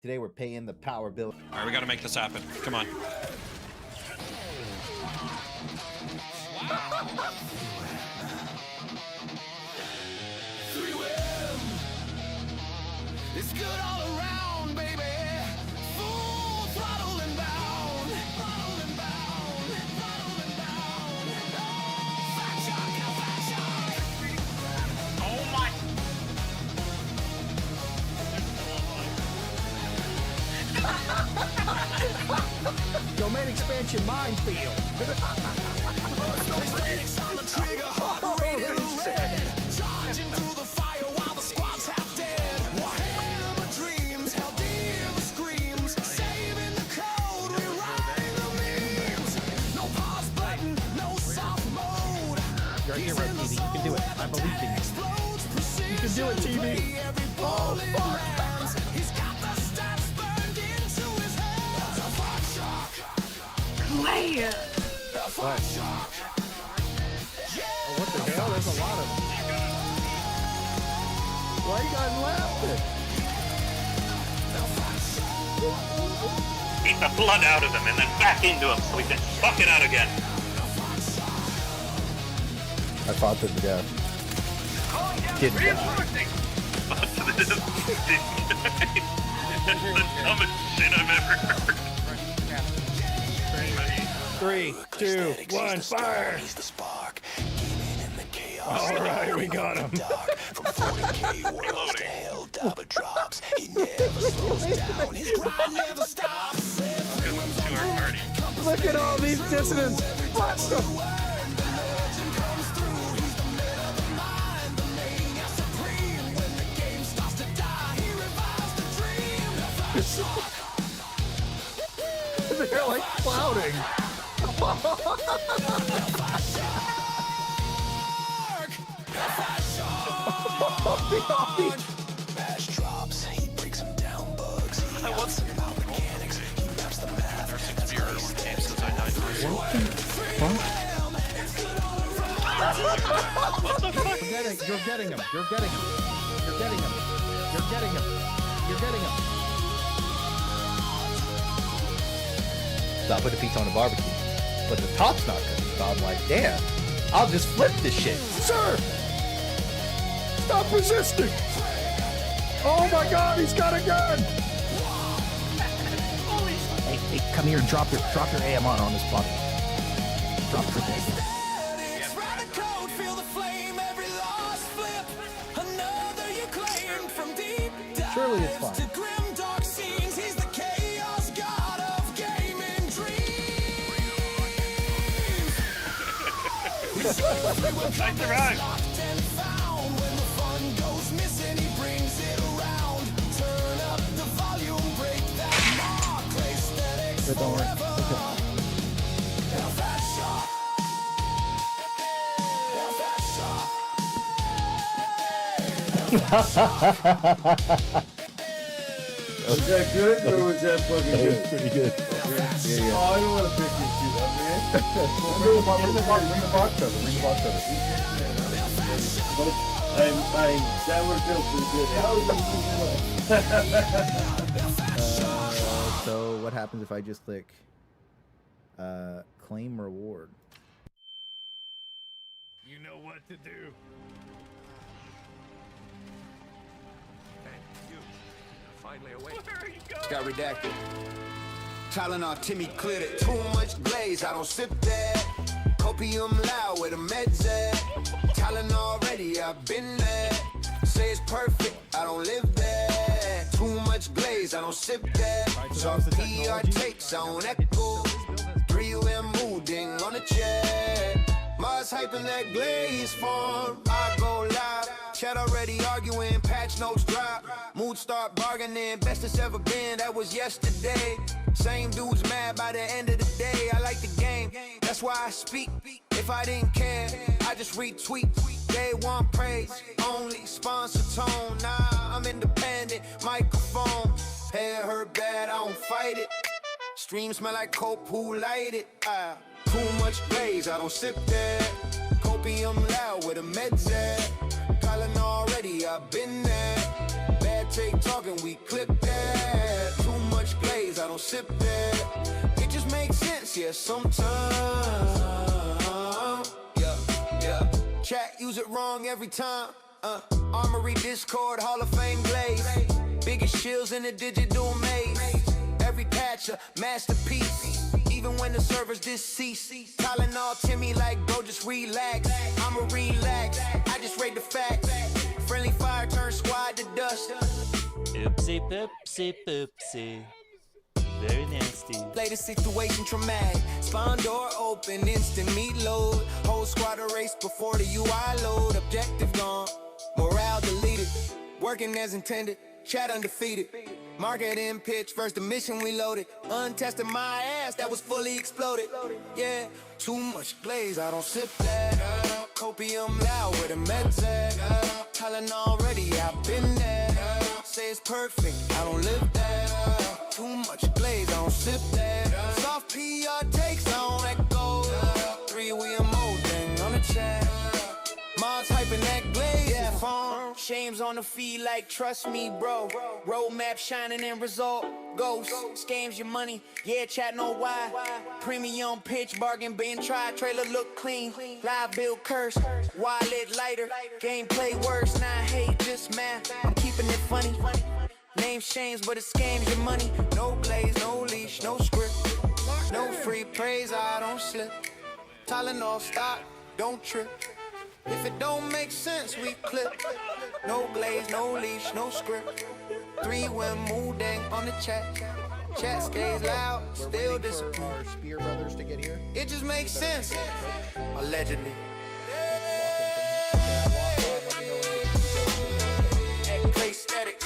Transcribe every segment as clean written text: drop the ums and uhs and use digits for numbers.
Today we're paying the power bill. All right, we got to make this happen. Come on. It's good all around, baby. Full throttle and bound. Throttle and bound. Throttle and bound. Fat shark, Oh my! Domain expansion minefield. Claysthetics on the trigger, heart rate in the red. Charging through the fire while the squad's half dead. Warhammer dreams, Helldivers screams. Saving the code, rewriting the memes. No pause button, no soft mode. You're a hero, TV. You can do it. I believe in you. You can do it, TV. Oh, fuck. He's got the stats burned into his head. The fat shark. Clay! The fat shark. Oh, what the hell? There's a lot of them. Why are you guys laughing? Keep the blood out of him and then back into him so we can fuck it out again. I fought to the death. Didn't die. This is the dumbest shit I've ever heard. 3, 2, 1, fire! He's the spark. Gaming in the chaos. All right, we got him. Dark. From 40K worlds to Helldivers drops. He never slows down. His grind never stops. Look at all these dissonants. Bloodstones. They're like clouding. Bash drops, he breaks them down bugs. He knows about mechanics, he maps the math. You're getting him. You're getting him. You're getting him. You're getting him. You're getting him. Stop with the pizza on the barbecue. But the top's not good. So I'm like, damn, I'll just flip this shit. Sir! Stop resisting! Oh my god, he's got a gun! Hey, come here and drop your AM on this body. Drop your thing. Surely it's fine. I survived. But don't worry. Was that good or was that fucking good? Pretty good. Yeah. Oh, I don't want to pick this shit up, man. Ring the box cover. Ring the box cover. That would feel pretty good. So what happens if I just click claim reward? You know what to do. Finally awake. Got redacted. Tylenol, Timmy cleared it. Too much glaze, I don't sip that. Copium loud where the meds at. Tylenol ready, I've been there. Say it's perfect, I don't live there. Too much glaze, I don't sip that. Soft PR takes, I don't echo. 3UM moving on the chair. Mars hyping that glaze form. I go loud. Chat already arguing, patch notes drop. Mood start bargaining, best it's ever been, that was yesterday. Same dudes mad by the end of the day. I like the game, that's why I speak. If I didn't care, I just retweet. Day one praise, only sponsor tone. Nah, I'm independent, microphone. Hair hurt bad, I don't fight it. Stream smell like coke, who light it? Too much glaze, I don't sip that. Copium loud where the meds at. Calling already, I've been there. Bad take talking, we clip that. don't sit there. It just makes sense, yeah, sometimes. Yeah. Chat, use it wrong every time. Armory, Discord, Hall of Fame glaze. Biggest shields in the digital maze. Every patch a masterpiece. Even when the servers deceased. Tylenol Timmy like, bro, just relax. I'ma relax. I just rate the facts. Friendly fire turn squad to dust. Oopsie poopsie poopsie. Very nasty. Play the situation traumatic. Spawn door open, instant meat load. Whole squad erased before the UI load. Objective gone, morale deleted. Working as intended, chat undefeated. Market in pitch, first the mission we loaded. Untested my ass, that was fully exploded. Yeah, too much glaze, I don't sip that. Copium loud with a meds at. Tylenol already, I've been there. Say it's perfect, I don't live that. Too much glaze, I don't sip that. Soft PR takes, I don't echo. 3 we a molding on the chat. Mods hyping that glaze, yeah, phone. Shames on the feed like, trust me, bro. Roadmap shining in result. Ghost, scams your money, yeah, chat know why. Premium pitch, bargain being tried. Trailer look clean, live build curse. Wallet lighter, gameplay worse. Nah, hate, just math, I'm keeping it funny. Name shames, but it scams your money. No glaze, no leash, no script. No free praise, I don't slip. Tylenol stock, don't trip. If it don't make sense, we clip. No glaze, no leash, no script. 3 when moving on the chat. Chat stays loud, still disappear. Our Spear brothers to get here. It just makes sense. Allegedly. At Claysthetics.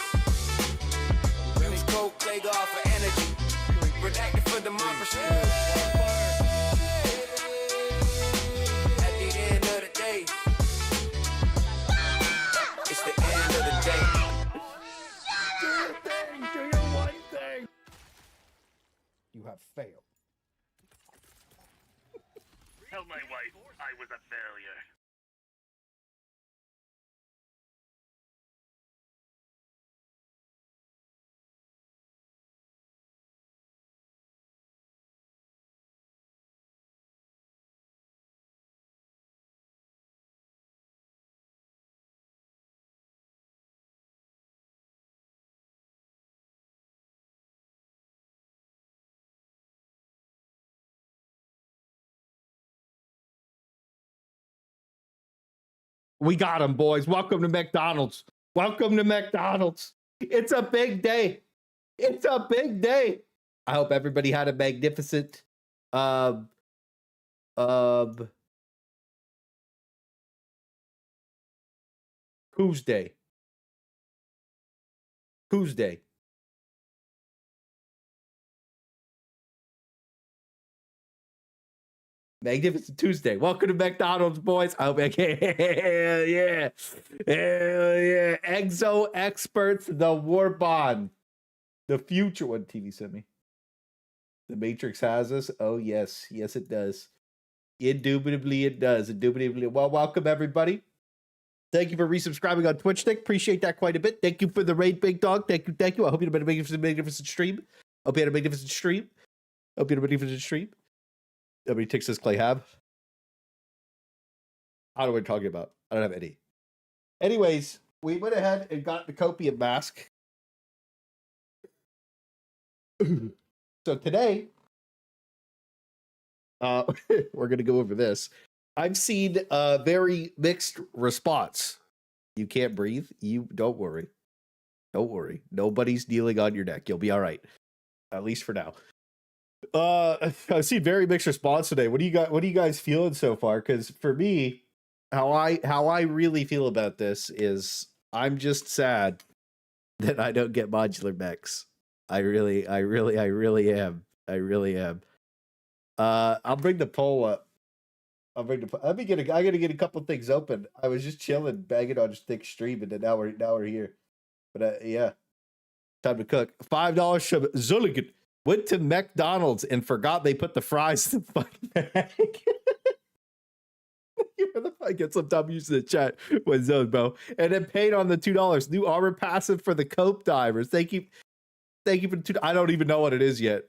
Use code Claygod for energy. Redacted for democracy. At the end of the day, it's the end of the day. Do your one thing. You have failed. Tell my wife I was a failure. We got him, boys. Welcome to Mechdonalds. Welcome to Mechdonalds. It's a big day. It's a big day. I hope everybody had a magnificent Tuesday. Magnificent Tuesday. Welcome to Mechdonalds, boys. I hope yeah. Exo experts, the Warbond. The future one TV sent me. The Matrix has us. Oh, yes. Yes, it does. Indubitably, it does. Indubitably. Well, welcome, everybody. Thank you for resubscribing on Twitch, Nick. Appreciate that quite a bit. Thank you for the raid, Big Dog. Thank you. I hope you had a magnificent stream. Nobody ticks this Clay Hab. I don't know what you're talking about. I don't have any. Anyways, we went ahead and got the copium mask. So today, we're going to go over this. I've seen a very mixed response. You can't breathe. You don't worry. Don't worry. Nobody's kneeling on your neck. You'll be all right. At least for now. I've seen very mixed response today. What do you guys feeling so far? Because for me, how I really feel about this is I'm just sad that I don't get modular mechs. I really am. I'll bring the poll up. I gotta get a couple things open. I was just chilling, banging on just thick stream, and then now we're here. But yeah, time to cook. $5 from Zulligan. Went to Mechdonalds and forgot they put the fries in the fucking bag. I get some W's in the chat with Zone, bro. And then paid on the $2. New armor passive for the Cope divers. Thank you. Thank you for I don't even know what it is yet.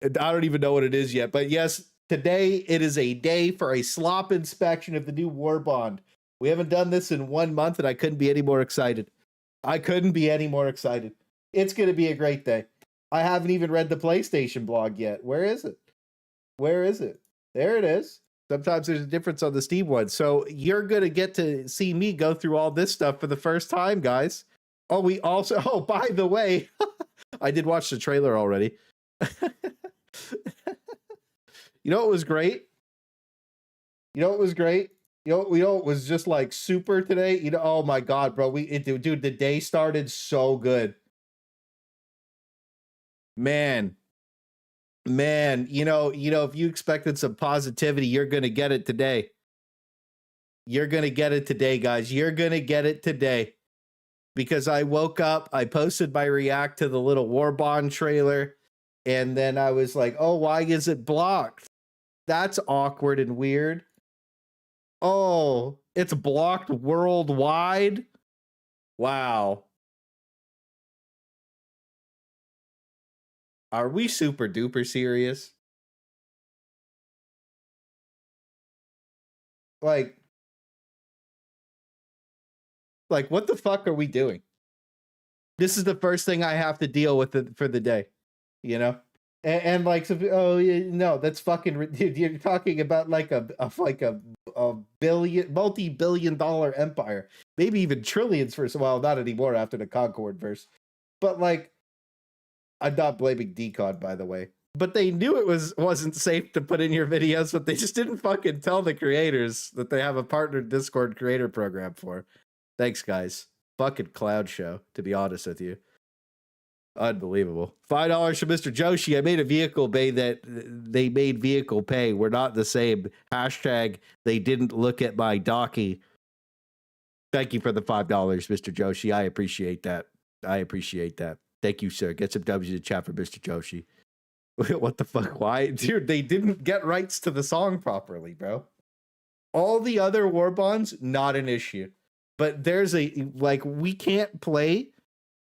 I don't even know what it is yet. But yes, today it is a day for a slop inspection of the new Warbond. We haven't done this in 1 month, and I couldn't be any more excited. I couldn't be any more excited. It's going to be a great day. I haven't even read the PlayStation blog yet. Where is it? Where is it? There it is. Sometimes there's a difference on the Steam one. So you're going to get to see me go through all this stuff for the first time, guys. Oh, we also, oh, by the way, I did watch the trailer already. You know what was great? You know what was great? You know it was just like super today. You know, oh my god, bro, dude, the day started so good. Man, you know, if you expected some positivity, you're gonna get it today. You're gonna get it today, guys. You're gonna get it today. Because I woke up, I posted my react to the little Warbond trailer, and then I was like, oh, why is it blocked? That's awkward and weird. Oh, it's blocked worldwide? Wow. Are we super duper serious? Like what the fuck are we doing? This is the first thing I have to deal with for the day, you know? And like, oh no, that's fucking, dude, you're talking about like a multi-billion-dollar empire, maybe even trillions for, well, not anymore after the Concord verse, but like, I'm not blaming Decon, by the way, but they knew it wasn't safe to put in your videos, but they just didn't fucking tell the creators that they have a partner Discord creator program for. Thanks, guys. Fucking cloud show, to be honest with you. Unbelievable. $5 from Mr. Joshi. I made a vehicle bay that they made vehicle pay. We're not the same. Hashtag they didn't look at my docky. Thank you for the $5, Mr. Joshi. I appreciate that. I appreciate that. Thank you, sir. Get some W's in the chat for Mr. Joshi. What the fuck? Why? Dude, they didn't get rights to the song properly, bro. All the other Warbonds, not an issue. But there's like, we can't play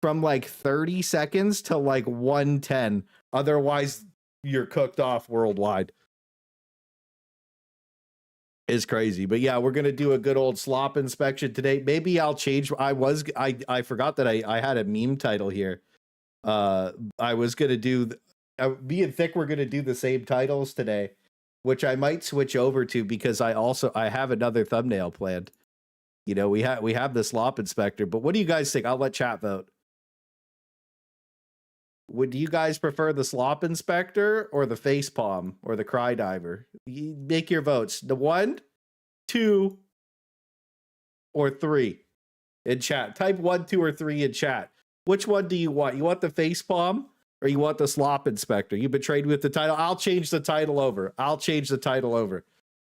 from like 30 seconds to like 110. Otherwise, you're cooked off worldwide. It's crazy. But yeah, we're going to do a good old slop inspection today. Maybe I'll change. I forgot that I had a meme title here. I was going to do, me and Thick were going to do the same titles today, which I might switch over to because I have another thumbnail planned. You know, we have the slop inspector, but what do you guys think? I'll let chat vote. Would you guys prefer the slop inspector or the face palm or the cry diver? You make your votes. The 1, 2, or 3 in chat. Type 1, 2, or 3 in chat. Which one do you want? You want the face palm or you want the slop inspector? You betrayed me with the title. I'll change the title over. I'll change the title over.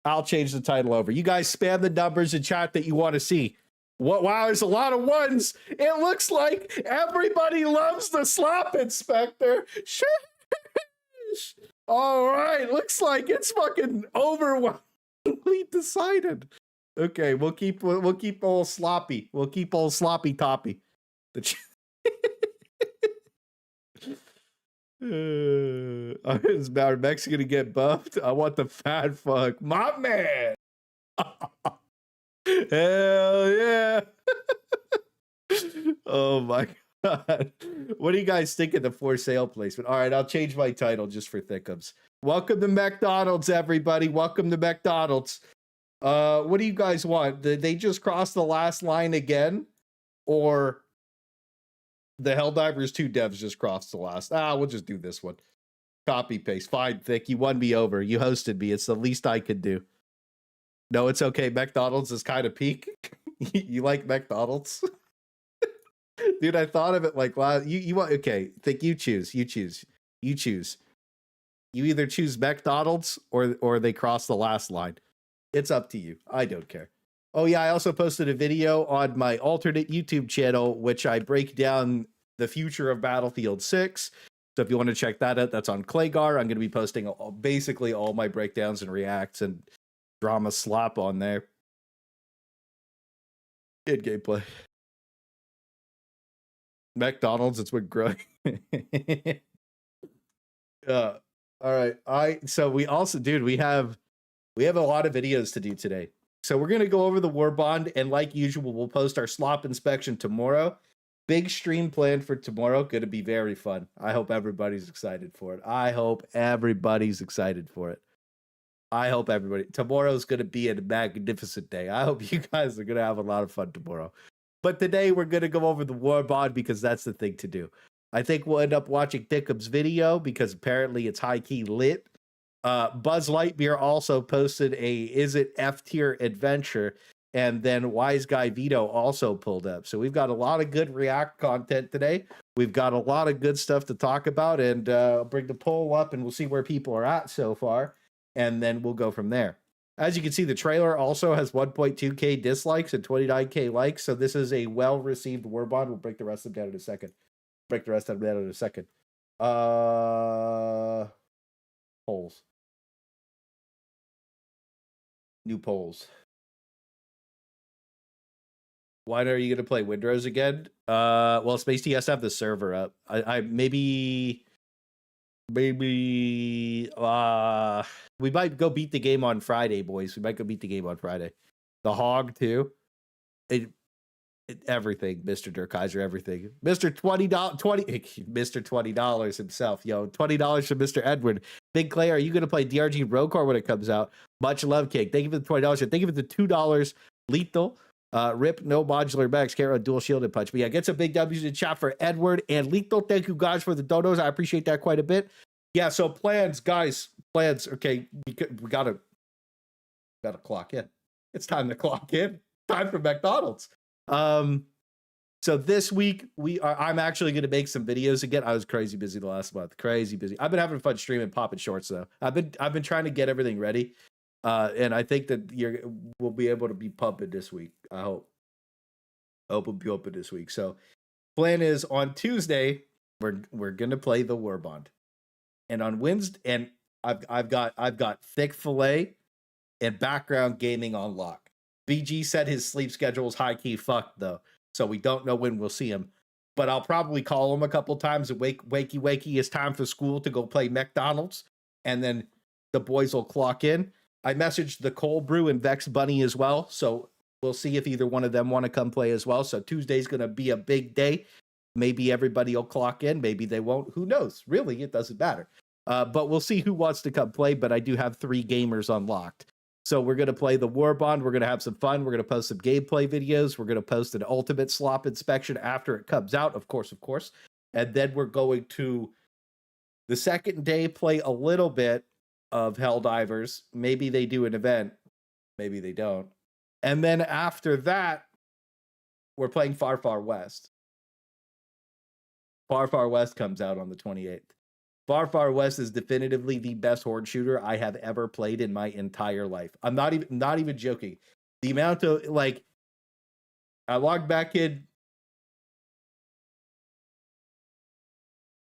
You guys spam the numbers in chat that you want to see. What? Wow, there's a lot of ones. It looks like everybody loves the slop inspector. Sheesh. All right, looks like it's fucking overwhelmingly decided. Okay, we'll keep old sloppy. We'll keep old sloppy toppy. Is Mech's gonna get buffed? I want the fat fuck, my man. Hell yeah. Oh my god. What do you guys think of the for sale placement? All right, I'll change my title just for thickums. Welcome to Mechdonalds, everybody. Welcome to Mechdonalds. What do you guys want? Did they just cross the last line again? Or the Helldivers 2 devs just crossed the last? We'll just do this one. Copy paste. Fine, Thick. You won me over. You hosted me. It's the least I could do. No, it's okay. Mechdonalds is kind of peak. You like Mechdonalds? Dude, I thought of it like last. You want? Okay, Think. You choose. You either choose Mechdonalds or they cross the last line. It's up to you. I don't care. Oh yeah, I also posted a video on my alternate YouTube channel, which I break down the future of Battlefield 6. So if you want to check that out, that's on Claygar. I'm going to be posting basically all my breakdowns and reacts and drama slop on there. Good gameplay. Mechdonalds, it's been growing. All right. So we also, dude, we have a lot of videos to do today. So we're gonna go over the Warbond, and like usual, we'll post our slop inspection tomorrow. Big stream planned for tomorrow. Gonna be very fun. I hope everybody's excited for it. I hope everybody's excited for it. I hope everybody. Tomorrow's gonna be a magnificent day. I hope you guys are gonna have a lot of fun tomorrow. But today we're gonna go over the Warbond because that's the thing to do. I think we'll end up watching Thickham's video because apparently it's high key lit. Buzz Lightyear also posted a Is It F tier adventure, and then Wise Guy Vito also pulled up. So we've got a lot of good React content today. We've got a lot of good stuff to talk about, and I'll bring the poll up and we'll see where people are at so far, and then we'll go from there. As you can see, the trailer also has 1.2k dislikes and 29k likes, so this is a well-received Warbond. We'll break the rest of them down in a second. Polls. New polls. Why are you going to play Windrose again? Well, Space T has to have the server up. I maybe we might go beat the game on Friday, boys. We might go beat the game on Friday. The Hog too. Everything, Mr. Durkaiser, everything. Mr. Mr. $20 himself. Yo, $20 from Mr. Edward. Big Clay, are you going to play DRG Rogue Core when it comes out? Much love, King. Thank you for the $20. Thank you for the $2. Lethal. Rip, no modular max, Kara, dual shield and punch. But yeah, get some big W's in the chat for Edward and Lethal. Thank you guys for the donos. I appreciate that quite a bit. Yeah, so plans, guys. Plans. Okay, we gotta clock in. It's time to clock in. Time for Mechdonalds. So this week I'm actually going to make some videos again. I was crazy busy the last month. Crazy busy. I've been having fun streaming, popping shorts though. I've been trying to get everything ready. And I think that we'll be able to be pumping this week. I hope we'll be open this week. So plan is on Tuesday, we're gonna play the Warbond. And on Wednesday, and I've got thick fillet and background gaming on lock. BG said his sleep schedule is high key fucked though. So we don't know when we'll see him. But I'll probably call him a couple times and wakey, it's time for school to go play Mechdonalds. And then the boys will clock in. I messaged the Cold Brew and Vex Bunny as well. So we'll see if either one of them want to come play as well. So Tuesday's going to be a big day. Maybe everybody will clock in. Maybe they won't. Who knows? Really, it doesn't matter. But we'll see who wants to come play. But I do have 3 gamers unlocked. So we're going to play the Warbond. We're going to have some fun. We're going to post some gameplay videos. We're going to post an ultimate slop inspection after it comes out, of course. And then we're going to, the second day, play a little bit of Helldivers. Maybe they do an event. Maybe they don't. And then after that, we're playing Far Far West. Far Far West comes out on the 28th. Far Far West is definitively the best horde shooter I have ever played in my entire life. I'm not even joking. The amount of, like, I logged back in.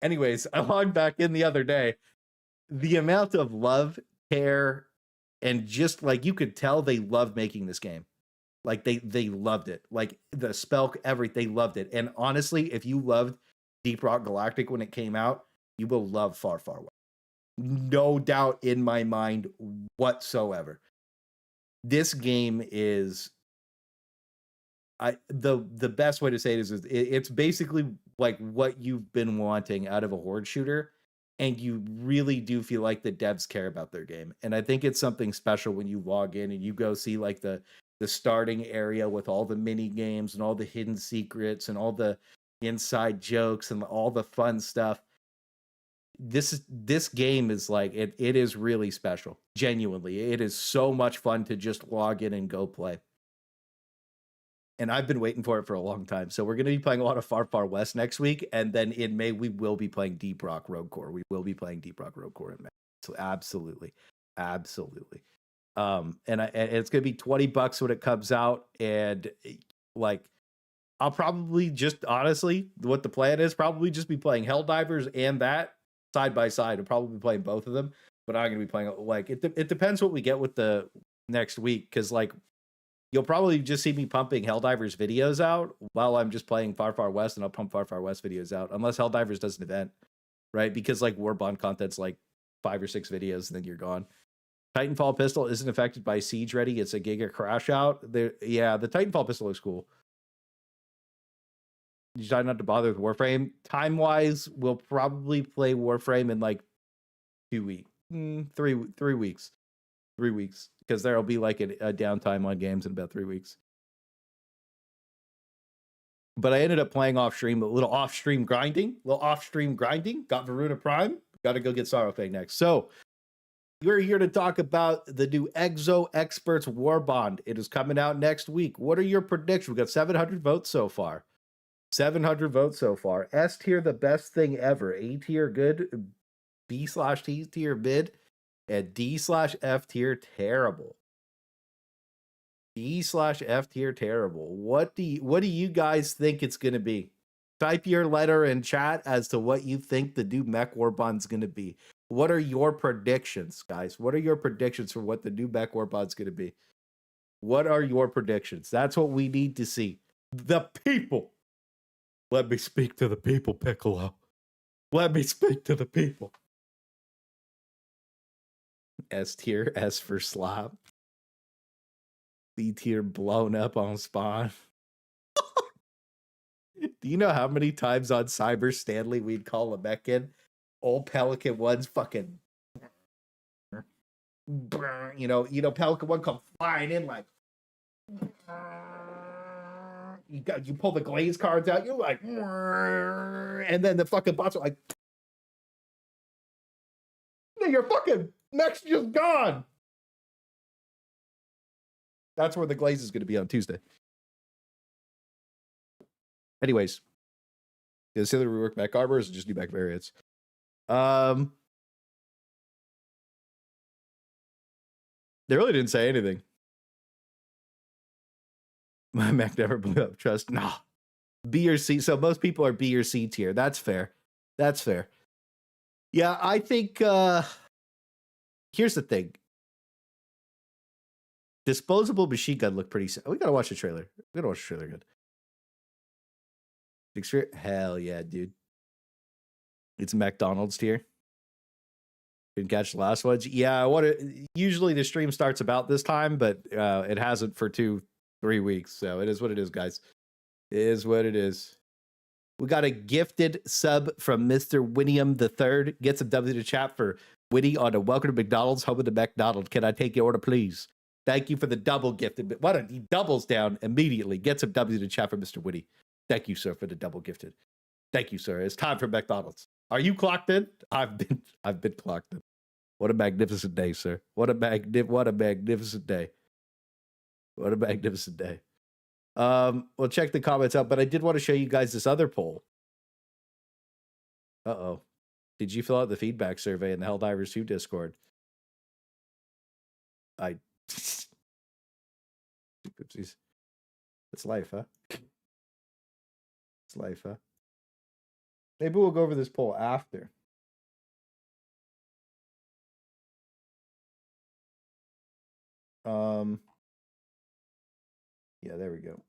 Anyways, I logged back in the other day. The amount of love, care, and just like you could tell they loved making this game. Like they loved it. Like the spell, everything, they loved it. And honestly, if you loved Deep Rock Galactic when it came out, you will love Far Far West. No doubt in my mind whatsoever. This game is, the best way to say it is it's basically like what you've been wanting out of a horde shooter, and you really do feel like the devs care about their game. And I think it's something special when you log in and you go see like the starting area with all the mini games and all the hidden secrets and all the inside jokes and all the fun stuff. This game is like it is really special. Genuinely, it is so much fun to just log in and go play. And I've been waiting for it for a long time. So we're going to be playing a lot of Far Far West next week, and then in May we will be playing Deep Rock Rogue Core. We will be playing Deep Rock Rogue Core in May. So absolutely. And it's going to be $20 when it comes out, and like I'll probably just honestly, what the plan is, probably just be playing Helldivers and that side by side. I'll probably be playing both of them, but I'm going to be playing like it depends what we get with the next week, because like you'll probably just see me pumping Helldivers videos out while I'm just playing Far Far West, and I'll pump Far Far West videos out unless Helldivers does an event, right? Because like Warbond content's like 5 or 6 videos, and then you're gone. Titanfall pistol isn't affected by siege ready. It's a Giga crash out. Yeah, the Titanfall pistol looks cool. You decide not to bother with Warframe. Time wise, we'll probably play Warframe in like 2 weeks, 3 weeks, 3 weeks, because there'll be like a downtime on games in about 3 weeks. But I ended up playing off stream, a little off stream grinding. Got Varuna Prime. Got to go get Sorrowfang next. So we're here to talk about the new Exo Experts Warbond. It is coming out next week. What are your predictions? We got 700 votes so far. 700 votes so far. S tier, the best thing ever. A tier, good. B/T tier, mid. And D/F tier, terrible. D/F tier, terrible. What do you guys think it's going to be? Type your letter in chat as to what you think the new Mech Warbond's going to be. What are your predictions, guys? What are your predictions for what the new Mech Warbond's going to be? What are your predictions? That's what we need to see. The people. Let me speak to the people, Piccolo. Let me speak to the people. S tier, S for Slop. B tier, blown up on spawn. Do you know how many times on Cyber Stanley we'd call a mech in? Old Pelican 1's fucking... You know, Pelican 1 come flying in like... You pull the glaze cards out, you're like... And then the fucking bots are like... Your fucking mech's just gone! That's where the glaze is going to be on Tuesday. Anyways, is the rework mech armor or is it just new mech variants? They really didn't say anything. My mech never blew up. Trust, nah. B or C. So most people are B or C tier. That's fair. That's fair. Yeah, I think. Here's the thing. Disposable machine gun looked pretty. We gotta watch the trailer. We gotta watch the trailer good. Hell yeah, dude. It's Mechdonalds tier. Didn't catch the last ones. Yeah, usually the stream starts about this time, but it hasn't for 2-3 weeks. So it is what it is, guys. It is what it is. We got a gifted sub from Mr. Winniam III. Get some W to chat for Winnie on a welcome to McDonald's, home of the McDonald's. Can I take your order, please? Thank you for the double gifted. Why don't he doubles down immediately? Get some W to chat for Mr. Winnie. Thank you, sir, for the double gifted. Thank you, sir. It's time for McDonald's. Are you clocked in? I've been clocked in. What a magnificent day, sir. What a magnificent day. What a magnificent day. We'll check the comments out, but I did want to show you guys this other poll. Uh-oh. Did you fill out the feedback survey in the Helldivers 2 Discord? Oopsies. It's life, huh? It's life, huh? Maybe we'll go over this poll after. Yeah, there we go.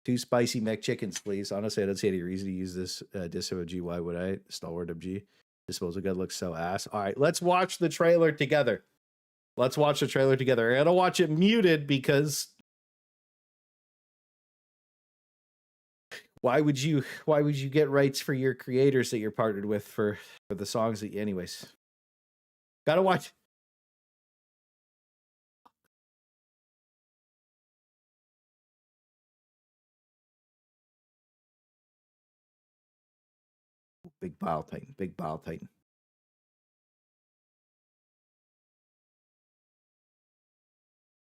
2 spicy mech chickens, please. Honestly, I don't see any reason to use this DisOG. Why would I? Stalwart MG. Disposal gun looks so ass. All right, let's watch the trailer together. Let's watch the trailer together. I gotta watch it muted because why would you get rights for your creators that you're partnered with for the songs that anyways? Gotta watch. Big Bile Titan. Big Bile Titan.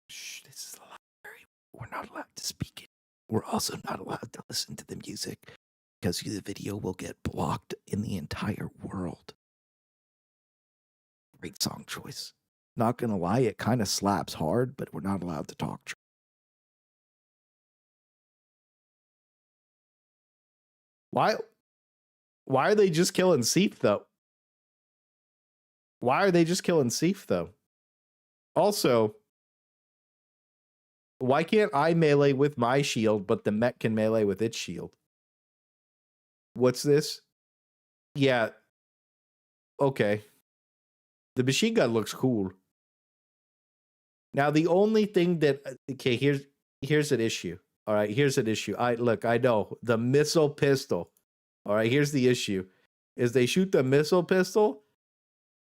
Shh, this is a library. We're not allowed to speak it. We're also not allowed to listen to the music because the video will get blocked in the entire world. Great song choice. Not gonna lie, it kind of slaps hard, but we're not allowed to talk. Why are they just killing Seif, though? Why are they just killing Seif, though? Also, Why can't I melee with my shield, but the mech can melee with its shield? What's this? Yeah. Okay. The machine gun looks cool. Now, the only thing that... Okay, here's an issue. All right, here's an issue. I know. The missile pistol. All right, here's the issue. Is they shoot the missile pistol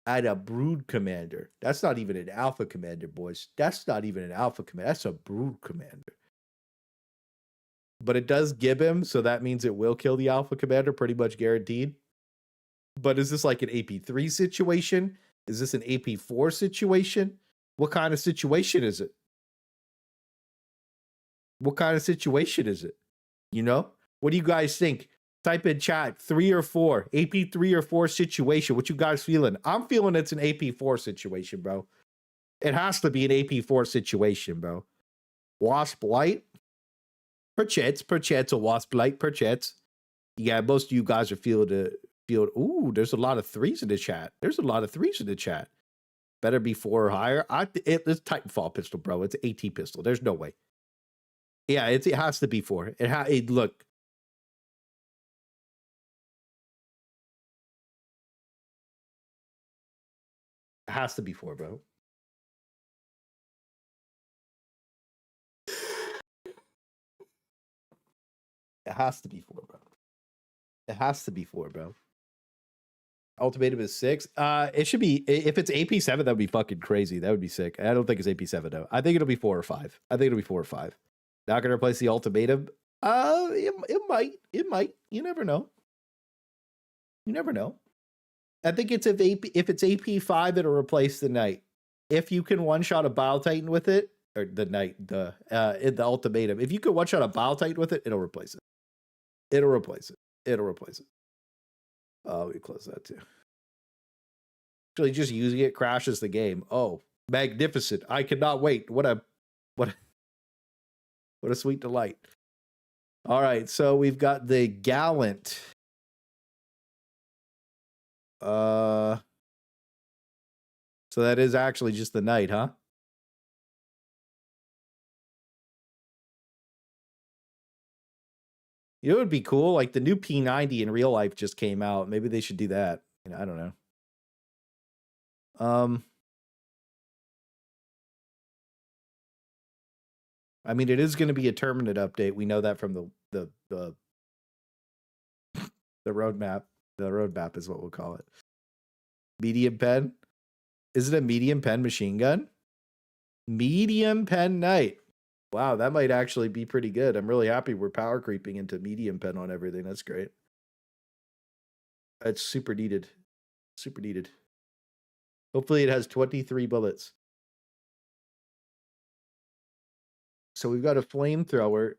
at a brood commander. That's not even an alpha commander, boys. That's not even an alpha commander. That's a brood commander. But it does give him, so that means it will kill the alpha commander, pretty much guaranteed. But is this like an AP3 situation? Is this an AP4 situation? What kind of situation is it? What kind of situation is it? You know? What do you guys think? Type in chat, 3 or 4, AP 3 or 4 situation. What you guys feeling? I'm feeling it's an AP 4 situation, bro. It has to be an AP 4 situation, bro. Wasp light? Perchance a wasp light, perchance. Yeah, most of you guys are feeling. Ooh, there's a lot of 3s in the chat. There's a lot of 3s in the chat. Better be 4 or higher. It's Titanfall pistol, bro. It's an AT pistol. There's no way. Yeah, it has to be 4. Look. It has to be 4, bro. It has to be 4, bro. It has to be 4, bro. Ultimatum is 6. It should be, if it's AP7, that would be fucking crazy. That would be sick. I don't think it's AP7 though. I think it'll be 4 or 5. I think it'll be 4 or 5. Not gonna replace the ultimatum. It might. You never know. You never know. I think it's if it's AP5, it'll replace the knight. If you can one-shot a Bile Titan with it, or the knight, the ultimatum. If you can one-shot a Bile Titan with it, it'll replace it. It'll replace it. Oh, we close that too. Actually, just using it crashes the game. Oh, magnificent! I cannot wait. What a sweet delight. All right, so we've got the gallant. So that is actually just the knight, huh? You know, it would be cool. Like the new P90 in real life just came out. Maybe they should do that. You know, I don't know. I mean, it is going to be a Terminate update. We know that from the roadmap. The roadmap is what we'll call it. Medium pen. Is it a medium pen machine gun? Medium pen knight. Wow, that might actually be pretty good. I'm really happy we're power creeping into medium pen on everything. That's great. That's super needed. Super needed. Hopefully it has 23 bullets. So we've got a flamethrower.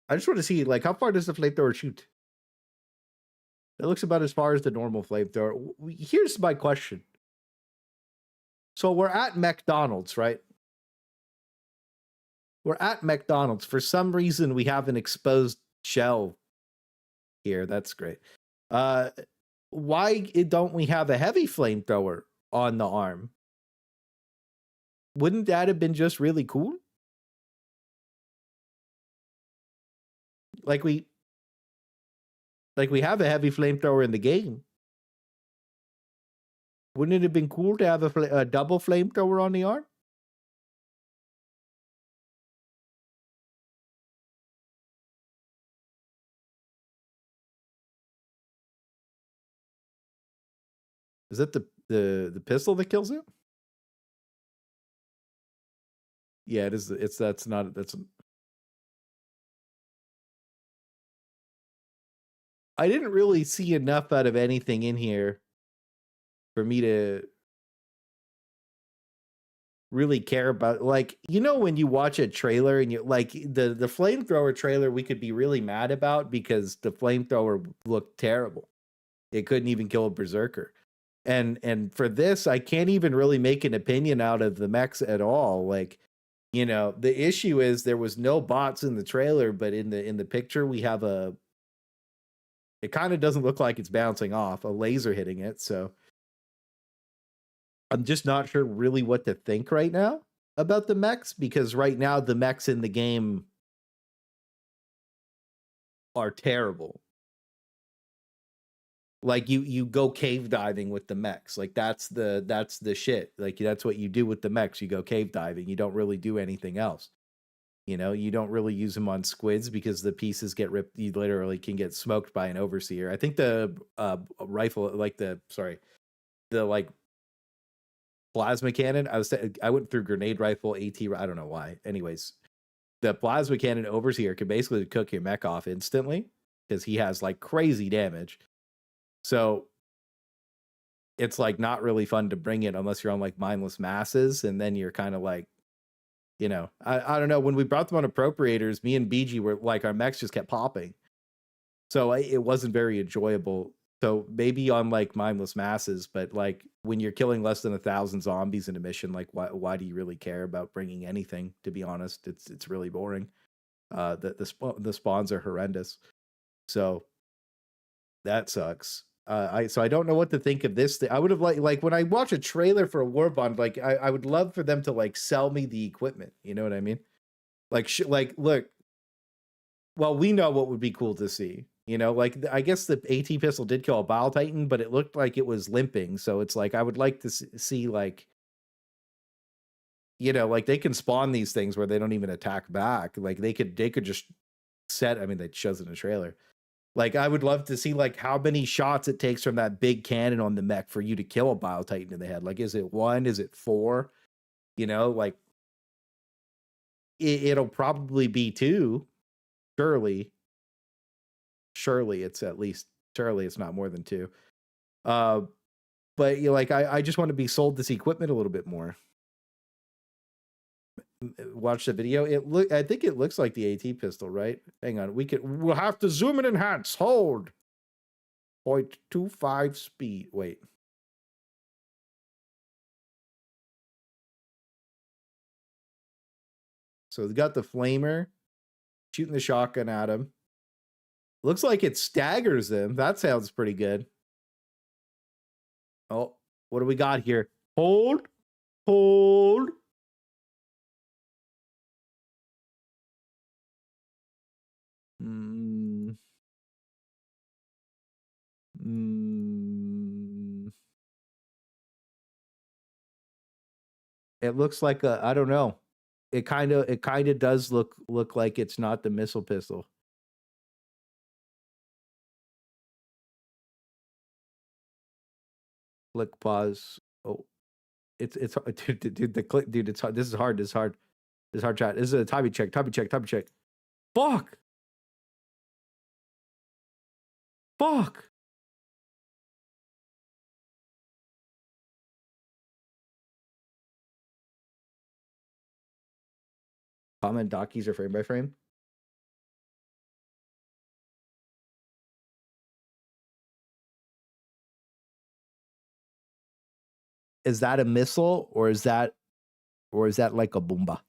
I just want to see, like, how far does the flamethrower shoot? It looks about as far as the normal flamethrower. Here's my question. So we're at Mechdonalds, right? We're at Mechdonalds. For some reason, we have an exposed shell here. That's great. Why don't we have a heavy flamethrower on the arm? Wouldn't that have been just really cool? Like we have a heavy flamethrower in the game. Wouldn't it have been cool to have a double flamethrower on the arm? Is that the pistol that kills him? Yeah, it is. That's. I didn't really see enough out of anything in here for me to really care about. Like, you know, when you watch a trailer and you're like, the flamethrower trailer we could be really mad about because the flamethrower looked terrible. It couldn't even kill a berserker. And for this, I can't even really make an opinion out of the mechs at all. Like, you know, the issue is there was no bots in the trailer, but in the picture we have it kind of doesn't look like it's bouncing off, a laser hitting it. So I'm just not sure really what to think right now. about the mechs, because right now the mechs in the game are terrible. Like you go cave diving with the mechs. Like that's the shit. Like that's what you do with the mechs. You go cave diving. You don't really do anything else. You know, you don't really use them on squids because the pieces get ripped. You literally can get smoked by an overseer. I think the rifle, like the like plasma cannon. I went through grenade rifle, AT. I don't know why. Anyways, the plasma cannon overseer can basically cook your mech off instantly because he has like crazy damage. So it's like not really fun to bring it unless you're on like mindless masses, and then you're kind of like, you know, I don't know. When we brought them on appropriators, me and BG were like, our mechs just kept popping. So it wasn't very enjoyable. So maybe on like mindless masses, but like when you're killing less than 1,000 zombies in a mission, like why do you really care about bringing anything? To be honest, it's really boring. The spawns are horrendous. So that sucks. I don't know what to think of this thing. I would have like when I watch a trailer for a Warbond, like I would love for them to like sell me the equipment. You know what I mean? Like like look. Well, we know what would be cool to see. You know, like I guess the AT pistol did kill a Bile Titan, but it looked like it was limping. So it's like I would like to see like, you know, like they can spawn these things where they don't even attack back. Like they could just set. I mean, they shows it in a trailer. Like, I would love to see, like, how many shots it takes from that big cannon on the mech for you to kill a Bile Titan in the head. Like, is it 1? Is it 4? You know, like, it'll probably be 2. Surely it's at least, surely it's not more than 2. But, you know, like, I just want to be sold this equipment a little bit more. Watch the video. I think it looks like the AT pistol, right? Hang on, we'll have to zoom and enhance. Hold 0.25 speed. Wait. So we got the flamer shooting the shotgun at him. Looks like it staggers him. That sounds pretty good. Oh, what do we got here? Hold. It looks like I don't know. It kind of does look like it's not the missile pistol. Click pause. Oh, it's dude, the click, dude. It's hard. This is hard. This is hard chat. This is a timing check. Fuck. Comment dock keys are frame by frame. Is that a missile or is that like a boomba?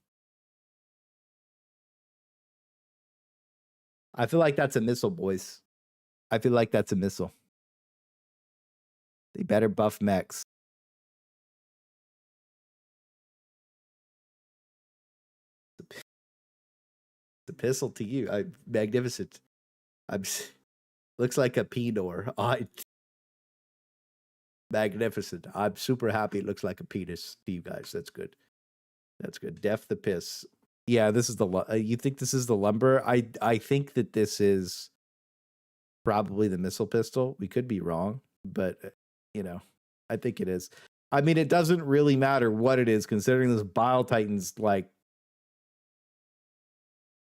I feel like that's a missile, boys. I feel like that's a missile. They better buff mechs. The pistol to you. Magnificent. Looks like a P-door. Magnificent. I'm super happy it looks like a penis to you guys. That's good. Def the piss. Yeah, this is the you think this is the lumber? I think that this is probably the missile pistol. We could be wrong, but you know, I think it is. I mean, it doesn't really matter what it is, considering this Bile Titan's like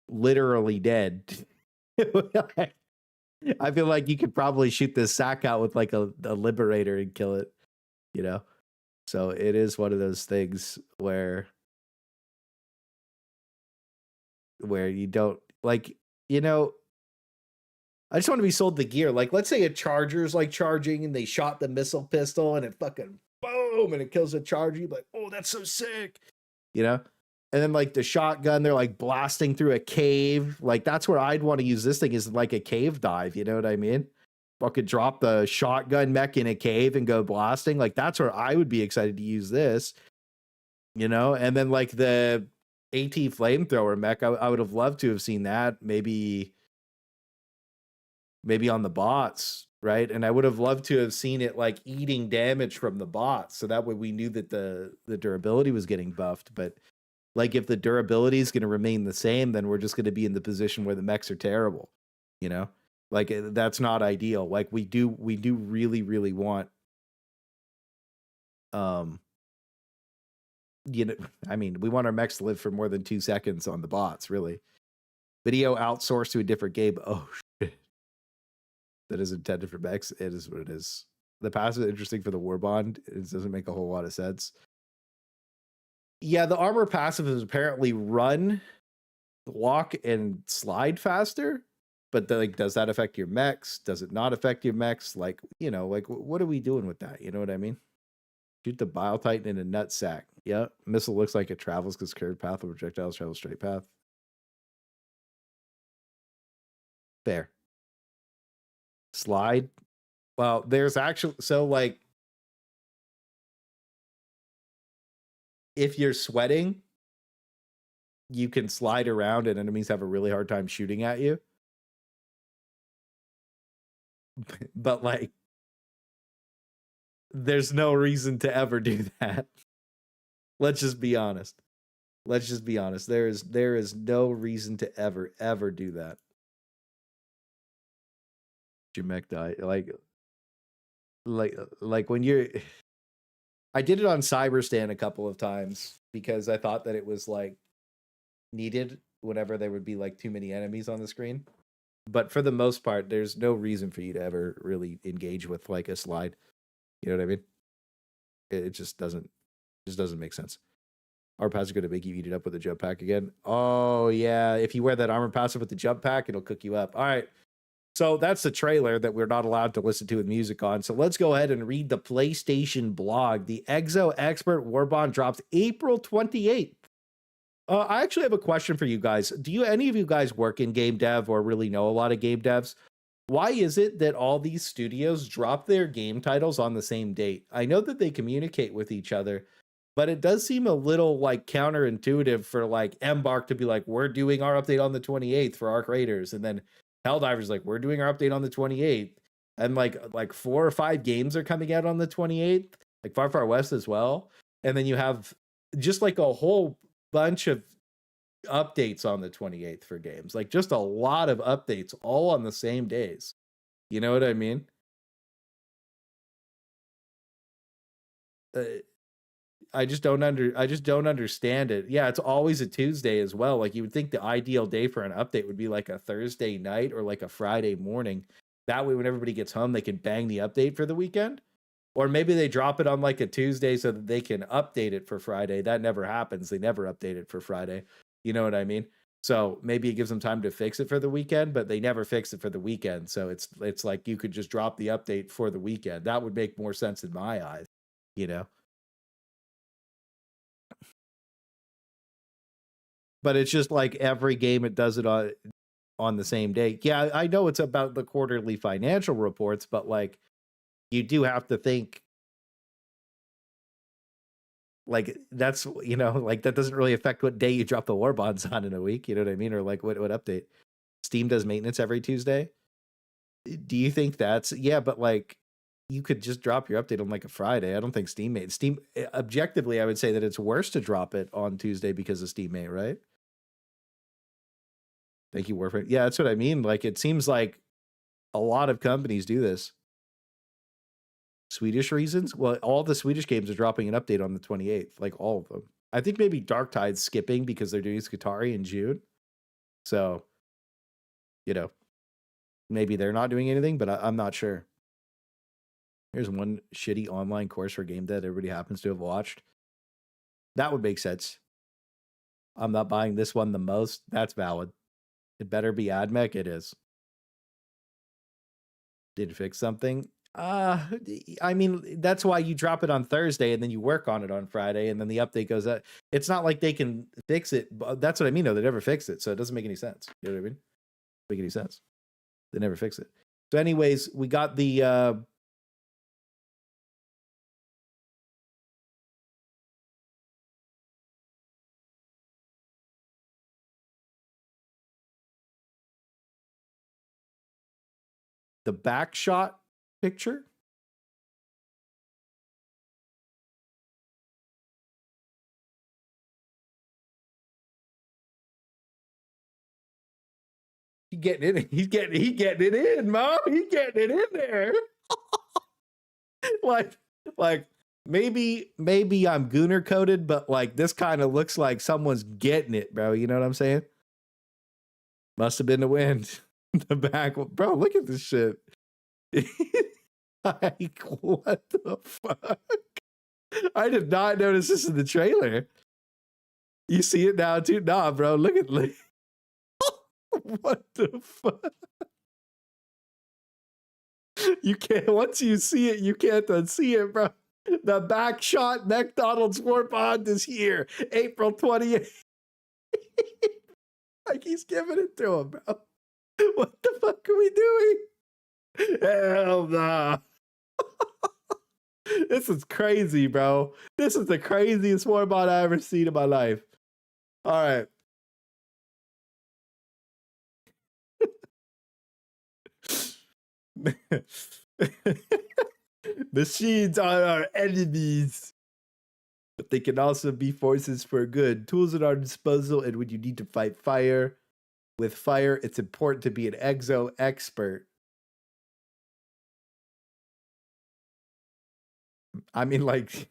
literally dead. I feel like you could probably shoot this sack out with like a liberator and kill it, you know? So it is one of those things where you don't like, you know, I just want to be sold the gear. Like, let's say a charger's like charging and they shot the missile pistol and it fucking boom and it kills a charger. You're like, oh, that's so sick, you know? And then like the shotgun, they're like blasting through a cave. Like that's where I'd want to use this thing, is like a cave dive. You know what I mean? Fucking drop the shotgun mech in a cave and go blasting. Like that's where I would be excited to use this. you know, and then like the AT flamethrower mech, I would have loved to have seen that maybe on the bots, right? And I would have loved to have seen it like eating damage from the bots, so that way we knew that the durability was getting buffed. But like if the durability is going to remain the same, then we're just going to be in the position where the mechs are terrible, you know? Like that's not ideal. Like we do really, really want, you know, I mean, we want our mechs to live for more than 2 seconds on the bots, really. Video outsourced to a different game. Oh shit. That is intended for mechs. It is what it is. The passive is interesting for the Warbond. It doesn't make a whole lot of sense. Yeah, the armor passive is apparently run, walk, and slide faster. But like, does that affect your mechs? Does it not affect your mechs? Like, you know, like what are we doing with that? You know what I mean? Shoot the Bile Titan in a nut sack. Yeah, missile looks like it travels because curved path of projectiles travel straight path. Fair. Slide. Well, there's actually, so like, if you're sweating, you can slide around and enemies have a really hard time shooting at you. But like, there's no reason to ever do that. Let's just be honest. Let's just be honest. There is no reason to ever do that. Your mech die. Like when you're, I did it on Cyberstan a couple of times because I thought that it was like needed whenever there would be like too many enemies on the screen. But for the most part, there's no reason for you to ever really engage with like a slide. You know what I mean? It just doesn't make sense. Armor passive is going to make you eat it up with a jump pack again. Oh yeah, if you wear that armor passive with the jump pack, it'll cook you up. All right. So that's the trailer that we're not allowed to listen to with music on. So let's go ahead and read the PlayStation blog. The Exo Expert Warbond drops April 28th. I actually have a question for you guys. Do any of you guys work in game dev or really know a lot of game devs? Why is it that all these studios drop their game titles on the same date? I know that they communicate with each other, but it does seem a little like counterintuitive for like Embark to be like, we're doing our update on the 28th for Arc Raiders, and then Helldivers like, we're doing our update on the 28th, and like 4 or 5 games are coming out on the 28th, like Far Far West as well, and then you have just like a whole bunch of updates on the 28th for games, like just a lot of updates all on the same days. You know what I mean? I just don't understand it. Yeah, it's always a Tuesday as well. Like you would think the ideal day for an update would be like a Thursday night or like a Friday morning. That way when everybody gets home, they can bang the update for the weekend. Or maybe they drop it on like a Tuesday so that they can update it for Friday. That never happens. They never update it for Friday. You know what I mean? So maybe it gives them time to fix it for the weekend, but they never fix it for the weekend. So it's like you could just drop the update for the weekend. That would make more sense in my eyes, you know? But it's just like every game it does it on the same day. Yeah, I know it's about the quarterly financial reports, but like you do have to think like that's, you know, like that doesn't really affect what day you drop the war bonds on in a week. You know what I mean? Or like what update? Steam does maintenance every Tuesday. Do you think that's, yeah, but like you could just drop your update on like a Friday. I don't think Steam objectively, I would say that it's worse to drop it on Tuesday because of Steam Mate, right? Thank you, Warframe. Yeah, that's what I mean. Like, it seems like a lot of companies do this. Swedish reasons? Well, all the Swedish games are dropping an update on the 28th, like all of them. I think maybe Dark Tide's skipping because they're doing Skitarii in June. So, you know, maybe they're not doing anything, but I'm not sure. Here's one shitty online course for game that everybody happens to have watched. That would make sense. I'm not buying this one the most. That's valid. It better be AdMech. It is. Did it fix something? I mean, that's why you drop it on Thursday and then you work on it on Friday and then the update goes out. It's not like they can fix it. That's what I mean, though. They never fix it, so it doesn't make any sense. You know what I mean? Make any sense. They never fix it. So anyways, we got the the back shot picture. He's getting it. He's getting it in, Mom. He's getting it in there. like maybe I'm gooner coded, but like this kind of looks like someone's getting it, bro. You know what I'm saying? Must have been the wind. The back, bro. Look at this shit. Like, what the fuck? I did not notice this in the trailer. You see it now too? Nah, bro. Look at what the fuck? You can't, once you see it, you can't unsee it, bro. The back shot Mechdonalds Warbond is here, April 28th. Like he's giving it to him, bro. What the fuck are we doing? Hell nah. This is crazy, bro. This is the craziest Warbond I ever seen in my life. All right. Machines are our enemies, but they can also be forces for good. Tools at our disposal, and when you need to fight fire, with fire, it's important to be an exo expert. I mean, like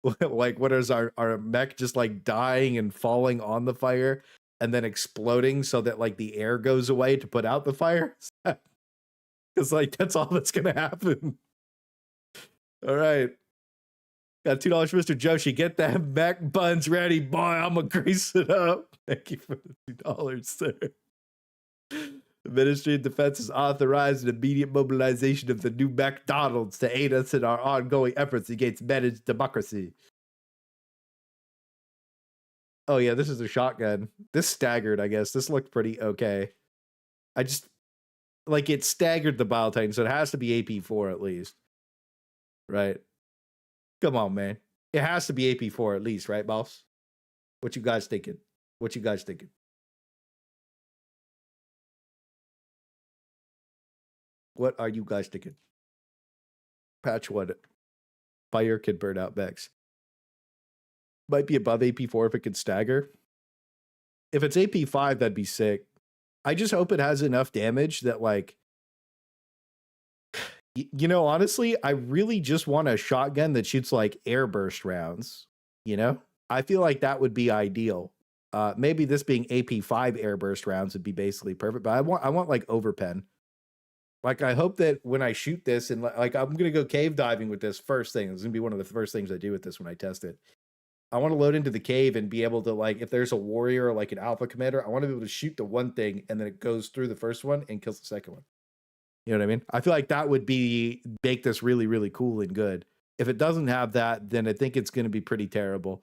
what is our mech just like dying and falling on the fire and then exploding so that like the air goes away to put out the fire? Because like that's all that's gonna happen. All right. Got $2 for Mr. Joshi. Get that mech buns ready, boy. I'm gonna grease it up. Thank you for the $2, sir. The Ministry of Defense has authorized an immediate mobilization of the new Mechdonalds to aid us in our ongoing efforts against managed democracy. Oh yeah, this is a shotgun. This staggered, I guess. This looked pretty okay. I just like it staggered the Bile Titan, so it has to be AP4 at least. Right. Come on, man. It has to be AP4 at least, right, boss? What you guys thinking? What you guys thinking? What are you guys thinking? Patch 1. Fire can burn out mechs. Might be above AP4 if it can stagger. If it's AP5, that'd be sick. I just hope it has enough damage that, like, you know, honestly, I really just want a shotgun that shoots like airburst rounds. You know, I feel like that would be ideal. Maybe this being AP5 airburst rounds would be basically perfect. But I want like overpen. Like, I hope that when I shoot this and like I'm gonna go cave diving with this first thing. It's gonna be one of the first things I do with this when I test it. I want to load into the cave and be able to, like, if there's a warrior or like an alpha commander, I want to be able to shoot the one thing and then it goes through the first one and kills the second one. You know what I mean? I feel like that would make this really, really cool and good. If it doesn't have that, then I think it's going to be pretty terrible.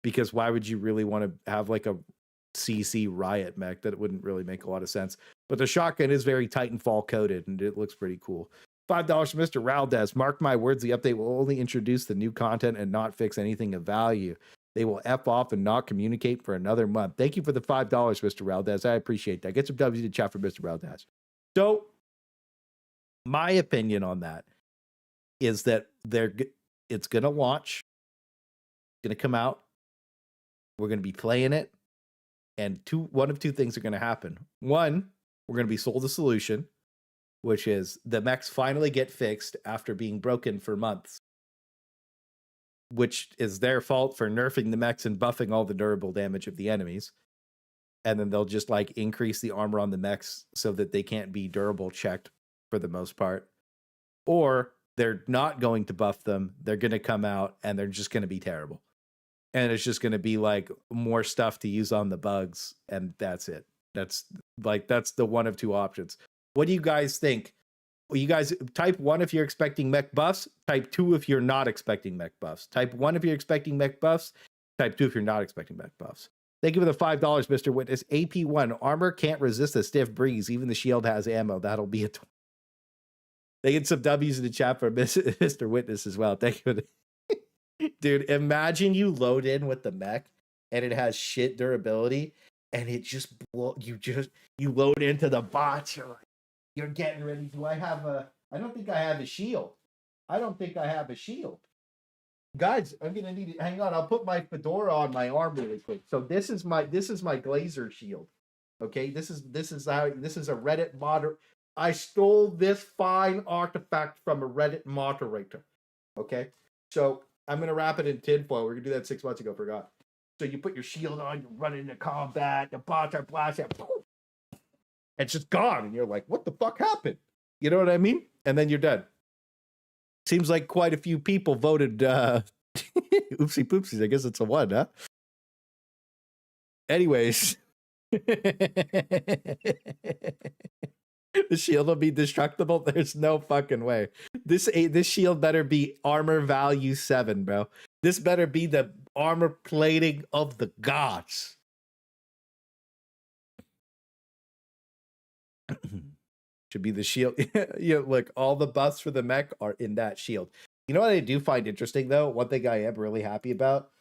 Because why would you really want to have like a CC riot mech? That wouldn't really make a lot of sense. But the shotgun is very Titanfall coded and it looks pretty cool. $5 for Mr. Raldez. Mark my words, the update will only introduce the new content and not fix anything of value. They will F off and not communicate for another month. Thank you for the $5, Mr. Raldez. I appreciate that. Get some W's to chat for Mr. Raldez. So, my opinion on that is that it's going to launch, going to come out, we're going to be playing it, and one of two things are going to happen. One, we're going to be sold a solution, which is the mechs finally get fixed after being broken for months, which is their fault for nerfing the mechs and buffing all the durable damage of the enemies. And then they'll just like increase the armor on the mechs so that they can't be durable checked for the most part. Or they're not going to buff them. They're going to come out and they're just going to be terrible. And it's just going to be like more stuff to use on the bugs. And that's it. That's the one of two options. What do you guys think? Well, you guys type 1 if you're expecting mech buffs. Type 2 if you're not expecting mech buffs. Type 1 if you're expecting mech buffs. Type 2 if you're not expecting mech buffs. Thank you for the $5, Mr. Witness. AP1, armor can't resist a stiff breeze. Even the shield has ammo. That'll be a... They get some W's in the chat for Mr. Witness as well. Thank you for the... Dude, imagine you load in with the mech and it has shit durability and it just you load into the bots. You're getting ready. Do I have a? I don't think I have a shield. I don't think I have a shield. Guys, I'm gonna need it. Hang on, I'll put my fedora on my arm really quick. So this is my Glazer shield. Okay, this is a Reddit moderator. I stole this fine artifact from a Reddit moderator. Okay, so I'm gonna wrap it in tinfoil. We're gonna do that 6 months ago. Forgot. So you put your shield on, you run into combat, the bots are blasting, it's just gone, and you're like, "What the fuck happened?" You know what I mean? And then you're dead. Seems like quite a few people voted oopsie poopsies. I guess it's a 1, huh? Anyways. The shield will be destructible. There's no fucking way. This shield better be armor value 7, bro. This better be the armor plating of the gods. Should be the shield. Yeah, look, all the buffs for the mech are in that shield. You know what I do find interesting though? One thing I am really happy about.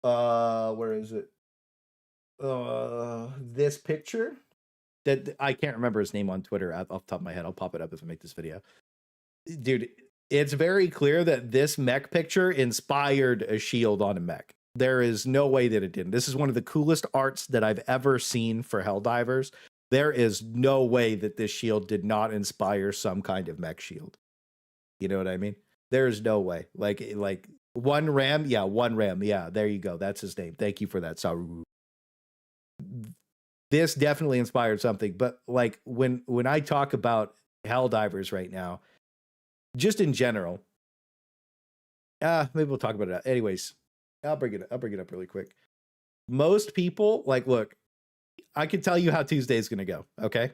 Where is it? This picture that I can't remember his name on Twitter off the top of my head. I'll pop it up if I make this video. Dude, it's very clear that this mech picture inspired a shield on a mech. There is no way that it didn't. This is one of the coolest arts that I've ever seen for Helldivers. There is no way that this shield did not inspire some kind of mech shield. You know what I mean? There is no way. Like one ram. Yeah, one ram. Yeah, there you go. That's his name. Thank you for that, Saru. This definitely inspired something. But like when I talk about Helldivers right now, just in general, maybe we'll talk about it. Anyways, I'll bring it up really quick. Most people, like, look, I can tell you how Tuesday is going to go. Okay,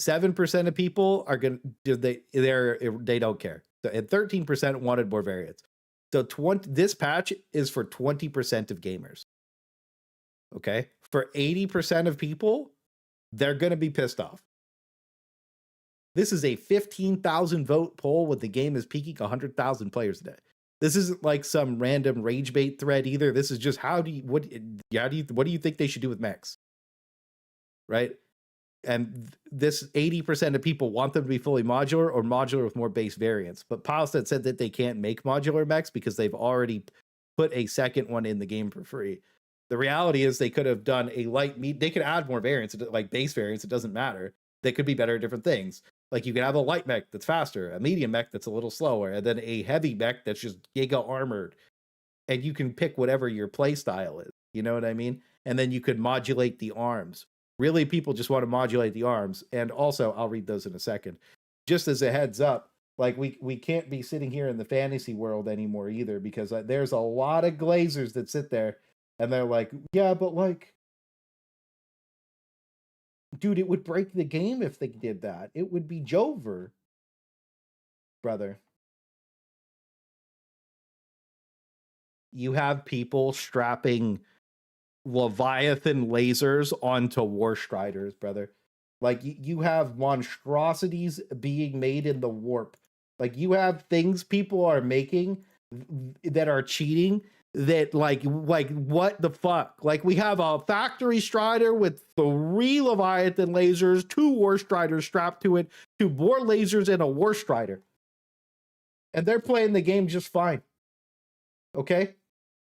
7% of people are going to they don't care, and 13% wanted more variants. So this patch is for 20% of gamers. Okay, for 80% of people, they're going to be pissed off. This is a 15,000 vote poll when the game is peaking 100,000 players a day. This isn't like some random rage bait thread either. This is just what do you think they should do with mechs? Right? And this 80% of people want them to be fully modular or modular with more base variants. But Pilestead said that they can't make modular mechs because they've already put a second one in the game for free. The reality is they could have done a they could add more variants, like base variants. It doesn't matter. They could be better at different things. Like you could have a light mech that's faster, a medium mech that's a little slower, and then a heavy mech that's just giga armored. And you can pick whatever your play style is. You know what I mean? And then you could modulate the arms. Really, people just want to modulate the arms. And also, I'll read those in a second. Just as a heads up, like we can't be sitting here in the fantasy world anymore either, because there's a lot of glazers that sit there and they're like, yeah, but like, dude, it would break the game if they did that. It would be Jover, brother. You have people strapping Leviathan lasers onto War Striders, brother. Like you have monstrosities being made in the warp. Like you have things people are making that are cheating. That like what the fuck? Like we have a factory Strider with 3 Leviathan lasers, 2 War Striders strapped to it, 2 more lasers and a War Strider, and they're playing the game just fine. Okay.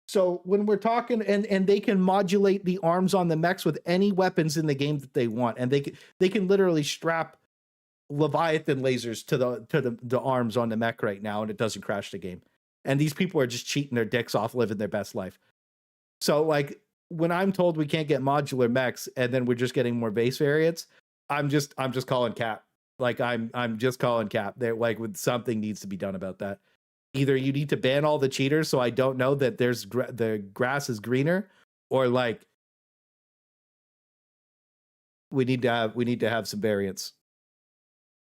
So when we're talking, and they can modulate the arms on the mechs with any weapons in the game that they want, and they can literally strap Leviathan lasers to the arms on the mech right now, and it doesn't crash the game. And these people are just cheating their dicks off, living their best life. So like when I'm told we can't get modular mechs, and then we're just getting more base variants, I'm just calling cap. Like I'm just calling cap. There, like with something needs to be done about that. Either you need to ban all the cheaters so I don't know that the grass is greener, or like we need to have some variants.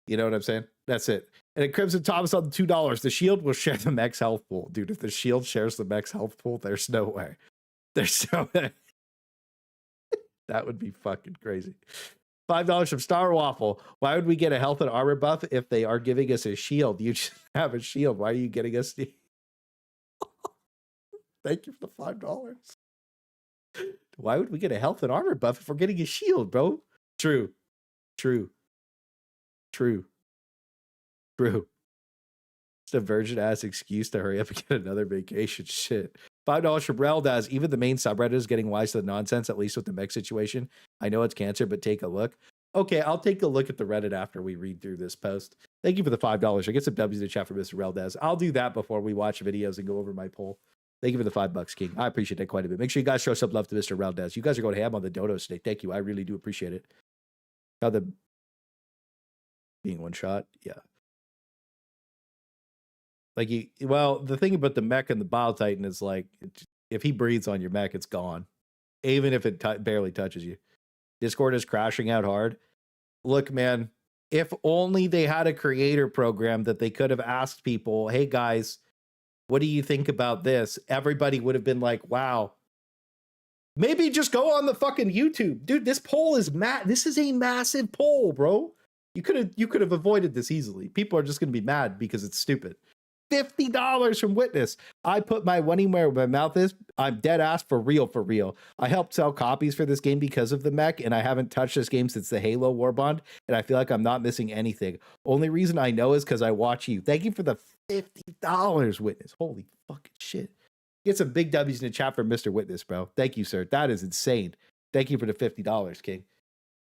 You know what I'm saying? That's it. And Crimson Thomas on the $2. The shield will share the mech's health pool. Dude, if the shield shares the mech's health pool, there's no way. There's no way. That would be fucking crazy. $5 from Star Waffle. Why would we get a health and armor buff if they are giving us a shield? You just have a shield. Why are you getting us the... Thank you for the $5. Why would we get a health and armor buff if we're getting a shield, bro? True. True. True. It's a virgin ass excuse to hurry up and get another vacation. Shit. $5 for Reldas. Even the main subreddit is getting wise to the nonsense, at least with the mech situation. I know it's cancer, but take a look. Okay, I'll take a look at the Reddit after we read through this post. Thank you for the $5. I get some W's in the chat for Mr. Reldas. I'll do that before we watch videos and go over my poll. Thank you for the $5, King. I appreciate that quite a bit. Make sure you guys show some love to Mr. Reldas. You guys are going ham on the dodos today. Thank you. I really do appreciate it. How the being one shot? Yeah. Like the thing about the mech and the Bile Titan is like, if he breathes on your mech, it's gone. Even if it barely touches you. Discord is crashing out hard. Look, man, if only they had a creator program that they could have asked people, hey guys, what do you think about this? Everybody would have been like, wow. Maybe just go on the fucking YouTube. Dude, this poll is this is a massive poll, bro. You could have avoided this easily. People are just gonna be mad because it's stupid. $50 from Witness. I put my money where my mouth is. I'm dead ass for real, for real. I helped sell copies for this game because of the mech, and I haven't touched this game since the Halo Warbond, and I feel like I'm not missing anything. Only reason I know is because I watch you. Thank you for the $50, Witness. Holy fucking shit. Get some big W's in the chat for Mr. Witness, bro. Thank you, sir. That is insane. Thank you for the $50, King.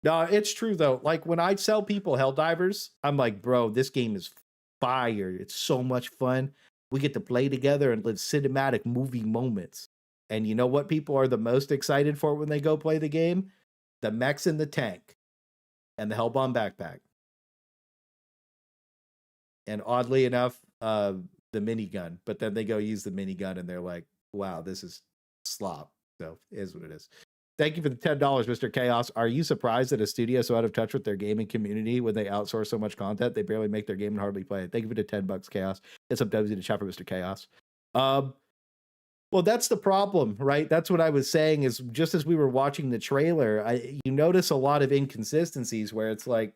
No, it's true, though. Like, when I tell people Helldivers, I'm like, bro, this game is fire. It's so much fun. We get to play together and live cinematic movie moments. And you know what people are the most excited for when they go play the game? The mechs in the tank and the Hellbomb backpack. And oddly enough, the minigun. But then they go use the minigun and they're like, wow, this is slop. So it is what it is. Thank you for the $10, Mr. Chaos. Are you surprised that a studio is so out of touch with their gaming community when they outsource so much content? They barely make their game and hardly play it. Thank you for the $10, Chaos. It's up W's in the chat for Mr. Chaos. Well, that's the problem, right? That's what I was saying is just as we were watching the trailer, you notice a lot of inconsistencies where it's like,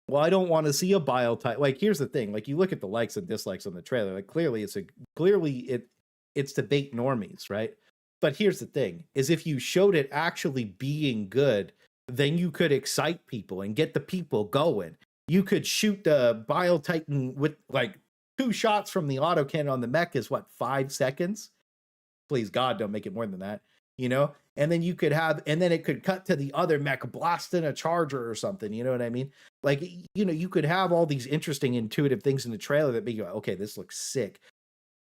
well, I don't want to see a Bile type. Like, here's the thing. Like, you look at the likes and dislikes on the trailer. Like, clearly it's to bait normies, right? But here's the thing, is if you showed it actually being good, then you could excite people and get the people going. You could shoot the Bile Titan with like 2 shots from the autocannon on the mech is what, 5 seconds? Please God, don't make it more than that, you know? And then you could have, and then it could cut to the other mech blasting a charger or something, you know what I mean? Like, you know, you could have all these interesting, intuitive things in the trailer that make you go, okay, this looks sick.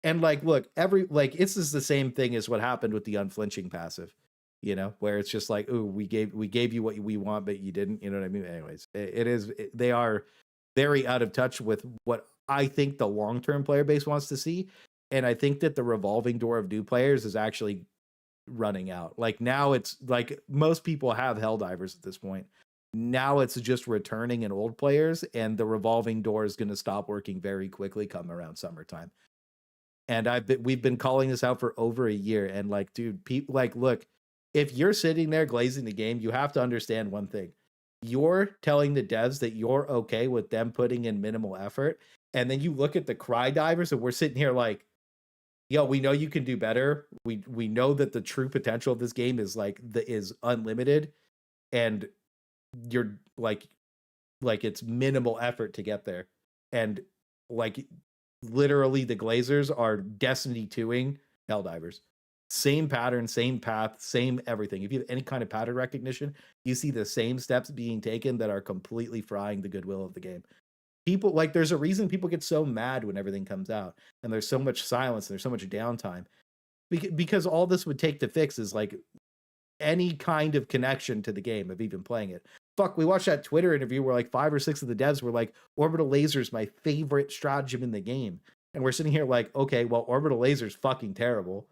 And like, look, it's just the same thing as what happened with the unflinching passive, you know, where it's just like, oh, we gave you what we want, but you didn't, you know what I mean? Anyways, they are very out of touch with what I think the long-term player base wants to see. And I think that the revolving door of new players is actually running out. Like now it's like most people have Helldivers at this point. Now it's just returning in old players, and the revolving door is going to stop working very quickly come around summertime. And we've been calling this out for over a year. And like, dude, people like, look, if you're sitting there glazing the game, you have to understand one thing. You're telling the devs that you're okay with them putting in minimal effort. And then you look at the cry divers and we're sitting here like, yo, we know you can do better. We know that the true potential of this game is is unlimited. And you're like it's minimal effort to get there. And like, literally the glazers are Destiny 2ing Helldivers. Same pattern, same path, same everything. If you have any kind of pattern recognition, you see the same steps being taken that are completely frying the goodwill of the game. People, like, there's a reason people get so mad when everything comes out, and there's so much silence, and there's so much downtime. Because all this would take to fix is like any kind of connection to the game of even playing it. Fuck, we watched that Twitter interview where like 5 or 6 of the devs were like, orbital laser is my favorite stratagem in the game. And we're sitting here like, okay, well, orbital laser is fucking terrible.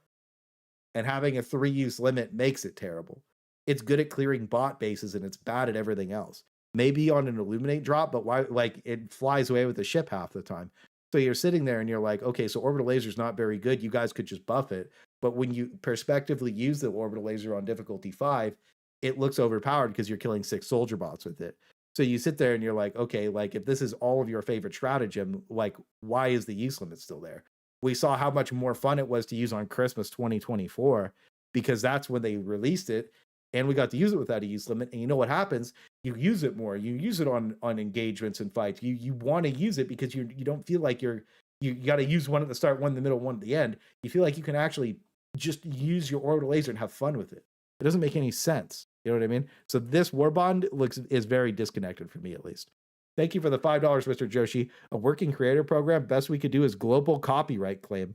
And having a 3-use limit makes it terrible. It's good at clearing bot bases and it's bad at everything else. Maybe on an illuminate drop, but why? Like, it flies away with the ship half the time. So you're sitting there and you're like, okay, so orbital laser is not very good. You guys could just buff it. But when you perspectively use the orbital laser on difficulty 5, it looks overpowered because you're killing 6 soldier bots with it. So you sit there and you're like, okay, like if this is all of your favorite stratagem, like why is the use limit still there? We saw how much more fun it was to use on Christmas 2024 because that's when they released it. and we got to use it without a use limit. And you know what happens? You use it more. You use it on engagements and fights. You want to use it because you don't feel like you got to use one at the start, one in the middle, one at the end. You feel like you can actually just use your orbital laser and have fun with it. It doesn't make any sense. You know what I mean? So this Warbond is very disconnected for me, at least. Thank you for the $5, Mr. Joshi. A working creator program. Best we could do is global copyright claim.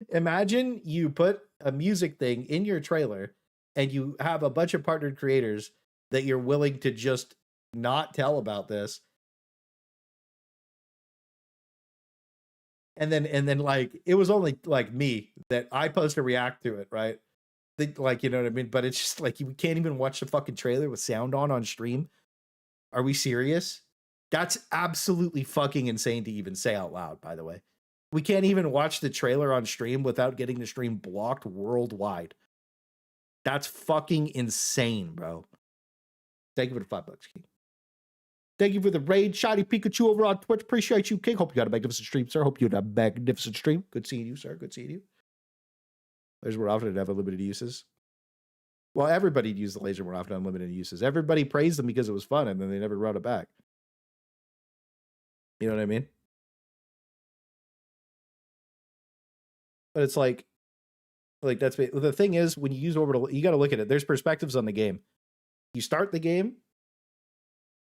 Imagine you put a music thing in your trailer and you have a bunch of partnered creators that you're willing to just not tell about this. And then like, it was only like me that I post to react to it, right? Like, you know what I mean? But it's just like, you can't even watch the fucking trailer with sound on stream. Are we serious? That's absolutely fucking insane to even say out loud, by the way. We can't even watch the trailer on stream without getting the stream blocked worldwide. That's fucking insane, bro. Thank you for the $5, King. Thank you for the raid. Shiny Pikachu over on Twitch. Appreciate you, King. Hope you had a magnificent stream, sir. Hope you had a magnificent stream. Good seeing you, sir. Good seeing you. Lasers more often and have unlimited uses. Well, everybody used the laser more often and unlimited uses. Everybody praised them because it was fun, and then they never brought it back. You know what I mean? But it's like that's the thing is, when you use orbital, you got to look at it. There's perspectives on the game. You start the game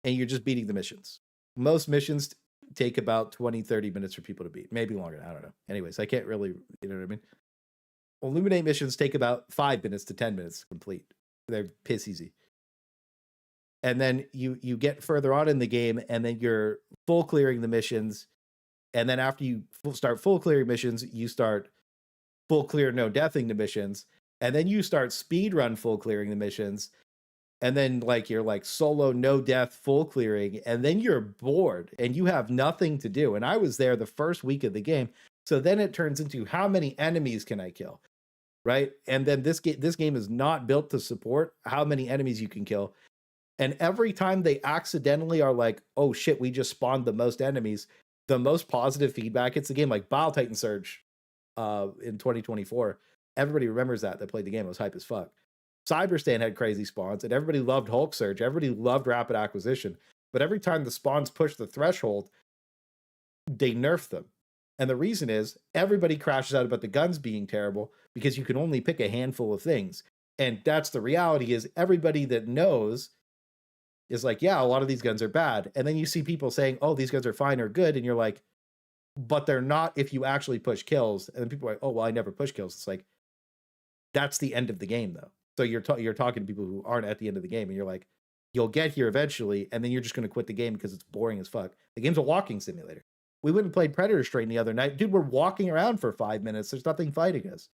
and you're just beating the missions. Most missions take about 20, 30 minutes for people to beat, maybe longer. I don't know. Anyways, I can't really, you know what I mean? Illuminate missions take about 5 minutes to 10 minutes to complete. They're piss easy. And then you get further on in the game, and then you're full clearing the missions. And then after you start full clearing missions, you start full clear no deathing the missions. And then you start speed run full clearing the missions. And then like you're like solo no death full clearing, and then you're bored and you have nothing to do. And I was there the first week of the game. So then it turns into, how many enemies can I kill? Right? And then this game is not built to support how many enemies you can kill. And every time they accidentally are like, oh shit, we just spawned the most enemies, the most positive feedback hits the game. Like Bile Titan Surge in 2024. Everybody remembers that played the game. It was hype as fuck. Cyberstan had crazy spawns, and everybody loved Hulk Surge. Everybody loved Rapid Acquisition. But every time the spawns push the threshold, they nerf them. And the reason is, everybody crashes out about the guns being terrible because you can only pick a handful of things. And that's the reality, is everybody that knows is like, yeah, a lot of these guns are bad. And then you see people saying, oh, these guns are fine or good. And you're like, but they're not if you actually push kills. And then people are like, oh, well, I never push kills. It's like, that's the end of the game, though. So you're talking to people who aren't at the end of the game, and you're like, you'll get here eventually, and then you're just going to quit the game because it's boring as fuck. The game's a walking simulator. We went and played Predator Strain the other night. Dude, we're walking around for 5 minutes. There's nothing fighting us.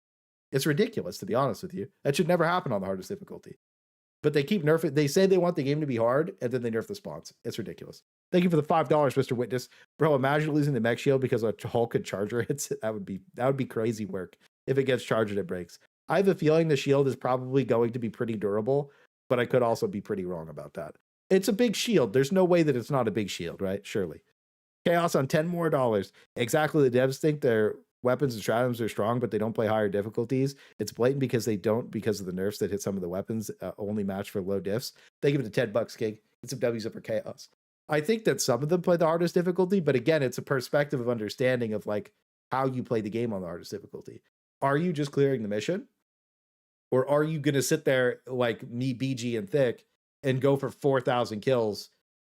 It's ridiculous, to be honest with you. That should never happen on the hardest difficulty. But they keep nerfing. They say they want the game to be hard, and then they nerf the spawns. It's ridiculous. Thank you for the $5, Mr. Witness. Bro, imagine losing the mech shield because a Hulk and Charger hits it. That would be crazy work if it gets charged and it breaks. I have a feeling the shield is probably going to be pretty durable, but I could also be pretty wrong about that. It's a big shield. There's no way that it's not a big shield, right? Surely. Chaos on $10 more. Exactly. The devs think their weapons and strategies are strong, but they don't play higher difficulties. It's blatant because they don't, because of the nerfs that hit some of the weapons, only match for low diffs. They give it to $10, King. It's some W's up for Chaos. I think that some of them play the hardest difficulty, but again, it's a perspective of understanding of like how you play the game on the hardest difficulty. Are you just clearing the mission? Or are you going to sit there like me, BG, and Thick and go for 4,000 kills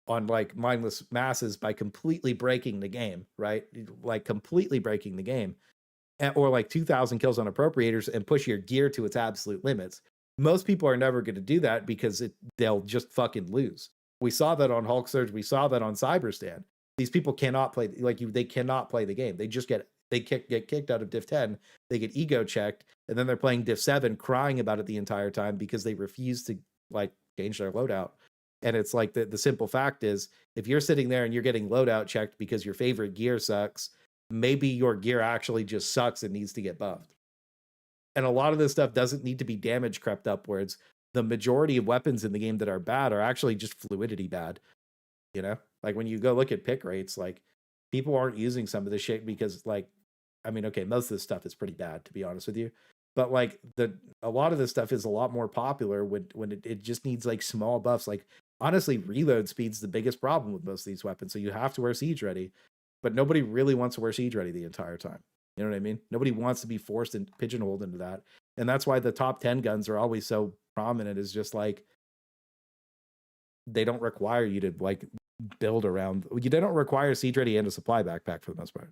on like mindless masses by completely breaking the game, right? Like completely breaking the game. Or like 2,000 kills on appropriators and push your gear to its absolute limits. Most people are never going to do that because they'll just fucking lose. We saw that on Hulk Surge. We saw that on Cyberstan. These people cannot play, like you. They cannot play the game. They just get kicked out of Div 10. They get ego checked, and then they're playing Div 7, crying about it the entire time because they refuse to like change their loadout. And it's like the simple fact is, if you're sitting there and you're getting loadout checked because your favorite gear sucks, maybe your gear actually just sucks and needs to get buffed. And a lot of this stuff doesn't need to be damage crept upwards. The majority of weapons in the game that are bad are actually just fluidity bad. You know, like when you go look at pick rates, like people aren't using some of this shit because like, I mean, okay, most of this stuff is pretty bad, to be honest with you. But like a lot of this stuff is a lot more popular when it just needs like small buffs. Like honestly, reload speed's the biggest problem with most of these weapons. So you have to wear siege ready, but nobody really wants to wear siege ready the entire time. You know what I mean? Nobody wants to be forced and pigeonholed into that. And that's why the top 10 guns are always so prominent, is just like they don't require you to like build around. They don't require siege ready and a supply backpack for the most part.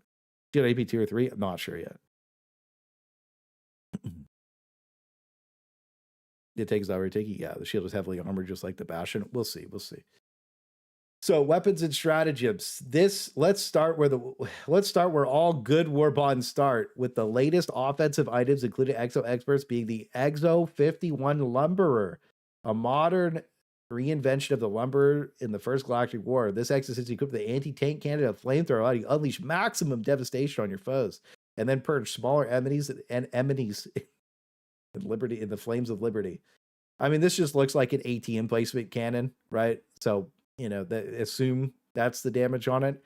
Do you have AP 2 or 3? I'm not sure yet. It takes that retake. Yeah, the shield is heavily armored, just like the Bastion. We'll see. We'll see. So weapons and stratagems. Let's start where all good Warbonds start, with the latest offensive items, including Exo experts, being the Exo 51 Lumberer, a modern reinvention of the Lumberer in the First Galactic War. This Exo is equipped with the anti-tank cannon of flamethrower, allowing you to unleash maximum devastation on your foes, and then purge smaller enemies in Liberty, in the flames of Liberty. I mean, this just looks like an AT emplacement cannon, right? So, you know, assume that's the damage on it.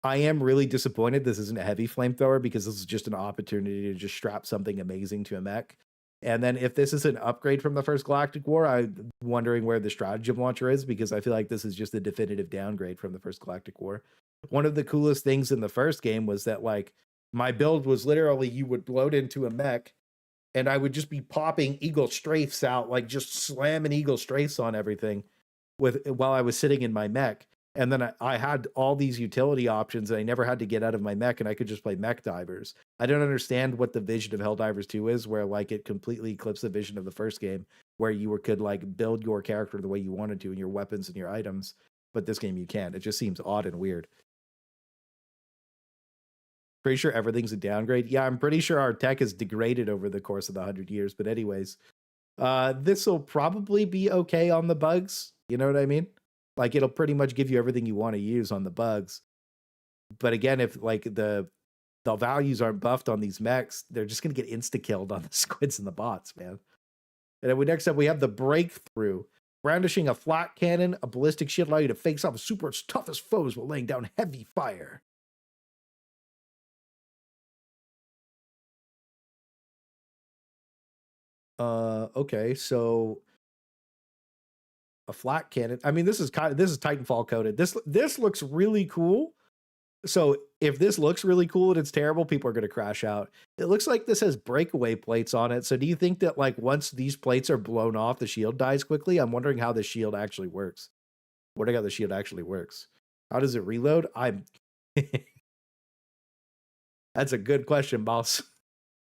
I am really disappointed this isn't a heavy flamethrower, because this is just an opportunity to just strap something amazing to a mech. And then if this is an upgrade from the First Galactic War, I'm wondering where the stratagem launcher is, because I feel like this is just a definitive downgrade from the First Galactic War. One of the coolest things in the first game was that, like, my build was literally, you would load into a mech and I would just be popping Eagle Strafes out, like just slamming Eagle Strafes on everything while I was sitting in my mech. And then I had all these utility options, and I never had to get out of my mech, and I could just play Mechdivers. I don't understand what the vision of Helldivers 2 is, where like it completely eclipsed the vision of the first game, where you could like build your character the way you wanted to, and your weapons and your items. But this game you can't. It just seems odd and weird. Pretty sure everything's a downgrade. Yeah, I'm pretty sure our tech is degraded over the course of the 100 years. But anyways, this will probably be okay on the bugs. You know what I mean? Like, it'll pretty much give you everything you want to use on the bugs. But again, if like the values aren't buffed on these mechs, they're just going to get insta-killed on the squids and the bots, man. And then next up, we have the Breakthrough. Brandishing a flat cannon, a ballistic shield allow you to face off super toughest foes while laying down heavy fire. Okay, so a flat cannon. I mean, this is Titanfall coded. This looks really cool. So if this looks really cool and it's terrible, people are going to crash out. It looks like this has breakaway plates on it. So do you think that like once these plates are blown off, the shield dies quickly? I'm wondering how the shield actually works. Wondering how the shield actually works. How does it reload? That's a good question, boss.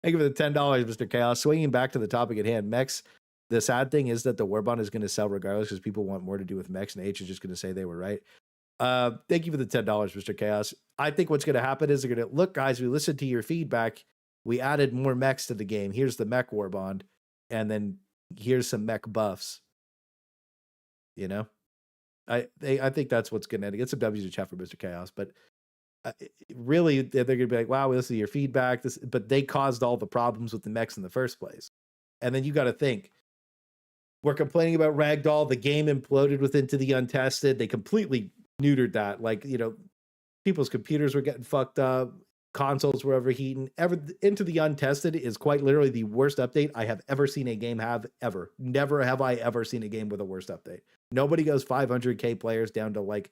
Thank you for the $10, Mr. Chaos. Swinging back to the topic at hand, mechs. The sad thing is that the Warbond is going to sell regardless, because people want more to do with mechs, and H is just going to say they were right. Thank you for the $10, Mr. Chaos. I think what's going to happen is they're going to look, guys, we listened to your feedback. We added more mechs to the game. Here's the mech Warbond, and then here's some mech buffs. You know, I think that's what's going to get some W's to chat for Mr. Chaos, but really they're going to be like, wow, we listened to your feedback. But they caused all the problems with the mechs in the first place. And then you got to think, we're complaining about Ragdoll. The game imploded with Into the Untested. They completely neutered that. Like, you know, people's computers were getting fucked up. Consoles were overheating. Into the Untested is quite literally the worst update I have ever seen a game have, ever. Never have I ever seen a game with a worst update. Nobody goes 500K players down to like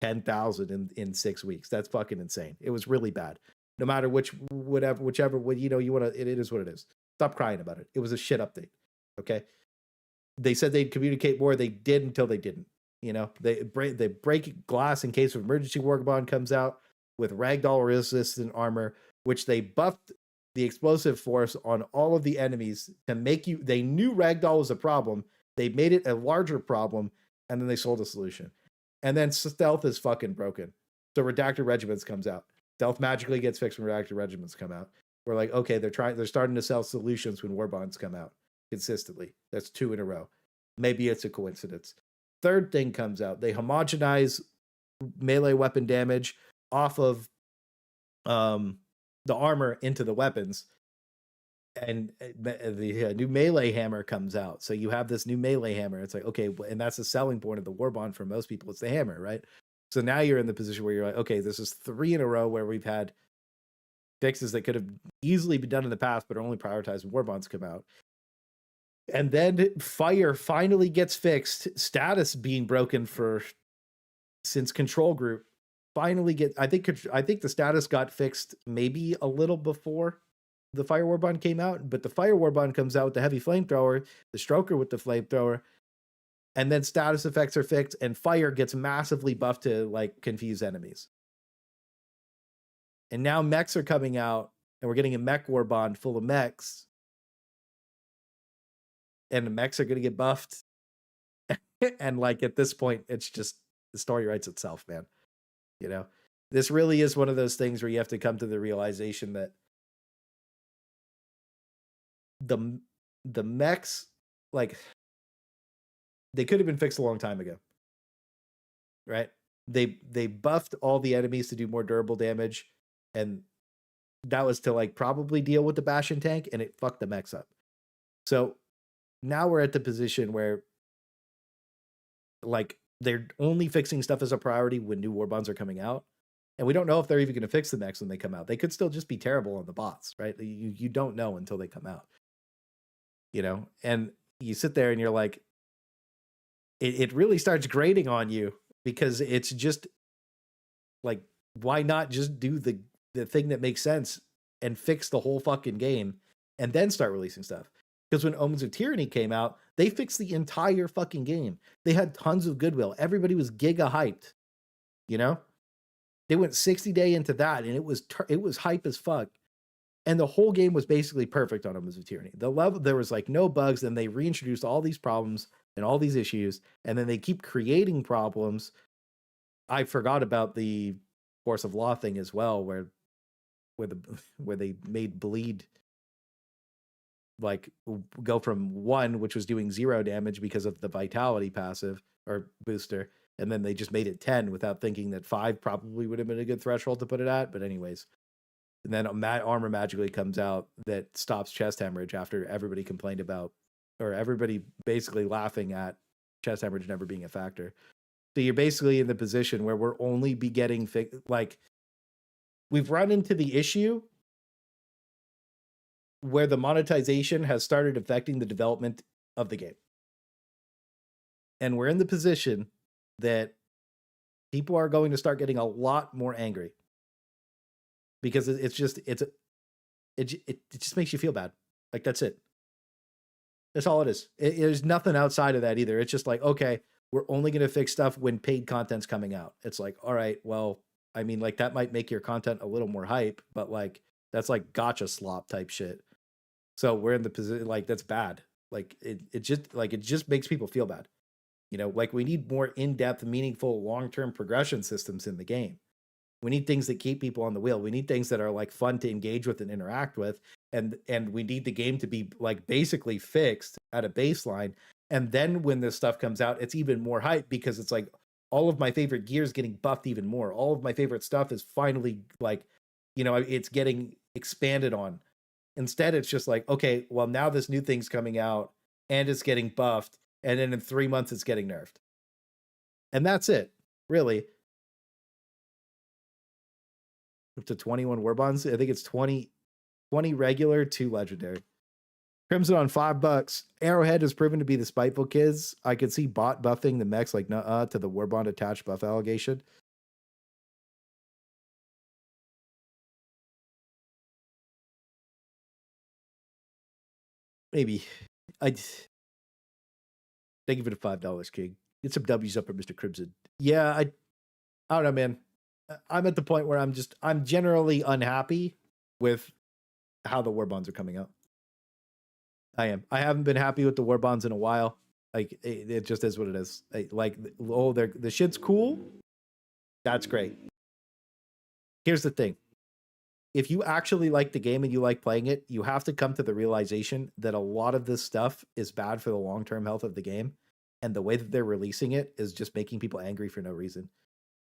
10,000 in 6 weeks. That's fucking insane. It was really bad. No matter whichever, you know, you want to, it is what it is. Stop crying about it. It was a shit update. Okay. They said they'd communicate more. They did until they didn't. You know, they break glass in case of emergency. Warbond comes out with ragdoll resistant armor, which they buffed the explosive force on all of the enemies to make you. They knew ragdoll was a problem. They made it a larger problem, and then they sold a solution. And then stealth is fucking broken. So Redacted Regiments comes out. Stealth magically gets fixed when Redacted Regiments come out. We're like, okay, they're starting to sell solutions when Warbonds come out consistently. That's 2 in a row. Maybe it's a coincidence. Third thing comes out. They homogenize melee weapon damage off of the armor into the weapons. And the new melee hammer comes out. So you have this new melee hammer. It's like, okay, and that's the selling point of the Warbond for most people. It's the hammer, right? So now you're in the position where you're like, okay, this is 3 in a row where we've had fixes that could have easily been done in the past, but are only prioritized when Warbonds come out. And then fire finally gets fixed. Status being broken since control group finally I think the status got fixed maybe a little before the fire warbond came out, but the fire warbond comes out with the heavy flamethrower, the stroker with the flamethrower, and then status effects are fixed, and fire gets massively buffed to like confuse enemies. And now mechs are coming out, and we're getting a mech warbond full of mechs, and the mechs are going to get buffed. And like at this point, it's just the story writes itself, man. You know, this really is one of those things where you have to come to the realization that the mechs, like, they could have been fixed a long time ago, right? They buffed all the enemies to do more durable damage, and that was to like probably deal with the Bastion tank, and it fucked the mechs up. So now we're at the position where like they're only fixing stuff as a priority when new warbonds are coming out, and we don't know if they're even going to fix the mechs when they come out. They could still just be terrible on the bots, right? You don't know until they come out, you know. And you sit there and you're like, it really starts grating on you, because it's just like, why not just do the thing that makes sense and fix the whole fucking game and then start releasing stuff? Because when Omens of Tyranny came out, they fixed the entire fucking game. They had tons of goodwill. Everybody was giga hyped, you know? They went 60-day into that, and it was hype as fuck. And the whole game was basically perfect on Omens of Tyranny. The level, there was like no bugs, and they reintroduced all these problems and all these issues, and then they keep creating problems. I forgot about the Force of Law thing as well, where they made bleed like go from 1, which was doing 0 damage because of the vitality passive or booster, and then they just made it 10 without thinking that 5 probably would have been a good threshold to put it at. But anyways, and then armor magically comes out that stops chest hemorrhage after everybody complained about, or everybody basically laughing at chest hemorrhage never being a factor. So you're basically in the position where we're only be getting like, we've run into the issue where the monetization has started affecting the development of the game. And we're in the position that people are going to start getting a lot more angry, because it just makes you feel bad. Like, that's it. That's all it is. There's nothing outside of that either. It's just like, okay, we're only going to fix stuff when paid content's coming out. It's like, all right, well, I mean, like, that might make your content a little more hype, but like, that's like gotcha slop type shit. So we're in the position, like, that's bad. Like, it just makes people feel bad. You know, like, we need more in-depth, meaningful, long-term progression systems in the game. We need things that keep people on the wheel. We need things that are like fun to engage with and interact with. And we need the game to be like basically fixed at a baseline. And then when this stuff comes out, it's even more hype, because it's like all of my favorite gear is getting buffed even more. All of my favorite stuff is finally like, you know, it's getting expanded on. Instead, it's just like, okay, well, now this new thing's coming out and it's getting buffed, and then in 3 months it's getting nerfed. And that's it, really. Up to 21 warbonds. I think it's 20 regular, 2 legendary. Crimson on $5. Arrowhead has proven to be the spiteful kids. I could see bot buffing the mechs like nuh-uh to the warbond attached buff allegation. Maybe. Thank you for the $5, King. Get some W's up for Mr. Crimson. Yeah, I don't know, man. I'm at the point where I'm generally unhappy with how the warbonds are coming out. I am. I haven't been happy with the warbonds in a while. Like, it just is what it is. The shit's cool. That's great. Here's the thing. If you actually like the game and you like playing it, you have to come to the realization that a lot of this stuff is bad for the long-term health of the game. And the way that they're releasing it is just making people angry for no reason.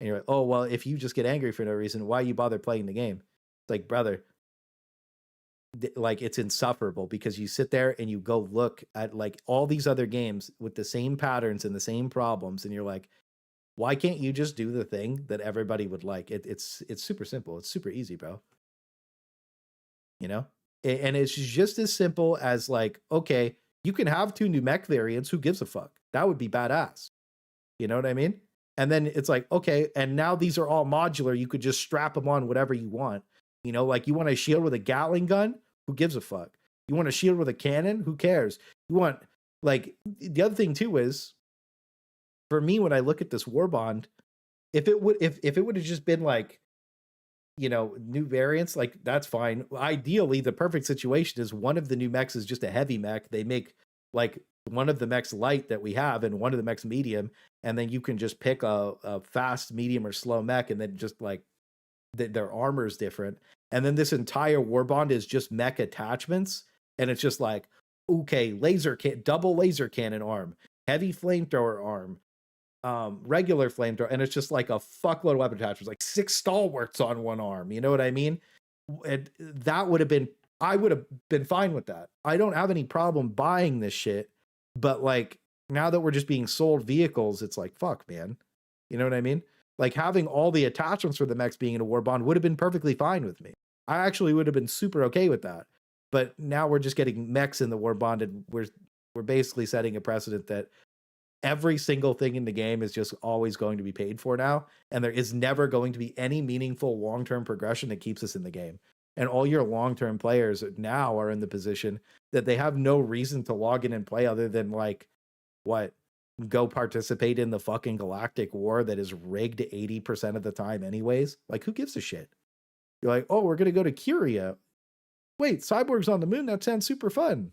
And you're like, oh, well, if you just get angry for no reason, why you bother playing the game? It's like, brother, like, it's insufferable, because you sit there and you go look at like all these other games with the same patterns and the same problems. And you're like, why can't you just do the thing that everybody would like? It's super simple. It's super easy, bro. you know? And it's just as simple as like, okay, you can have 2 new mech variants. Who gives a fuck? That would be badass. You know what I mean? And then it's like, okay, and now these are all modular. You could just strap them on whatever you want. You know, like you want a shield with a Gatling gun? Who gives a fuck? You want a shield with a cannon? Who cares? You want, like, the other thing too is, for me, when I look at this Warbond, if it would have just been like, you know, new variants, like that's fine. Ideally, the perfect situation is one of the new mechs is just a heavy mech. They make like one of the mechs light that we have and one of the mechs medium, and then you can just pick a fast, medium, or slow mech, and then just like their armor is different. And then this entire Warbond is just mech attachments, and it's just like, okay, double laser cannon arm, heavy flamethrower arm, regular flamethrower, and it's just like a fuckload of weapon attachments, like 6 stalwarts on one arm. You know what I mean? And that would have been, I would have been fine with that. I don't have any problem buying this shit, but like now that we're just being sold vehicles, it's like, fuck, man. You know what I mean? Like having all the attachments for the mechs being in a Warbond would have been perfectly fine with me. I actually would have been super okay with that. But now we're just getting mechs in the Warbond, and we're basically setting a precedent that every single thing in the game is just always going to be paid for now, and there is never going to be any meaningful long-term progression that keeps us in the game. And all your long-term players now are in the position that they have no reason to log in and play other than like, what? Go participate in the fucking galactic war that is rigged 80% of the time anyways. Like, who gives a shit? You're like, oh, we're going to go to Curia. Wait, cyborgs on the moon? That sounds super fun.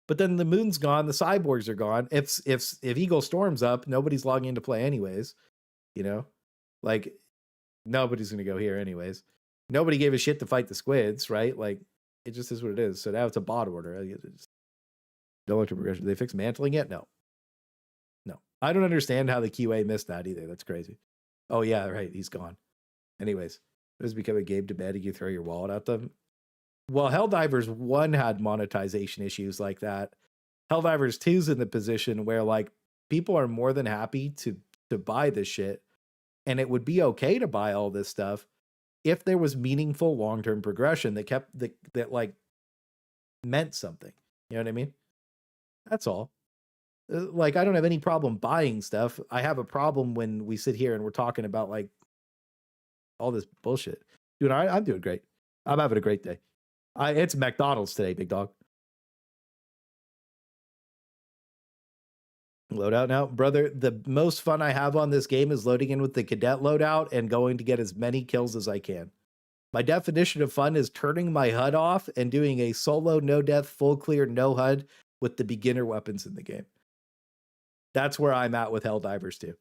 But then the moon's gone, the cyborgs are gone. If Eagle Storm's up, nobody's logging in to play anyways. You know? Like, nobody's going to go here anyways. Nobody gave a shit to fight the squids, right? Like, it just is what it is. So now it's a bot order. No long-term progression. Did they fix mantling yet? No. No. I don't understand how the QA missed that either. That's crazy. Oh, yeah, right. He's gone. Anyways, does it become a game demanding you throw your wallet at them? Well, Helldivers 1 had monetization issues like that. Helldivers 2's in the position where like people are more than happy to buy this shit, and it would be okay to buy all this stuff if there was meaningful long-term progression that kept that like meant something. You know what I mean? That's all. Like, I don't have any problem buying stuff. I have a problem when we sit here and we're talking about like all this bullshit. Dude, I'm doing great. I'm having a great day. It's Mechdonalds today, big dog. Loadout now, brother. The most fun I have on this game is loading in with the cadet loadout and going to get as many kills as I can. My definition of fun is turning my HUD off and doing a solo, no death, full clear, no HUD with the beginner weapons in the game. That's where I'm at with Helldivers 2.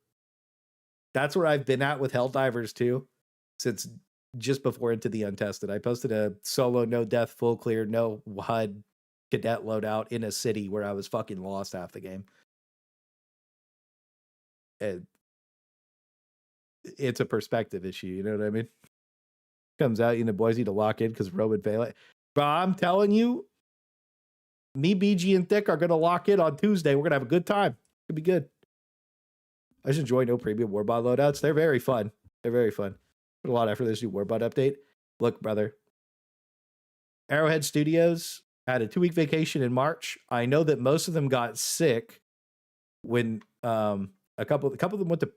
That's where I've been at with Helldivers 2 since just before Into the Untested. I posted a solo, no death, full clear, no HUD cadet loadout in a city where I was fucking lost half the game. And it's a perspective issue, you know what I mean? Comes out, you know, boys need to lock in because Roman fail. But I'm telling you, me, BG, and Thick are going to lock in on Tuesday. We're going to have a good time. It'll be good. I just enjoy no premium Warbond loadouts. They're very fun. They're very fun. Put a lot of effort in this new Warbond update. Look, brother. Arrowhead Studios had a 2-week vacation in March. I know that most of them got sick when a couple of them went to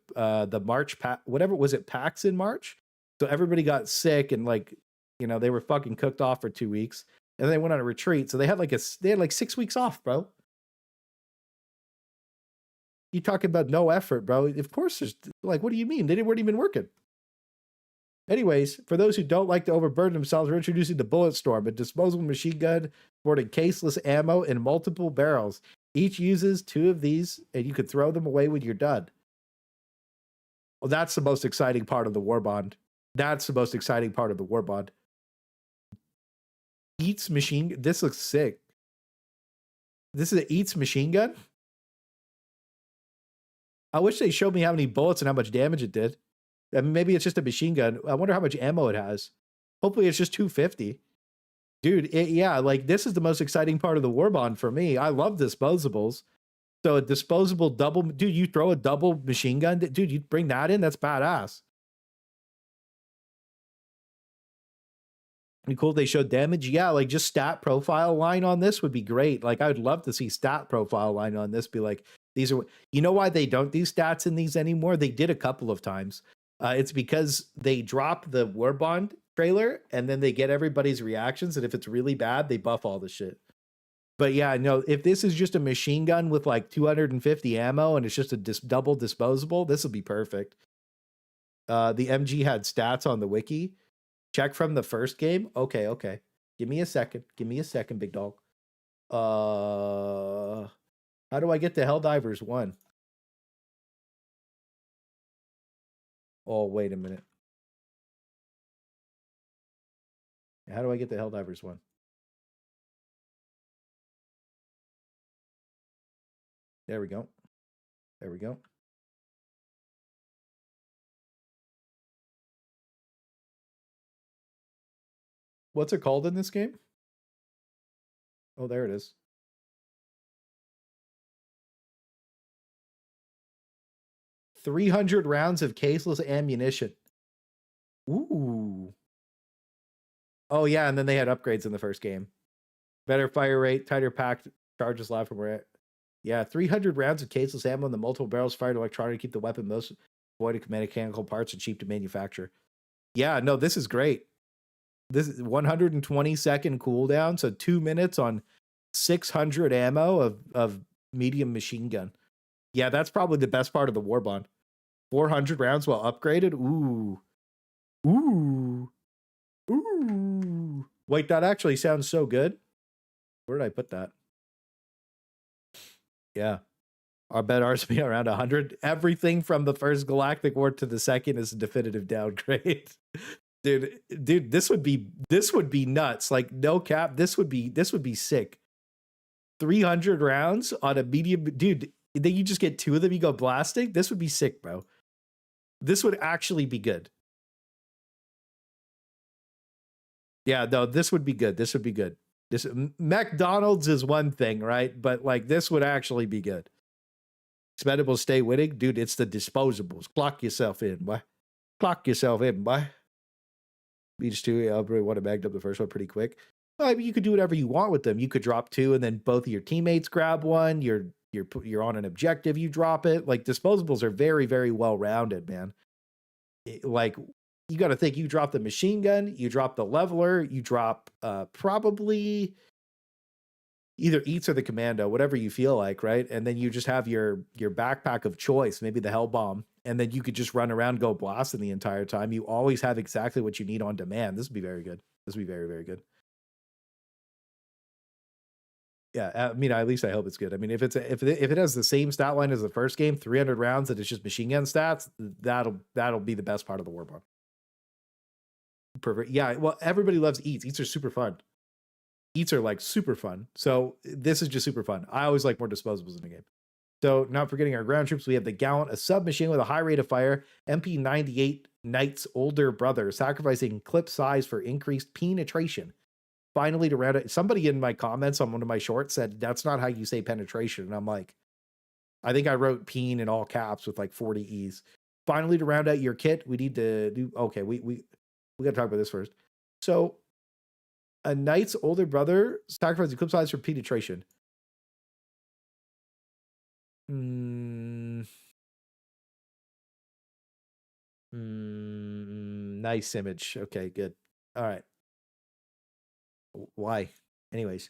the March whatever was it, PAX in March. So everybody got sick and like, you know, they were fucking cooked off for 2 weeks, and then they went on a retreat. So they had like 6 weeks off, bro. You talking about no effort, bro? Of course, there's like, what do you mean? They weren't even working. Anyways, for those who don't like to overburden themselves, we're introducing the Bullet Storm, a disposable machine gun sporting caseless ammo in multiple barrels. Each uses 2 of these, and you could throw them away when you're done. Well, that's the most exciting part of the Warbond. That's the most exciting part of the Warbond. Eats machine. This looks sick. This is an Eats machine gun. I wish they showed me how many bullets and how much damage it did. I mean, maybe it's just a machine gun. I wonder how much ammo it has. Hopefully it's just 250. Dude, yeah, like this is the most exciting part of the Warbond for me. I love disposables. So a disposable double, dude, you throw a double machine gun, dude, you bring that in, that's badass. Cool. They showed damage. Yeah, like just stat profile line on this would be great. Like I would love to see stat profile line on this. Be like, these are. You know why they don't do stats in these anymore? They did a couple of times. It's because they drop the Warbond trailer and then they get everybody's reactions. And if it's really bad, they buff all the shit. But yeah, no. If this is just a machine gun with like 250 ammo and it's just a double disposable, this will be perfect. The MG had stats on the wiki. Check from the first game. Okay. Give me a second, big dog. How do I get to Helldivers 1? Oh, wait a minute. How do I get to Helldivers 1? There we go. What's it called in this game? Oh, there it is. $300 rounds of caseless ammunition. Ooh. Oh, yeah, and then they had upgrades in the first game. Better fire rate, tighter packed, charges live from where. Yeah, 300 rounds of caseless ammo and the multiple barrels fired electronically to keep the weapon most void of mechanical parts and cheap to manufacture. Yeah, no, this is great. This is 120-second cooldown, so 2 minutes on 600 ammo of medium machine gun. Yeah, that's probably the best part of the Warbond. 400 rounds while upgraded. Ooh. Wait, that actually sounds so good. Where did I put that? Yeah. I bet ours be around 100. Everything from the first Galactic War to the second is a definitive downgrade. Dude, this would be nuts. Like no cap, this would be sick. 300 rounds on a medium, dude. Then you just get 2 of them, you go blasting. This would be sick, bro. This would actually be good. Yeah, no, this would be good. This Mechdonalds is one thing, right? But like this would actually be good. Expendables stay winning, dude. It's the disposables. Clock yourself in, boy. Beach 2, I really want to mag up the first one pretty quick. Well, I mean, you could do whatever you want with them. You could drop 2 and then both of your teammates grab one. You're on an objective, you drop it. Like disposables are very, very well rounded, man. Like you got to think, you drop the machine gun, you drop the leveler, you drop probably either Eats or the Commando, whatever you feel like, right? And then you just have your backpack of choice, maybe the Hell Bomb, and then you could just run around, go blasting the entire time. You always have exactly what you need on demand. This would be very good. This would be very, very good. Yeah, I mean, at least I hope it's good. I mean, if it has the same stat line as the first game, 300 rounds, and it's just machine gun stats, that'll be the best part of the Warbond. Perfect. Yeah, well, everybody loves Eats. Eats are super fun. Eats are like super fun. So this is just super fun. I always like more disposables in the game. So not forgetting our ground troops, we have the Gallant, a submachine with a high rate of fire, MP98 Knight's older brother, sacrificing clip size for increased penetration. Finally, to round it, somebody in my comments on one of my shorts said, that's not how you say penetration. And I'm like, I think I wrote peen in all caps with like 40 E's. Finally, to round out your kit, we need to do, okay, we got to talk about this first. So a knight's older brother sacrificing clip size for penetration. Nice image. Okay, good. All right. Why? Anyways,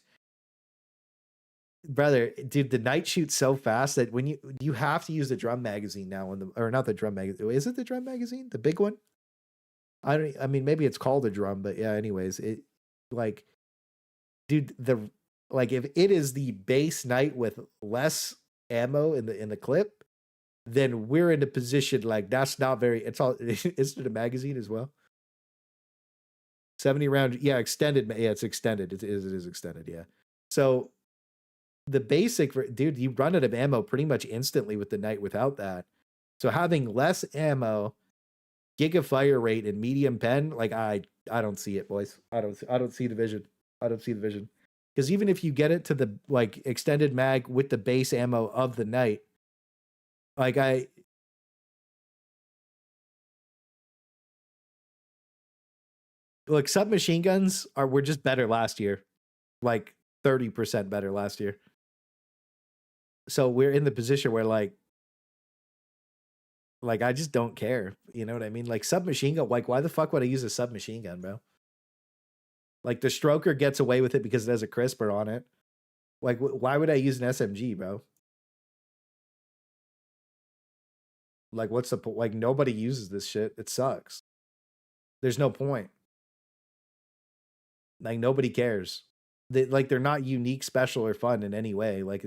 brother, dude, the knight shoots so fast that when you have to use the drum magazine now on the, or not the drum magazine. Is it the drum magazine? The big one? I mean, maybe it's called a drum, but yeah, anyways, it like, dude, if it is the base knight with less ammo in the clip, then we're in a position like that's not very, it's all, is it a magazine as well? 70 round, yeah, extended. Yeah, it's extended. It is extended, yeah. So the basic, dude, you run out of ammo pretty much instantly with the knight without that. So having less ammo, giga fire rate, and medium pen, like I don't see it, boys. I don't see the vision. I don't see the vision. Because even if you get it to the like extended mag with the base ammo of the knight, like I Look, submachine guns were just better last year, like 30% better last year. So we're in the position where like I just don't care. You know what I mean? Like submachine gun, like why the fuck would I use a submachine gun, bro? Like the stroker gets away with it because it has a crisper on it. Like why would I use an SMG, bro? Like what's the point? Like nobody uses this shit. It sucks. There's no point. Like nobody cares. They're not unique, special, or fun in any way. Like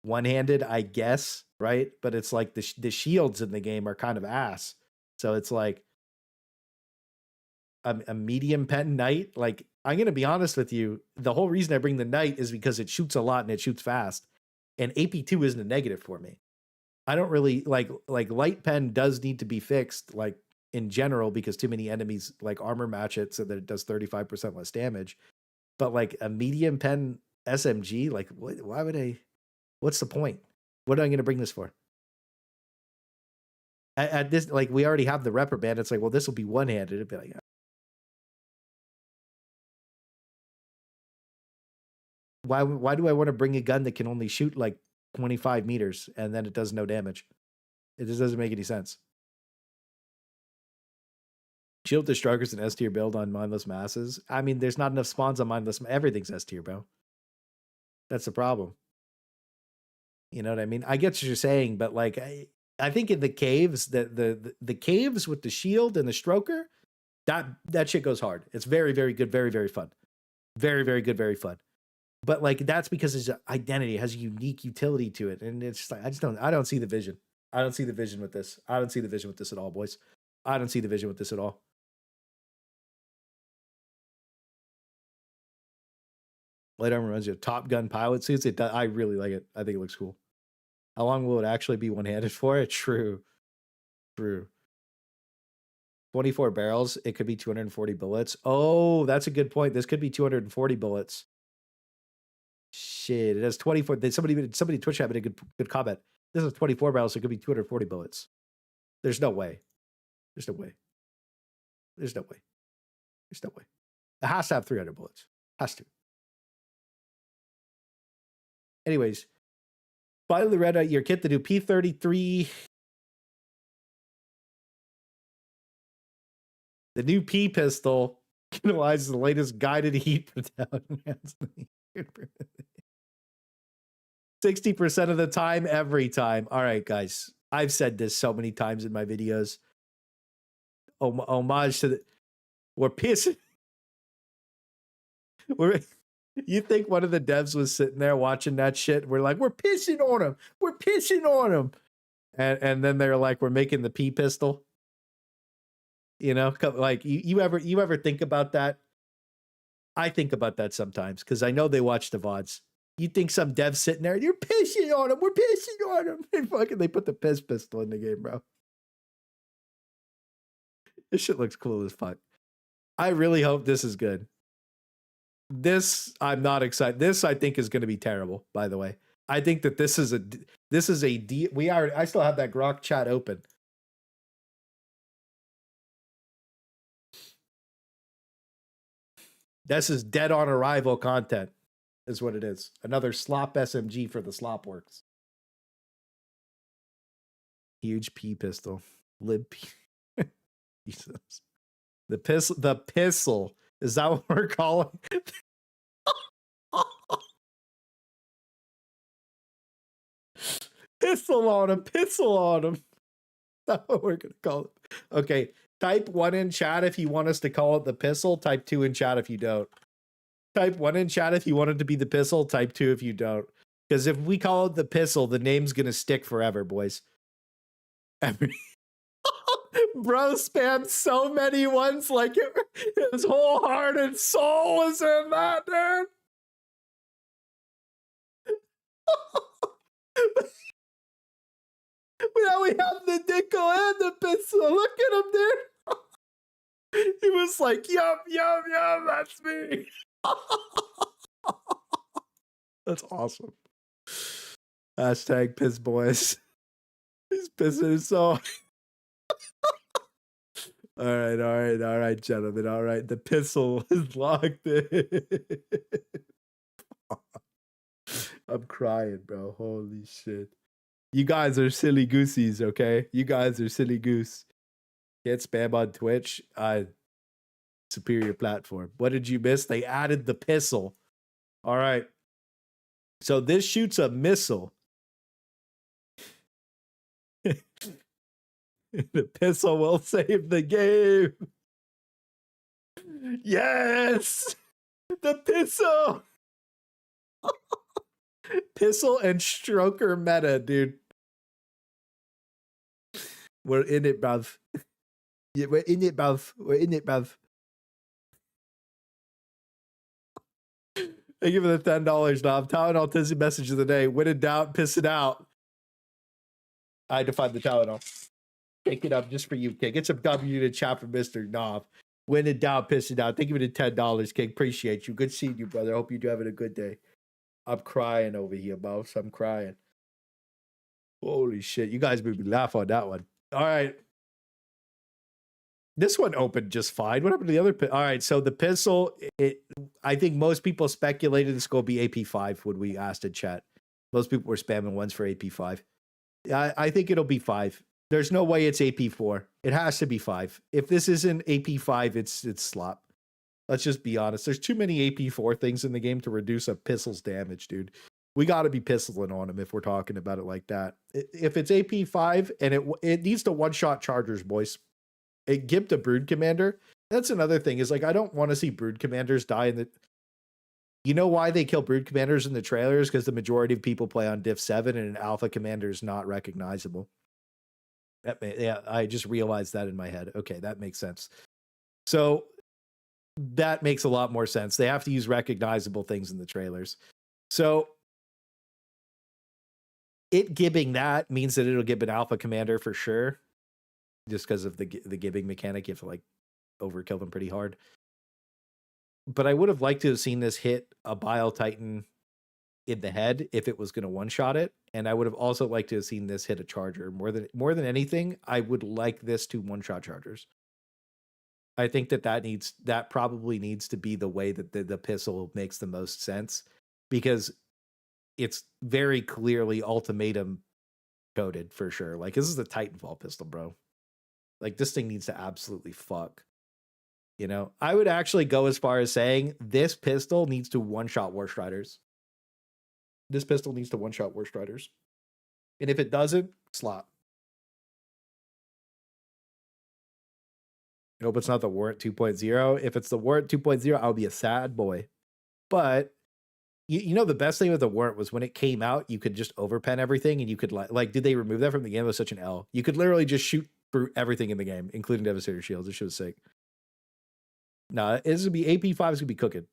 one-handed, I guess, right? But it's like the shields in the game are kind of ass. So it's like a medium pen knight. Like I'm gonna be honest with you, the whole reason I bring the knight is because it shoots a lot and it shoots fast, and AP2 isn't a negative for me. I don't really like light pen does need to be fixed, like in general, because too many enemies like armor match it so that it does 35% less damage. But like a medium pen SMG, like why would I? What's the point? What am I going to bring this for? At this, like we already have the reprimand. It's like, well, this will be one-handed. It'd be like, why do I want to bring a gun that can only shoot like 25 meters and then it does no damage? It just doesn't make any sense. Shield Destructor's an S tier build on Mindless Masses. I mean, there's not enough spawns on Mindless. Everything's S tier, bro. That's the problem. You know what I mean? I get what you're saying, but like I think in the caves, the caves with the shield and the stroker, that shit goes hard. It's very, very good, very, very fun. Very, very good, very fun. But like that's because its identity has a unique utility to it. And it's just like I don't see the vision. I don't see the vision with this. I don't see the vision with this at all, boys. I don't see the vision with this at all. Light armor reminds you of Top Gun pilot suits. It does, I really like it. I think it looks cool. How long will it actually be one-handed for? It true. 24 barrels. It could be 240 bullets. Oh, that's a good point. This could be 240 bullets. Shit, it has 24. Somebody Twitch had a good comment. This is 24 barrels, so it could be 240 bullets. There's no way. There's no way. There's no way. There's no way. It has to have 300 bullets. Has to. Anyways, finally read out your kit to do P33. The new P pistol utilizes the latest guided heat protection. 60% of the time, every time. All right, guys. I've said this so many times in my videos. Homage to the... We're pissing. You think one of the devs was sitting there watching that shit? We're like, we're pissing on him. We're pissing on him. And then they're like, we're making the P pistol. You know, like you ever think about that? I think about that sometimes because I know they watch the VODs. You think some dev's sitting there and you're pissing on him. We're pissing on him. They put the piss pistol in the game, bro. This shit looks cool as fuck. I really hope this is good. This, I'm not excited. This, I think, is going to be terrible, by the way. I think that I still have that Grok chat open. This is dead on arrival content, is what it is. Another Slop SMG for the Slop works. Huge P pistol. Lib P. Jesus. The pistol. Is that what we're calling it? Pistol on him. Pistol on him. That's what we're going to call it. Okay. Type 1 in chat if you want us to call it the pistol. Type 2 in chat if you don't. Type 1 in chat if you want it to be the pistol. Type 2 if you don't. Because if we call it the pistol, the name's going to stick forever, boys. Bro spammed so many ones, like his whole heart and soul is in that, dude. Now we have the Dicko and the pistol. Look at him, dude. He was like, yup, that's me. That's awesome. Hashtag piss boys. He's pissing so. All right, gentlemen. All right. The pistol is locked in. I'm crying, bro. Holy shit. You guys are silly goosies, okay? You guys are silly goose. Get spam on Twitch. Superior platform. What did you miss? They added the pistol. All right. So this shoots a missile. The pistol will save the game. Yes! The pistol! Pistol and stroker meta, dude. We're in it, bruv. Yeah, we're in it, bruv. We're in it, bruv. Thank you for the $10, Nom. Tylenol Tizzy message of the day. When in doubt, piss it out. I had to find the Tylenol. Take it up just for you, King. Get some W to chat for Mr. Knob. When in doubt, piss it out. Thank you for the $10, King. Appreciate you. Good seeing you, brother. Hope you're having a good day. I'm crying over here, boss. I'm crying. Holy shit. You guys made me laugh on that one. All right. This one opened just fine. What happened to the other? All right. So the pistol, I think most people speculated it's going to be AP5 when we asked in chat. Most people were spamming ones for AP5. I think it'll be 5. There's no way it's AP4. It has to be 5. If this isn't AP5, it's Slop. Let's just be honest. There's too many AP4 things in the game to reduce a pistol's damage, dude. We got to be pistoling on him if we're talking about it like that. If it's AP5 and it needs to one-shot chargers, boys. It gimped a Brood Commander. That's another thing is like, I don't want to see Brood Commanders die in the... You know why they kill Brood Commanders in the trailers? Because the majority of people play on Div 7 and an Alpha Commander is not recognizable. Yeah, I just realized that in my head. Okay, that makes sense. So that makes a lot more sense. They have to use recognizable things in the trailers. So it gibbing that means that it'll give an Alpha Commander for sure. Just because of the gibbing mechanic, you have to like overkill them pretty hard. But I would have liked to have seen this hit a Bile Titan in the head if it was going to one-shot it. And I would have also liked to have seen this hit a charger. More than anything, I would like this to one-shot chargers. I think that probably needs to be the way that the pistol makes the most sense, because it's very clearly ultimatum coded for sure. Like, this is the Titanfall pistol, bro. Like, this thing needs to absolutely fuck. You know, I would actually go as far as saying this pistol needs to one-shot War Riders. This pistol needs to one-shot War Riders. And if it doesn't, Slop. I hope it's not the Warrant 2.0. If it's the Warrant 2.0, I'll be a sad boy. But you know, the best thing with the Warrant was when it came out, you could just overpen everything, and you could like, did they remove that from the game? It was such an L. You could literally just shoot through everything in the game, including Devastator Shields. This shit was sick. No, it's gonna be AP5 is gonna be cooking.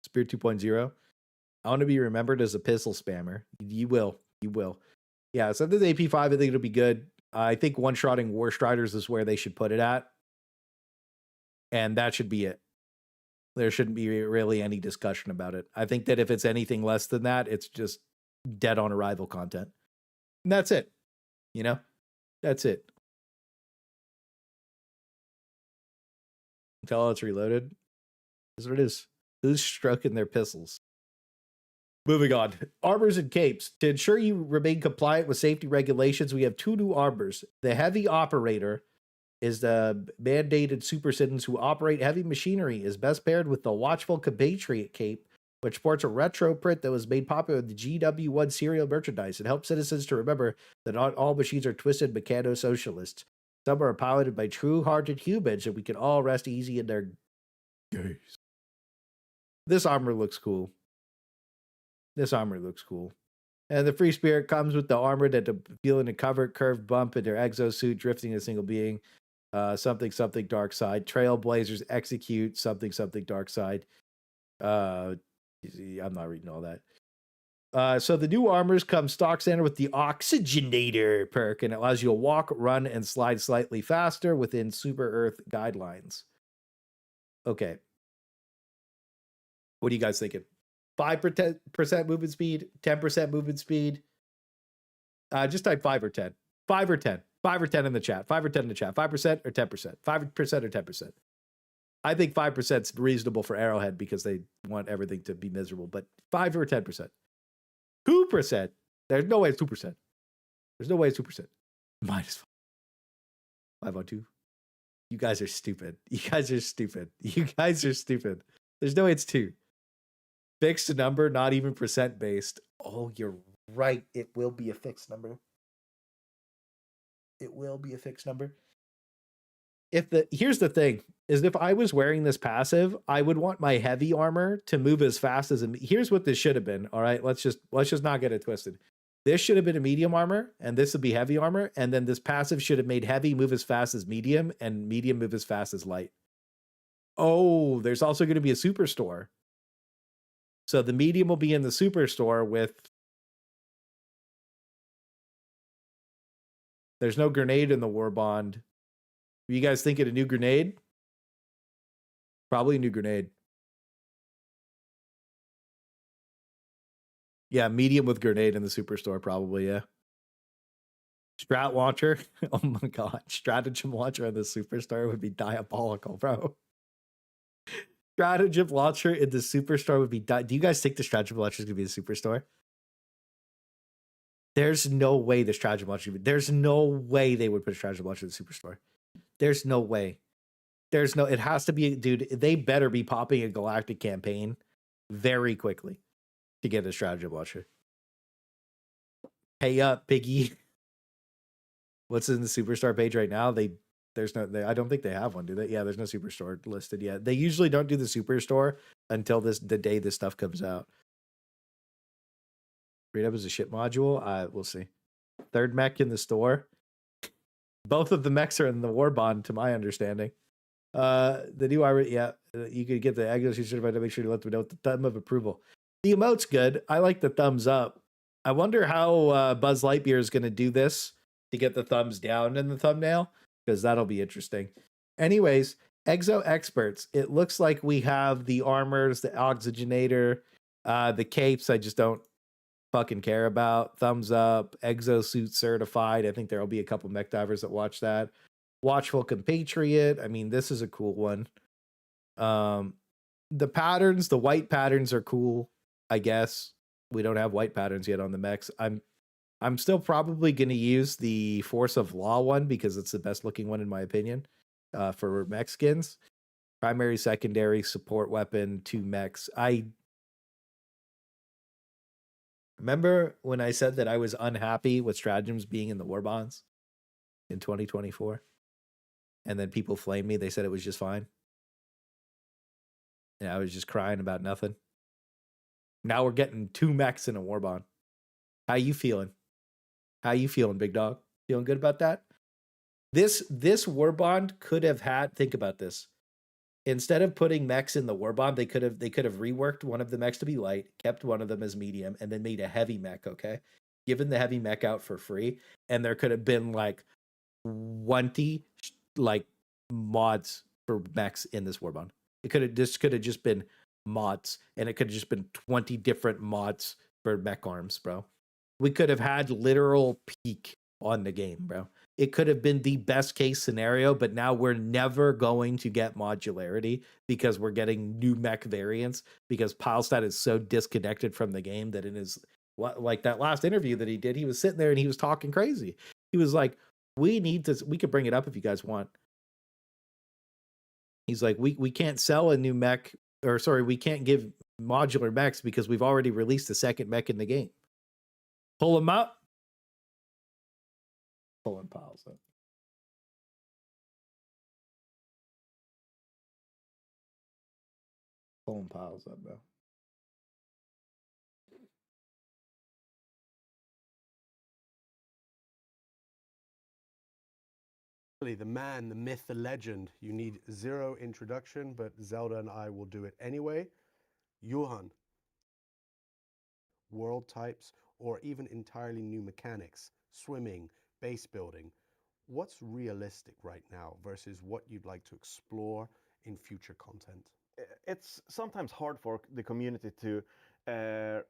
Spirit 2.0. I want to be remembered as a pistol spammer. You will. Yeah, so this AP5, I think it'll be good. I think one-shotting War Striders is where they should put it at. And that should be it. There shouldn't be really any discussion about it. I think that if it's anything less than that, it's just dead on arrival content. And that's it. You know? That's it. Until it's reloaded. That's what it is. Who's stroking their pistols? Moving on. Armors and capes. To ensure you remain compliant with safety regulations, we have 2 new armors. The Heavy Operator is the mandated super citizens who operate heavy machinery, is best paired with the Watchful Compatriot cape, which sports a retro print that was made popular with the GW1 serial merchandise. It helps citizens to remember that not all machines are twisted mechano-socialists. Some are piloted by true-hearted humans, and we can all rest easy in their gaze. This armor looks cool. And the Free Spirit comes with the armor that feeling a covered curved bump in their exosuit, drifting a single being. Something dark side. Trailblazers execute something dark side. I'm not reading all that. So the new armors come stock standard with the Oxygenator perk, and it allows you to walk, run, and slide slightly faster within Super Earth guidelines. Okay. What are you guys thinking? 5% movement speed, 10% movement speed. Just type 5 or 10. 5 or 10. 5 or 10 in the chat. 5 or 10 in the chat. 5% or 10%. 5% or 10%. I think 5% is reasonable for Arrowhead because they want everything to be miserable, but 5 or 10%. 2%. There's no way it's 2%. There's no way it's 2%. Minus 5 on 2. You guys are stupid. You guys are stupid. You guys are stupid. There's no way it's 2. Fixed number, not even percent based. Oh, you're right. It will be a fixed number. It will be a fixed number. Here's the thing is if I was wearing this passive, I would want my heavy armor to move as fast as here's what this should have been. All right, let's just not get it twisted. This should have been a medium armor, and this would be heavy armor, and then this passive should have made heavy move as fast as medium, and medium move as fast as light. Oh, there's also going to be a superstore. So the medium will be in the superstore with. There's no grenade in the Warbond. Are you guys thinking a new grenade? Probably a new grenade. Yeah, medium with grenade in the superstore, probably, yeah. Strat launcher. Oh my god. Stratagem launcher in the superstore would be diabolical, bro. Stratagem launcher in the superstore would be do you guys think the stratagem launcher is gonna be the superstore? There's no way the stratagem launcher there's no way they would put a stratagem launcher in the superstore. There's no way. It has to be, dude, they better be popping a galactic campaign very quickly to get a stratagem launcher. Pay up, piggy. What's in the superstar page right now? I don't think they have one, do they? Yeah, there's no superstore listed yet. They usually don't do the superstore until the day this stuff comes out. Read up as a ship module. We'll see. Third mech in the store. Both of the mechs are in the Warbond, to my understanding. The new you could get the Agos you certified to make sure to let them know the thumb of approval. The emote's good. I like the thumbs up. I wonder how Buzz Lightyear is going to do this to get the thumbs down in the thumbnail, because that'll be interesting. Anyways, Exo Experts. It looks like we have the armors, the oxygenator, the capes. I just don't fucking care about. Thumbs up. Exosuit certified. I think there'll be a couple mech divers that watch that. Watchful Compatriot. I mean, this is a cool one. The patterns, the white patterns are cool, I guess. We don't have white patterns yet on the mechs. I'm still probably going to use the Force of Law one because it's the best looking one in my opinion for mech skins. Primary, secondary, support weapon, 2 mechs. I remember when I said that I was unhappy with stratagems being in the Warbonds in 2024? And then people flamed me. They said it was just fine. And I was just crying about nothing. Now we're getting 2 mechs in a Warbond. How you feeling? How you feeling, big dog? Feeling good about that? This Warbond could have had, think about this. Instead of putting mechs in the Warbond, they could have reworked one of the mechs to be light, kept one of them as medium, and then made a heavy mech, okay? Given the heavy mech out for free, and there could have been like 20 like mods for mechs in this Warbond. This could have just been mods, and it could have just been 20 different mods for mech arms, bro. We could have had literal peak on the game, bro. It could have been the best case scenario, but now we're never going to get modularity because we're getting new mech variants because Pilestat is so disconnected from the game that in his, like that last interview that he did, he was sitting there and he was talking crazy. He was like, we could bring it up if you guys want. He's like, we can't sell a new mech, or sorry, we can't give modular mechs because we've already released the second mech in the game. Pull them up. Pulling piles up. Pulling piles up, bro. The man, the myth, the legend. You need 0 introduction, but Zelda and I will do it anyway. Johan. World types, or even entirely new mechanics, swimming, base building. What's realistic right now versus what you'd like to explore in future content? It's sometimes hard for the community to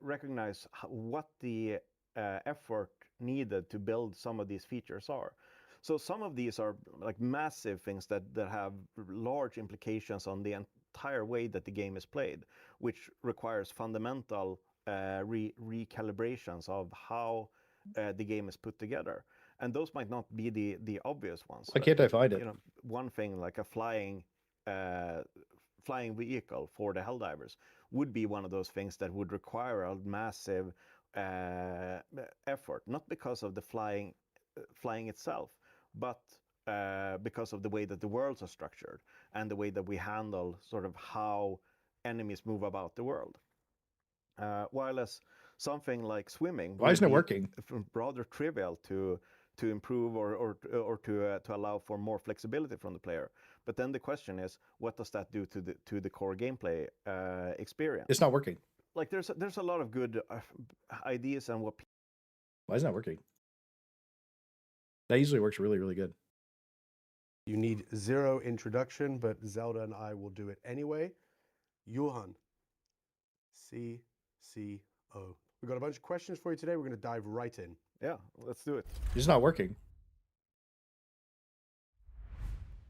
recognize what the effort needed to build some of these features are. So some of these are like massive things that have large implications on the entire way that the game is played, which requires fundamental recalibrations of how the game is put together. And those might not be the obvious ones. Why can't I find it? You know, one thing like a flying vehicle for the Helldivers would be one of those things that would require a massive effort, not because of the flying itself, but because of the way that the worlds are structured and the way that we handle sort of how enemies move about the world. While as something like swimming, Why isn't it working? Rather trivial to improve or to allow for more flexibility from the player. But then the question is, what does that do to the core gameplay experience? It's not working. Like there's a lot of good ideas and what. Why isn't that working? That usually works really, really good. You need 0 introduction, but Zelda and I will do it anyway. Johan, CCO. We've got a bunch of questions for you today. We're going to dive right in. Yeah, let's do it. It's not working.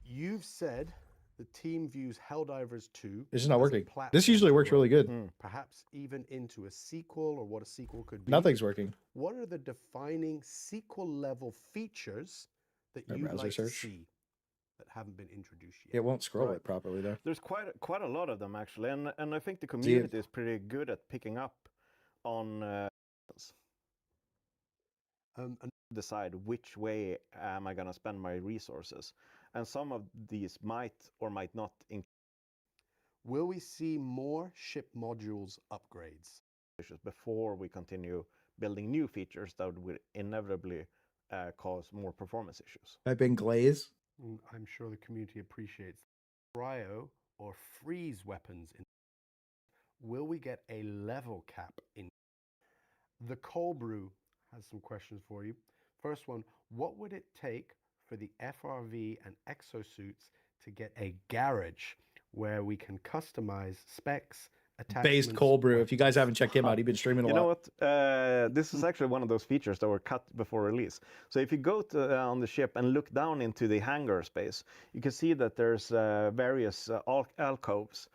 You've said the team views Helldivers 2. This is not as a working. platform This usually to works grow, really good. Perhaps even into a sequel or what a sequel could be. Nothing's working. What are the defining sequel level features that My you'd browser like to search. see that haven't been introduced yet? It won't scroll Right. it properly there. There's quite a lot of them actually, and I think the community is pretty good at picking up on And decide which way am I gonna spend my resources, and some of these might or might not include will we see more ship modules upgrades? issues before we continue building new features that would inevitably cause more performance issues. Type in glaze. I'm sure the community appreciates cryo or freeze weapons. Will we get a level cap in? The Cold Brew has some questions for you. First one, what would it take for the FRV and exosuits to get a garage where we can customize specs, attachments? Based cold brew. If you guys haven't checked him out, he's been streaming a You lot. know what? This is actually one of those features that were cut before release. So if you go to, on the ship and look down into the hangar space, you can see that there's various alcoves.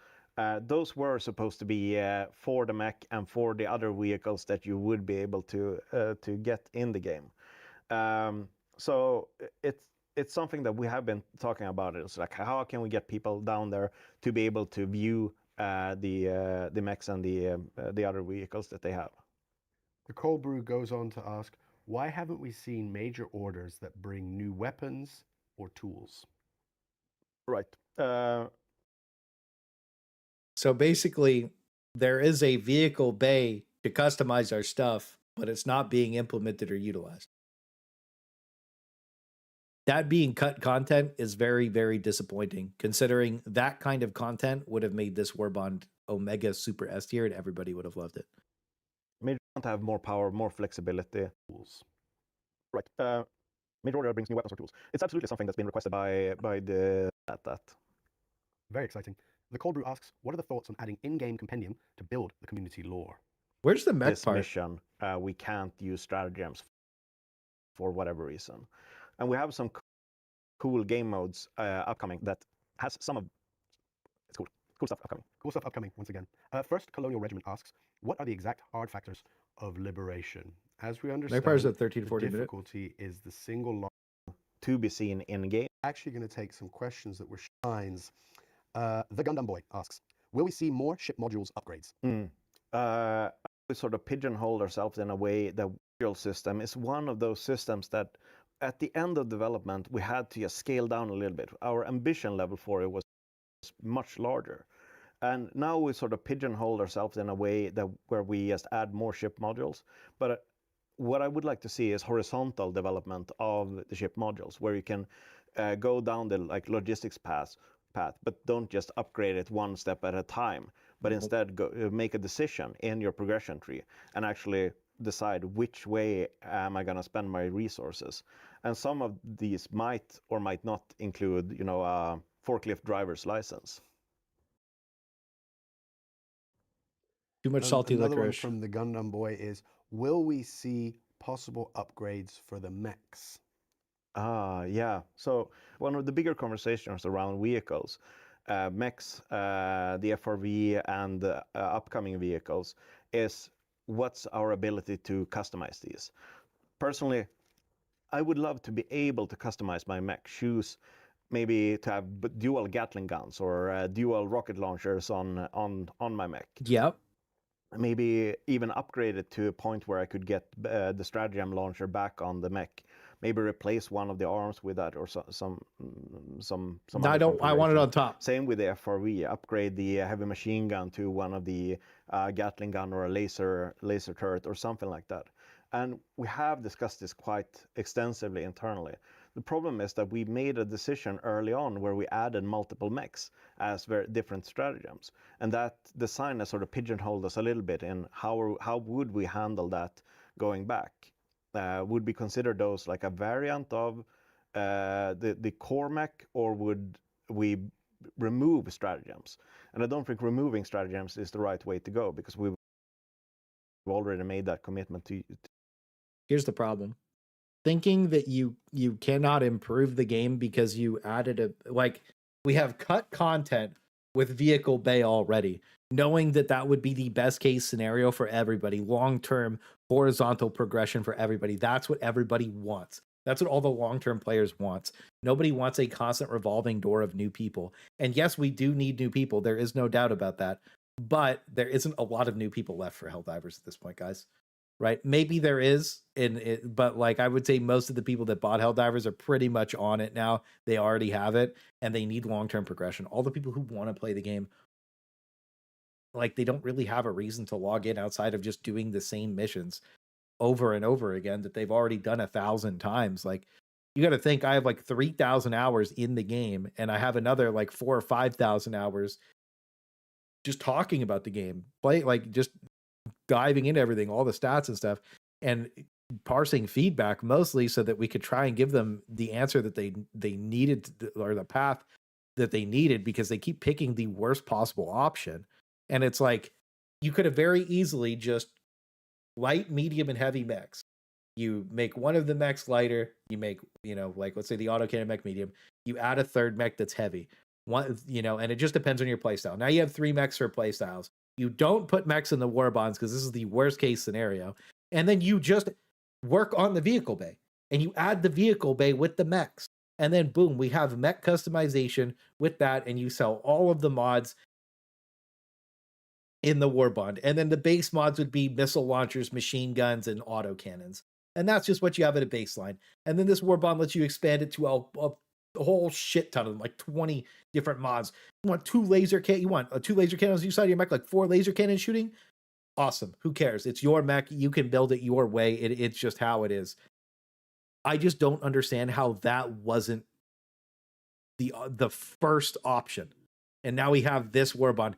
Those were supposed to be for the mech and for the other vehicles that you would be able to get in the game. So it's something that we have been talking about. It's like, how can we get people down there to be able to view the mechs and the other vehicles that they have. The Cold Brew goes on to ask, why haven't we seen major orders that bring new weapons or tools? Right. So basically, there is a vehicle bay to customize our stuff, but it's not being implemented or utilized. That being cut content is very, very disappointing, considering that kind of content would have made this Warbond Omega Super S tier and everybody would have loved it. Major want to have more power, more flexibility. Tools. Right. Major order brings new weapons or tools. It's absolutely something that's been requested by the that. Very exciting. The Cold Brew asks, what are the thoughts on adding in-game compendium to build the community lore? Where's the mech This part? mission, we can't use stratagems for whatever reason. And we have some cool game modes upcoming that has some of it's cool stuff upcoming. Cool stuff upcoming, once again. First, Colonial Regiment asks, what are the exact hard factors of liberation? As we understand, Mech at 13 to the 40 minutes. difficulty is the single To be seen in game. Actually going to take some questions that were shines. The Gundam Boy asks, will we see more ship modules upgrades? We sort of pigeonhole ourselves in a way that visual system is one of those systems that at the end of development, we had to just scale down a little bit. Our ambition level for it was much larger. And now we sort of pigeonhole ourselves in a way that where we just add more ship modules. But what I would like to see is horizontal development of the ship modules, where you can go down the logistics path, but don't just upgrade it one step at a time, but instead make a decision in your progression tree and actually decide which way am I going to spend my resources. And some of these might or might not include, a forklift driver's license. Too much salty Another one licorice. from the Gundam Boy is, will we see possible upgrades for the mechs? Yeah. So one of the bigger conversations around vehicles, mechs, the FRV, and upcoming vehicles is what's our ability to customize these. Personally, I would love to be able to customize my mech, choose maybe to have dual Gatling guns or dual rocket launchers on my mech. Yep. Maybe even upgrade it to a point where I could get the stratagem launcher back on the mech. Maybe replace one of the arms with that, or some. I don't. I want it on top. Same with the FRV. Upgrade the heavy machine gun to one of the Gatling gun or a laser turret or something like that. And we have discussed this quite extensively internally. The problem is that we made a decision early on where we added multiple mechs as very different stratagems, and that design has sort of pigeonholed us a little bit in how would we handle that going back. Would we consider those like a variant of the core mech, or would we remove stratagems? And I don't think removing stratagems is the right way to go, because we've already made that commitment to. Here's the problem. Thinking that you cannot improve the game because you added we have cut content with vehicle bay already, knowing that would be the best case scenario for everybody, long-term horizontal progression for everybody. That's what everybody wants. That's what all the long-term players wants. Nobody wants a constant revolving door of new people. And yes, we do need new people. There is no doubt about that. But there isn't a lot of new people left for Helldivers at this point, guys. Right? Maybe there is, but like I would say most of the people that bought Helldivers are pretty much on it now. They already have it, and they need long-term progression. All the people who want to play the game, like, they don't really have a reason to log in outside of just doing the same missions over and over again that they've already done 1,000 times. Like, you got to think, I have like 3,000 hours in the game, and I have another like 4,000 or 5,000 hours just talking about the game, just diving into everything, all the stats and stuff, and parsing feedback mostly so that we could try and give them the answer that they needed, or the path that they needed, because they keep picking the worst possible option. And it's like, you could have very easily just light, medium, and heavy mechs. You make one of the mechs lighter, you make, like, let's say the autocannon mech medium, you add a third mech that's heavy. One, and it just depends on your playstyle. Now you have 3 mechs for playstyles. You don't put mechs in the Warbonds because this is the worst case scenario. And then you just work on the vehicle bay, and you add the vehicle bay with the mechs. And then boom, we have mech customization with that, and you sell all of the mods in the Warbond. And then the base mods would be missile launchers, machine guns, and autocannons. And that's just what you have at a baseline. And then this Warbond lets you expand it to a whole shit ton of them, like 20 different mods. You want 2 laser you want 2 laser cannons on each side of your mech, like 4 laser cannon shooting? Awesome. Who cares? It's your mech. You can build it your way. It's just how it is. I just don't understand how that wasn't the first option. And now we have this Warbond.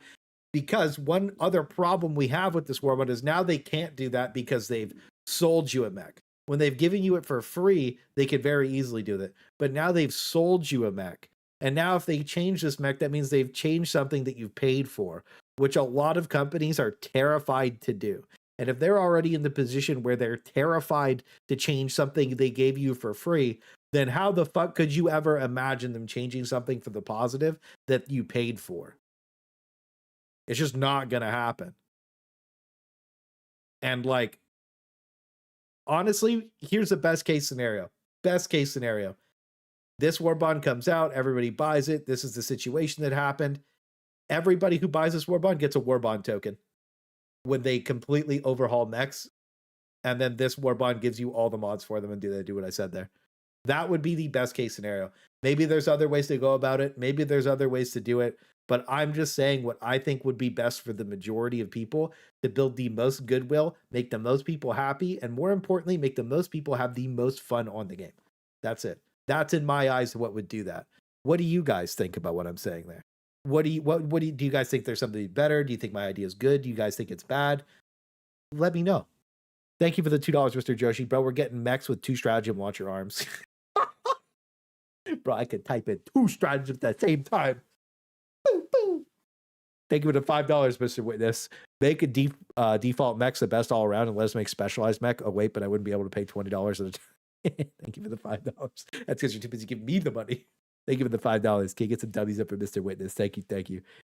Because one other problem we have with this Warbond is now they can't do that because they've sold you a mech. When they've given you it for free, they could very easily do that. But now they've sold you a mech. And now if they change this mech, that means they've changed something that you've paid for, which a lot of companies are terrified to do. And if they're already in the position where they're terrified to change something they gave you for free, then how the fuck could you ever imagine them changing something for the positive that you paid for? It's just not going to happen. And like, honestly, here's the best case scenario. Best case scenario. This Warbond comes out, everybody buys it. This is the situation that happened. Everybody who buys this Warbond gets a Warbond token when they completely overhaul mechs. And then this Warbond gives you all the mods for them and do what I said there. That would be the best case scenario. Maybe there's other ways to go about it. Maybe there's other ways to do it. But I'm just saying what I think would be best for the majority of people to build the most goodwill, make the most people happy, and more importantly, make the most people have the most fun on the game. That's it. That's in my eyes what would do that. What do you guys think about what I'm saying there? Do you guys think there's something better? Do you think my idea is good? Do you guys think it's bad? Let me know. Thank you for the $2, Mr. Joshi. Bro, we're getting mechs with 2 stratagem launcher arms. Bro, I could type in 2 stratagems at the same time. Thank you for the $5, Mr. Witness. Make a default mechs the best all around and let us make specialized mech. Oh, wait, but I wouldn't be able to pay $20 at a time. Thank you for the $5. That's because you're too busy giving me the money. Thank you for the $5. Can you get some W's up for Mr. Witness? Thank you.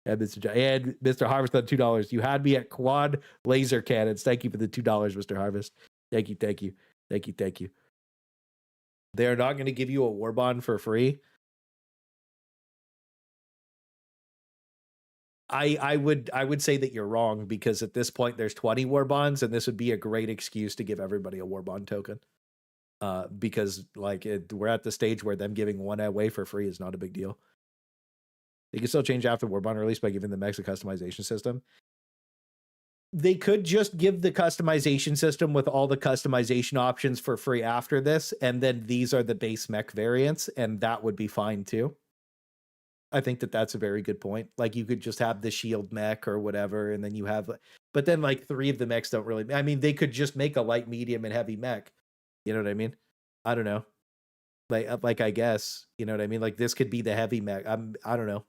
And and Mr. Harvest on $2. You had me at quad laser cannons. Thank you for the $2, Mr. Harvest. Thank you. They're not going to give you a Warbond for free. I would say that you're wrong, because at this point there's 20 Warbonds, and this would be a great excuse to give everybody a Warbond token. Because like we're at the stage where them giving one away for free is not a big deal. They can still change after Warbond release by giving the mechs a customization system. They could just give the customization system with all the customization options for free after this, and then these are the base mech variants, and that would be fine too. I think that that's a very good point. Like, you could just have the shield mech or whatever, and then you have, but then like 3 of the mechs don't really, I mean, they could just make a light, medium, and heavy mech. You know what I mean? I don't know. Like I guess, you know what I mean? Like, this could be the heavy mech. I don't know.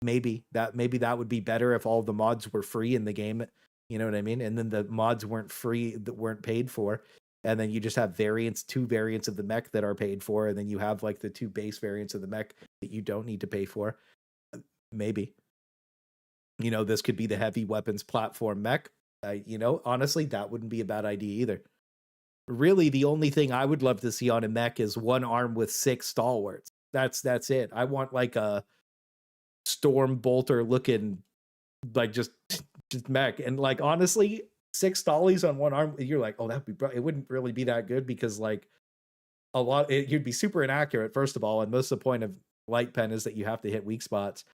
Maybe that would be better if all the mods were free in the game. You know what I mean? And then the mods weren't free, that weren't paid for. And then you just have 2 variants of the mech that are paid for, and then you have like the 2 base variants of the mech that you don't need to pay for. Maybe. You know, this could be the heavy weapons platform mech. You know, honestly, that wouldn't be a bad idea either. Really, the only thing I would love to see on a mech is 1 arm with 6 stalwarts. That's it. I want like a storm bolter looking, like just mech. And like, honestly, 6 stallies on 1 arm, you're like, oh, it wouldn't really be that good, because like you'd be super inaccurate, first of all, and most of the point of light pen is that you have to hit weak spots.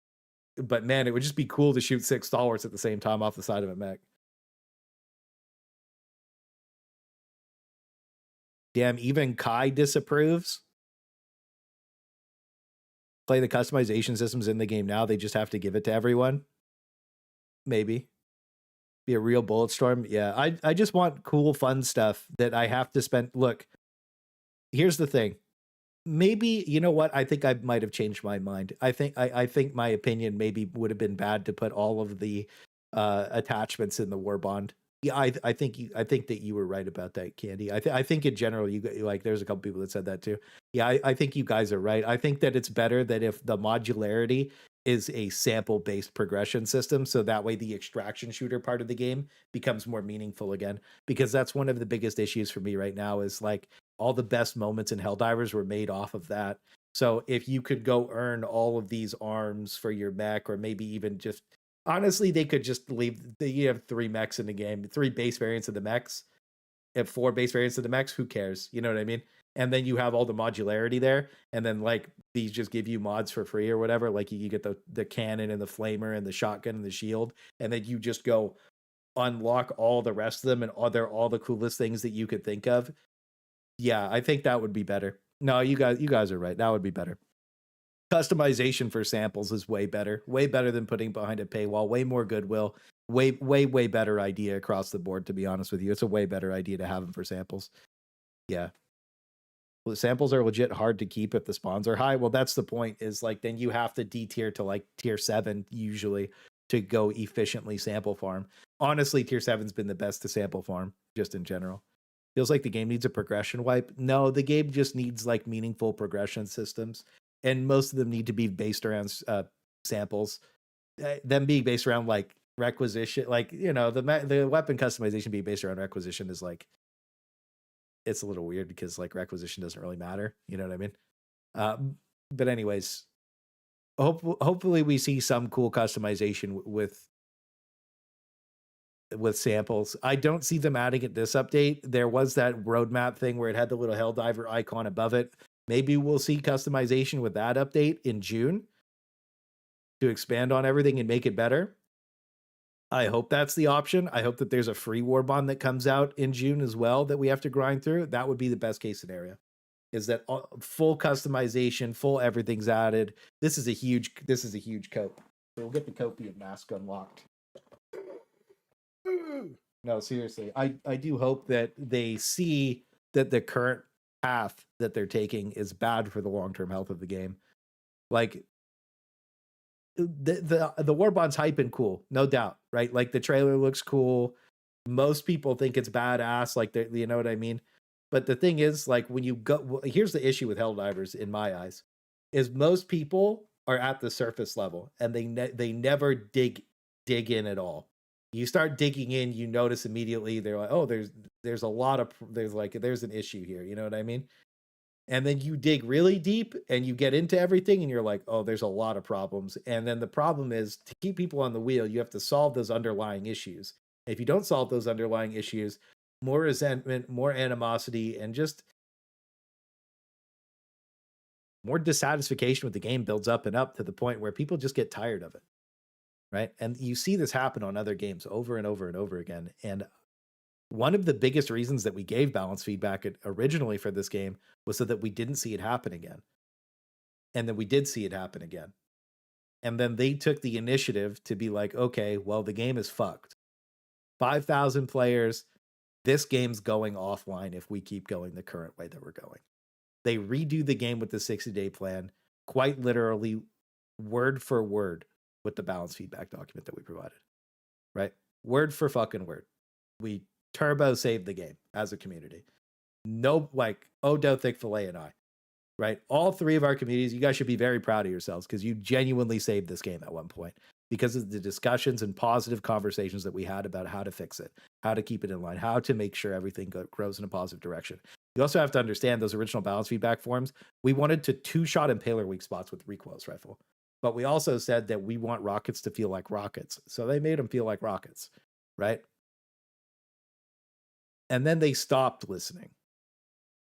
But man, it would just be cool to shoot 6 stalwarts at the same time off the side of a mech. Damn, even Kai disapproves. Play the customization systems in the game now. They just have to give it to everyone. Maybe. Be a real bullet storm. Yeah, I just want cool, fun stuff that I have to spend. Look, here's the thing. Maybe, you know what? I think I might have changed my mind. I think my opinion maybe would have been bad to put all of the attachments in the Warbond. Yeah, I think that you were right about that, Candy. I think in general, you like, there's a couple people that said that too. Yeah, I think you guys are right. I think that it's better that if the modularity is a sample-based progression system, so that way the extraction shooter part of the game becomes more meaningful again. Because that's one of the biggest issues for me right now, is like all the best moments in Helldivers were made off of that. So if you could go earn all of these arms for your mech, or maybe even just, honestly, they could just leave. You have 3 mechs in the game, 3 base variants of the mechs. If 4 base variants of the mechs, who cares? You know what I mean? And then you have all the modularity there, and then like these just give you mods for free or whatever. Like you get the cannon and the flamer and the shotgun and the shield, and then you just go unlock all the rest of them, and they're all the coolest things that you could think of. Yeah, I think that would be better. No, you guys are right. That would be better. Customization for samples is way better than putting behind a paywall. Way more goodwill, way better idea across the board, to be honest with you. It's a way better idea to have them for samples. Yeah, well, the samples are legit hard to keep if the spawns are high. Well, that's the point, is like, then you have to D-tier to like tier 7 usually to go efficiently sample farm. Honestly, tier 7's been the best to sample farm, just in general. Feels like the game needs a progression wipe. No, the game just needs like meaningful progression systems, and most of them need to be based around samples. Them being based around like requisition, like, you know, the weapon customization being based around requisition is like, it's a little weird, because like requisition doesn't really matter. You know what I mean? But anyways, hopefully we see some cool customization with samples. I don't see them adding it this update. There was that roadmap thing where it had the little Helldiver icon above it. Maybe we'll see customization with that update in June to expand on everything and make it better. I hope that's the option. I hope that there's a free Warbond that comes out in June as well that we have to grind through. That would be the best case scenario, is that full customization, full everything's added. This is a huge cope. So we'll get the Copian mask unlocked. No, seriously. I do hope that they see that the current path that they're taking is bad for the long-term health of the game. Like, the Warbond's hype and cool, no doubt, right? Like the trailer looks cool. Most people think it's badass, like you know what I mean? But the thing is, like when you go, here's the issue with Helldivers in my eyes, is most people are at the surface level and they never dig in at all. You start digging in, you notice immediately they're like, oh, there's a lot of there's an issue here, you know what I mean? And then you dig really deep and you get into everything and you're like, oh, there's a lot of problems. And then the problem is, to keep people on the wheel, you have to solve those underlying issues. If you don't solve those underlying issues, more resentment, more animosity, and just more dissatisfaction with the game builds up and up to the point where people just get tired of it, right? And you see this happen on other games over and over and over again. And one of the biggest reasons that we gave balance feedback originally for this game was so that we didn't see it happen again. And then we did see it happen again. And then they took the initiative to be like, okay, well, the game is fucked. 5,000 players. This game's going offline if we keep going the current way that we're going. They redo the game with the 60-day plan, quite literally word for word with the balance feedback document that we provided, right? Word for fucking word. We turbo saved the game as a community. No, like Odo, Thick Fillet, and I, right? All three of our communities, you guys should be very proud of yourselves because you genuinely saved this game at one point because of the discussions and positive conversations that we had about how to fix it, how to keep it in line, how to make sure everything grows in a positive direction. You also have to understand those original balance feedback forms. We wanted to two-shot impaler weak spots with recoilless rifle, but we also said that we want rockets to feel like rockets. So they made them feel like rockets, right? And then they stopped listening.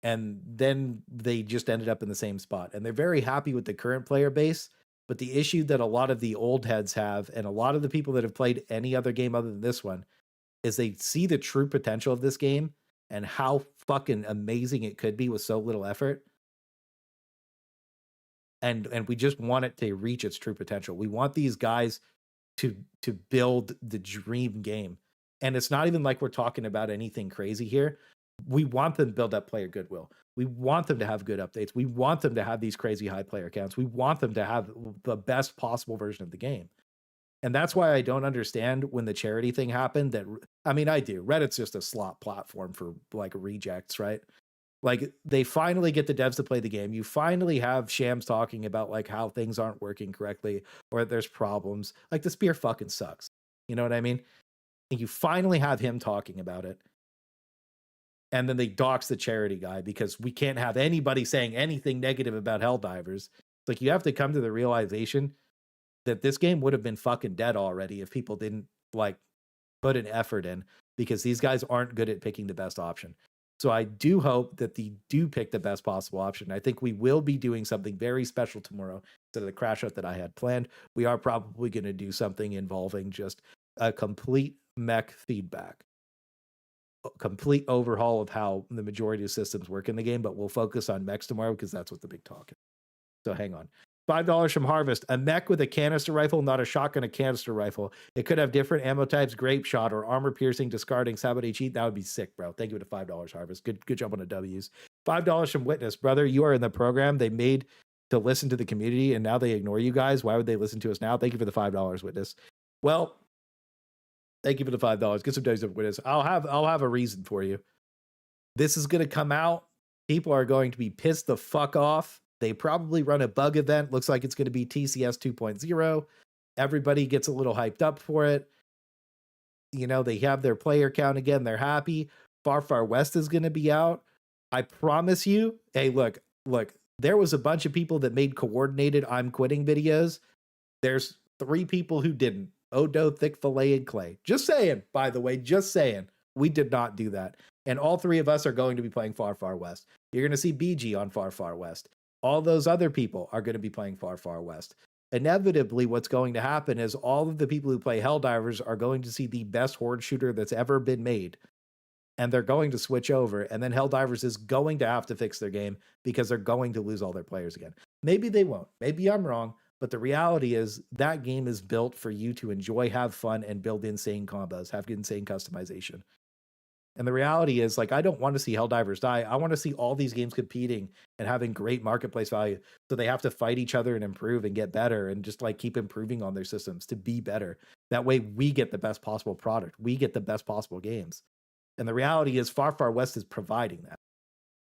And then they just ended up in the same spot. And they're very happy with the current player base. But the issue that a lot of the old heads have, and a lot of the people that have played any other game other than this one, is they see the true potential of this game and how fucking amazing it could be with so little effort. And we just want it to reach its true potential. We want these guys to build the dream game. And it's not even like we're talking about anything crazy here. We want them to build up player goodwill. We want them to have good updates. We want them to have these crazy high player counts. We want them to have the best possible version of the game. And that's why I don't understand when the charity thing happened. I mean, I do. Reddit's just a slop platform for like rejects, right? Like they finally get the devs to play the game. You finally have Shams talking about like how things aren't working correctly or there's problems. Like the spear fucking sucks. You know what I mean? And you finally have him talking about it. And then they dox the charity guy because we can't have anybody saying anything negative about Helldivers. It's like you have to come to the realization that this game would have been fucking dead already if people didn't like put an effort in, because these guys aren't good at picking the best option. So I do hope that they do pick the best possible option. I think we will be doing something very special tomorrow instead of the crash out that I had planned. We are probably going to do something involving just a complete mech feedback. Complete overhaul of how the majority of systems work in the game, but we'll focus on mechs tomorrow because that's what the big talk is. So hang on. $5 from Harvest. A mech with a canister rifle, not a shotgun, a canister rifle. It could have different ammo types, grape shot or armor piercing, discarding, sabotage heat. That would be sick, bro. Thank you for the $5, Harvest. Good job on the W's. $5 from Witness. Brother, you are in the program they made to listen to the community, and now they ignore you guys. Why would they listen to us now? Thank you for the $5, Witness. Well, thank you for the $5. Get some days of Witness. I'll have a reason for you. This is going to come out. People are going to be pissed the fuck off. They probably run a bug event. Looks like it's going to be TCS 2.0. Everybody gets a little hyped up for it. You know, they have their player count again. They're happy. Far Far West is going to be out. I promise you. Hey, look. There was a bunch of people that made coordinated I'm quitting videos. There's 3 people who didn't. Odo, Thick Fillet, and Clay. Just saying, by the way, just saying. We did not do that. And all 3 of us are going to be playing Far Far West. You're going to see BG on Far Far West. All those other people are going to be playing Far Far West. Inevitably, what's going to happen is all of the people who play Helldivers are going to see the best horde shooter that's ever been made. And they're going to switch over. And then Helldivers is going to have to fix their game because they're going to lose all their players again. Maybe they won't. Maybe I'm wrong. But the reality is that game is built for you to enjoy, have fun, and build insane combos, have insane customization. And the reality is, like, I don't want to see Helldivers die. I want to see all these games competing and having great marketplace value. So they have to fight each other and improve and get better and just like keep improving on their systems to be better. That way we get the best possible product. We get the best possible games. And the reality is Far Far West is providing that.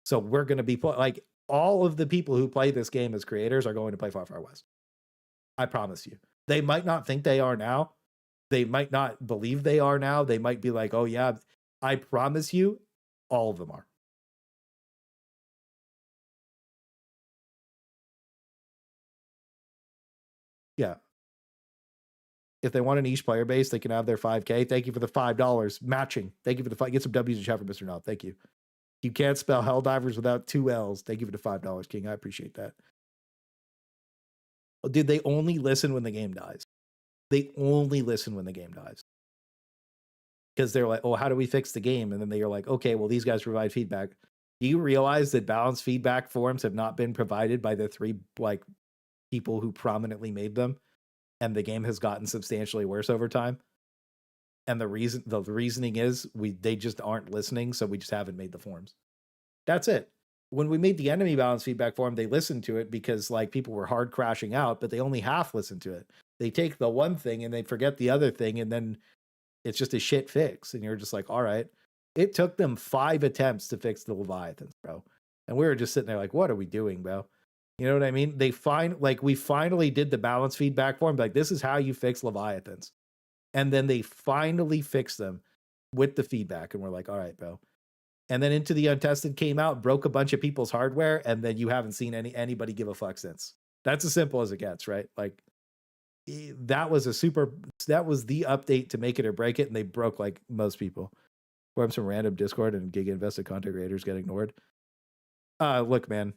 So we're going to be like all of the people who play this game as creators are going to play Far Far West. I promise you. They might not think they are now. They might not believe they are now. They might be like, oh yeah, I promise you, all of them are. Yeah. If they want an each player base, they can have their 5K. Thank you for the $5 matching. Thank you for the fight. Get some W's in chat for Mr. Knob. Thank you. You can't spell Helldivers without 2 L's. Thank you for the $5, King. I appreciate that. Oh, dude, they only listen when the game dies. They only listen when the game dies. Because they're like, oh, how do we fix the game? And then they're like, okay, well, these guys provide feedback. Do you realize that balanced feedback forums have not been provided by the 3 like people who prominently made them? And the game has gotten substantially worse over time. And the reasoning is they just aren't listening, so we just haven't made the forums. That's it. When we made the enemy balance feedback forum, they listened to it because like people were hard crashing out, but they only half listened to it. They take the one thing and they forget the other thing, and then it's just a shit fix. And you're just like, all right. It took them 5 attempts to fix the Leviathans, bro. And we were just sitting there like, what are we doing, bro? You know what I mean? We finally did the balance feedback for them. Like, this is how you fix Leviathans. And then they finally fixed them with the feedback. And we're like, all right, bro. And then Into the Untested came out, broke a bunch of people's hardware. And then you haven't seen anybody give a fuck since. That's as simple as it gets, right? Like, that was the update to make it or break it. And they broke like most people. Form some random Discord and gig invested content creators get ignored. Look, man.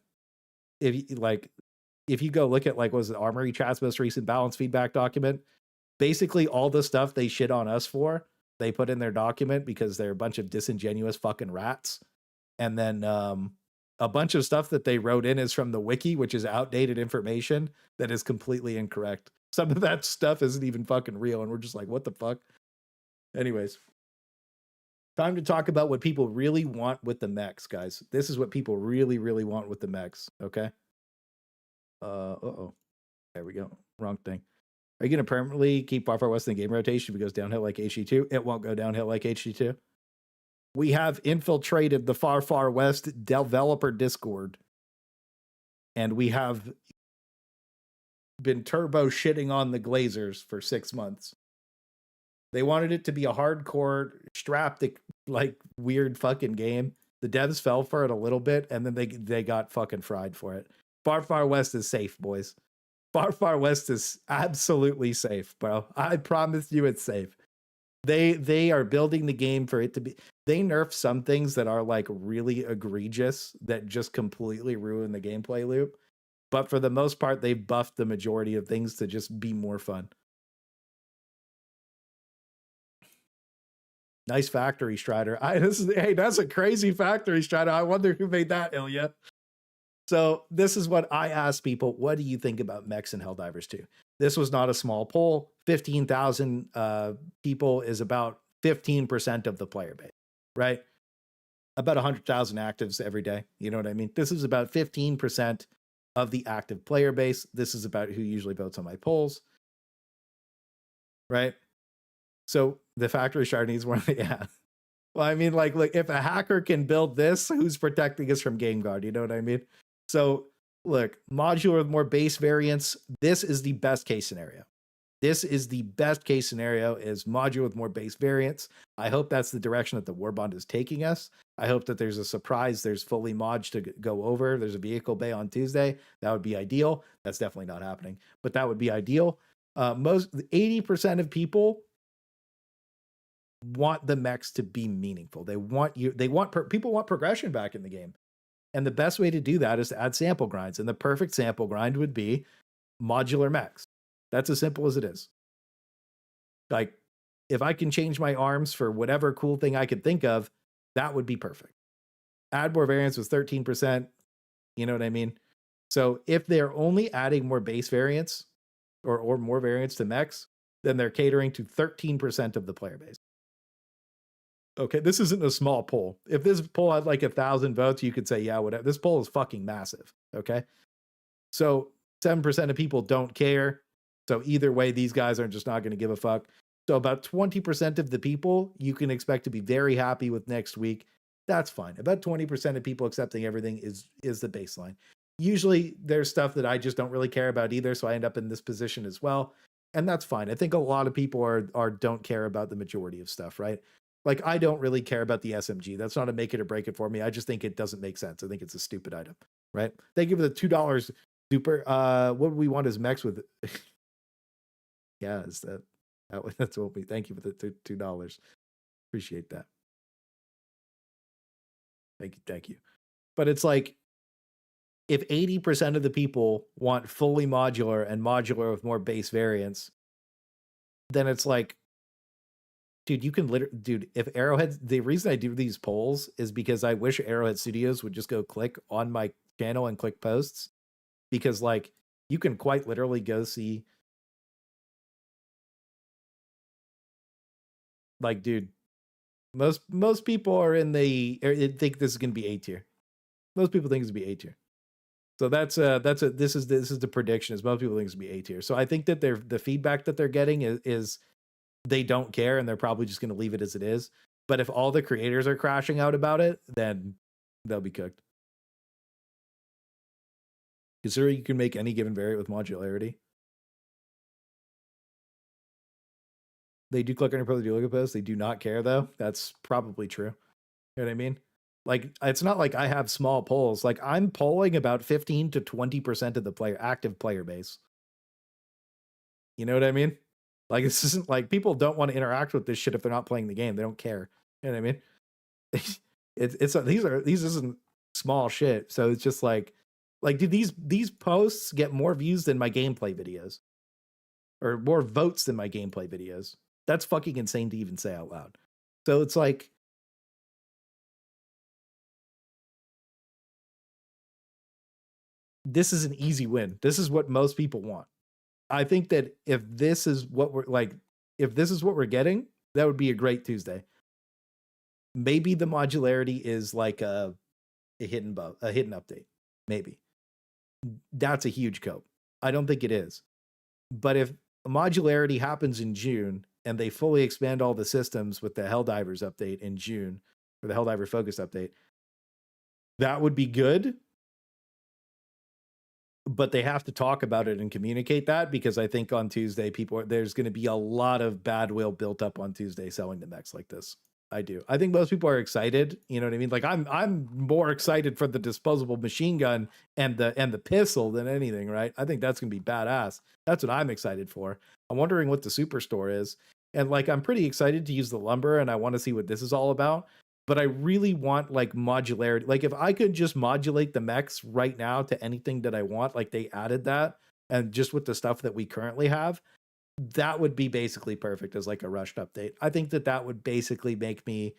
If you go look at like, was the Armory Chat's most recent balance feedback document, basically all the stuff they shit on us for, they put in their document because they're a bunch of disingenuous fucking rats. And then a bunch of stuff that they wrote in is from the wiki, which is outdated information that is completely incorrect. Some of that stuff isn't even fucking real. And we're just like, what the fuck? Anyways, time to talk about what people really want with the mechs, guys. This is what people really, really want with the mechs. Okay. There we go. Wrong thing. Are you going to permanently keep Far Far West in the game rotation if it goes downhill like HD2? It won't go downhill like HD2. We have infiltrated the Far Far West developer Discord. And we have been turbo shitting on the Glazers for 6 months. They wanted it to be a hardcore, strapped, like, weird fucking game. The devs fell for it a little bit, and then they got fucking fried for it. Far Far West is safe, boys. Far Far West is absolutely safe, bro. I promise you it's safe. They are building the game for it to be... They nerf some things that are, like, really egregious that just completely ruin the gameplay loop. But for the most part, they've buffed the majority of things to just be more fun. Nice factory, Strider. Hey, that's a crazy factory, Strider. I wonder who made that, Ilya. So this is what I asked people. What do you think about mechs and Helldivers 2? This was not a small poll. 15,000 people is about 15% of the player base, right? About 100,000 actives every day. You know what I mean? This is about 15% of the active player base. This is about who usually votes on my polls, right? So the factory shard needs more. Yeah. Well, I mean, like if a hacker can build this, who's protecting us from Game Guard? You know what I mean? So look, modular with more base variants. This is the best case scenario. This is the best case scenario, is modular with more base variants. I hope that's the direction that the Warbond is taking us. I hope that there's a surprise. There's fully mods to go over. There's a vehicle bay on Tuesday. That would be ideal. That's definitely not happening, but that would be ideal. 80% of people want the mechs to be meaningful. People want progression back in the game. And the best way to do that is to add sample grinds. And the perfect sample grind would be modular mechs. That's as simple as it is. Like, if I can change my arms for whatever cool thing I could think of, that would be perfect. Add more variants was 13%. You know what I mean? So if they're only adding more base variants or more variants to mechs, then they're catering to 13% of the player base. Okay, this isn't a small poll. If this poll had like 1,000 votes, you could say, yeah, whatever. This poll is fucking massive. Okay. So 7% of people don't care. So either way, these guys are just not going to give a fuck. So about 20% of the people you can expect to be very happy with next week. That's fine. About 20% of people accepting everything is the baseline. Usually there's stuff that I just don't really care about either. So I end up in this position as well. And that's fine. I think a lot of people are don't care about the majority of stuff, right? Like I don't really care about the SMG. That's not a make it or break it for me. I just think it doesn't make sense. I think it's a stupid item, right? Thank you for the $2 super. What we want is mechs with. Yeah, is that's what we. Thank you for the $2. Appreciate that. Thank you. But it's like, if 80% of the people want fully modular and modular with more base variants, then it's like, dude, you can literally, dude, if Arrowhead, the reason I do these polls is because I wish Arrowhead Studios would just go click on my channel and click posts, because like you can quite literally go see, like, dude, most people are in think this is going to be A tier. Most people think it's going to be A tier. So this is the prediction, is most people think it's going to be A tier. So I think that the feedback that they're getting is they don't care, and they're probably just going to leave it as it is. But if all the creators are crashing out about it, then they'll be cooked. Consider you can make any given variant with modularity. They do click on your profile post. They do not care, though. That's probably true. You know what I mean? Like, it's not like I have small polls. Like, I'm polling about 15 to 20% of the active player base. You know what I mean? Like, this isn't like, people don't want to interact with this shit if they're not playing the game. They don't care. You know what I mean? These isn't small shit. So it's just like, dude, these posts get more views than my gameplay videos, or more votes than my gameplay videos. That's fucking insane to even say out loud. So it's like, this is an easy win. This is what most people want. I think that if this is what we're getting, that would be a great Tuesday. Maybe the modularity is like a hidden update. Maybe. That's a huge cope. I don't think it is. But if modularity happens in June and they fully expand all the systems with the Helldivers update in June, or the Helldiver Focus update, that would be good. But they have to talk about it and communicate that, because I think on Tuesday, there's going to be a lot of bad will built up on Tuesday selling the mechs like this. I do. I think most people are excited. You know what I mean? Like I'm more excited for the disposable machine gun and the pistol than anything, right? I think that's going to be badass. That's what I'm excited for. I'm wondering what the superstore is. And like, I'm pretty excited to use the lumber, and I want to see what this is all about. But I really want like modularity. Like, if I could just modulate the mechs right now to anything that I want, like they added that, and just with the stuff that we currently have, that would be basically perfect as like a rushed update. I think that would basically make me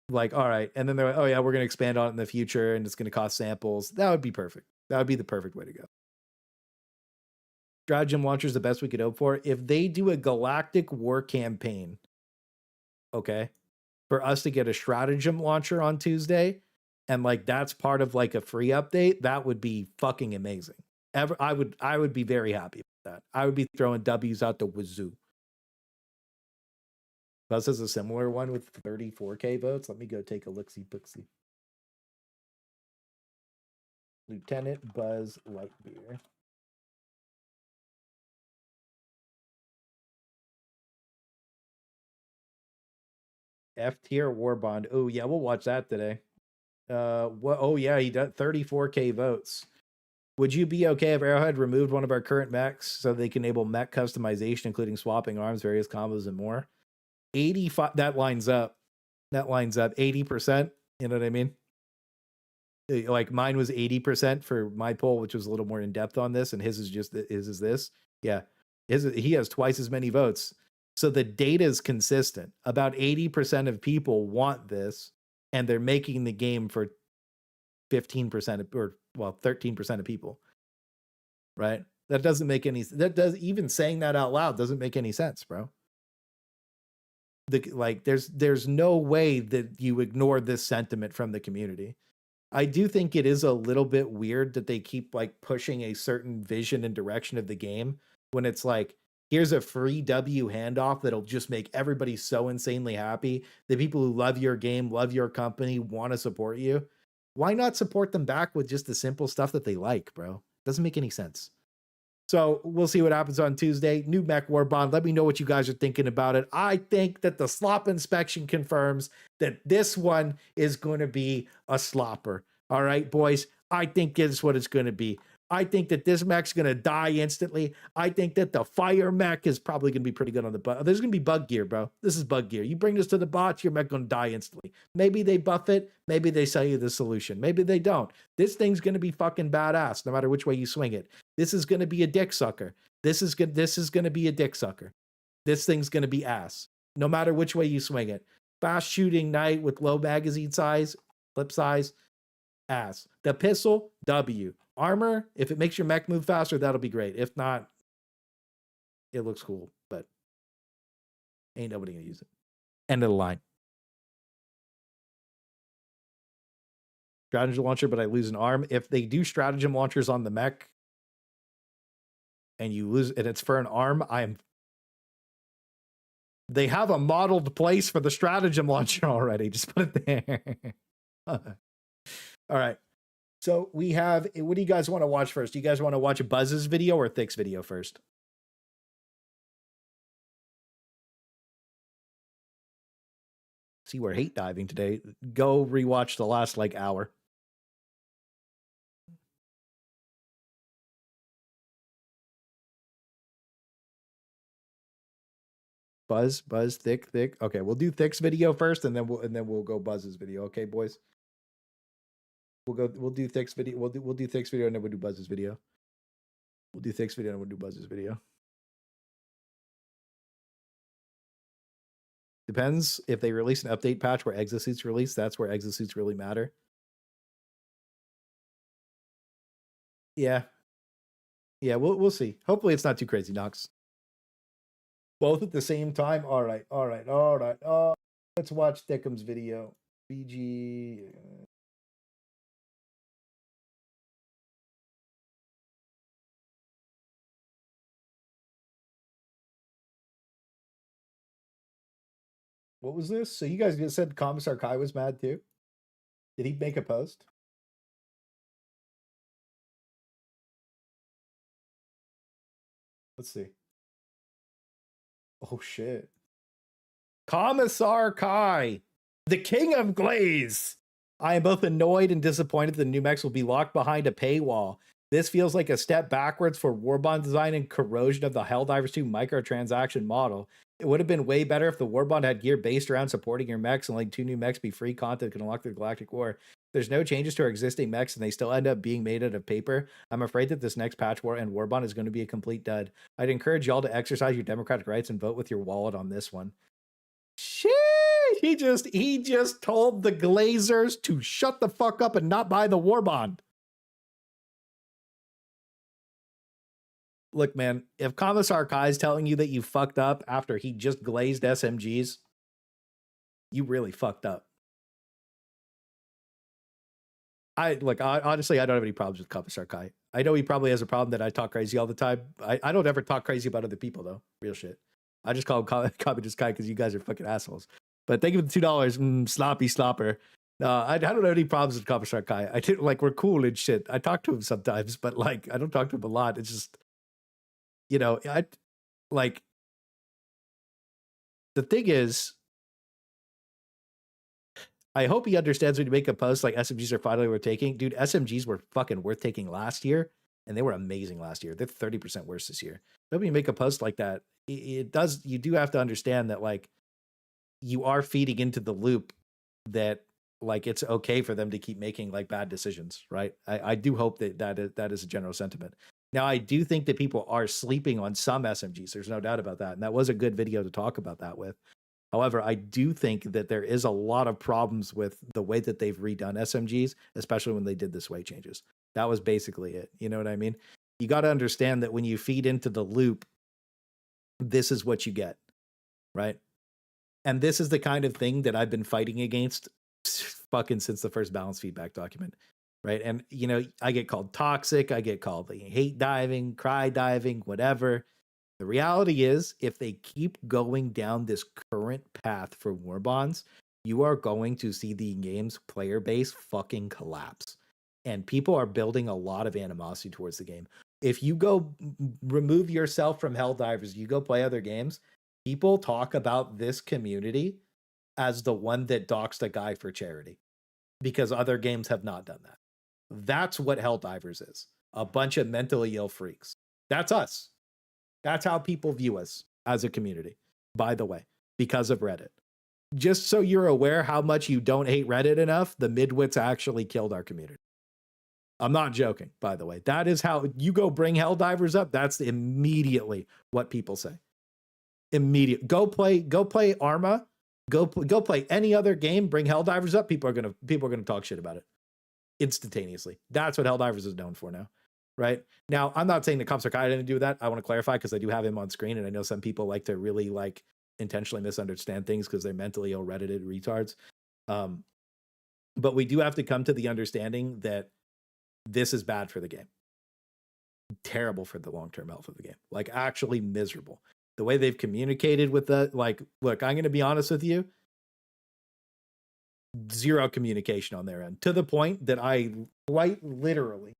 like, all right. And then they're like, oh yeah, we're going to expand on it in the future, and it's going to cost samples. That would be perfect. That would be the perfect way to go. Stratagem launcher is the best we could hope for. If they do a galactic war campaign, okay, for us to get a stratagem launcher on Tuesday, and like that's part of like a free update, that would be fucking amazing. I would be very happy with that. I would be throwing W's out the wazoo. Buzz has a similar one with 34k votes. Let me go take a look-see pooksy. Lieutenant Buzz Lightbeer. F tier Warbond. Oh yeah, we'll watch that today. Oh yeah, he got 34k votes. Would you be okay if Arrowhead removed one of our current mechs so they can enable mech customization, including swapping arms, various combos, and more? 85. That lines up. 80%. You know what I mean? Like mine was 80% for my poll, which was a little more in depth on this, and his is this. Yeah, he has twice as many votes. So the data is consistent. About 80% of people want this, and they're making the game for 15% or 13% of people. Right? That doesn't make any. Even saying that out loud doesn't make any sense, bro. There's no way that you ignore this sentiment from the community. I do think it is a little bit weird that they keep like pushing a certain vision and direction of the game when it's like, here's a free W handoff that'll just make everybody so insanely happy. The people who love your game, love your company, want to support you. Why not support them back with just the simple stuff that they like, bro? Doesn't make any sense. So we'll see what happens on Tuesday. New Mech Warbond. Let me know what you guys are thinking about it. I think that the Slop inspection confirms that this one is going to be a slopper. All right, boys. I think it's what it's going to be. I think that this mech's going to die instantly. I think that the fire mech is probably going to be pretty good on the bug. There's going to be bug gear, bro. This is bug gear. You bring this to the bots, your mech going to die instantly. Maybe they buff it. Maybe they sell you the solution. Maybe they don't. This thing's going to be fucking badass no matter which way you swing it. This is going to be a dick sucker. This is going to be a dick sucker. This thing's going to be ass no matter which way you swing it. Fast shooting knight with low magazine size, clip size, ass. The pistol, W. Armor, if it makes your mech move faster, that'll be great. If not, it looks cool, but ain't nobody gonna use it. End of the line. Stratagem launcher, but I lose an arm. If they do stratagem launchers on the mech and you lose, and it's for an arm, they have a modeled place for the stratagem launcher already. Just put it there. All right. So we have, what do you guys want to watch first? Do you guys want to watch Buzz's video or Thick's video first? See, we're hate diving today. Go rewatch the last like hour. Buzz, Thick. Okay, we'll do Thick's video first, and then we'll go Buzz's video. Okay, boys. We'll do Thick's video. We'll do Thick's video, and then we'll do Buzz's video. We'll do Thick's video, and we'll do Buzz's video. Depends if they release an update patch where exosuits release. That's where exosuits really matter. Yeah, we'll see. Hopefully, it's not too crazy, Nox. Both at the same time. All right. Let's watch Thickham's video. BG. What was this? So you guys just said Commissar Kai was mad too? Did he make a post? Let's see. Oh shit. Commissar Kai, the king of glaze. I am both annoyed and disappointed the new mechs will be locked behind a paywall. This feels like a step backwards for Warbond design and corrosion of the Helldivers 2 microtransaction model. It would have been way better if the Warbond had gear based around supporting your mechs and letting 2 new mechs be free content that can unlock the Galactic War. There's no changes to our existing mechs and they still end up being made out of paper. I'm afraid that this next patch war and Warbond is going to be a complete dud. I'd encourage y'all to exercise your democratic rights and vote with your wallet on this one. Shit! He just told the Glazers to shut the fuck up and not buy the Warbond. Look, man, if Commissar Kai is telling you that you fucked up after he just glazed SMGs, you really fucked up. Honestly, I don't have any problems with Commissar Kai. I know he probably has a problem that I talk crazy all the time. I don't ever talk crazy about other people, though. Real shit. I just call him Communist Kai because you guys are fucking assholes. But thank you for the $2. Sloppy slopper. I don't have any problems with Commissar Kai. I think we're cool and shit. I talk to him sometimes, but I don't talk to him a lot. It's just, the thing is, I hope he understands when you make a post like SMGs are finally worth taking. Dude, SMGs were fucking worth taking last year, and they were amazing last year. They're 30% worse this year. So when you make a post like that, you do have to understand that you are feeding into the loop that it's okay for them to keep making bad decisions, right? I do hope that is a general sentiment. Now, I do think that people are sleeping on some SMGs. There's no doubt about that. And that was a good video to talk about that with. However, I do think that there is a lot of problems with the way that they've redone SMGs, especially when they did the sway changes. That was basically it. You know what I mean? You got to understand that when you feed into the loop, this is what you get, right? And this is the kind of thing that I've been fighting against fucking since the first balance feedback document. Right. And, you know, I get called toxic. I get called hate diving, cry diving, whatever. The reality is, if they keep going down this current path for war bonds, you are going to see the game's player base fucking collapse. And people are building a lot of animosity towards the game. If you go remove yourself from Helldivers, you go play other games, people talk about this community as the one that doxed a guy for charity because other games have not done that. That's what Helldivers is. A bunch of mentally ill freaks. That's us. That's how people view us as a community, by the way, because of Reddit. Just so you're aware how much you don't hate Reddit enough, the midwits actually killed our community. I'm not joking, by the way. That is how you go bring Helldivers up. That's immediately what people say. Immediate. Go play Arma. Go play any other game. Bring Helldivers up. People are gonna talk shit about it instantaneously. That's what Helldivers is known for now. Right now, I'm not saying the cops are kind of to do that. I want to clarify because I do have him on screen, and I know some people like to really intentionally misunderstand things because they're mentally ill Reddited retards. But we do have to come to the understanding that this is bad for the game. Terrible for the long-term health of the game. Like, actually miserable. The way they've communicated with the, look, I'm going to be honest with you. Zero communication on their end. To the point that I quite literally,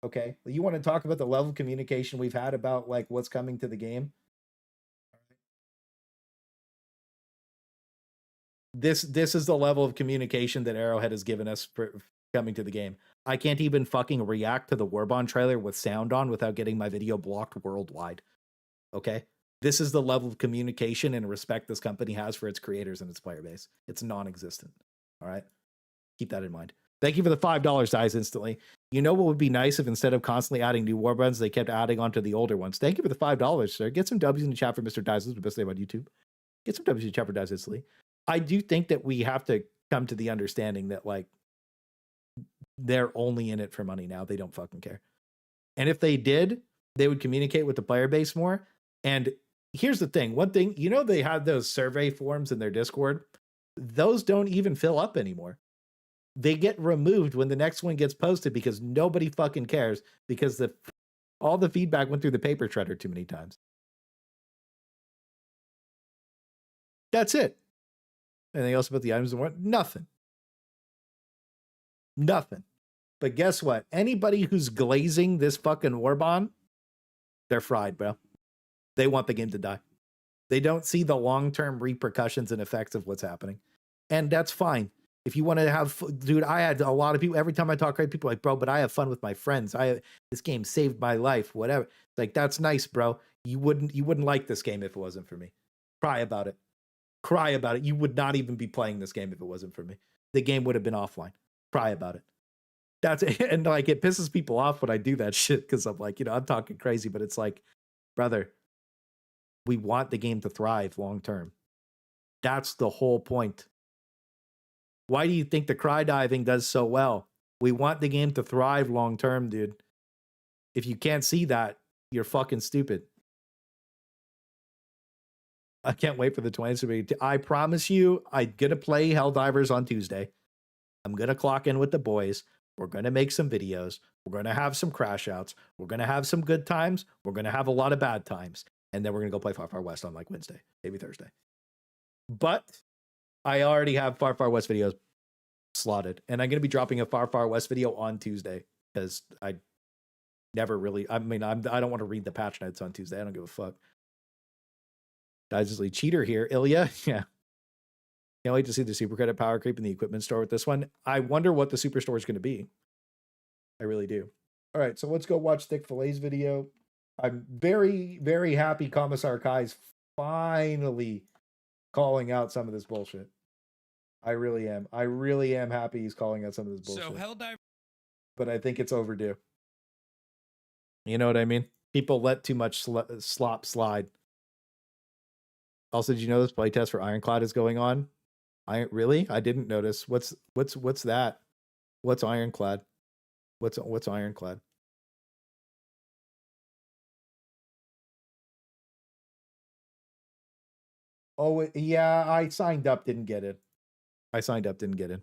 okay, you want to talk about the level of communication we've had about, what's coming to the game? This is the level of communication that Arrowhead has given us for coming to the game. I can't even fucking react to the Warbond trailer with sound on without getting my video blocked worldwide. Okay? This is the level of communication and respect this company has for its creators and its player base. It's non-existent. All right? Keep that in mind. Thank you for the $5, Dies Instantly. You know what would be nice if instead of constantly adding new Warbonds, they kept adding onto the older ones. Thank you for the $5, sir. Get some W's in the chat for Mr. Dies. This is the best name on YouTube. Get some W's in the chat for Dies Instantly. I do think that we have to come to the understanding that, they're only in it for money now. They don't fucking care. And if they did, they would communicate with the player base more. And here's the thing. One thing, they have those survey forms in their Discord. Those don't even fill up anymore. They get removed when the next one gets posted because nobody fucking cares because all the feedback went through the paper shredder too many times. That's it. Anything else about the items and what? Nothing. Nothing. But guess what? Anybody who's glazing this fucking Warbond, they're fried, bro. They want the game to die. They don't see the long-term repercussions and effects of what's happening. And that's fine. If you want to have, dude, I had a lot of people, every time I talk, people are like, bro, but I have fun with my friends. This game saved my life, whatever. That's nice, bro. You wouldn't like this game if it wasn't for me. Cry about it. Cry about it. You would not even be playing this game if it wasn't for me. The game would have been offline. Cry about it. That's it. And it pisses people off when I do that shit because I'm I'm talking crazy, but it's brother, we want the game to thrive long term. That's the whole point. Why do you think the cry diving does so well? We want the game to thrive long term, dude. If you can't see that, you're fucking stupid. I can't wait for the 20th. I promise you, I'm going to play Helldivers on Tuesday. I'm going to clock in with the boys. We're going to make some videos. We're going to have some crash outs. We're going to have some good times. We're going to have a lot of bad times. And then we're going to go play Far Far West on Wednesday, maybe Thursday. But I already have Far Far West videos slotted. And I'm going to be dropping a Far Far West video on Tuesday because I don't want to read the patch notes on Tuesday. I don't give a fuck. Disley cheater here. Ilya, yeah. Can't wait to see the super credit power creep in the equipment store with this one. I wonder what the super store is going to be. I really do. All right, so let's go watch Thick Fillet's video. I'm very, very happy Commissar Kai's finally calling out some of this bullshit. I really am. I really am happy he's calling out some of this bullshit. So Helldivers, but I think it's overdue. You know what I mean? People let too much slop slide. Also, did you know this playtest for Ironclad is going on? Really? I didn't notice. What's that? What's Ironclad? What's Ironclad? Oh, yeah, I signed up, didn't get it. I signed up, didn't get it.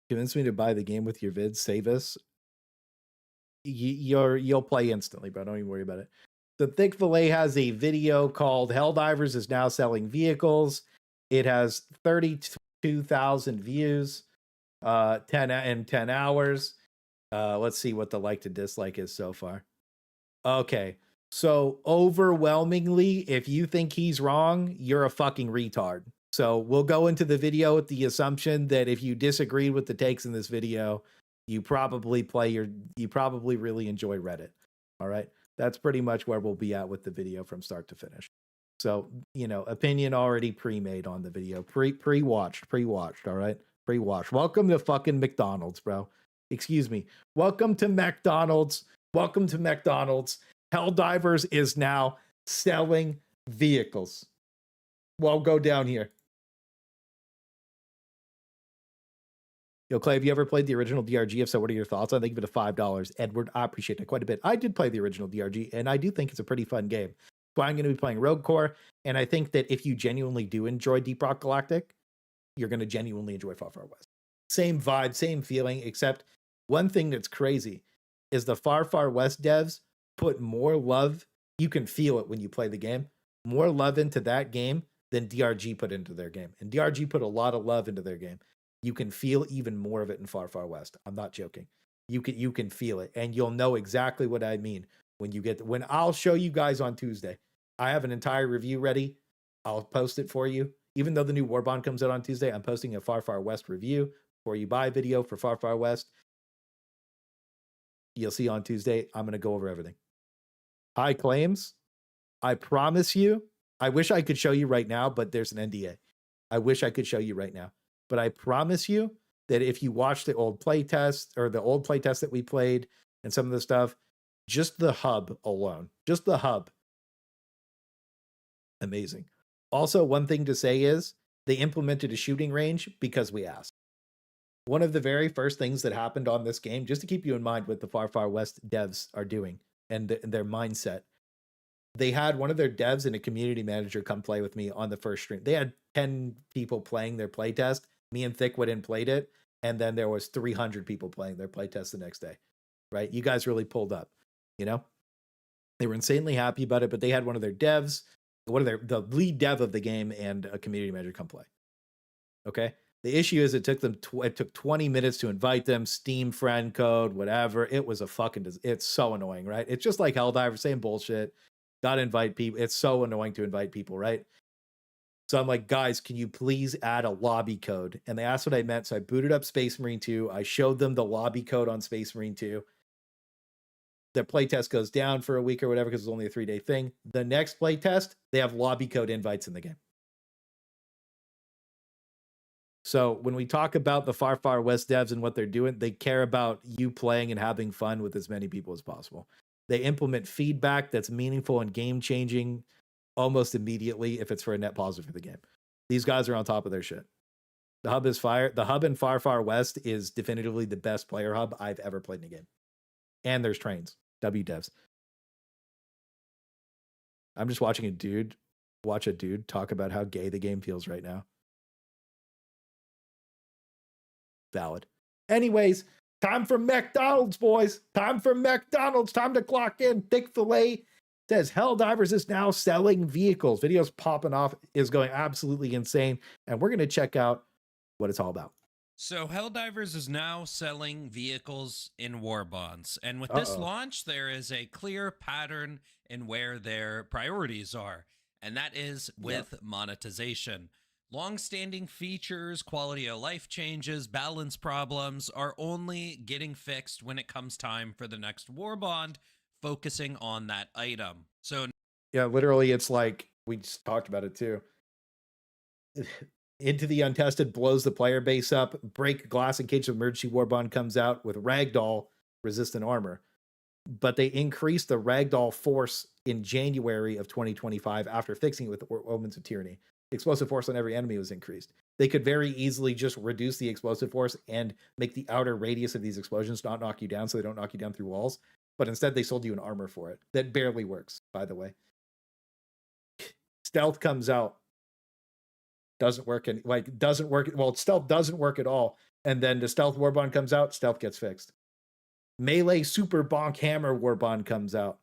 Convince me to buy the game with your vids. Save us. You'll play instantly, bro. Don't even worry about it. The Thick Fillet has a video called Helldivers is now selling vehicles. It has 32,000 views, 10 in 10 hours. Let's see what the like to dislike is so far. Okay. So overwhelmingly, if you think he's wrong, you're a fucking retard. So we'll go into the video with the assumption that if you disagreed with the takes in this video, you probably really enjoy Reddit. All right. That's pretty much where we'll be at with the video from start to finish. So, opinion already pre-made on the video, pre-watched, all right? Pre-watched. Welcome to fucking Mechdonalds, bro. Excuse me. Welcome to Mechdonalds. Welcome to Mechdonalds. Helldivers is now selling vehicles. Well, go down here. Yo, Clay, have you ever played the original DRG? If so, what are your thoughts? I think of it at $5. Edward, I appreciate it quite a bit. I did play the original DRG, and I do think it's a pretty fun game. So I'm going to be playing Rogue Core, and I think that if you genuinely do enjoy Deep Rock Galactic, you're going to genuinely enjoy Far Far West. Same vibe, same feeling, except one thing that's crazy is the Far Far West devs put more love, you can feel it when you play the game, more love into that game than DRG put into their game. And DRG put a lot of love into their game. You can feel even more of it in Far Far West. I'm not joking. You can feel it, and you'll know exactly what I mean when I'll show you guys on Tuesday. I have an entire review ready. I'll post it for you. Even though the new Warbond comes out on Tuesday, I'm posting a Far Far West review before you buy a video for Far Far West. You'll see on Tuesday. I'm going to go over everything. High claims. I promise you. I wish I could show you right now, but there's an NDA. I wish I could show you right now. But I promise you that if you watch the old playtest or the old playtest that we played and some of the stuff, just the hub alone, just the hub. Amazing. Also, one thing to say is they implemented a shooting range because we asked. One of the very first things that happened on this game, just to keep you in mind what the Far Far West devs are doing and their mindset, they had one of their devs and a community manager come play with me on the first stream. They had 10 people playing their playtest. Me and Thick went and played it, and then there was 300 people playing their playtest the next day. Right? You guys really pulled up. They were insanely happy about it, but they had one of their devs, the lead dev of the game, and a community manager come play. Okay. The issue is it took 20 minutes to invite them, Steam friend code, whatever. It was it's so annoying, right? It's just like Helldivers, same bullshit. Gotta invite people. It's so annoying to invite people, right? So I'm like, guys, can you please add a lobby code? And they asked what I meant. So I booted up Space Marine 2. I showed them the lobby code on Space Marine 2. Their playtest goes down for a week or whatever because it's only a 3-day thing. The next playtest, they have lobby code invites in the game. So when we talk about the Far Far West devs and what they're doing, they care about you playing and having fun with as many people as possible. They implement feedback that's meaningful and game-changing almost immediately if it's for a net positive for the game. These guys are on top of their shit. The hub is fire. The hub in Far Far West is definitively the best player hub I've ever played in a game. And there's trains. WDevs. I'm just watching a dude talk about how gay the game feels right now. Valid. Anyways, time for Mechdonalds, boys. Time for Mechdonalds. Time to clock in. Thick Fillet says Helldivers is now selling vehicles. Videos popping off, is going absolutely insane. And we're going to check out what it's all about. So Helldivers is now selling vehicles in Warbonds. And with this launch, there is a clear pattern in where their priorities are. And that is with monetization. Long-standing features, quality of life changes, balance problems are only getting fixed when it comes time for the next Warbond, focusing on that item. So yeah, literally, it's like we just talked about it too. Into the Untested blows the player base up. Break Glass in Case of Emergency Warbond comes out with Ragdoll resistant armor. But they increased the Ragdoll force in January of 2025 after fixing it with Omens of Tyranny. The explosive force on every enemy was increased. They could very easily just reduce the explosive force and make the outer radius of these explosions not knock you down so they don't knock you down through walls. but instead they sold you an armor for it that barely works, by the way. Stealth comes out, doesn't work, and doesn't work. Well, stealth doesn't work at all, and then the stealth Warbond comes out, stealth gets fixed. Melee super bonk hammer Warbond comes out.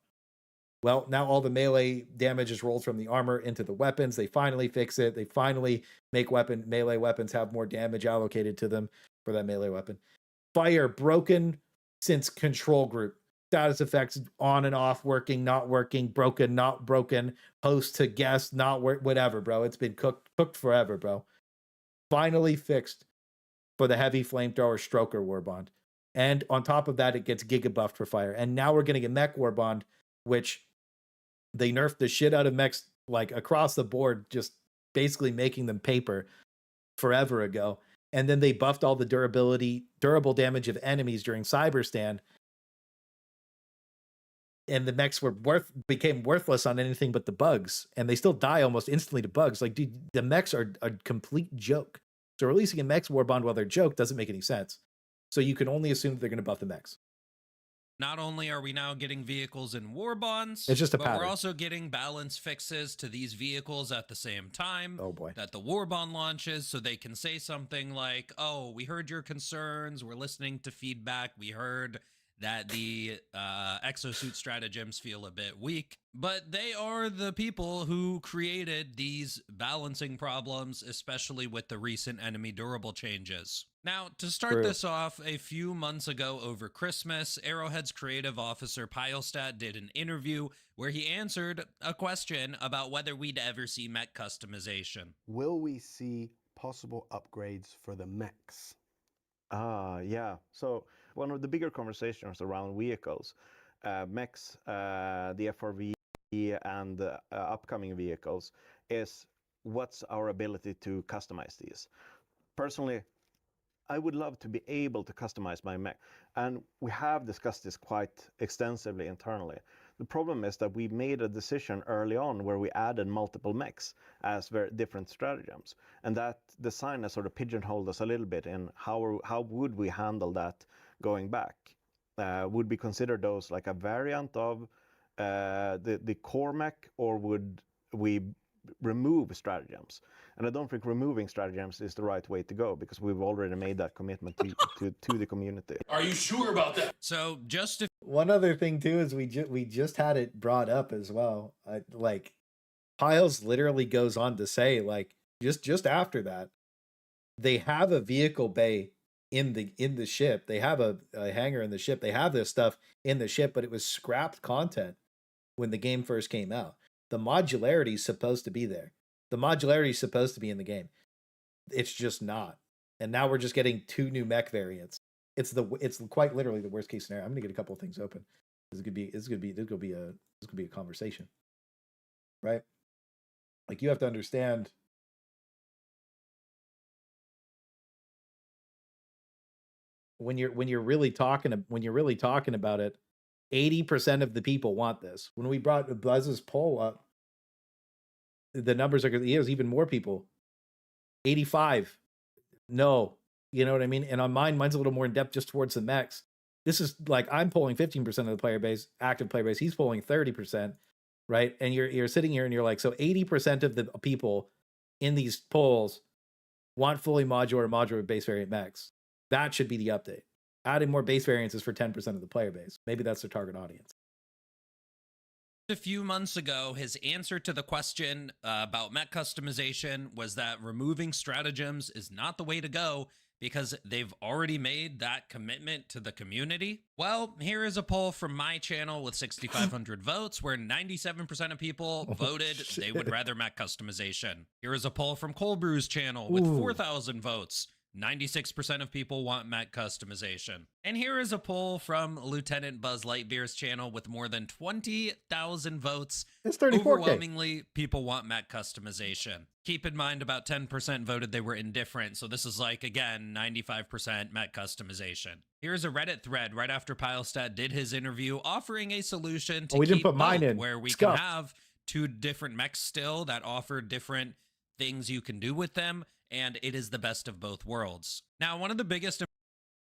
Well, now all the melee damage is rolled from the armor into the weapons. They finally fix it. They finally make melee weapons have more damage allocated to them for that melee weapon. Fire broken since control group. Status effects on and off, working, not working, broken, not broken, host to guest, not work, whatever, bro. It's been cooked forever, bro. Finally fixed for the heavy flamethrower Stroker Warbond. And on top of that, it gets giga buffed for fire. And now we're getting a Mech Warbond, which they nerfed the shit out of mechs like across the board, just basically making them paper forever ago. And then they buffed all the durable damage of enemies during Cyberstand. And the mechs became worthless on anything but the bugs, and they still die almost instantly to bugs. Like, dude, the mechs are a complete joke. So releasing a mechs Warbond while they're joke doesn't make any sense. So you can only assume that they're going to buff the mechs. Not only are we now getting vehicles in Warbonds, it's just a but pattern. We're also getting balance fixes to these vehicles at the same time. Oh boy. That the Warbond launches, so they can say something like, "Oh, we heard your concerns. We're listening to feedback. We heard that the exosuit stratagems feel a bit weak," but they are the people who created these balancing problems, especially with the recent enemy durable changes. Now, to start this off, a few months ago over Christmas, Arrowhead's creative officer Pylestat did an interview where he answered a question about whether we'd ever see mech customization. Will we see possible upgrades for the mechs? Yeah. So one of the bigger conversations around vehicles, mechs, the FRV, and upcoming vehicles is what's our ability to customize these. Personally, I would love to be able to customize my mech, and we have discussed this quite extensively internally. The problem is that we made a decision early on where we added multiple mechs as very different stratagems, and that design has sort of pigeonholed us a little bit in how would we handle that going back. Would we consider those like a variant of the core mech, or would we remove stratagems? And I don't think removing stratagems is the right way to go, because we've already made that commitment to the community. Are you sure about that? So just to one other thing too is we just had it brought up as well. Like Piles literally goes on to say, like, just after that, they have a vehicle bay in the ship. They have a hangar in the ship. They have this stuff in the ship, but it was scrapped content when the game first came out. The modularity is supposed to be there. The modularity is supposed to be in the game. It's just not. And now we're just getting 2 new mech variants. It's quite literally the worst case scenario. I'm gonna get a couple of things open. This could be a conversation, right? Like, you have to understand. When you're really talking about it, 80% of the people want this. When we brought Buzz's poll up, the numbers are, he has even more people. 85, no, you know what I mean? And on mine's a little more in depth, just towards the mechs. This is like, I'm polling 15% of the player base, active player base. He's polling 30%, right? And you're sitting here and you're like, so 80% of the people in these polls want fully modular base variant mechs. That should be the update. Adding more base variances for 10% of the player base. Maybe that's their target audience. A few months ago, his answer to the question about mech customization was that removing stratagems is not the way to go because they've already made that commitment to the community. Well, here is a poll from my channel with 6,500 votes where 97% of people voted they would rather mech customization. Here is a poll from Coldbrew's channel with 4,000 votes. 96% of people want mech customization. And here is a poll from Lieutenant Buzz Lightbeer's channel with more than 20,000 votes. It's 34K. Overwhelmingly, people want mech customization. Keep in mind, about 10% voted they were indifferent, so this is like, again, 95% mech customization. Here's a Reddit thread right after Pylestat did his interview offering a solution to keep both, where we can have 2 different mechs still that offer different things you can do with them, and it is the best of both worlds. Now, one of the biggest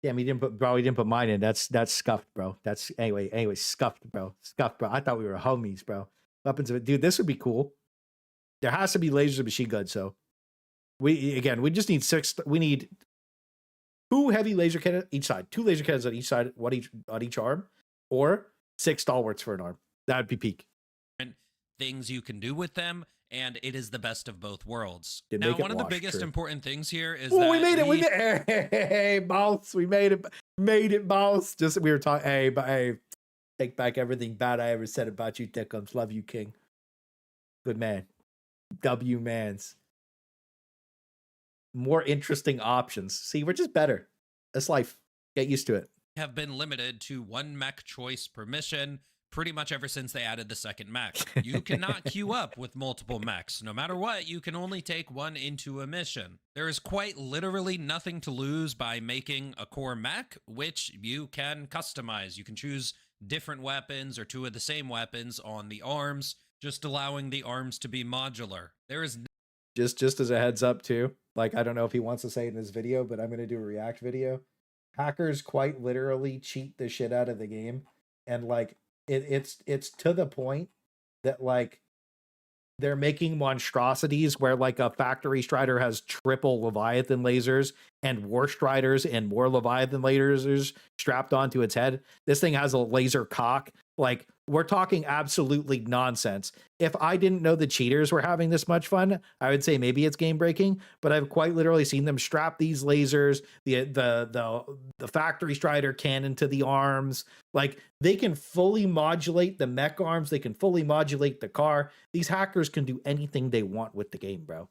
Damn, he didn't put mine in. That's scuffed, bro. That's anyway, scuffed, bro. Scuffed, bro. I thought we were homies, bro. Weapons of it, dude. This would be cool. There has to be lasers and machine guns. So we just need 6. We need 2 heavy laser cannons each side, 2 laser cannons on each side, one each on each arm, or 6 stalwarts for an arm. That'd be peak. Things you can do with them, and it is the best of both worlds. Did Now, make it one of the wash, biggest true. important things here is Oh, that we made it. We made it. Hey, boss. We made it, boss. Just we were talking. Hey, take back everything bad I ever said about you, Dickums. Love you, King. Good man. W mans. More interesting options. See, we're just better. That's life. Get used to it. have been limited to 1 mech choice per mission pretty much ever since they added the second mech. You cannot queue up with multiple mechs. No matter what, you can only take 1 into a mission. There is quite literally nothing to lose by making a core mech, which you can customize. You can choose different weapons or 2 of the same weapons on the arms, just allowing the arms to be modular. There is just as a heads up too, like I don't know if he wants to say it in this video, but I'm going to do a react video. Hackers quite literally cheat the shit out of the game, and like it's to the point that like they're making monstrosities where like a factory strider has triple Leviathan lasers and war striders and more Leviathan lasers strapped onto its head. This thing has a laser cock. Like, we're talking absolutely nonsense. If I didn't know the cheaters were having this much fun, I would say maybe it's game breaking, but I've quite literally seen them strap these lasers, the factory strider cannon to the arms. Like, they can fully modulate the mech arms, they can fully modulate the car. These hackers can do anything they want with the game, bro.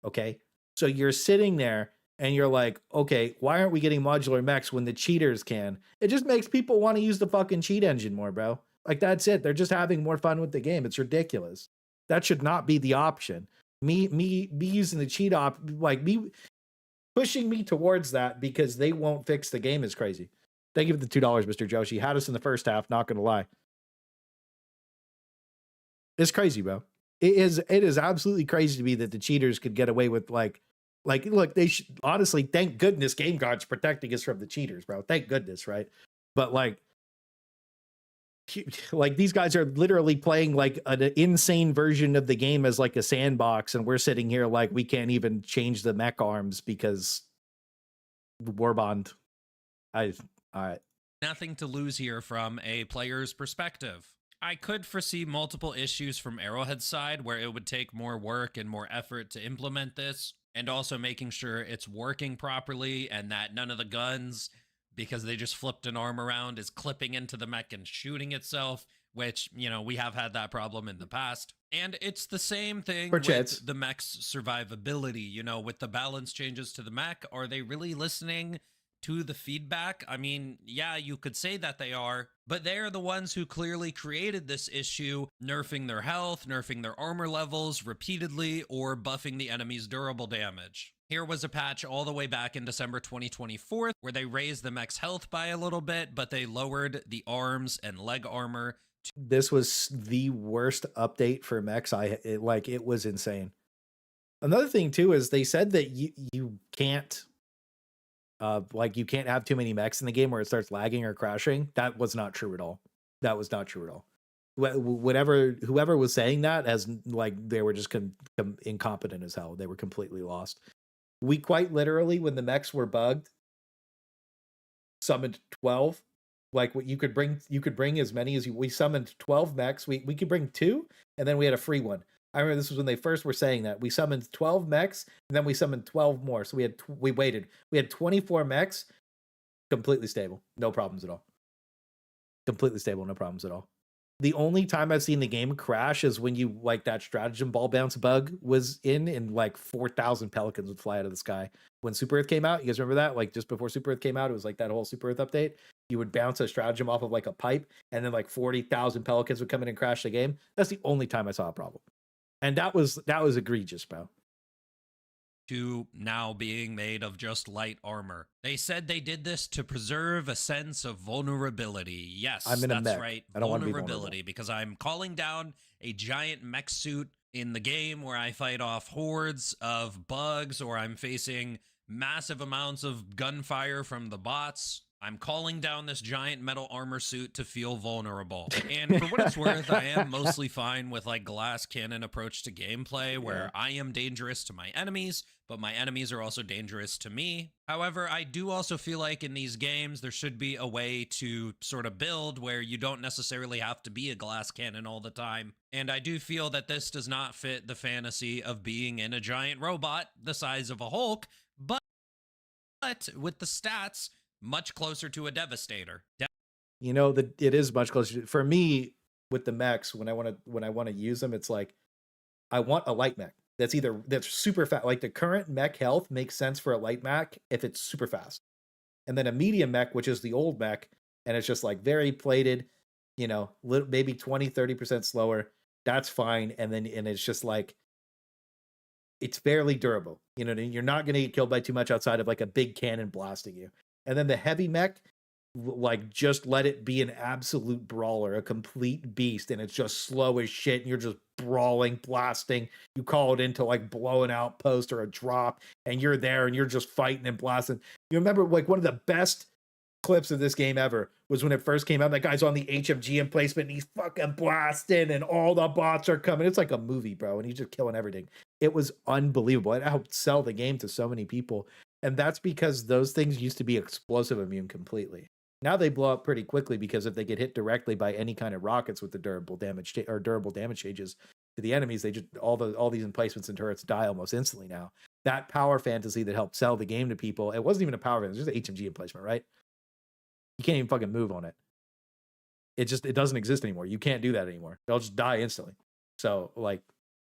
Okay? So you're sitting there and you're like, okay, why aren't we getting modular mechs when the cheaters can? It just makes people want to use the fucking cheat engine more, bro. Like, that's it. They're just having more fun with the game. It's ridiculous. That should not be the option. Me using the cheat like me pushing me towards that because they won't fix the game is crazy. Thank you for the $2, Mr. Joshi. Had us in the first half, not gonna lie. It's crazy, bro. It is absolutely crazy to me that the cheaters could get away with like look, they should honestly, thank goodness Game God's protecting us from the cheaters, bro. Thank goodness, right? But like these guys are literally playing like an insane version of the game as like a sandbox, and we're sitting here like we can't even change the mech arms because Warbond. All right. nothing to lose here from a player's perspective. I could foresee multiple issues from Arrowhead's side where it would take more work and more effort to implement this, and also making sure it's working properly and that none of the guns, because they just flipped an arm around, is clipping into the mech and shooting itself, which, you know, we have had that problem in the past. And it's the same thing with the mech's survivability, you know, with the balance changes to the mech. Are they really listening to the feedback? I mean, yeah, you could say that they are, but they're the ones who clearly created this issue, nerfing their health, nerfing their armor levels repeatedly, or buffing the enemy's durable damage. Here was a patch all the way back in December 2024 where they raised the mech's health by a little bit, but they lowered the arms and leg armor. This was the worst update for mechs. It was insane. Another thing too is they said that you can't you can't have too many mechs in the game where it starts lagging or crashing. That was not true at all. That was not true at all. Whoever was saying that, as like they were just incompetent as hell. They were completely lost. We quite literally, when the mechs were bugged, summoned 12. Like, what you could bring as many as we summoned 12 mechs. We could bring 2, and then we had a free one. I remember this was when they first were saying that. We summoned 12 mechs, and then we summoned 12 more. So we waited. We had 24 mechs, completely stable. No problems at all. Completely stable, no problems at all. The only time I've seen the game crash is when you, like, that stratagem ball bounce bug was in like 4,000 pelicans would fly out of the sky. When Super Earth came out, you guys remember that? Like, just before Super Earth came out, it was like that whole Super Earth update. You would bounce a stratagem off of like a pipe, and then like 40,000 pelicans would come in and crash the game. That's the only time I saw a problem. And that was egregious, bro. To now being made of just light armor. They said they did this to preserve a sense of vulnerability. Yes, I'm in a that's mech. right. I don't want to be vulnerability, because I'm calling down a giant mech suit in the game where I fight off hordes of bugs, or I'm facing massive amounts of gunfire from the bots. I'm calling down this giant metal armor suit to feel vulnerable. And for what it's worth, I am mostly fine with like glass cannon approach to gameplay where I am dangerous to my enemies, but my enemies are also dangerous to me. However, I do also feel like in these games, there should be a way to sort of build where you don't necessarily have to be a glass cannon all the time. And I do feel that this does not fit the fantasy of being in a giant robot the size of a Hulk, but with the stats much closer to a Devastator. You know, that it is much closer for me with the mechs. When I want to use them, it's like I want a light mech that's super fast. Like the current mech health makes sense for a light mech if it's super fast, and then a medium mech, which is the old mech, and it's just like very plated, you know, maybe 20-30% slower. That's fine, and it's just like it's barely durable. You know, you're not going to get killed by too much outside of like a big cannon blasting you. And then the heavy mech, like just let it be an absolute brawler, a complete beast, and it's just slow as shit, and you're just brawling, blasting. You call it into like blow an outpost or a drop, and you're there, and you're just fighting and blasting. You remember like one of the best clips of this game ever was when it first came out. That guy's on the HMG emplacement, and he's fucking blasting, and all the bots are coming. It's like a movie, bro, and he's just killing everything. It was unbelievable. It helped sell the game to so many people. And that's because those things used to be explosive immune completely. Now they blow up pretty quickly because if they get hit directly by any kind of rockets with the durable damage changes to the enemies, they just all these emplacements and turrets die almost instantly now. That power fantasy that helped sell the game to people, it wasn't even a power fantasy, it was just an HMG emplacement, right? You can't even fucking move on it. It doesn't exist anymore. You can't do that anymore. They'll just die instantly. So like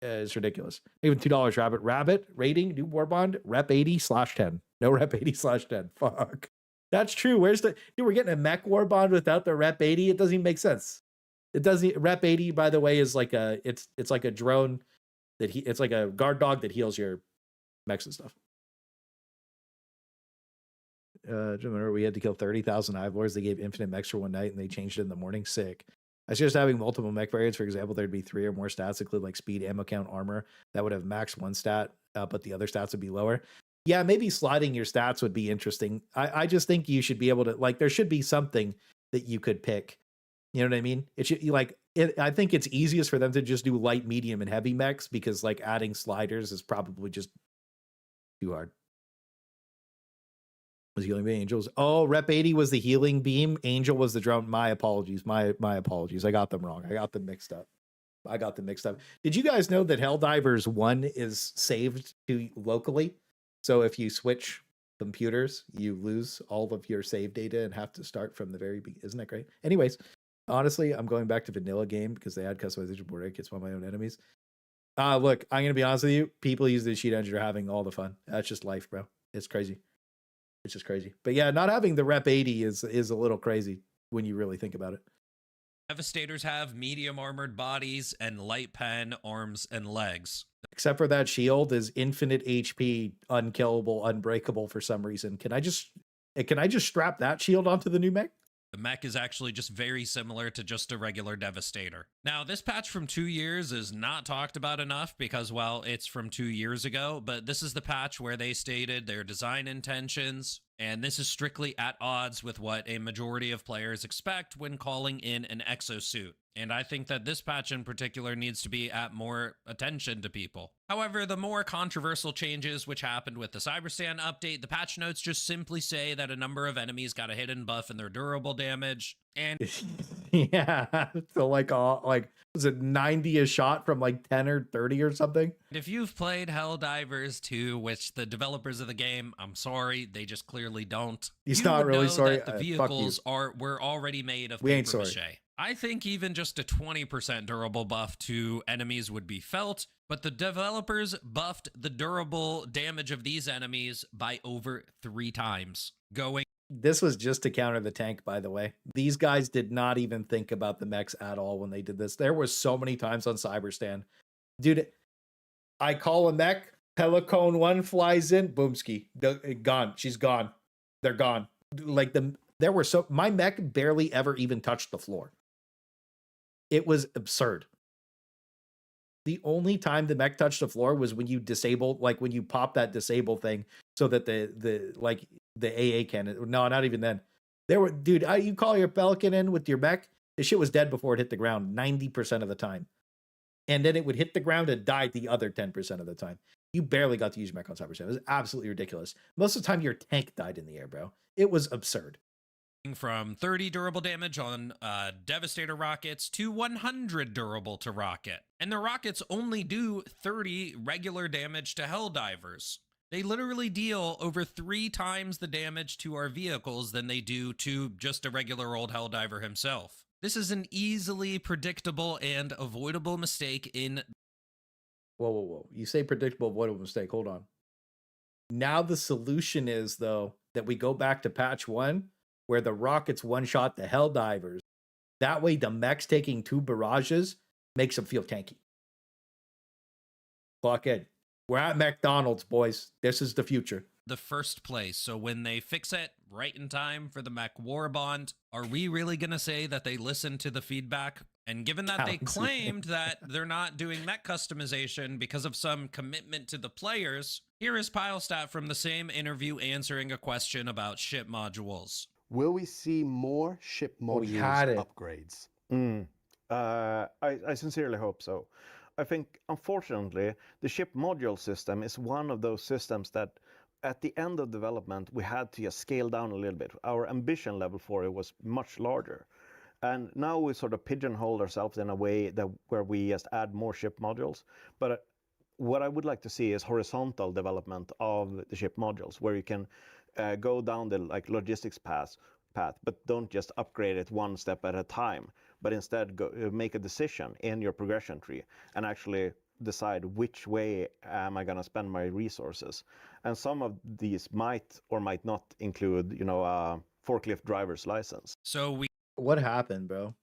it's ridiculous. Even $2 rabbit rating, new Warbond, rep 80/10. No rep 80/10. Fuck. That's true. Where's the dude? We're getting a mech Warbond without the rep 80. It doesn't even make sense. It doesn't. Rep 80, by the way, is like it's like a drone it's like a guard dog that heals your mechs and stuff. Remember we had to kill 30,000 Hive Lords. They gave infinite mechs for one night and they changed it in the morning. Sick. I suggest having multiple mech variants. For example, there'd be 3 or more stats, include like speed, ammo count, armor. That would have max one stat, but the other stats would be lower. Yeah, maybe sliding your stats would be interesting. I just think you should be able to, like, there should be something that you could pick. You know what I mean? It should I think it's easiest for them to just do light, medium, and heavy mechs because like adding sliders is probably just too hard. Was healing beam angels? Oh, rep 80 was the healing beam. Angel was the drone. My apologies. My apologies. I got them wrong. I got them mixed up. Did you guys know that Helldivers 1 is saved to locally? So if you switch computers, you lose all of your save data and have to start from the very beginning. Isn't that great? Anyways, honestly, I'm going back to vanilla game because they had customization board kits for my own enemies. Look, I'm gonna be honest with you. People using the cheat engine are having all the fun. That's just life, bro. It's crazy. It's just crazy. But yeah, not having the rep 80 is a little crazy when you really think about it. Devastators have medium armored bodies and light pen arms and legs. Except for that shield is infinite HP, unkillable, unbreakable for some reason. Can I just strap that shield onto the new mech? The mech is actually just very similar to just a regular Devastator. Now, this patch from 2 years is not talked about enough because, well, it's from 2 years ago, but this is the patch where they stated their design intentions, and this is strictly at odds with what a majority of players expect when calling in an exosuit. And I think that this patch in particular needs to be at more attention to people. However, the more controversial changes which happened with the Cyberstan update, the patch notes just simply say that a number of enemies got a hidden buff in their durable damage. And yeah, so was it 90 a shot from like 10 or 30 or something? If you've played Helldivers 2, which the developers of the game, I'm sorry, they just clearly don't. He's not really sorry. The vehicles were already made of paper mache. I think even just a 20% durable buff to enemies would be felt, but the developers buffed the durable damage of these enemies by over 3 times, going. This was just to counter the tank, by the way. These guys did not even think about the mechs at all when they did this. There was so many times on Cyberstan. Dude, I call a mech, Pelicone 1 flies in, boomski, gone. She's gone. They're gone. My mech barely ever even touched the floor. It was absurd. The only time the mech touched the floor was when you disabled, like when you pop that disable thing so that the AA cannon. No, not even then. There were, dude, you call your Pelican in with your mech, the shit was dead before it hit the ground 90% of the time. And then it would hit the ground and die the other 10% of the time. You barely got to use your mech on Cyber 7. It was absolutely ridiculous. Most of the time, your tank died in the air, bro. It was absurd. From 30 durable damage on Devastator rockets to 100 durable to rocket. And the rockets only do 30 regular damage to Helldivers. They literally deal over 3 times the damage to our vehicles than they do to just a regular old Helldiver himself. This is an easily predictable and avoidable mistake in... Whoa. You say predictable, avoidable mistake. Hold on. Now the solution is, though, that we go back to patch 1, where the rockets one-shot the Helldivers. That way, the mechs taking 2 barrages makes them feel tanky. Fuck it. We're at Mechdonalds, boys. This is the future. The first place. So when they fix it right in time for the Mech Warbond, are we really going to say that they listened to the feedback? And given that they claimed that they're not doing mech customization because of some commitment to the players, here is Pilestat from the same interview answering a question about ship modules. Will we see more ship module upgrades? I sincerely hope so. I think, unfortunately, the ship module system is one of those systems that at the end of development, we had to just scale down a little bit. Our ambition level for it was much larger. And now we sort of pigeonhole ourselves in a way that where we just add more ship modules. But what I would like to see is horizontal development of the ship modules, where you can go down the logistics path, but don't just upgrade it one step at a time, but instead make a decision in your progression tree and actually decide which way am I going to spend my resources. And some of these might or might not include, a forklift driver's license. So what happened, bro?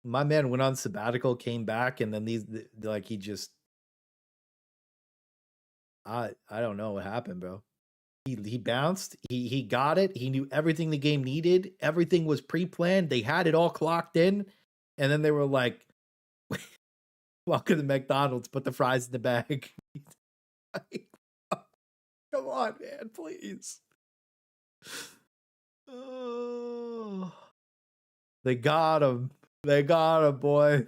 My man went on sabbatical, came back, and then he just, I don't know what happened, bro. He bounced. He got it. He knew everything the game needed. Everything was pre-planned. They had it all clocked in, and then they were like, "Welcome to McDonald's. Put the fries in the bag." Come on, man, please. Oh. They got him. They got him, boy.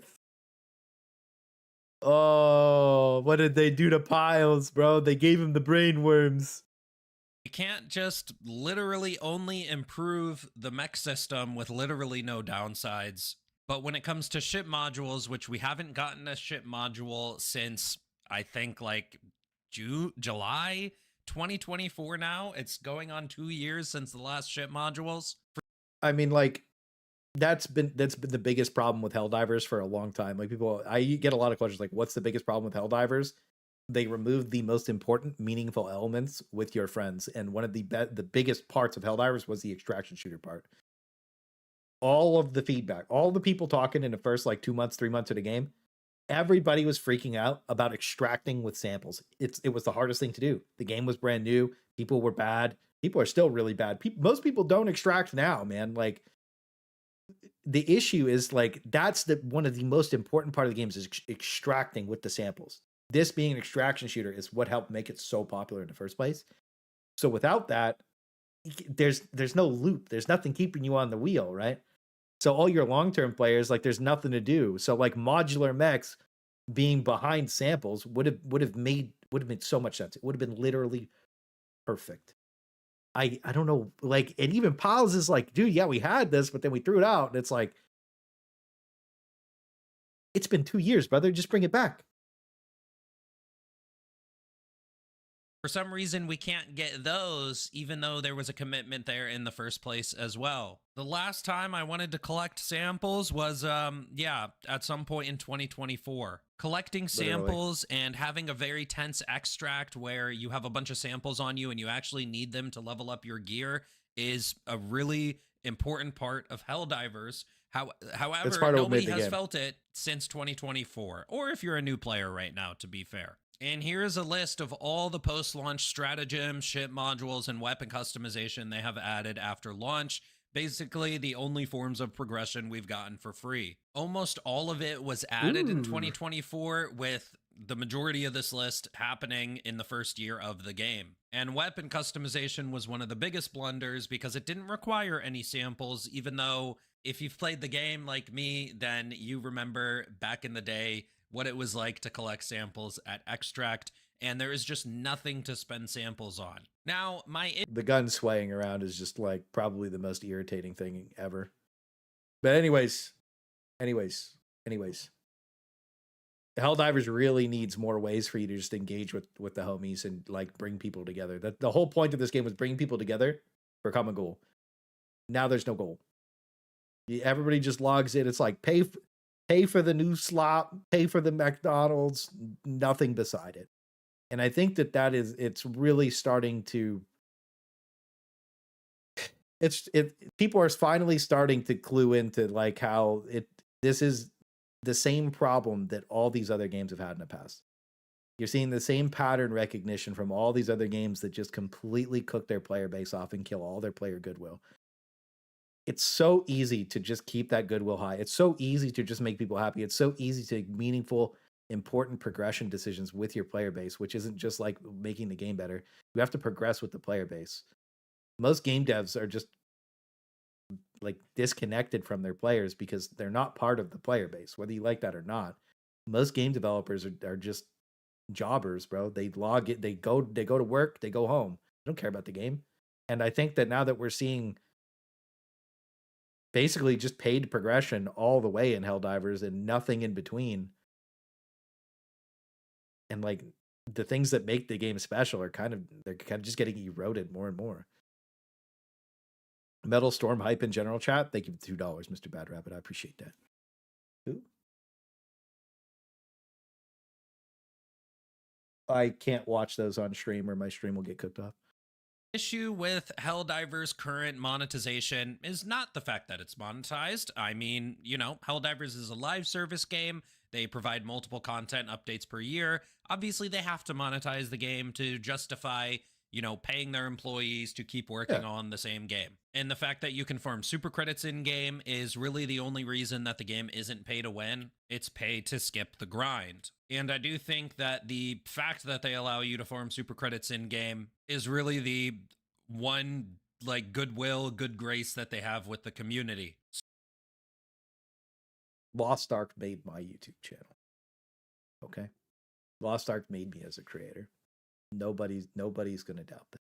Oh, what did they do to Piles, bro? They gave him the brainworms. You can't just literally only improve the mech system with literally no downsides. But when it comes to ship modules, which we haven't gotten a ship module since, I think, July 2024 now. It's going on 2 years since the last ship modules. I mean, that's been the biggest problem with Helldivers for a long time. I get a lot of questions what's the biggest problem with Helldivers? They removed the most important, meaningful elements with your friends, and one of the biggest parts of Helldivers was the extraction shooter part. All of the feedback, all the people talking in the first 2 months, 3 months of the game, everybody was freaking out about extracting with samples. It was the hardest thing to do. The game was brand new. People were bad. People are still really bad. Most people don't extract now, man. The issue is that's one of the most important part of the games is extracting with the samples. This being an extraction shooter is what helped make it so popular in the first place. So without that, there's no loop. There's nothing keeping you on the wheel, right? So all your long-term players, there's nothing to do. So modular mechs being behind samples would have made so much sense. It would have been literally perfect. I don't know, and even Piles is dude, yeah, we had this, but then we threw it out. And it's it's been 2 years, brother. Just bring it back. For some reason, we can't get those, even though there was a commitment there in the first place as well. The last time I wanted to collect samples was, at some point in 2024. Collecting samples and having a very tense extract where you have a bunch of samples on you and you actually need them to level up your gear is a really important part of Helldivers. However, nobody has felt it since 2024, or if you're a new player right now, to be fair. And here's a list of all the post-launch stratagems, ship modules, and weapon customization they have added after launch. Basically, the only forms of progression we've gotten for free. Almost all of it was added in 2024 with the majority of this list happening in the first year of the game. And weapon customization was one of the biggest blunders because it didn't require any samples, even though if you've played the game like me, then you remember back in the day what it was like to collect samples at Extract, and there is just nothing to spend samples on. Now, the gun swaying around is just like probably the most irritating thing ever. But anyways, Helldivers really needs more ways for you to just engage with the homies and like bring people together. That the whole point of this game was bring people together for a common goal. Now there's no goal. Everybody just logs in. It's like pay for the new Slop, pay for the Mechdonalds, nothing beside it. And I think it's really starting to. People are finally starting to clue into like how this is the same problem that all these other games have had in the past. You're seeing the same pattern recognition from all these other games that just completely cook their player base off and kill all their player goodwill. It's so easy to just keep that goodwill high. It's so easy to just make people happy. It's so easy to make meaningful, important progression decisions with your player base, which isn't just like making the game better. You have to progress with the player base. Most game devs are just like disconnected from their players because they're not part of the player base, whether you like that or not. Most game developers are just jobbers, bro. They log it, they go to work, they go home. They don't care about the game. And I think that now that we're seeing basically just paid progression all the way in Helldivers and nothing in between, and like the things that make the game special are kind of just getting eroded more and more. Metal Storm hype in general chat. Thank you for $2, Mr. Bad Rabbit. I appreciate that. Who? I can't watch those on stream or my stream will get cooked off. Issue with Helldivers' current monetization is not the fact that it's monetized. I mean, you know, Helldivers is a live service game. They provide multiple content updates per year. Obviously, they have to monetize the game to justify, you know, paying their employees to keep working on the same game. And the fact that you can farm super credits in game is really the only reason that the game isn't pay to win. It's pay to skip the grind. And I do think that the fact that they allow you to farm super credits in game is really the one like goodwill, good grace that they have with the community. Lost Ark made my YouTube channel. Okay. Lost Ark made me as a creator. Nobody's going to doubt that.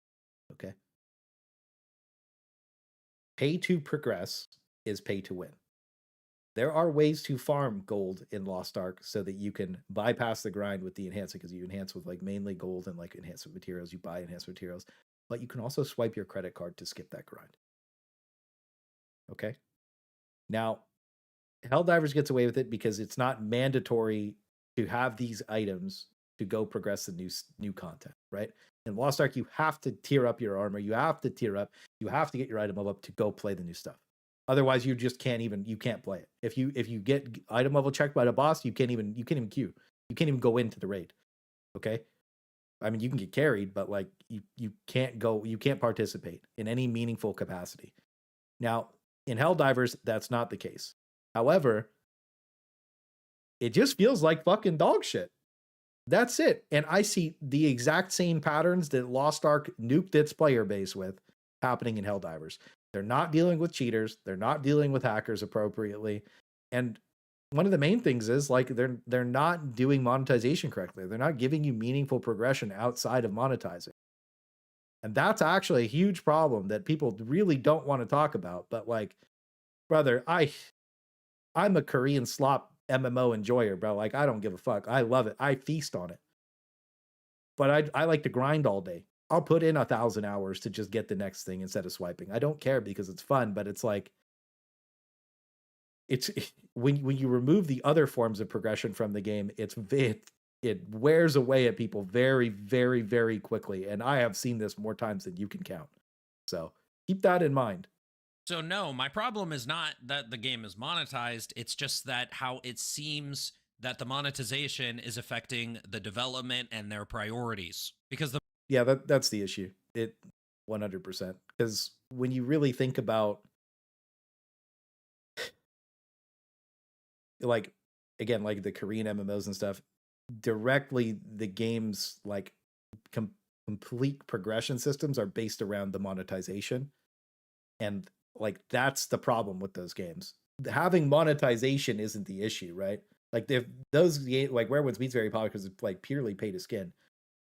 Okay. Pay to progress is pay to win. There are ways to farm gold in Lost Ark so that you can bypass the grind with the enhancement, because you enhance with like mainly gold and like enhancement materials. You buy enhancement materials, but you can also swipe your credit card to skip that grind. Okay. Now, Helldivers gets away with it because it's not mandatory to have these items to go progress the new content, right? In Lost Ark, you have to tier up your armor. You have to tier up. You have to get your item level up to go play the new stuff. Otherwise, you just can't play it. If you get item level checked by the boss, you can't even queue. You can't even go into the raid. Okay? I mean, you can get carried, but like you can't participate in any meaningful capacity. Now, in Helldivers, that's not the case. However, it just feels like fucking dog shit. That's it. And I see the exact same patterns that Lost Ark nuked its player base with happening in Helldivers. They're not dealing with cheaters. They're not dealing with hackers appropriately. And one of the main things is like they're not doing monetization correctly. They're not giving you meaningful progression outside of monetizing. And that's actually a huge problem that people really don't want to talk about. But like, brother, I'm a Korean Slop MMO enjoyer, bro. Like, I don't give a fuck. I love it. I feast on it. But I like to grind all day. I'll put in 1,000 hours to just get the next thing instead of swiping. I don't care because it's fun, but it's like, when you remove the other forms of progression from the game, it wears away at people very, very, very quickly. And I have seen this more times than you can count. So keep that in mind. So no, my problem is not that the game is monetized. It's just that how it seems that the monetization is affecting the development and their priorities. Because that's the issue. It 100%. Because when you really think about, like, again, like the Korean MMOs and stuff, directly the game's like complete progression systems are based around the monetization, and like that's the problem with those games. Having monetization isn't the issue, right? Like if those games like Werewolves Beat's very popular because it's like purely pay to skin,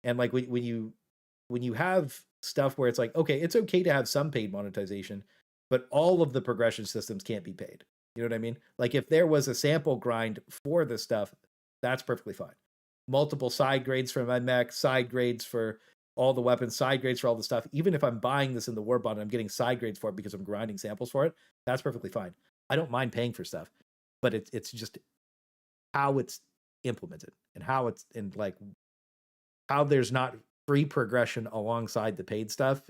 and like when you have stuff where it's like, okay, it's okay to have some paid monetization, but all of the progression systems can't be paid. You know what I mean? Like if there was a sample grind for the stuff, that's perfectly fine. Multiple side grades for my mech, side grades for all the weapons, side grades for all the stuff. Even if I'm buying this in the Warbond and I'm getting side grades for it because I'm grinding samples for it, that's perfectly fine. I don't mind paying for stuff, but it's just how it's implemented and how it's and like how there's not free progression alongside the paid stuff.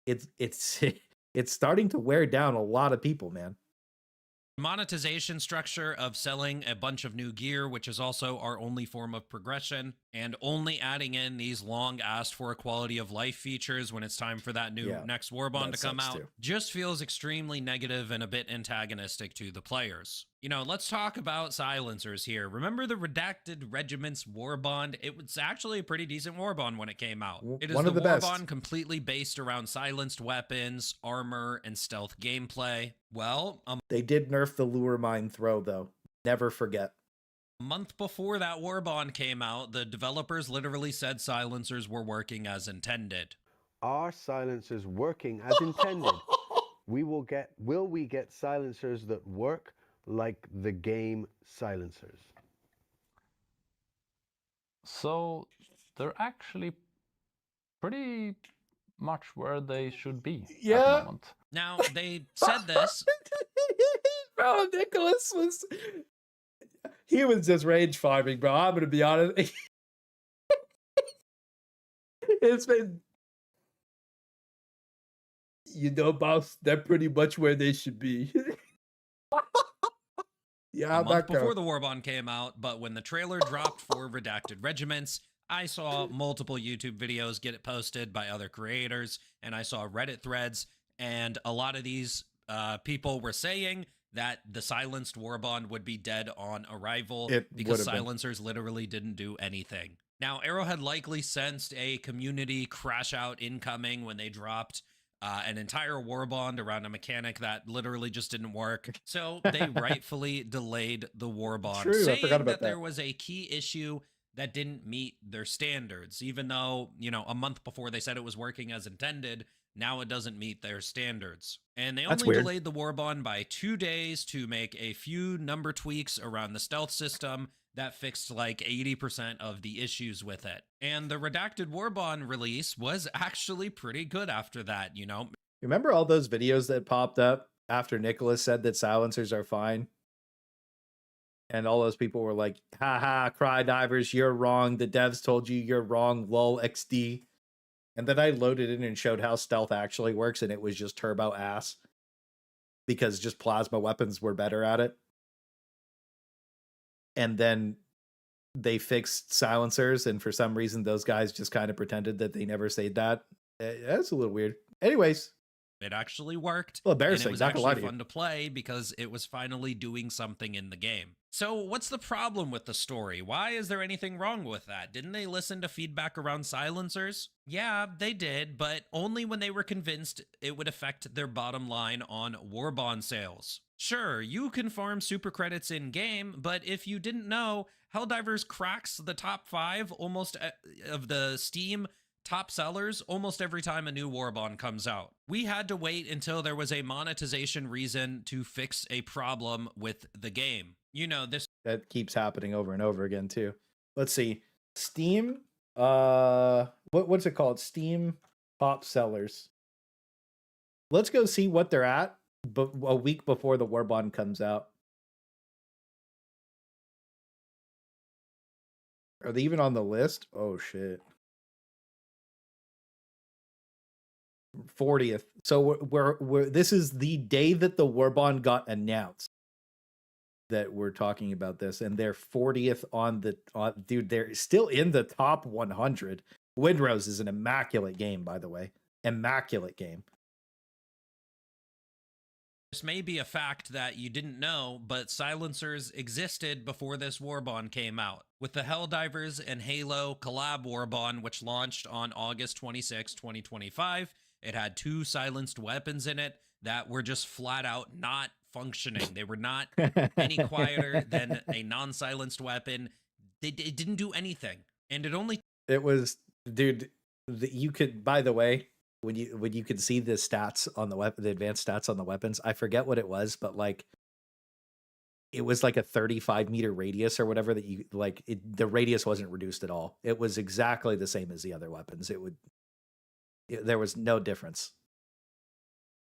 It's it's starting to wear down a lot of people, man. Monetization structure of selling a bunch of new gear, which is also our only form of progression, and only adding in these long asked for quality of life features when it's time for that new next Warbond to come out, just feels extremely negative and a bit antagonistic to the players. You know, let's talk about silencers here. Remember the Redacted Regiment's Warbond? It was actually a pretty decent Warbond when it came out. It is One of the Warbond best. completely based around silenced weapons, armor, and stealth gameplay. Well, they did nerf the lure mine throw, though. Never forget. a month before that Warbond came out, the developers literally said silencers were working as intended. Are silencers working as intended? Will we get silencers that work like the game silencers? So they're actually pretty much where they should be at the moment. Now, they said this. Bro, Nicholas was... He was just rage farming, bro. I'm going to be honest. It's been... You know, boss, they're pretty much where they should be. A month before the Warbond came out, but when the trailer dropped for Redacted Regiments, I saw multiple YouTube videos get it posted by other creators, and I saw Reddit threads, and a lot of these people were saying that the silenced Warbond would be dead on arrival because silencers literally didn't do anything. Now, Arrowhead likely sensed a community crash out incoming when they dropped an entire Warbond around a mechanic that literally just didn't work. So they rightfully delayed the Warbond, saying that there was a key issue that didn't meet their standards, even though, you know, a month before they said it was working as intended. Now it doesn't meet their standards. And they only delayed the Warbond by 2 days to make a few number tweaks around the stealth system that fixed like 80% of the issues with it. And the Redacted Warbond release was actually pretty good after that, you know. Remember all those videos that popped up after Nicholas said that silencers are fine? And all those people were like, haha, Cry Divers, you're wrong. The devs told you you're wrong, lol XD. And then I loaded in and showed how stealth actually works, and it was just turbo ass. Because just plasma weapons were better at it. And then they fixed silencers, and for some reason those guys just kind of pretended that they never said that. That's a little weird. Anyways. It actually worked. Well, embarrassing. And it was actually fun to play because it was finally doing something in the game. So what's the problem with the story? Why is there anything wrong with that? Didn't they listen to feedback around silencers? Yeah, they did, but only when they were convinced it would affect their bottom line on Warbond sales. Sure, you can farm super credits in-game, but if you didn't know, Helldivers cracks the top 5 almost of the Steam top sellers almost every time a new Warbond comes out. We had to wait until there was a monetization reason to fix a problem with the game. You know, this that keeps happening over and over again too. Let's see. Steam, what's it called? Steam top sellers. Let's go see what they're at, but a week before the Warbond comes out. Are they even on the list? Oh shit. 40th. So we're this is the day that the Warbond got announced that we're talking about this, and they're 40th on the dude, they're still in the top 100. Windrose is an immaculate game, by the way. Immaculate game. This may be a fact that you didn't know, but silencers existed before this Warbond came out. With the Helldivers and Halo collab Warbond, which launched on August 26, 2025, it had 2 silenced weapons in it that were just flat out not functioning. They were not any quieter than a non-silenced weapon. It didn't do anything. And it was, dude, you could, by the way, when you could see the stats on the weapon, the advanced stats on the weapons, I forget what it was, but like it was like a 35-meter radius or whatever that you like. The radius wasn't reduced at all. It was exactly the same as the other weapons. There was no difference.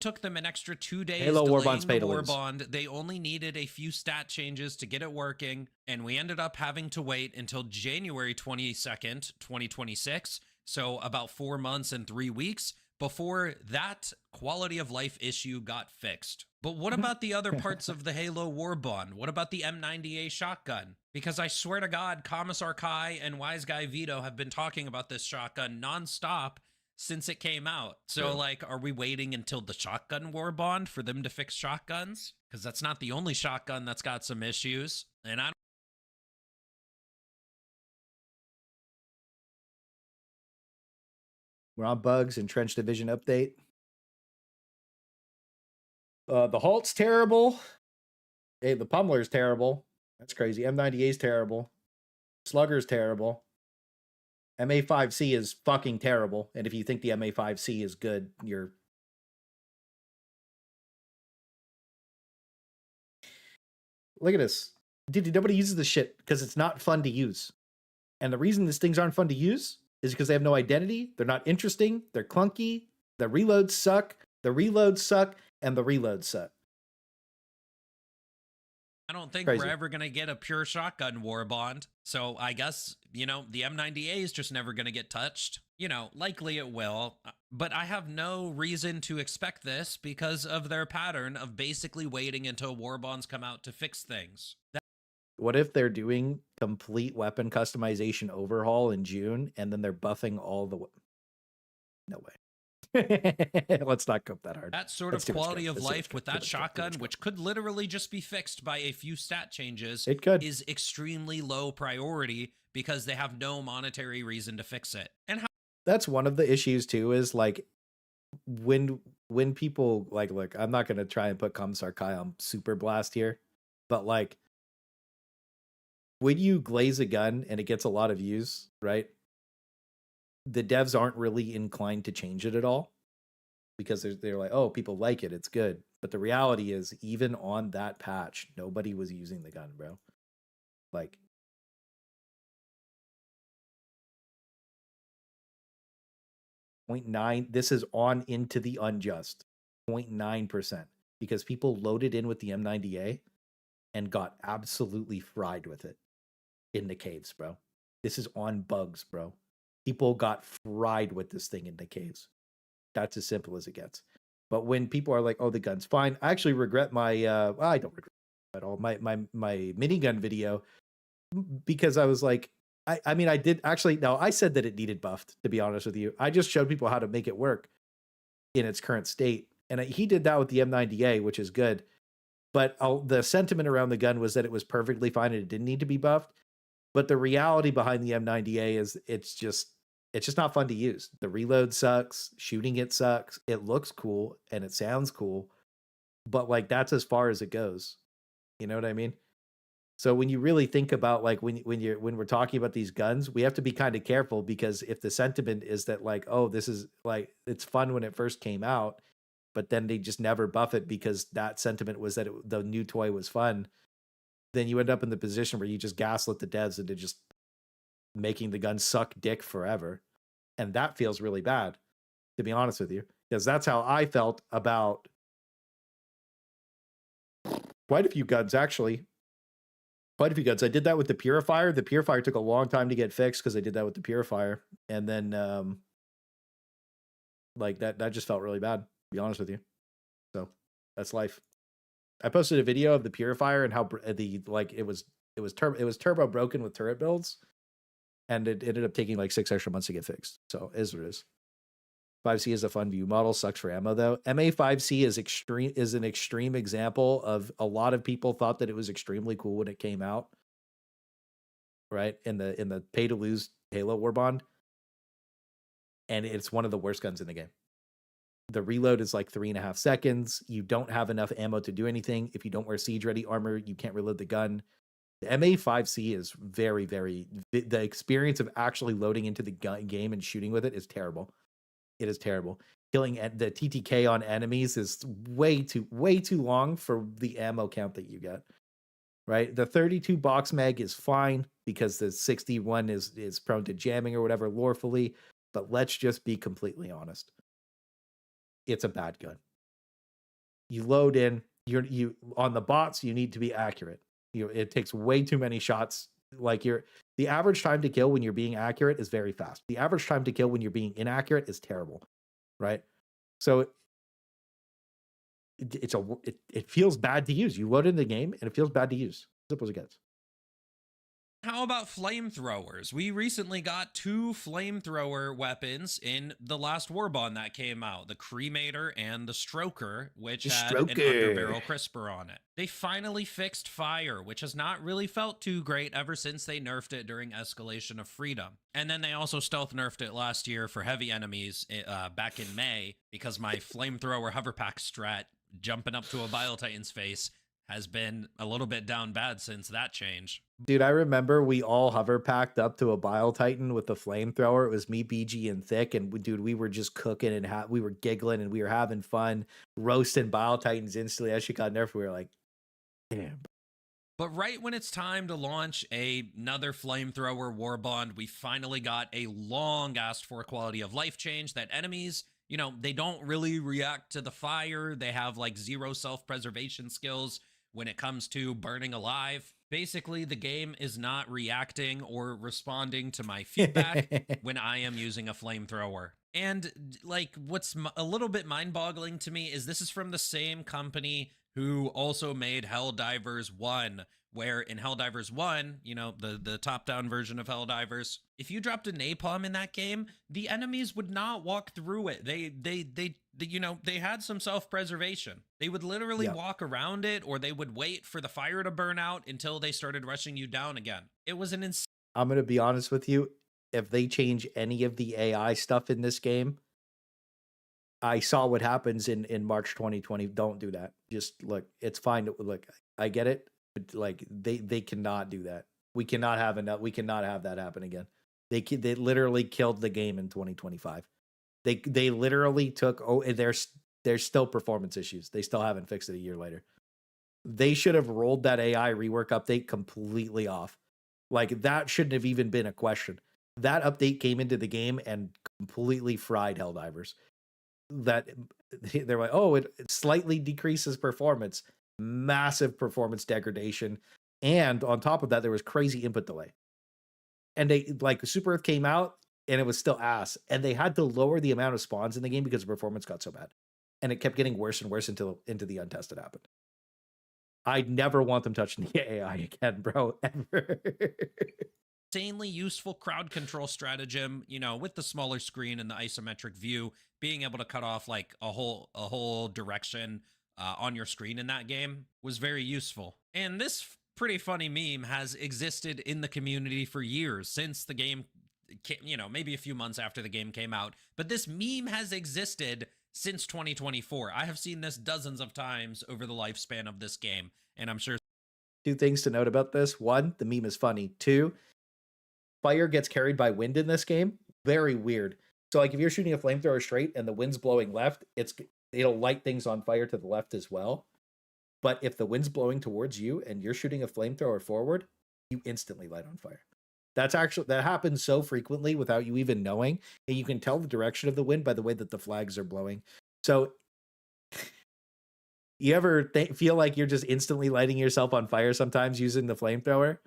Took them an extra 2 days Halo Warbond's delaying pay the to lose. Warbond. They only needed a few stat changes to get it working, and we ended up having to wait until January 22nd, 2026, so about 4 months and 3 weeks, before that quality of life issue got fixed. But what about the other parts of the Halo Warbond? What about the M90A shotgun? Because I swear to God, Commissar Kai and Wise Guy Vito have been talking about this shotgun nonstop since it came out. So, like, are we waiting until the shotgun Warbond for them to fix shotguns? Because that's not the only shotgun that's got some issues. And I don't. We're on bugs and trench division update. The Halt's terrible. Hey, the Pummeler's terrible. That's crazy. M90A is terrible. Slugger's terrible. MA5C is fucking terrible. And if you think the MA5C is good, you're... Look at this. Dude, nobody uses this shit because it's not fun to use. And the reason these things aren't fun to use is because they have no identity. They're not interesting. They're clunky. The reloads suck. The reloads suck. And the reloads suck. I don't think Crazy. we're ever going to get a pure shotgun Warbond. So I guess, you know, the M90A is just never going to get touched. You know, likely it will. But I have no reason to expect this because of their pattern of basically waiting until Warbonds come out to fix things. What if they're doing complete weapon customization overhaul in June and then they're buffing all the... No way. Let's not cope that hard. That sort That's of too much quality go. of That's too life much with go. that Too much go. Too shotgun, much go. which could literally just be fixed by a few stat changes, It could. is extremely low priority because they have no monetary reason to fix it. And how That's one of the issues too, is like when people like, look, I'm not going to try and put Commissar Kai on super blast here, but like when you glaze a gun and it gets a lot of views, right? The devs aren't really inclined to change it at all because they're like, oh, people like it. It's good. But the reality is, even on that patch, nobody was using the gun, bro. Like, .9, this is on into the unjust 0.9% because people loaded in with the M90A and got absolutely fried with it in the caves, bro. This is on bugs, bro. People got fried with this thing in the caves. That's as simple as it gets. But when people are like, oh, the gun's fine, I actually regret my I don't regret at all my minigun video because I was like, I mean, I did actually, no, I said that it needed buffed, to be honest with you. I just showed people how to make it work in its current state. And he did that with the M90A, which is good. But the sentiment around the gun was that it was perfectly fine and it didn't need to be buffed. But the reality behind the M90A is it's just not fun to use. The reload sucks. Shooting it sucks. It looks cool and it sounds cool. But like, that's as far as it goes. You know what I mean? So when you really think about like when we're talking about these guns, we have to be kind of careful because if the sentiment is that like, oh, this is like, it's fun when it first came out, but then they just never buff it because that sentiment was that the new toy was fun, then you end up in the position where you just gaslit the devs into just making the gun suck dick forever. And that feels really bad, to be honest with you, because that's how I felt about quite a few guns, actually. Quite a few guns. I did that with the Purifier. The Purifier took a long time to get fixed because I did that with the Purifier. And then like that just felt really bad, to be honest with you. So that's life. I posted a video of the Purifier and how it was turbo broken with turret builds, and it ended up taking like 6 extra months to get fixed. So it is what it is. 5C is a fun view model. Sucks for ammo though. MA5C is an extreme example of a lot of people thought that it was extremely cool when it came out. Right? In the pay to lose Halo Warbond. And it's one of the worst guns in the game. The reload is like 3.5 seconds. You don't have enough ammo to do anything. If you don't wear siege ready armor, you can't reload the gun. The MA5C is very, very, the experience of actually loading into the game and shooting with it is terrible. It is terrible. Killing the TTK on enemies is way too long for the ammo count that you get. Right? The 32 box mag is fine because the 61 is prone to jamming or whatever lawfully, but let's just be completely honest. It's a bad gun. You load in, you on the bots, you need to be accurate. It takes way too many shots. Like the average time to kill when you're being accurate is very fast. The average time to kill when you're being inaccurate is terrible, right? So it feels bad to use. You load in the game and it feels bad to use. Simple as it gets. How about flamethrowers? We recently got 2 flamethrower weapons in the last Warbond that came out, the Cremator and the Stroker, which had an underbarrel crisper on it. They finally fixed fire, which has not really felt too great ever since they nerfed it during Escalation of Freedom. And then they also stealth nerfed it last year for heavy enemies back in May, because my flamethrower hoverpack strat jumping up to a Bile Titan's face has been a little bit down bad since that change. Dude, I remember we all hover packed up to a Bile Titan with the flamethrower. It was me, BG, and Thick, and dude, we were just cooking and we were giggling and we were having fun, roasting Bile Titans instantly. As she got nerfed, we were like, damn. But right when it's time to launch another flamethrower Warbond, we finally got a long asked for quality of life change that enemies, they don't really react to the fire. They have like 0 self-preservation skills when it comes to burning alive. Basically, the game is not reacting or responding to my feedback when I am using a flamethrower. And like, what's a little bit mind-boggling to me is this is from the same company who also made Helldivers 1, where in Helldivers 1, the top-down version of Helldivers, if you dropped a napalm in that game, the enemies would not walk through it. They had some self-preservation. They would literally walk around it, or they would wait for the fire to burn out until they started rushing you down again. It was an insane. I'm going to be honest with you. If they change any of the AI stuff in this game, I saw what happens in March 2020. Don't do that. Just look, it's fine. Look, I get it. But like they cannot do that. We cannot have that happen again. They literally killed the game in 2025. They literally took there's still performance issues. They still haven't fixed it a year later. They should have rolled that AI rework update completely off. Like that shouldn't have even been a question. That update came into the game and completely fried Helldivers. That they're like, oh, it slightly decreases performance. Massive performance degradation, and on top of that there was crazy input delay, and they like Super Earth came out and it was still ass, and they had to lower the amount of spawns in the game because the performance got so bad, and it kept getting worse and worse until into the untested happened. I'd never want them touching the AI again, bro, ever. Insanely useful crowd control stratagem, with the smaller screen and the isometric view, being able to cut off like a whole direction on your screen in that game was very useful. And this pretty funny meme has existed in the community for years, since the game, maybe a few months after the game came out. But this meme has existed since 2024. I have seen this dozens of times over the lifespan of this game, and I'm sure. 2 things to note about this. 1, the meme is funny. 2, fire gets carried by wind in this game. Very weird. So like if you're shooting a flamethrower straight and the wind's blowing left, it'll light things on fire to the left as well. But if the wind's blowing towards you and you're shooting a flamethrower forward, you instantly light on fire. That happens so frequently without you even knowing, and you can tell the direction of the wind by the way that the flags are blowing. So you ever feel like you're just instantly lighting yourself on fire sometimes using the flamethrower?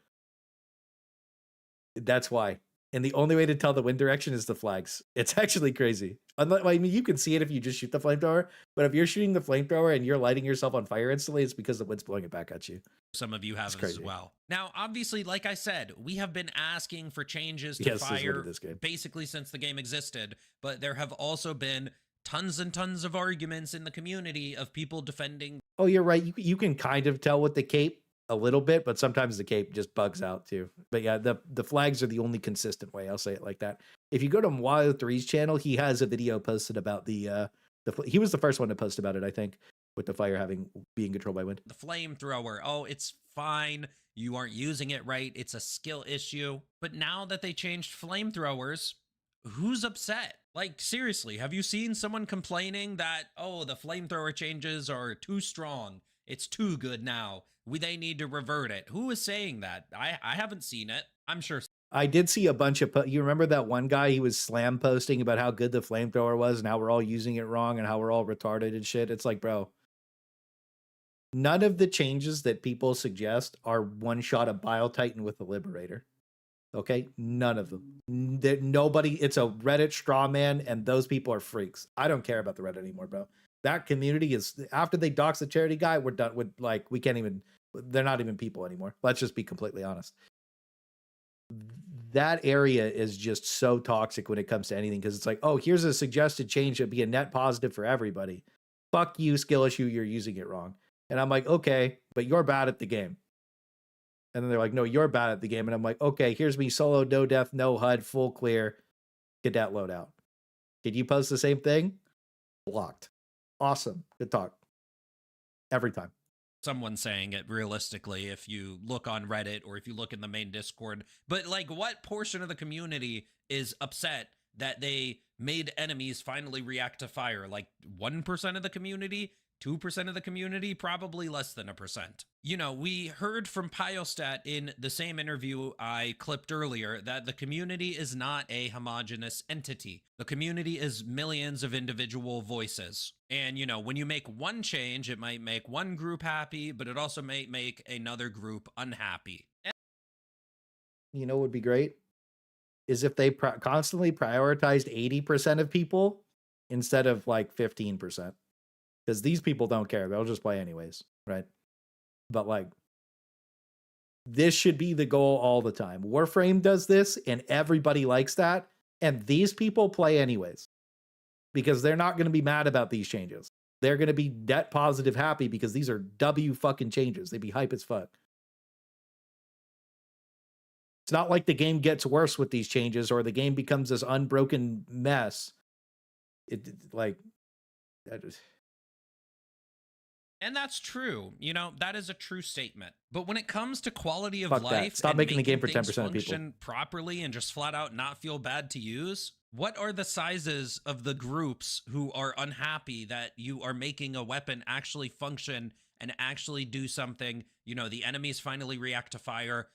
That's why. And the only way to tell the wind direction is the flags. It's actually crazy. I mean, you can see it if you just shoot the flamethrower, but if you're shooting the flamethrower and you're lighting yourself on fire instantly, it's because the wind's blowing it back at you. Some of you have as well. Now, obviously, like I said, we have been asking for changes to fire basically since the game existed, but there have also been tons and tons of arguments in the community of people defending. Oh, you're right. You can kind of tell with the cape a little bit, but sometimes the cape just bugs out too. But yeah, the flags are the only consistent way. I'll say it like that. If you go to Wild3's channel, he has a video posted about he was the first one to post about it, I think, with the fire being controlled by wind. The flamethrower, oh, it's fine. You aren't using it right. It's a skill issue. But now that they changed flamethrowers, who's upset? Like, seriously, have you seen someone complaining that, oh, the flamethrower changes are too strong? It's too good now. They need to revert it. Who is saying that? I haven't seen it. I'm sure. I did see a bunch of, you remember that one guy, he was slam posting about how good the flamethrower was and how we're all using it wrong and how we're all retarded and shit. It's like, bro, none of the changes that people suggest are one shot of Bile Titan with the Liberator. Okay? None of them. Nobody, it's a Reddit straw man, and those people are freaks. I don't care about the Reddit anymore, bro. That community is, after they dox the charity guy, we're done with, like, we can't even, they're not even people anymore. Let's just be completely honest. That area is just so toxic when it comes to anything, because it's like, oh, here's a suggested change that be a net positive for everybody. Fuck you, skill issue, you're using it wrong. And I'm like, okay, but you're bad at the game. And then they're like, no, you're bad at the game. And I'm like, okay, here's me solo, no death, no HUD, full clear, cadet loadout. Did you post the same thing? Blocked. Awesome. Good talk. Every time. Someone saying it realistically if you look on Reddit or if you look in the main Discord. But, like, what portion of the community is upset that they made enemies finally react to fire? Like 1% of the community? 2% of the community? Probably less than 1%. You know, we heard from Pyostat in the same interview I clipped earlier that the community is not a homogenous entity. The community is millions of individual voices. And, you know, when you make one change, it might make one group happy, but it also may make another group unhappy. You know what would be great? Is if they constantly prioritized 80% of people instead of like 15%. Because these people don't care. They'll just play anyways, right? But, like, this should be the goal all the time. Warframe does this, and everybody likes that. And these people play anyways. Because they're not going to be mad about these changes. They're going to be net positive happy because these are W fucking changes. They'd be hype as fuck. It's not like the game gets worse with these changes or the game becomes this unbroken mess. And that's true. You know, that is a true statement. But when it comes to quality of Fuck life, that. Stop making the game for things 10% of people. function properly and just flat out not feel bad to use, what are the sizes of the groups who are unhappy that you are making a weapon actually function and actually do something? You know, the enemies finally react to fire.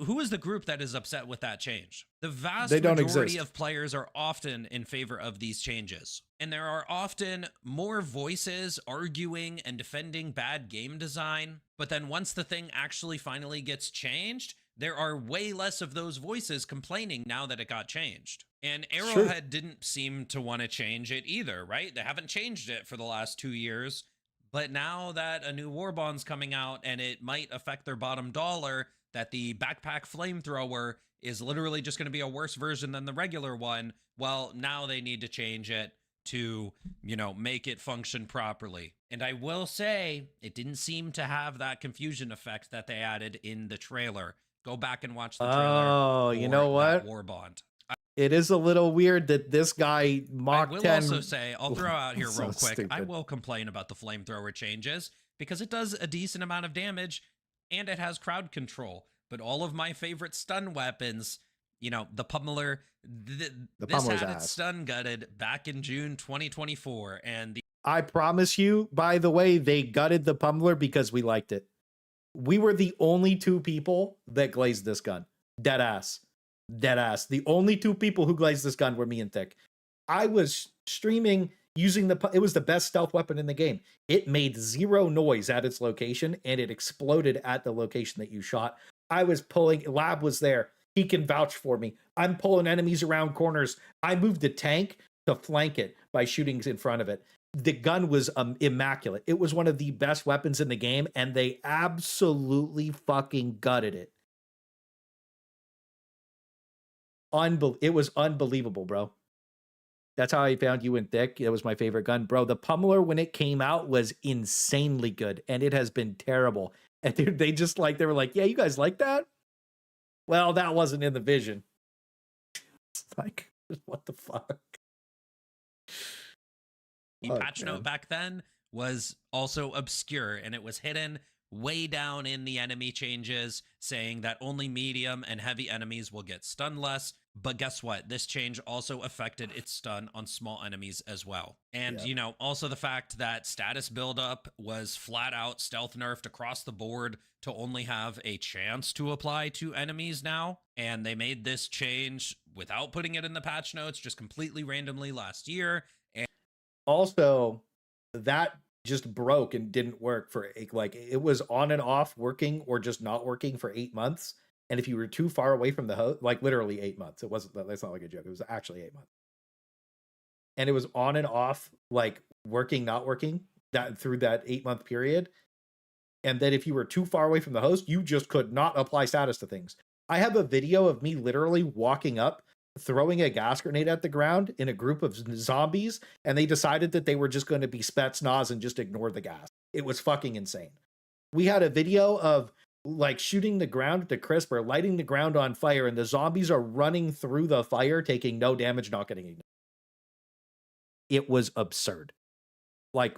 Who is the group that is upset with that change? The vast majority of players are often in favor of these changes. And there are often more voices arguing and defending bad game design. But then once the thing actually finally gets changed, there are way less of those voices complaining now that it got changed. And Arrowhead didn't seem to want to change it either, right? They haven't changed it for the last 2 years. But now that a new Warbond's coming out and it might affect their bottom dollar, that the backpack flamethrower is literally just going to be a worse version than the regular one, well, now they need to change it to, you know, make it function properly. And I will say, it didn't seem to have that confusion effect that they added in the trailer. Go back and watch the trailer. Oh, you know what? Warbond. It is a little weird that this guy Mach 10... I will also say, I'll throw out here So real quick, stupid. I will complain about the flamethrower changes because it does a decent amount of damage and it has crowd control. But all of my favorite stun weapons, you know, the pummeler, this had its stun gutted back in June 2024. And I promise you, by the way, they gutted the pummeler because we liked it. We were the only 2 people that glazed this gun. Dead ass. Dead ass. The only 2 people who glazed this gun were me and Thick. I was streaming using it was the best stealth weapon in the game. It made 0 noise at its location and it exploded at the location that you shot. I was pulling, Lab was there. He can vouch for me. I'm pulling enemies around corners. I moved the tank to flank it by shooting in front of it. The gun was immaculate. It was one of the best weapons in the game, and they absolutely fucking gutted it. It was unbelievable, bro. That's how I found you in Thick. It was my favorite gun, bro. The Pummeler, when it came out, was insanely good, and it has been terrible. And dude, they were like, yeah, you guys like that? Well, that wasn't in the vision. It's like, what the fuck? The patch note back then was also obscure, and it was hidden way down in the enemy changes, saying that only medium and heavy enemies will get stunned less. But guess what? This change also affected its stun on small enemies as well. And, you know, also the fact that status buildup was flat out stealth nerfed across the board to only have a chance to apply to enemies now. And they made this change without putting it in the patch notes, just completely randomly last year. And also, that just broke and didn't work for, like, it was on and off working or just not working for 8 months. And if you were too far away from the host, like literally 8 months, it wasn't, that's not like a joke. It was actually 8 months. And it was on and off, like working, not working that through that 8 month period. And then if you were too far away from the host, you just could not apply status to things. I have a video of me literally walking up, throwing a gas grenade at the ground in a group of zombies. And they decided that they were just going to be Spetsnaz and just ignore the gas. It was fucking insane. We had a video of like shooting the ground at the crisp or lighting the ground on fire, and the zombies are running through the fire, taking no damage, not getting ignited. It was absurd. Like,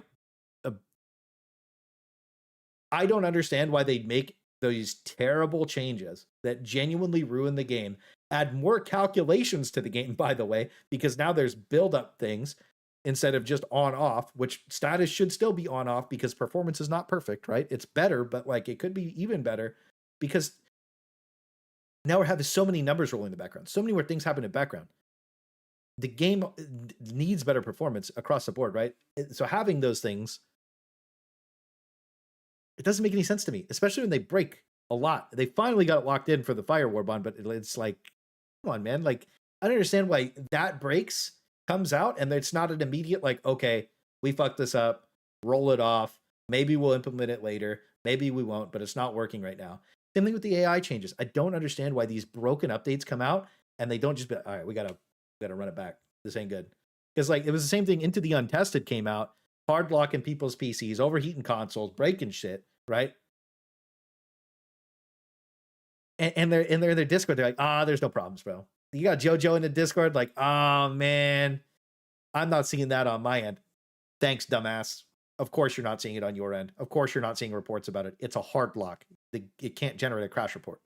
I don't understand why they'd make those terrible changes that genuinely ruin the game, add more calculations to the game, by the way, because now there's build-up things instead of just on-off, which status should still be on-off because performance is not perfect, right? It's better, but like it could be even better because now we're having so many numbers rolling in the background. So many more things happen in the background. The game needs better performance across the board, right? So having those things, it doesn't make any sense to me, especially when they break a lot. They finally got it locked in for the Fire Warbond, but it's like, come on, man. Like, I don't understand why that breaks, comes out, and it's not an immediate, like, okay, we fucked this up, roll it off. Maybe we'll implement it later. Maybe we won't, but it's not working right now. Same thing with the AI changes. I don't understand why these broken updates come out and they don't just be, all right, we gotta run it back. This ain't good. Because like it was the same thing. Into the Untested came out, hard blocking people's PCs, overheating consoles, breaking shit, right? And they're in their Discord. They're like, there's no problems, bro. You got JoJo in the Discord, like, man, I'm not seeing that on my end. Thanks, dumbass. Of course you're not seeing it on your end. Of course you're not seeing reports about it. It's a hard lock. It can't generate a crash report.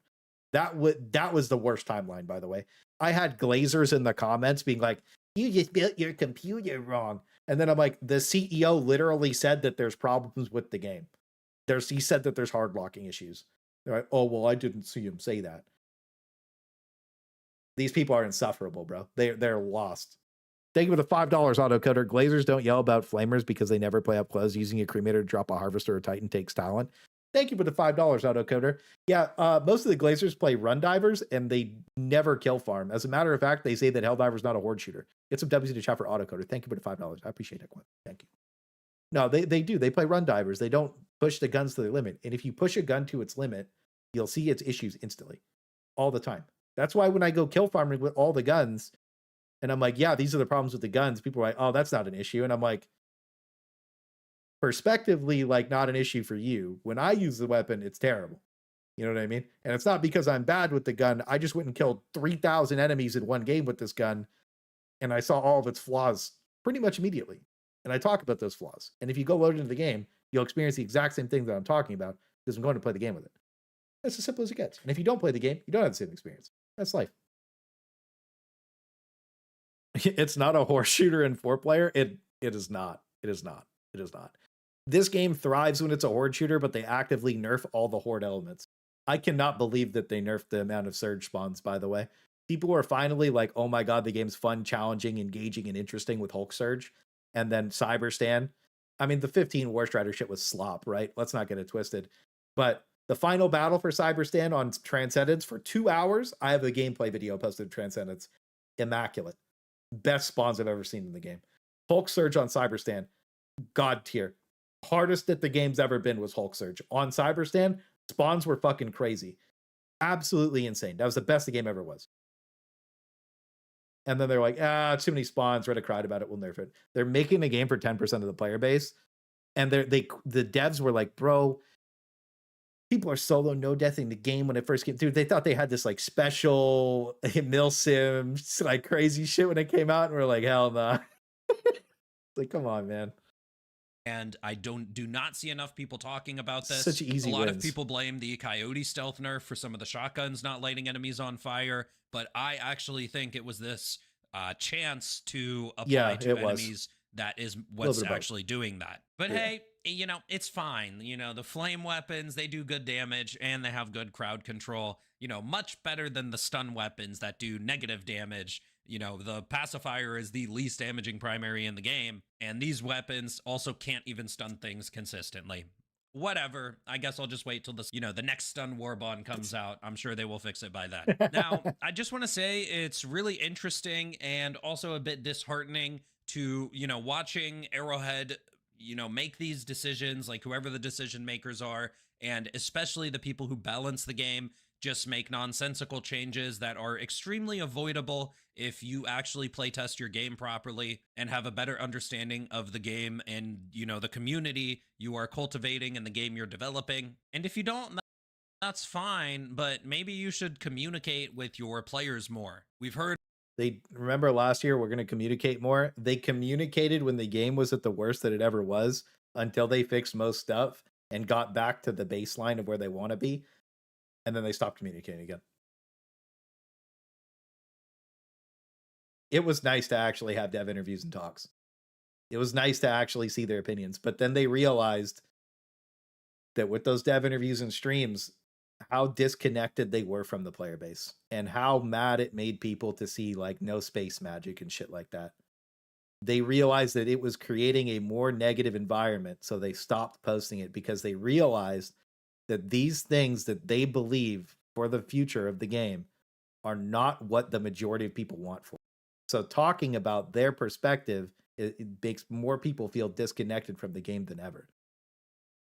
That was the worst timeline, by the way. I had glazers in the comments being like, you just built your computer wrong. And then I'm like, the CEO literally said that there's problems with the game. He said that there's hard locking issues. They're like, oh, well, I didn't see him say that. These people are insufferable, bro. They're lost. Thank you for the $5 autocoder. Glazers don't yell about flamers because they never play up close. Using a cremator to drop a harvester or titan takes talent. Thank you for the $5 autocoder. Yeah, most of the glazers play run divers and they never kill farm. As a matter of fact, they say that Helldivers is not a horde shooter. Get some W's to chat for autocoder. Thank you for the $5. I appreciate it. Thank you. No, they do. They play run divers. They don't push the guns to their limit. And if you push a gun to its limit, you'll see its issues instantly, all the time. That's why when I go kill farming with all the guns, and I'm like, yeah, these are the problems with the guns, people are like, oh, that's not an issue. And I'm like, perspectively, like, not an issue for you. When I use the weapon, it's terrible. You know what I mean? And it's not because I'm bad with the gun. I just went and killed 3,000 enemies in one game with this gun, and I saw all of its flaws pretty much immediately. And I talk about those flaws. And if you go load into the game, you'll experience the exact same thing that I'm talking about because I'm going to play the game with it. That's as simple as it gets. And if you don't play the game, you don't have the same experience. That's life. It's not a horse shooter in 4-player. It is not. It is not. It is not. This game thrives when it's a horde shooter, but they actively nerf all the horde elements. I cannot believe that they nerfed the amount of surge spawns, by the way. People are finally like, oh my god, the game's fun, challenging, engaging, and interesting with Hulk Surge. And then Cyberstan. I mean, the 15 Warstrider shit was slop, right? Let's not get it twisted. But the final battle for Cyberstan on Transcendence for 2 hours, I have a gameplay video posted to Transcendence. Immaculate. Best spawns I've ever seen in the game. Hulk Surge on Cyberstand, god tier. Hardest that the game's ever been was Hulk Surge. On Cyberstand, spawns were fucking crazy. Absolutely insane. That was the best the game ever was. And then they're like, too many spawns. Reddit cried about it. We'll nerf it. They're making the game for 10% of the player base. And the devs were like, bro, people are solo no deathing the game when it first came. Dude, they thought they had this like special milsim, like crazy shit when it came out. And we're like, hell nah. Like, come on, man. And I do not see enough people talking about this. Such easy A lot wins. of people blame the Coyote stealth nerf for some of the shotguns not lighting enemies on fire, but I actually think it was this chance to apply to enemies that is what's actually doing that. But hey, you know, it's fine. You know, the flame weapons, they do good damage and they have good crowd control. You know, much better than the stun weapons that do negative damage. You know, the pacifier is the least damaging primary in the game, and these weapons also can't even stun things consistently. Whatever. I guess I'll just wait till this, you know, the next stun Warbond comes out. I'm sure they will fix it by then. Now, I just want to say it's really interesting and also a bit disheartening to, you know, watching Arrowhead, you know, make these decisions, like whoever the decision makers are, and especially the people who balance the game, just make nonsensical changes that are extremely avoidable if you actually playtest your game properly and have a better understanding of the game and, you know, the community you are cultivating and the game you're developing. And if you don't, that's fine, but maybe you should communicate with your players more. We've heard they remember last year, we're going to communicate more. They communicated when the game was at the worst that it ever was until they fixed most stuff and got back to the baseline of where they want to be. And then they stopped communicating again. It was nice to actually have dev interviews and talks. It was nice to actually see their opinions. But then they realized that with those dev interviews and streams, how disconnected they were from the player base and how mad it made people to see like no space magic and shit like that. They realized that it was creating a more negative environment. So they stopped posting it because they realized that these things that they believe for the future of the game are not what the majority of people want for. So talking about their perspective, it makes more people feel disconnected from the game than ever.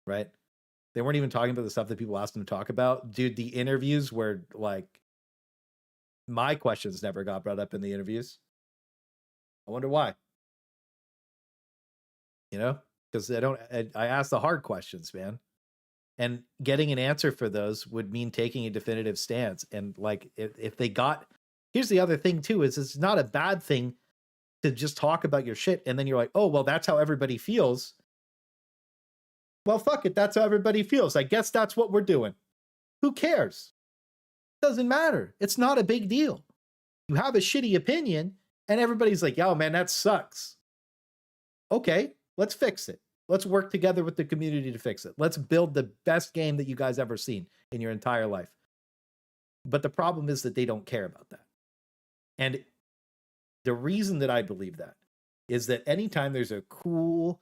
Right? They weren't even talking about the stuff that people asked them to talk about. Dude, the interviews were like, my questions never got brought up in the interviews. I wonder why. You know, because I asked the hard questions, man. And getting an answer for those would mean taking a definitive stance. And like, if they got, here's the other thing too, is it's not a bad thing to just talk about your shit. And then you're like, oh, well, that's how everybody feels. Well, fuck it. That's how everybody feels. I guess that's what we're doing. Who cares? Doesn't matter. It's not a big deal. You have a shitty opinion and everybody's like, yo, man, that sucks. Okay, let's fix it. Let's work together with the community to fix it. Let's build the best game that you guys ever seen in your entire life. But the problem is that they don't care about that. And the reason that I believe that is that anytime there's a cool,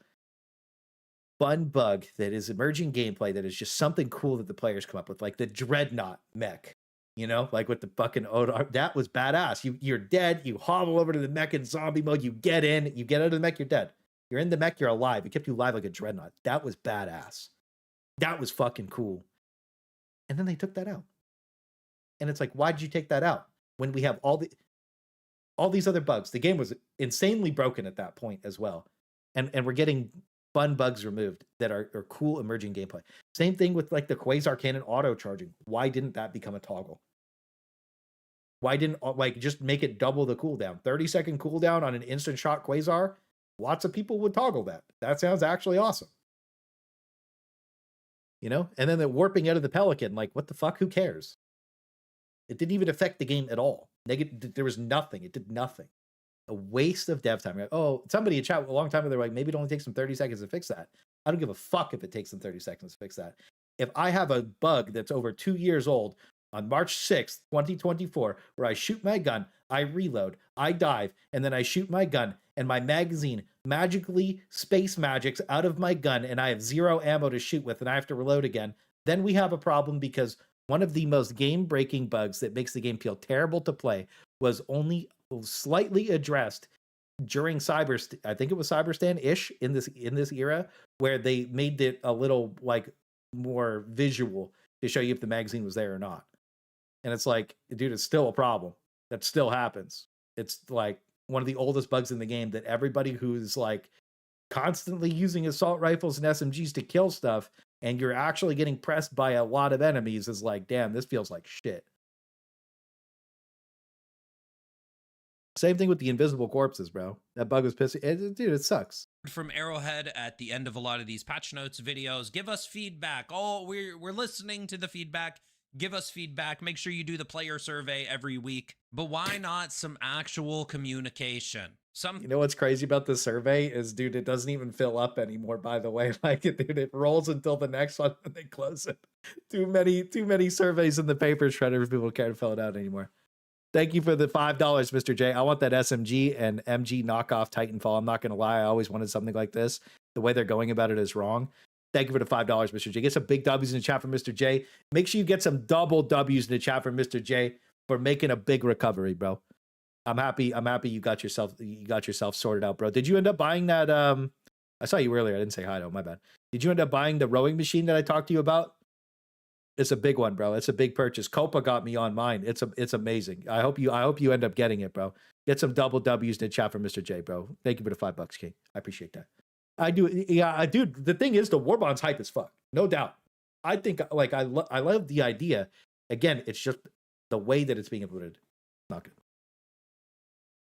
fun bug that is emerging gameplay that is just something cool that the players come up with, like the Dreadnought mech, you know, like with the fucking Odar, that was badass. You're dead, you hobble over to the mech in zombie mode, you get in, you get out of the mech, you're dead. You're in the mech, you're alive. It kept you alive like a Dreadnought. That was badass. That was fucking cool. And then they took that out. And it's like, why did you take that out? When we have all these other bugs. The game was insanely broken at that point as well. And we're getting fun bugs removed that are cool emerging gameplay. Same thing with like the Quasar Cannon auto charging. Why didn't that become a toggle? Why didn't like just make it double the cooldown? 30-second cooldown on an instant shot Quasar? Lots of people would toggle that. That sounds actually awesome. You know? And then the warping out of the Pelican, like, what the fuck? Who cares? It didn't even affect the game at all. There was nothing. It did nothing. A waste of dev time. Like, oh, somebody in chat a long time ago, they're like, maybe it only takes them 30 seconds to fix that. I don't give a fuck if it takes them 30 seconds to fix that. If I have a bug that's over 2 years old on March 6th, 2024, where I shoot my gun, I reload, I dive, and then I shoot my gun, and my magazine magically space magics out of my gun, and I have 0 ammo to shoot with, and I have to reload again, then we have a problem, because one of the most game-breaking bugs that makes the game feel terrible to play was only slightly addressed during I think it was Cyberstan-ish in this era, where they made it a little like more visual to show you if the magazine was there or not. And it's like, dude, it's still a problem. That still happens. It's like one of the oldest bugs in the game that everybody who's like constantly using assault rifles and SMGs to kill stuff, and you're actually getting pressed by a lot of enemies, is like, damn, this feels like shit. Same thing with the invisible corpses, bro. That bug was pissing. Dude, it sucks. From Arrowhead at the end of a lot of these patch notes videos, give us feedback. Oh, we're listening to the feedback. Give us feedback. Make sure you do the player survey every week. But why not some actual communication? You know what's crazy about the survey is, dude, it doesn't even fill up anymore, by the way. Like, dude, it rolls until the next one and they close it. Too many surveys in the paper shredder for people care to fill it out anymore. Thank you for the $5, Mr. J. I want that SMG and MG knockoff Titanfall. I'm not going to lie. I always wanted something like this. The way they're going about it is wrong. Thank you for the $5, Mr. J. Get some big W's in the chat from Mr. J. Make sure you get some double W's in the chat from Mr. J for making a big recovery, bro. I'm happy you got yourself sorted out, bro. Did you end up buying that? I saw you earlier. I didn't say hi though. My bad. Did you end up buying the rowing machine that I talked to you about? It's a big one, bro. It's a big purchase. Copa got me on mine. It's amazing. I hope you end up getting it, bro. Get some double W's in the chat from Mr. J, bro. Thank you for the $5, King. I appreciate that. I do. Yeah, I do. The thing is, the Warbond's hype as fuck, no doubt. I think like I love the idea. Again, it's just the way that it's being implemented. Not good.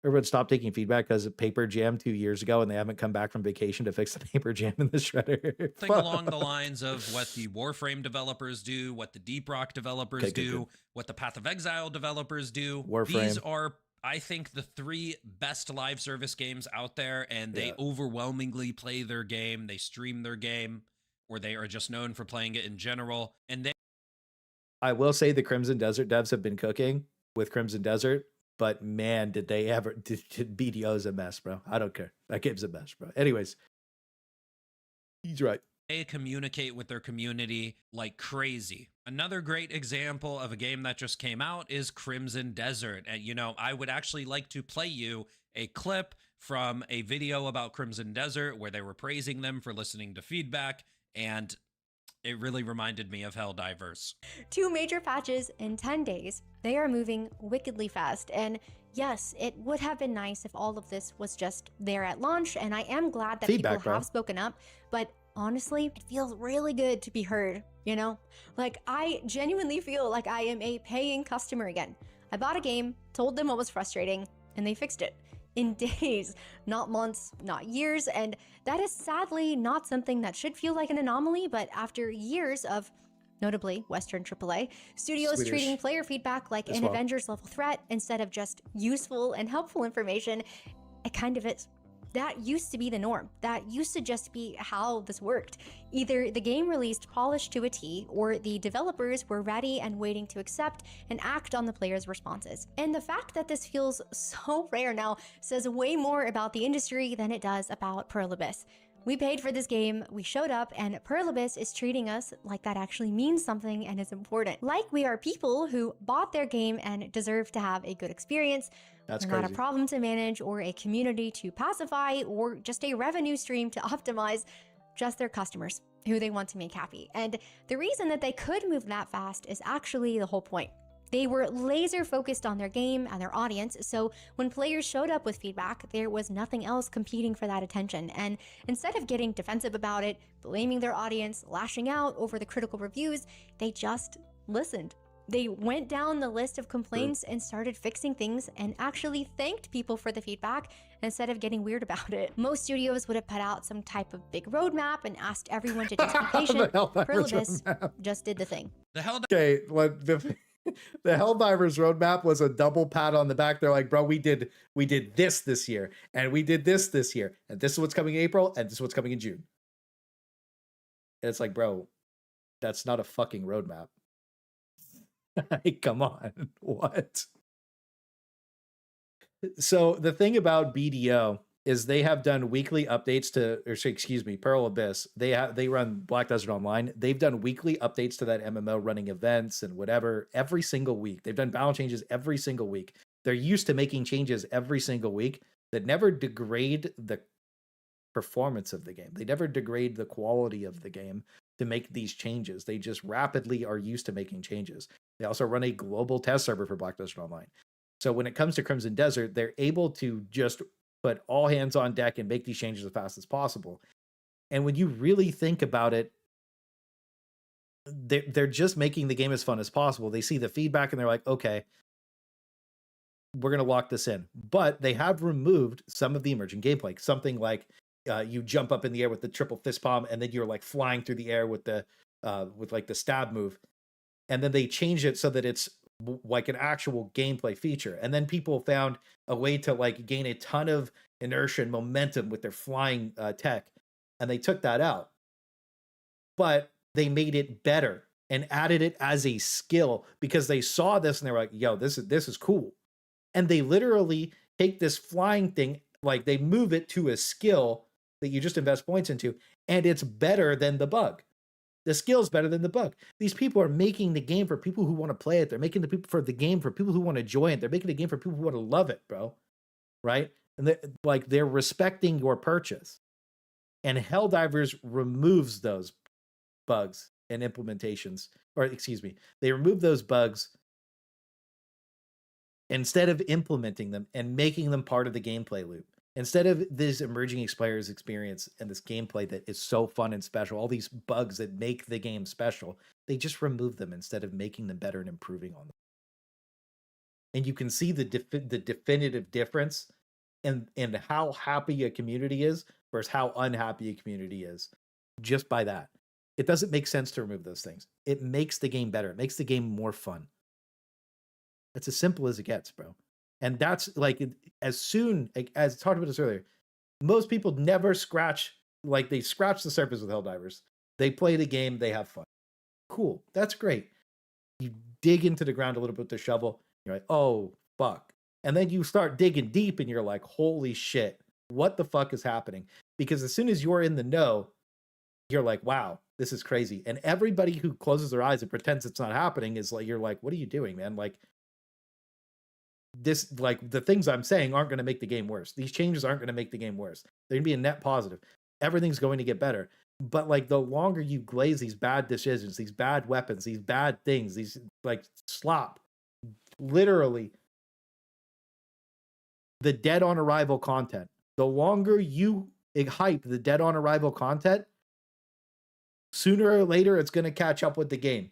Everyone stopped taking feedback because of paper jam 2 years ago, and they haven't come back from vacation to fix the paper jam in the shredder. Thing along the lines of what the Warframe developers do, what the Deep Rock developers do, what the Path of Exile developers do. Warframe. These are, I think, the 3 best live service games out there, and they overwhelmingly play their game. They stream their game, or they are just known for playing it in general. And I will say the Crimson Desert devs have been cooking with Crimson Desert. But man, did they ever? Did BDO's a mess, bro. I don't care. That game's a mess, bro. Anyways, he's right. They communicate with their community like crazy. Another great example of a game that just came out is Crimson Desert. And, you know, I would actually like to play you a clip from a video about Crimson Desert where they were praising them for listening to feedback, and it really reminded me of Helldivers. 2 major patches in 10 days. They are moving wickedly fast, and yes, it would have been nice if all of this was just there at launch, and I am glad that people have spoken up, but honestly, it feels really good to be heard, you know? Like, I genuinely feel like I am a paying customer again. I bought a game, told them what was frustrating, and they fixed it. In days, not months, not years, and that is sadly not something that should feel like an anomaly, but after years of, notably Western AAA, studios treating player feedback like an Avengers level threat instead of just useful and helpful information, it kind of is. That used to be the norm. That used to just be how this worked. Either the game released polished to a T, or the developers were ready and waiting to accept and act on the players' responses. And the fact that this feels so rare now says way more about the industry than it does about Pearl Abyss. We paid for this game, we showed up, and Pearl Abyss is treating us like that actually means something and is important. Like we are people who bought their game and deserve to have a good experience. That's not a problem to manage, or a community to pacify, or just a revenue stream to optimize, just their customers who they want to make happy. And the reason that they could move that fast is actually the whole point. They were laser focused on their game and their audience, so when players showed up with feedback, there was nothing else competing for that attention. And instead of getting defensive about it, blaming their audience, lashing out over the critical reviews, they just listened. They went down the list of complaints and started fixing things, and actually thanked people for the feedback instead of getting weird about it. Most studios would have put out some type of big roadmap and asked everyone to just be patient. Pearl Abyss just did the thing. The Helldivers roadmap was a double pat on the back. They're like, bro, we did this year, and we did this year, and this is what's coming in April, and this is what's coming in June. And it's like, bro, that's not a fucking roadmap. Come on, what? So the thing about BDO is they have done weekly updates to, or excuse me, Pearl Abyss. They run Black Desert Online. They've done weekly updates to that MMO, running events and whatever every single week. They've done balance changes every single week. they're used to making changes every single week that never degrade the performance of the game. They never degrade the quality of the game to make these changes. They just rapidly are used to making changes. They also run a global test server for Black Desert Online. So when it comes to Crimson Desert, they're able to just put all hands on deck and make these changes as fast as possible. And when you really think about it, they're just making the game as fun as possible. They see the feedback and they're like, okay, we're going to lock this in. But they have removed some of the emerging gameplay. Something like you jump up in the air with the triple fist palm, and then you're like flying through the air with the stab move. And then they changed it so that it's like an actual gameplay feature. And then people found a way to like gain a ton of inertia and momentum with their flying tech, and they took that out. But they made it better and added it as a skill because they saw this and they were like, yo, this is cool. And they literally take this flying thing, like they move it to a skill that you just invest points into, and it's better than the bug. The skill's better than the bug. These people are making the game for people who want to play it. They're making the people for the game for people who want to enjoy it. They're making the game for people who want to love it, bro. Right? And they're respecting your purchase. And Helldivers removes those bugs and implementations, or excuse me, they remove those bugs instead of implementing them and making them part of the gameplay loop. Instead of this emerging players experience and this gameplay that is so fun and special, all these bugs that make the game special, they just remove them instead of making them better and improving on them. And you can see the definitive difference in how happy a community is versus how unhappy a community is just by that. It doesn't make sense to remove those things. It makes the game better. It makes the game more fun. It's as simple as it gets, bro. And that's like, as soon as I talked about this earlier, most people never scratch, like they scratch the surface with Helldivers. They play the game, they have fun. Cool, that's great. You dig into the ground a little bit with the shovel, you're like, oh, fuck. And then you start digging deep and you're like, holy shit, what the fuck is happening? Because as soon as you're in the know, you're like, wow, this is crazy. And everybody who closes their eyes and pretends it's not happening is like, you're like, what are you doing, man? Like, this, like, the things I'm saying aren't going to make the game worse. These changes aren't going to make the game worse. They're going to be a net positive. Everything's going to get better. But like, the longer you glaze these bad decisions, these bad weapons, these bad things, these like slop, literally the dead on arrival content, the longer you hype the dead on arrival content, sooner or later it's going to catch up with the game.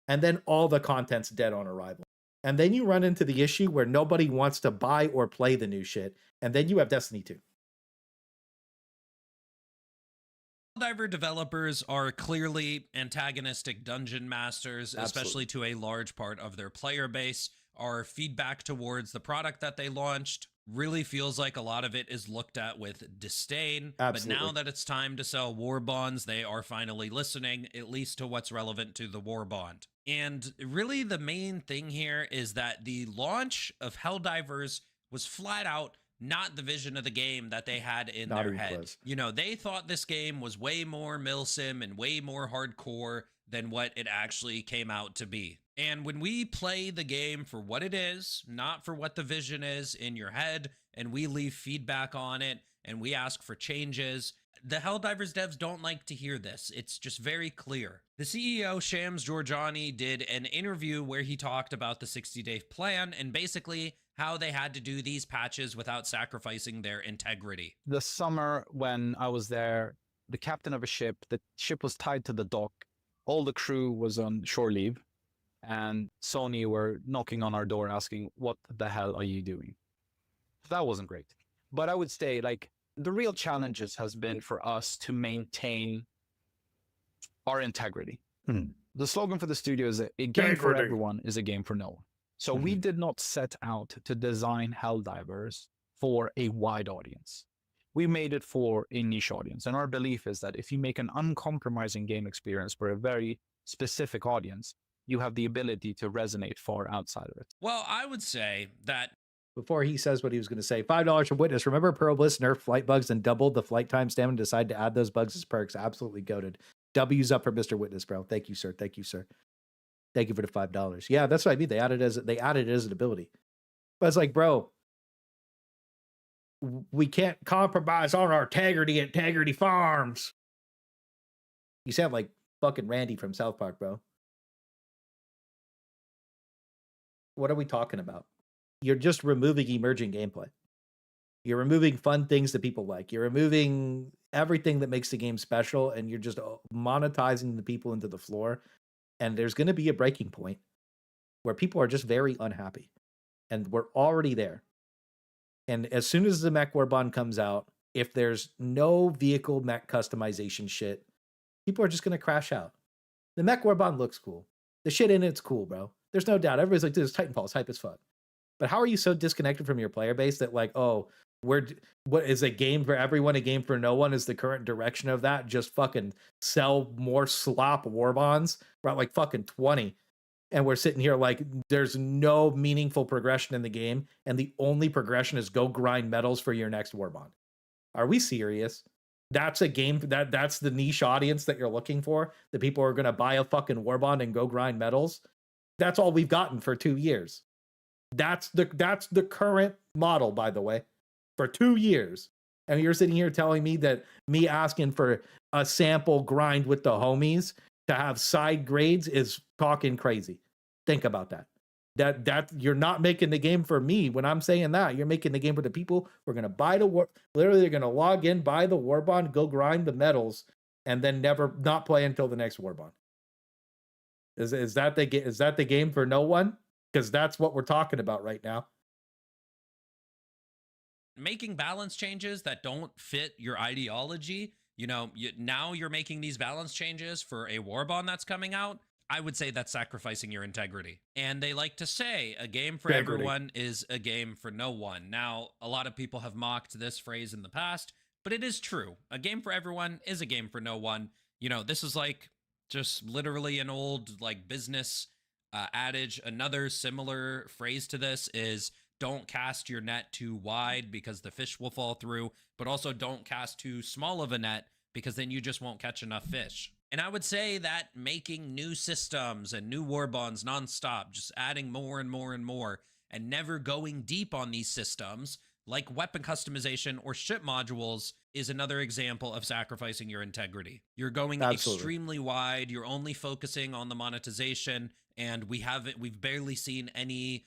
And then all the content's dead on arrival. And then you run into the issue where nobody wants to buy or play the new shit. And then you have Destiny 2. Helldivers developers are clearly antagonistic dungeon masters, Absolutely. especially to a large part of their player base. Our feedback towards the product that they launched really feels like a lot of it is looked at with disdain. Absolutely. But now that it's time to sell war bonds, they are finally listening, at least to what's relevant to the war bond. And really the main thing here is that the launch of Helldivers was flat out not the vision of the game that they had in Not their even head. close. You know, they thought this game was way more milsim and way more hardcore than what it actually came out to be. And when we play the game for what it is, not for what the vision is in your head, and we leave feedback on it, and we ask for changes, the Helldivers devs don't like to hear this. It's just very clear. The CEO, Shams Georgiani, did an interview where he talked about the 60-day plan and basically how they had to do these patches without sacrificing their integrity. The summer when I was there, the captain of a ship, the ship was tied to the dock. All the crew was on shore leave, and Sony were knocking on our door asking, what the hell are you doing? That wasn't great. But I would say, like, the real challenges has been for us to maintain our integrity. The slogan for the studio is a game for everyone is a game for no one. So we did not set out to design Helldivers for a wide audience. We made it for a niche audience. And our belief is that if you make an uncompromising game experience for a very specific audience, you have the ability to resonate far outside of it. Well, I would say that Before he says what he was going to say, $5 for Witness. Remember Pearl Bliss nerfed flight bugs and doubled the flight time stamina and decided to add those bugs as perks. Absolutely goated. W's up for Mr. Witness, bro. Thank you, sir. Thank you, sir. Thank you for the $5. Yeah, that's what I mean. They added it as an ability. But it's like, bro, we can't compromise on our integrity at Integrity Farms. You sound like fucking Randy from South Park, bro. What are we talking about? You're just removing emerging gameplay. You're removing fun things that people like. You're removing everything that makes the game special, and you're just monetizing the people into the floor. And there's going to be a breaking point where people are just very unhappy. And we're already there. And as soon as the Mech Warbond comes out, if there's no vehicle mech customization shit, people are just going to crash out. The Mech Warbond looks cool. The shit in it's cool, bro. There's no doubt. Everybody's like, this Titanfall is hype as fuck. But how are you so disconnected from your player base that like, oh, what is a game for everyone, a game for no one is the current direction of that? Just fucking sell more slop Warbonds. We're at like fucking 20. And we're sitting here like there's no meaningful progression in the game. And the only progression is go grind medals for your next Warbond. Are we serious? That's a game that's the niche audience that you're looking for. The people are going to buy a fucking Warbond and go grind medals. That's all we've gotten for 2 years. That's the current model, by the way, for 2 years. And you're sitting here telling me that me asking for a sample grind with the homies to have side grades is talking crazy. Think about that. That you're not making the game for me when I'm saying that. You're making the game for the people who are going to buy literally they're going to log in, buy the Warbond, go grind the medals, and then not play until the next Warbond. Is that the game for no one? Because that's what we're talking about right now. Making balance changes that don't fit your ideology, now you're making these balance changes for a Warbond that's coming out. I would say that's sacrificing your integrity. And they like to say a game for everyone is a game for no one. Now, a lot of people have mocked this phrase in the past, but it is true. A game for everyone is a game for no one. This is like just literally an old like business adage. Another similar phrase to this is don't cast your net too wide because the fish will fall through, but also don't cast too small of a net because then you just won't catch enough fish. And I would say that making new systems and new Warbonds nonstop, just adding more and more and more, and never going deep on these systems, like weapon customization or ship modules, is another example of sacrificing your integrity. You're going extremely wide. You're only focusing on the monetization, and we've barely seen any,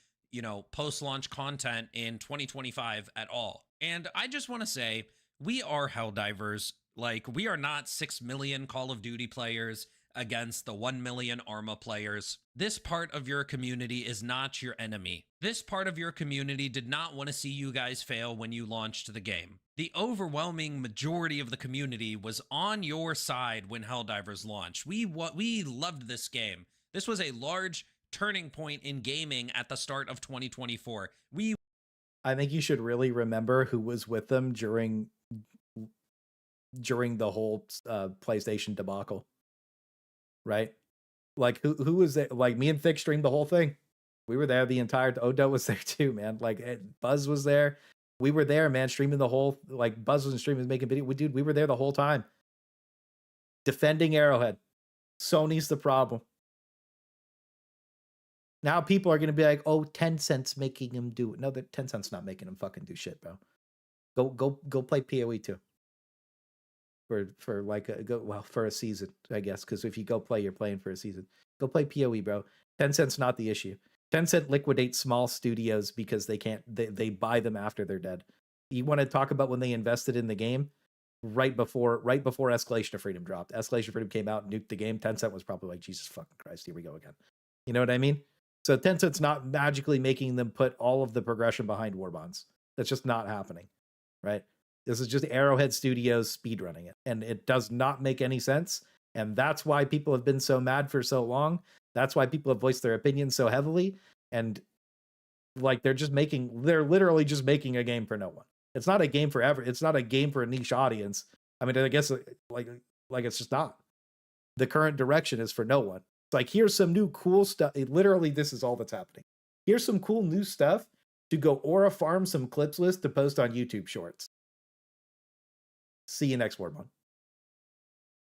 post-launch content in 2025 at all. And I just want to say, we are Helldivers. Like, we are not 6 million Call of Duty players against the 1 million Arma players. This part of your community is not your enemy. This part of your community did not want to see you guys fail when you launched the game. The overwhelming majority of the community was on your side when Helldivers launched. We loved this game. This was a large turning point in gaming at the start of 2024. I think you should really remember who was with them during the whole PlayStation debacle, right? Like who was there? Like me and Thick streamed the whole thing. We were there the entire. Odo was there too, man. Like Buzz was there. We were there, man, streaming the whole. Like Buzz was streaming, making video. We were there the whole time, defending Arrowhead. Sony's the problem. Now people are gonna be like, "Oh, Tencent's making him do it." No, that Tencent's not making him fucking do shit, bro. Go play PoE too. For a season, I guess, because if you go play, you're playing for a season. Go play PoE, bro. Tencent's not the issue. Tencent liquidates small studios because they buy them after they're dead. You want to talk about when they invested in the game right before Escalation of Freedom dropped. Escalation of Freedom came out and nuked the game. Tencent was probably like, Jesus fucking Christ, here we go again. You know what I mean? So Tencent's not magically making them put all of the progression behind Warbonds. That's just not happening, right? This is just Arrowhead Studios speedrunning it, and it does not make any sense. And that's why people have been so mad for so long. That's why people have voiced their opinions so heavily. And like they're literally just making a game for no one. It's not a game for it's not a game for a niche audience. I mean, I guess like it's just not. The current direction is for no one. It's like, here's some new cool stuff. Literally, this is all that's happening. Here's some cool new stuff to go aura farm some clips with to post on YouTube Shorts. See you next Warbond.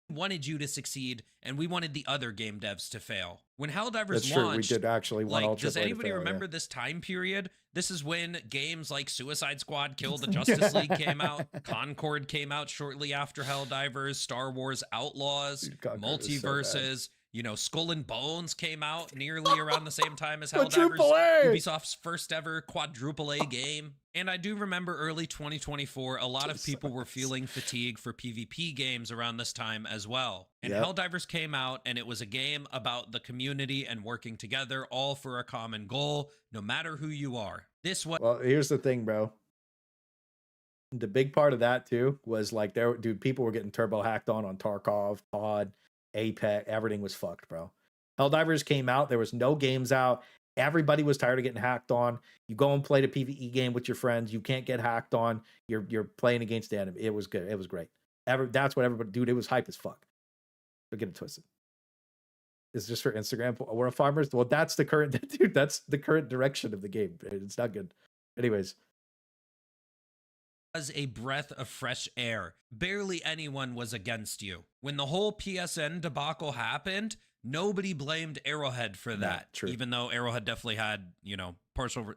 wanted you to succeed, and we wanted the other game devs to fail. When Helldivers That's true. We launched, did actually want all like, does AAA to anybody fail, remember yeah. this time period? This is when games like Suicide Squad Kill the Justice League came out. Concord came out shortly after Helldivers. Star Wars Outlaws, Dude, Concord was so Multiverses. You know, Skull and Bones came out nearly around the same time as Quadruple Helldivers, A! Ubisoft's first ever quadruple A game. And I do remember early 2024, a lot of people were feeling fatigue for PvP games around this time as well. And Yep. Helldivers came out, and it was a game about the community and working together, all for a common goal, no matter who you are. This was Well, here's the thing, bro. The big part of that too was like people were getting turbo hacked on Tarkov, Pod, Apex, everything was fucked, bro. Helldivers came out, there was no games out. Everybody was tired of getting hacked on. You go and play the PvE game with your friends, you can't get hacked on. You're playing against the enemy. It was good. It was great. That's what everybody, dude, it was hype as fuck. Don't get it twisted. It's just for Instagram. We're farmers. Well, that's the current dude, that's the current direction of the game. It's not good. Anyways. Was a breath of fresh air. Barely anyone was against you. When the whole PSN debacle happened, nobody blamed Arrowhead for that. true. Even though Arrowhead definitely had, you know,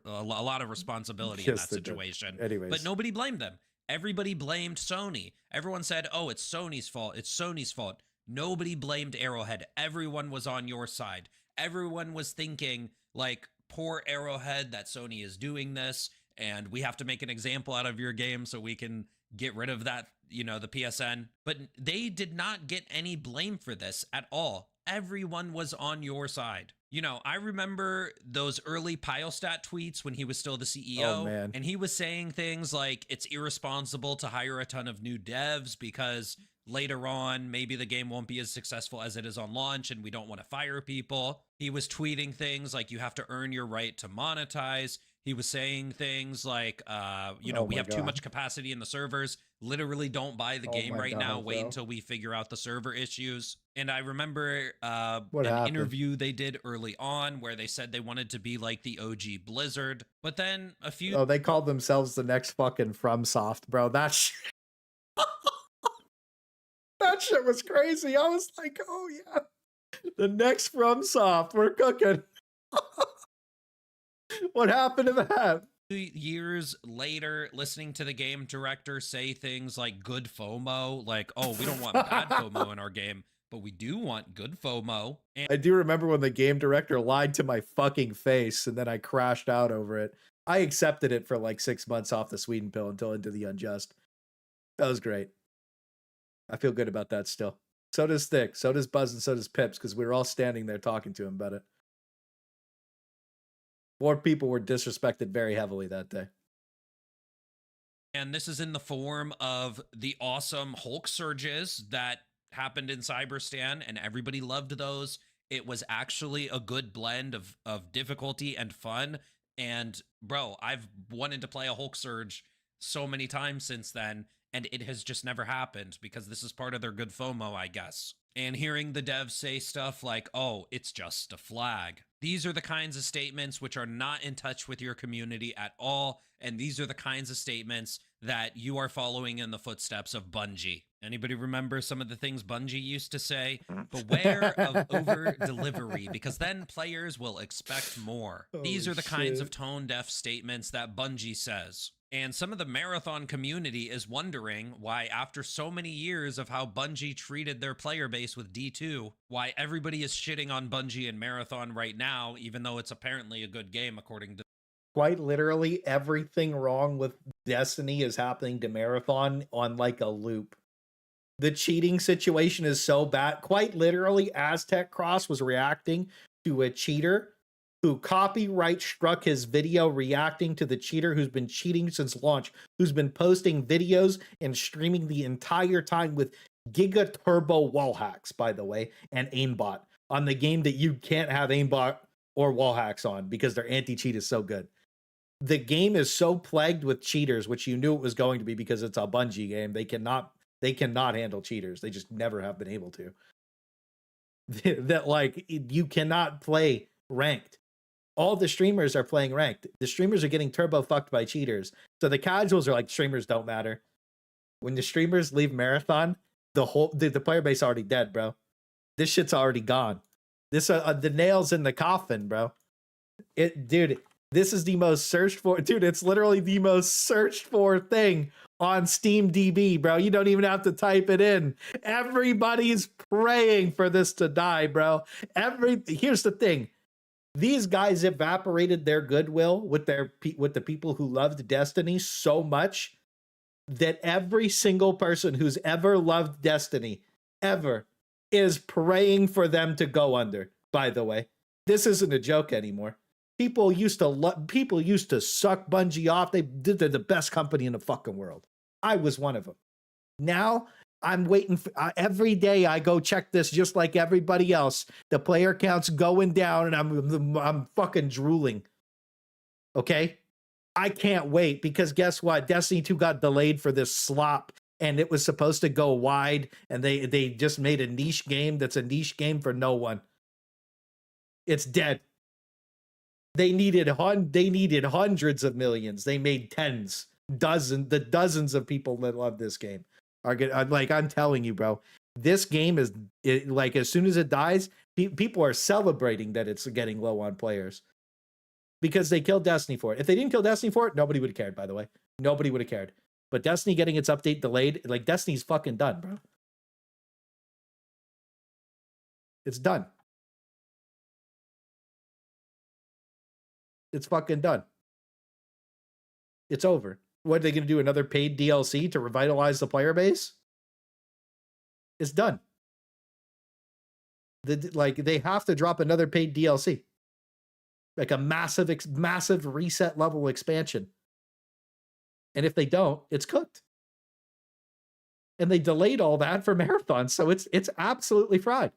a lot of responsibility in Yes, that they did. situation. Anyways. But nobody blamed them. Everybody blamed Sony. Everyone said, oh, it's Sony's fault. It's Sony's fault. Nobody blamed Arrowhead. Everyone was on your side. Everyone was thinking, like, poor Arrowhead that Sony is doing this, and we have to make an example out of your game so we can get rid of that, you know, the PSN. But they did not get any blame for this at all. Everyone was on your side. You know, I remember those early Pilestat tweets when he was still the CEO. Oh, man. And he was saying things like it's irresponsible to hire a ton of new devs because later on, maybe the game won't be as successful as it is on launch and we don't want to fire people. He was tweeting things like you have to earn your right to monetize. He was saying things like, you know, Oh we my have too God. much capacity in the servers. Literally don't buy the Oh game my right now. God, Wait bro. until we figure out the server issues. And I remember What an happened? interview they did early on where they said they wanted to be like the OG Blizzard. But then a few Oh, they called themselves the next fucking FromSoft, bro. That that shit was crazy. I was like, oh yeah, the next FromSoft, we're cooking. What happened to that? years later, listening to the game director say things like good FOMO, like, oh, we don't want bad FOMO in our game, but we do want good FOMO. And I do remember when the game director lied to my fucking face and then I crashed out over it. I accepted it for like 6 months off the Sweden pill until Into the Unjust. That was great. I feel good about that still. So does Thick, so does Buzz, and so does Pips, because we were all standing there talking to him about it. 4 people were disrespected very heavily that day. And this is in the form of the awesome Hulk surges that happened in Cyberstan, and everybody loved those. It was actually a good blend of difficulty and fun. And bro, I've wanted to play a Hulk surge so many times since then, and it has just never happened because this is part of their good FOMO, I guess. And hearing the devs say stuff like, oh, it's just a flag. These are the kinds of statements which are not in touch with your community at all. And these are the kinds of statements that you are following in the footsteps of Bungie. Anybody remember some of the things Bungie used to say? Beware of over delivery, because then players will expect more. These are the kinds of tone-deaf statements that Bungie says. And some of the Marathon community is wondering why, after so many years of how Bungie treated their player base with D2, why everybody is shitting on Bungie and Marathon right now, even though it's apparently a good game according to... Quite literally, everything wrong with Destiny is happening to Marathon on like a loop. The cheating situation is so bad. Quite literally, Aztec Cross was reacting to a cheater who copyright struck his video reacting to the cheater who's been cheating since launch, who's been posting videos and streaming the entire time with Giga Turbo wall hacks, by the way, and aimbot on the game that you can't have aimbot or wall hacks on because their anti-cheat is so good. The game is so plagued with cheaters, which you knew it was going to be because it's a Bungie game. They cannot handle cheaters. They just never have been able to. That like you cannot play ranked. All the streamers are playing ranked. The streamers are getting turbo fucked by cheaters. So the casuals are like, streamers don't matter. When the streamers leave Marathon, the player base already dead, bro. This shit's already gone. This the nails in the coffin, bro. Dude, this is the most searched for. Dude, it's literally the most searched for thing on Steam DB, bro. You don't even have to type it in. Everybody's praying for this to die, bro. Here's the thing. These guys evaporated their goodwill with the people who loved Destiny so much that every single person who's ever loved Destiny ever is praying for them to go under. By the way, this isn't a joke anymore. People used to suck Bungie off. They're the best company in the fucking world. I was one of them. Now I'm waiting for every day I go check this just like everybody else. The player count's going down and I'm fucking drooling. Okay? I can't wait because guess what? Destiny 2 got delayed for this slop and it was supposed to go wide and they just made a niche game that's a niche game for no one. It's dead. They needed hundreds of millions. They made dozens of people that love this game are good. I'm telling you, bro, this game is like, as soon as it dies, people are celebrating that it's getting low on players because they killed Destiny for it. If they didn't kill Destiny for it, nobody would have cared, by the way. Nobody would have cared. But Destiny getting its update delayed, like Destiny's fucking done, bro. It's done. It's fucking done. It's over. What are they going to do? Another paid DLC to revitalize the player base? It's done. They have to drop another paid DLC. Like a massive reset level expansion. And if they don't, it's cooked. And they delayed all that for Marathon, so it's absolutely fried.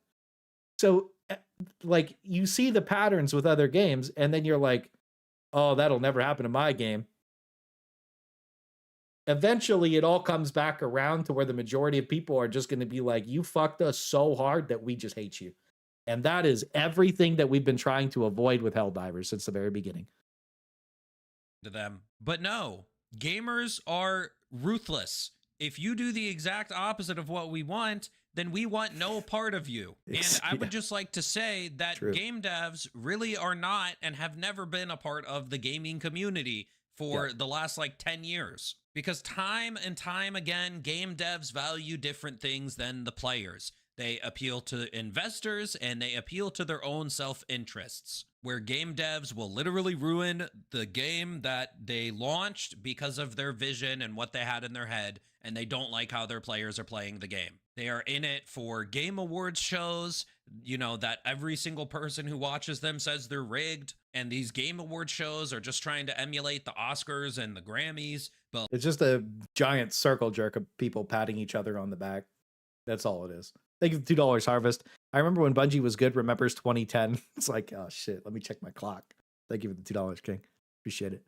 So, like, you see the patterns with other games, and then you're like, oh, that'll never happen in my game. Eventually, it all comes back around to where the majority of people are just going to be like, you fucked us so hard that we just hate you. And that is everything that we've been trying to avoid with Helldivers since the very beginning. To them. But no, gamers are ruthless. If you do the exact opposite of what we want, then we want no part of you. And I would just like to say that game devs really are not and have never been a part of the gaming community for the last like 10 years. Because time and time again, game devs value different things than the players. They appeal to investors and they appeal to their own self-interests, where game devs will literally ruin the game that they launched because of their vision and what they had in their head, and they don't like how their players are playing the game. They are in it for game awards shows, you know, that every single person who watches them says they're rigged, and these game award shows are just trying to emulate the Oscars and the Grammys. But it's just a giant circle jerk of people patting each other on the back. That's all it is. Thank you for $2 Harvest. I remember when Bungie was good, remembers 2010. It's like, oh shit, let me check my clock. Thank you for the $2, King. Appreciate it.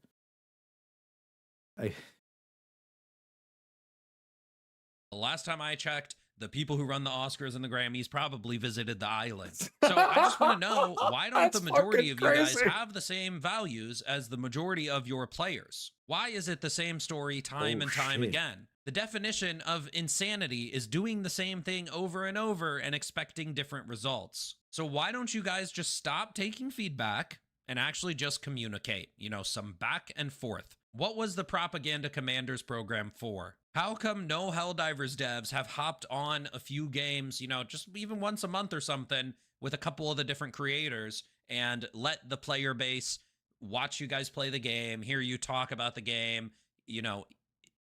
The last time I checked, the people who run the Oscars and the Grammys probably visited the island. So I just want to know, why don't the majority of you guys have the same values as the majority of your players? Why is it the same story time and time again? The definition of insanity is doing the same thing over and over and expecting different results. So why don't you guys just stop taking feedback and actually just communicate? You know, some back and forth. What was the Propaganda Commanders program for? How come no Helldivers devs have hopped on a few games, you know, just even once a month or something with a couple of the different creators and let the player base watch you guys play the game, hear you talk about the game, you know,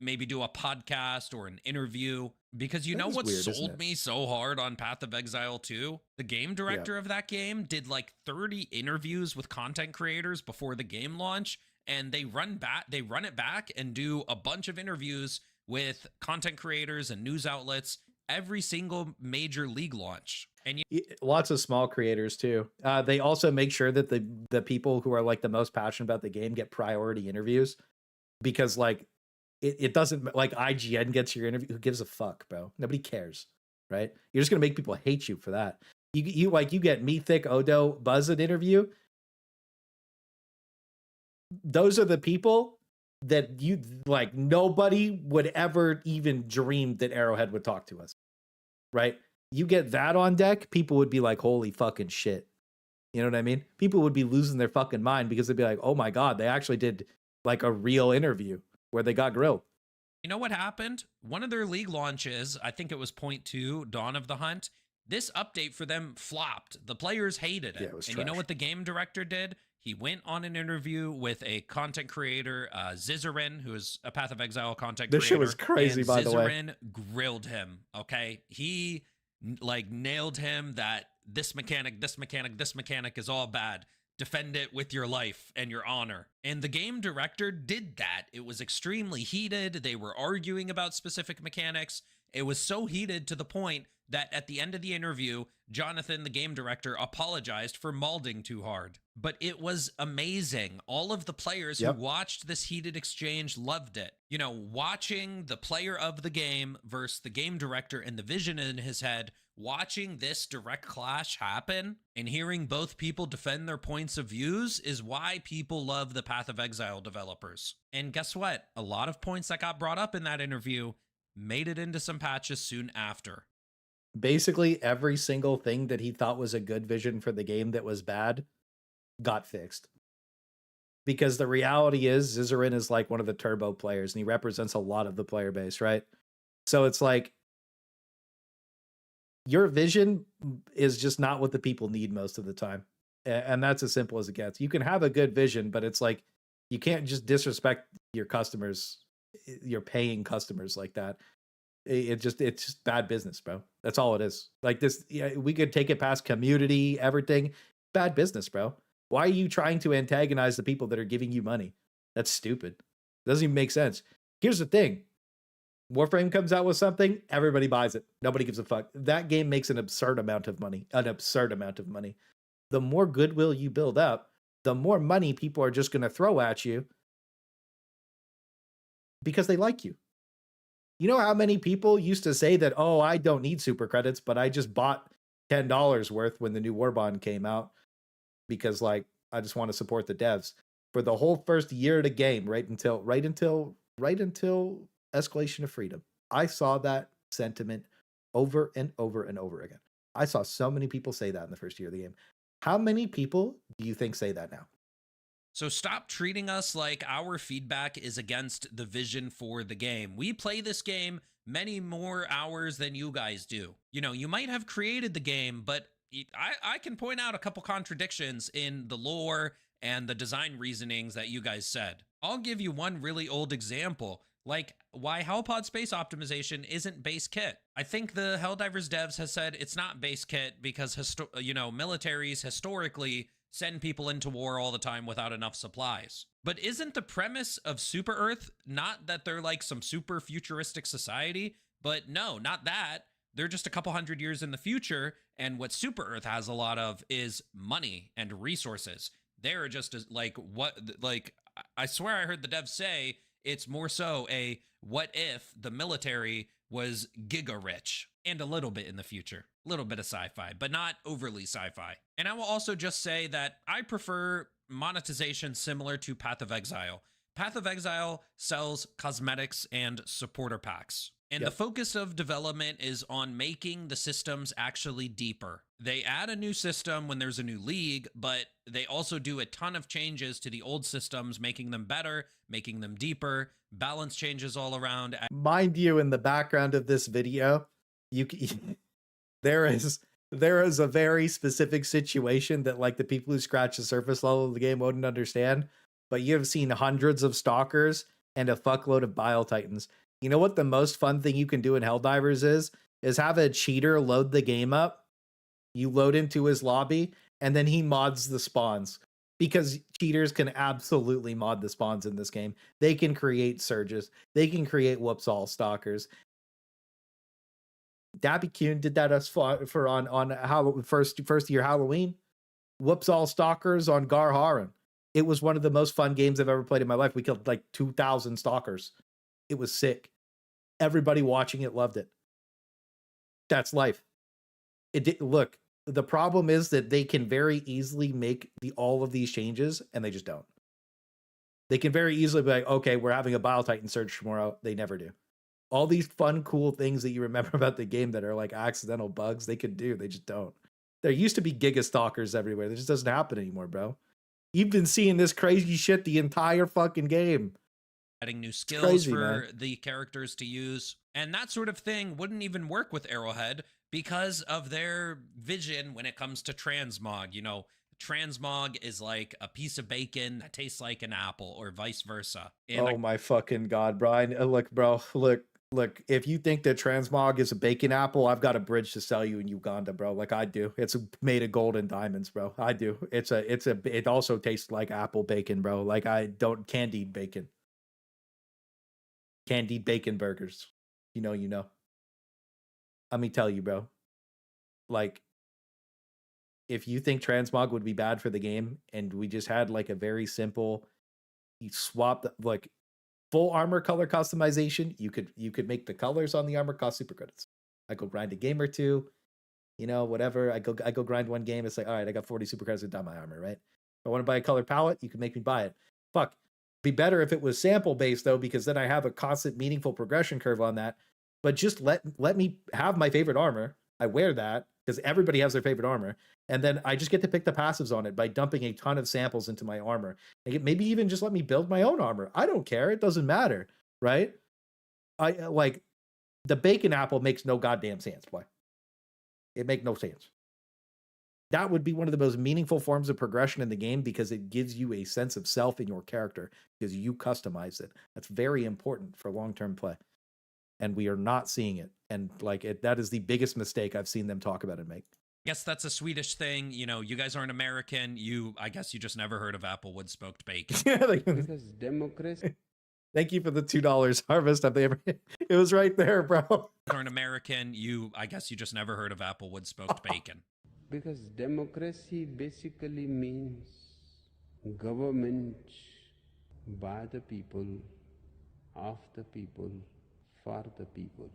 maybe do a podcast or an interview? Because you know what sold me so hard on Path of Exile 2? The game director of that game did like 30 interviews with content creators before the game launch, and they run it back and do a bunch of interviews with content creators and news outlets every single major league launch. And lots of small creators too. They also make sure that the people who are like the most passionate about the game get priority interviews, because like it doesn't, like, IGN gets your interview. Who gives a fuck, bro? Nobody cares, right? You're just gonna make people hate you for that. You get Mythic, Odo, Buzz an interview. Those are the people that you like. Nobody would ever even dream that Arrowhead would talk to us. right? You get that on deck, people would be like, holy fucking shit. You know what I mean? People would be losing their fucking mind because they'd be like, oh my God, they actually did like a real interview where they got grilled. You know what happened? One of their league launches, I think it was 0.2, Dawn of the Hunt, this update for them flopped. The players hated it. Yeah, it was and trash. You know what the game director did? He went on an interview with a content creator, Zizarin, who is a Path of Exile content creator. This shit was crazy, and by the way. Zizarin grilled him, okay? He like nailed him that this mechanic is all bad. Defend it with your life and your honor. And the game director did that. It was extremely heated. They were arguing about specific mechanics. It was so heated to the point that at the end of the interview, Jonathan, the game director, apologized for malding too hard. But it was amazing. All of the players who watched this heated exchange loved it. You know, watching the player of the game versus the game director and the vision in his head, watching this direct clash happen and hearing both people defend their points of views is why people love the Path of Exile developers. And guess what? A lot of points that got brought up in that interview made it into some patches soon after. Basically, every single thing that he thought was a good vision for the game that was bad got fixed. Because the reality is, Zizarin is like one of the turbo players, and he represents a lot of the player base, right? So it's like, your vision is just not what the people need most of the time. And that's as simple as it gets. You can have a good vision, but it's like, you can't just disrespect your customers, your paying customers like that. It's just bad business, bro. That's all it is. Like this, we could take it past community, everything. Bad business, bro. Why are you trying to antagonize the people that are giving you money? That's stupid. Doesn't even make sense. Here's the thing. Warframe comes out with something, everybody buys it. Nobody gives a fuck. That game makes an absurd amount of money. An absurd amount of money. The more goodwill you build up, the more money people are just going to throw at you because they like you. You know how many people used to say that, oh, I don't need super credits, but I just bought $10 worth when the new Warbond came out because, like, I just want to support the devs. For the whole first year of the game, right until Escalation of Freedom, I saw that sentiment over and over and over again. I saw so many people say that in the first year of the game. How many people do you think say that now? So stop treating us like our feedback is against the vision for the game. We play this game many more hours than you guys do. You know, you might have created the game, but I can point out a couple contradictions in the lore and the design reasonings that you guys said. I'll give you one really old example, like why Hellpod Space Optimization isn't base kit. I think the Helldivers devs has said it's not base kit because, militaries historically send people into war all the time without enough supplies. But isn't the premise of Super Earth not that they're like some super futuristic society? But no, not that. They're just a couple hundred years in the future, and what Super Earth has a lot of is money and resources. They're just I swear I heard the devs say it's more so a what if the military was giga rich, and a little bit in the future. A little bit of sci-fi, but not overly sci-fi. And I will also just say that I prefer monetization similar to Path of Exile. Path of Exile sells cosmetics and supporter packs. And the focus of development is on making the systems actually deeper. They add a new system when there's a new league, but they also do a ton of changes to the old systems, making them better, making them deeper, balance changes all around. Mind you, in the background of this video, there is a very specific situation that like the people who scratch the surface level of the game wouldn't understand, but you have seen hundreds of stalkers and a fuckload of bile titans. You know what the most fun thing you can do in Helldivers is have a cheater load the game up. You load into his lobby, and then he mods the spawns. Because cheaters can absolutely mod the spawns in this game. They can create surges. They can create whoops all stalkers. Dabby Kuhn did that on first year Halloween. Whoops all stalkers on Gar Haran. It was one of the most fun games I've ever played in my life. We killed like 2,000 stalkers. It was sick. Everybody watching it loved it. That's life. Look, the problem is that they can very easily make all of these changes, and they just don't. They can very easily be like, okay, we're having a Bile Titan surge tomorrow. They never do. All these fun, cool things that you remember about the game that are like accidental bugs, they could do. They just don't. There used to be Giga Stalkers everywhere. That just doesn't happen anymore, bro. You've been seeing this crazy shit the entire fucking game. Adding new skills crazy, for man. the characters to use. And that sort of thing wouldn't even work with Arrowhead because of their vision when it comes to transmog. You know, transmog is like a piece of bacon that tastes like an apple, or vice versa. And Oh my fucking god, Brian. Look, bro. Look, if you think that transmog is a bacon apple, I've got a bridge to sell you in Uganda, bro. Like I do. It's made of gold and diamonds, bro. I do. It also tastes like apple bacon, bro. Like I don't candied bacon. Candied bacon burgers. You know. Let me tell you, bro. Like, if you think transmog would be bad for the game, and we just had like a very simple, you swap like full armor color customization, you could make the colors on the armor cost super credits. I go grind a game or two, whatever. I go grind one game. It's like, all right, I got 40 super credits to dye my armor, right? If I want to buy a color palette, you can make me buy it. Fuck. Be better if it was sample based though, because then I have a constant meaningful progression curve on that. But just let me have my favorite armor. I wear that because everybody has their favorite armor, and then I just get to pick the passives on it by dumping a ton of samples into my armor. Maybe even just let me build my own armor. I don't care. It doesn't matter, right? I like the bacon apple makes no goddamn sense. Boy, it make no sense. That would be one of the most meaningful forms of progression in the game because it gives you a sense of self in your character because you customize it. That's very important for long-term play. And we are not seeing it. And that is the biggest mistake I've seen them talk about and make. I guess that's a Swedish thing. You guys aren't American. I guess you just never heard of Applewood smoked bacon. Because democracy. Thank you for the $2 harvest. Have they ever? It was right there, bro. Aren't American. I guess you just never heard of Applewood smoked bacon. Because democracy basically means government by the people, of the people, for the people.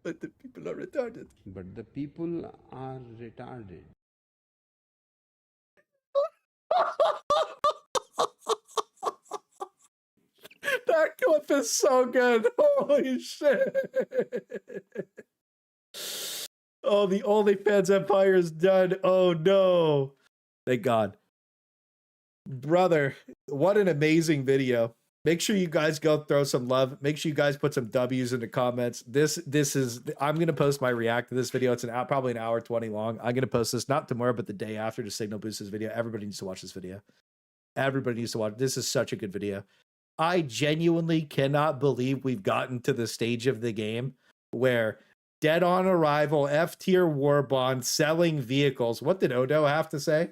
But the people are retarded. But the people are retarded. That clip is so good. Holy shit. Oh, the OnlyFans empire is done. Oh no. Thank God. Brother, what an amazing video. Make sure you guys go throw some love. Make sure you guys put some W's in the comments. This is, I'm going to post my react to this video. It's probably an hour 20 long. I'm going to post this not tomorrow, but the day after to signal boost this video. Everybody needs to watch this video. Everybody needs to watch. This is such a good video. I genuinely cannot believe we've gotten to the stage of the game where dead on arrival, F-tier Warbond selling vehicles. What did Odo have to say?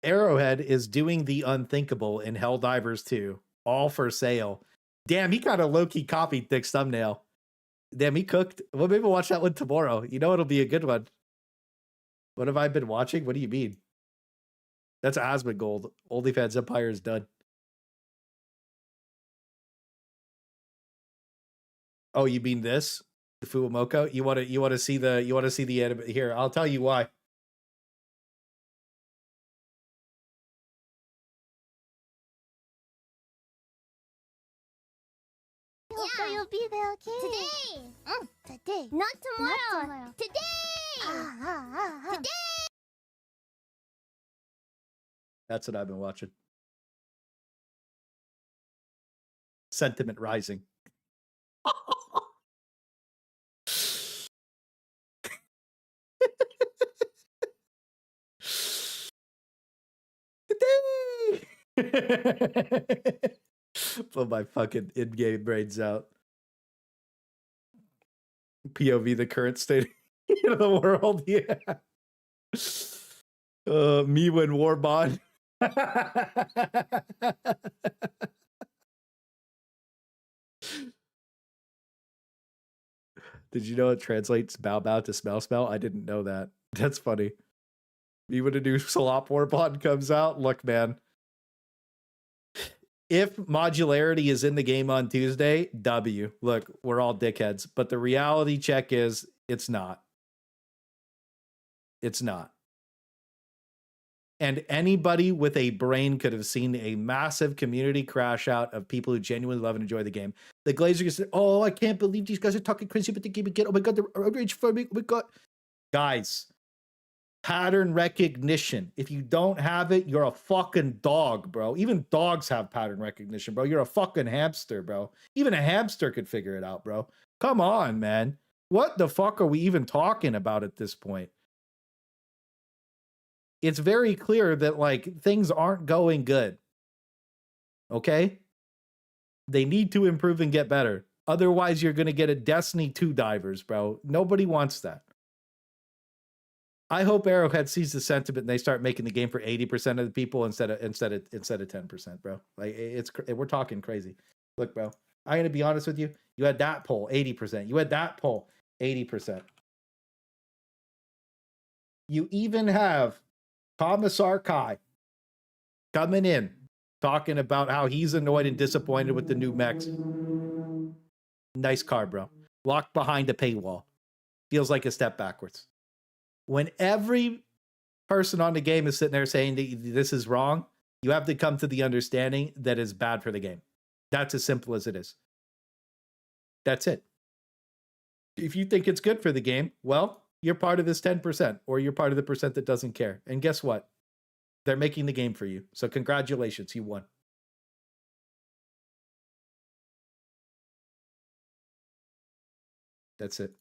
Arrowhead is doing the unthinkable in Helldivers 2. All for sale. Damn, he kind of low-key copied Thick's thumbnail. Damn, he cooked. Well, maybe we'll watch that one tomorrow. You know it'll be a good one. What have I been watching? What do you mean? That's Asmongold. OnlyFans Empire is done. Oh, you mean this? The Fuamoko? You want to see the anime? Here, I'll tell you why. So you'll be there, okay? Today! Today. Not tomorrow. Today! Today! That's what I've been watching. Sentiment rising. Blow my fucking in-game brains out. POV, the current state of the world, yeah. Me when Warbond. Did you know it translates bow bow to smell smell? I didn't know that. That's funny. Me when a new Slop Warbond comes out, look, man. If modularity is in the game on Tuesday, W. Look, we're all dickheads. But the reality check is it's not. It's not. And anybody with a brain could have seen a massive community crash out of people who genuinely love and enjoy the game. The Glazers said, oh, I can't believe these guys are talking crazy about the game again. Oh my God, they're outraged for me. Oh my God. Guys, pattern recognition. If you don't have it, you're a fucking dog, bro. Even dogs have pattern recognition, bro. You're a fucking hamster, bro. Even a hamster could figure it out, bro. Come on, man. What the fuck are we even talking about at this point? It's very clear that, like, things aren't going good. Okay? They need to improve and get better. Otherwise, you're going to get a Destiny 2 divers, bro. Nobody wants that. I hope Arrowhead sees the sentiment and they start making the game for 80% of the people instead of 10%, bro. Like, we're talking crazy. Look, bro, I'm going to be honest with you. You had that poll, 80%. You had that poll, 80%. You even have Commissar Kai coming in, talking about how he's annoyed and disappointed with the new mechs. Nice card, bro. Locked behind a paywall. Feels like a step backwards. When every person on the game is sitting there saying this is wrong, you have to come to the understanding that it's bad for the game. That's as simple as it is. That's it. If you think it's good for the game, well, you're part of this 10%, or you're part of the percent that doesn't care. And guess what? They're making the game for you. So congratulations, you won. That's it.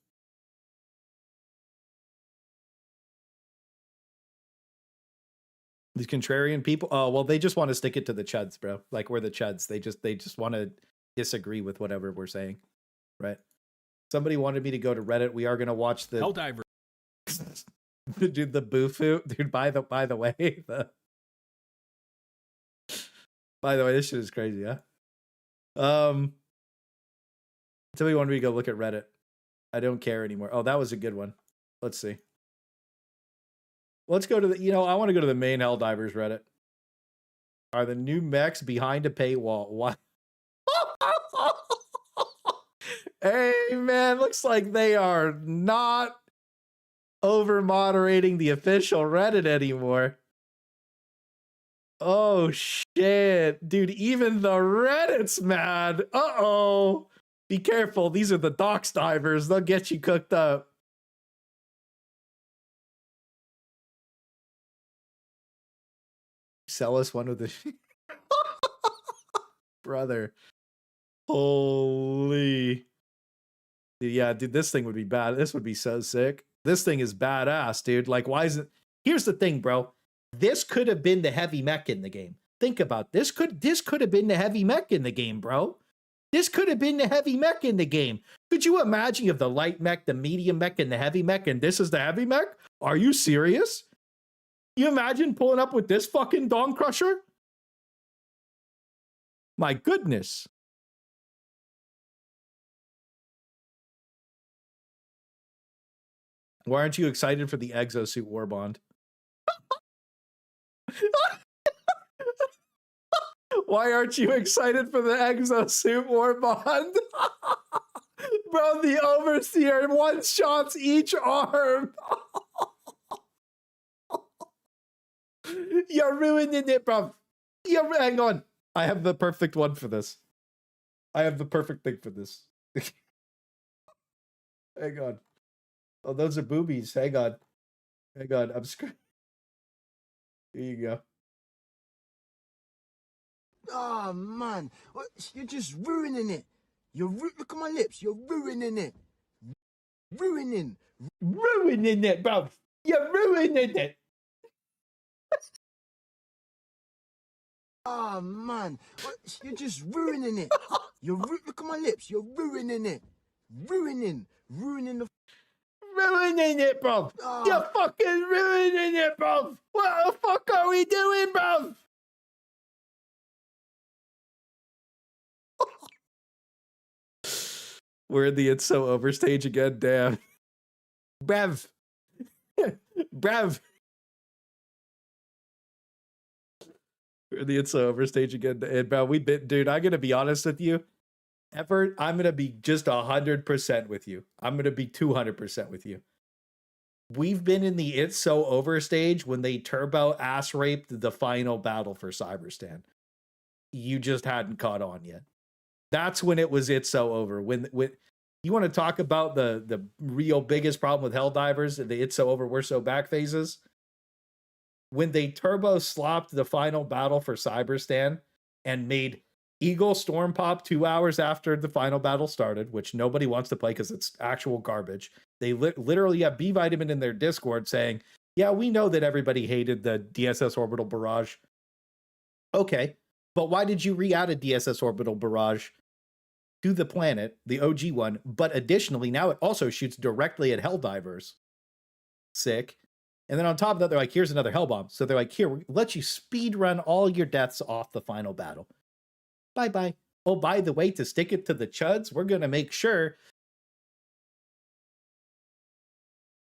These contrarian people, oh, well, they just want to stick it to the chuds, bro. Like, we're the chuds. They just want to disagree with whatever we're saying, right? Somebody wanted me to go to Reddit. We are going to watch the Helldivers. Dude, the Bufu. Dude, by the way, this shit is crazy, huh? Somebody wanted me to go look at Reddit. I don't care anymore. Oh, that was a good one. Let's see. Let's go to the, I want to go to the main Helldivers Reddit. Are the new mechs behind a paywall? What? Hey, man, looks like they are not over moderating the official Reddit anymore. Oh, shit. Dude, even the Reddit's mad. Uh-oh. Be careful. These are the dox divers. They'll get you cooked up. Sell us one of the brother. Holy. Yeah, dude, this thing would be bad. This would be so sick. This thing is badass, dude. Like, why is it? Here's the thing, bro. This could have been the heavy mech in the game. Think about this. This could have been the heavy mech in the game, bro. This could have been the heavy mech in the game. Could you imagine if the light mech, the medium mech, and the heavy mech, and this is the heavy mech? Are you serious? You imagine pulling up with this fucking Dawn Crusher? My goodness. Why aren't you excited for the Exosuit Warbond? Why aren't you excited for the Exosuit Warbond? Bro, the Overseer one-shots each arm. You're ruining it, bro. Hang on. I have the perfect one for this. I have the perfect thing for this. Hang on. Oh, those are boobies. Hang on. Hang on. I'm screwed. Here you go. Oh, man. You're just ruining it. Look at my lips. You're ruining it. Ruining it, bro. You're ruining it. Oh, man. You're just ruining it. Look at my lips. You're ruining it. Ruining the... Ruining it, bro. Oh. You're fucking ruining it, bro. What the fuck are we doing, bro? We're in the It's So Over stage again, damn. Brev. Brev. We're in the It's So Over stage again, and bro, dude, I'm gonna be honest with you. Effort, I'm gonna be just 100% with you. I'm gonna be 200% with you. we've been in the It's So Over stage when they turbo ass raped the final battle for Cyberstan. You just hadn't caught on yet. That's when it was It's So Over. When you want to talk about the real biggest problem with Helldivers, the It's So Over, We're So Back phases, when they turbo slopped the final battle for Cyberstan and made Eagle Storm pop 2 hours after the final battle started, which nobody wants to play because it's actual garbage. They literally have B Vitamin in their Discord saying, yeah, we know that everybody hated the DSS Orbital Barrage. Okay, but why did you re-add a DSS Orbital Barrage to the planet, the OG one, but additionally, now it also shoots directly at Helldivers? Sick. And then on top of that, they're like, here's another Hellbomb. So they're like, here, we'll let you speed run all your deaths off the final battle. Bye-bye. Oh, by the way, to stick it to the chuds, we're going to make sure...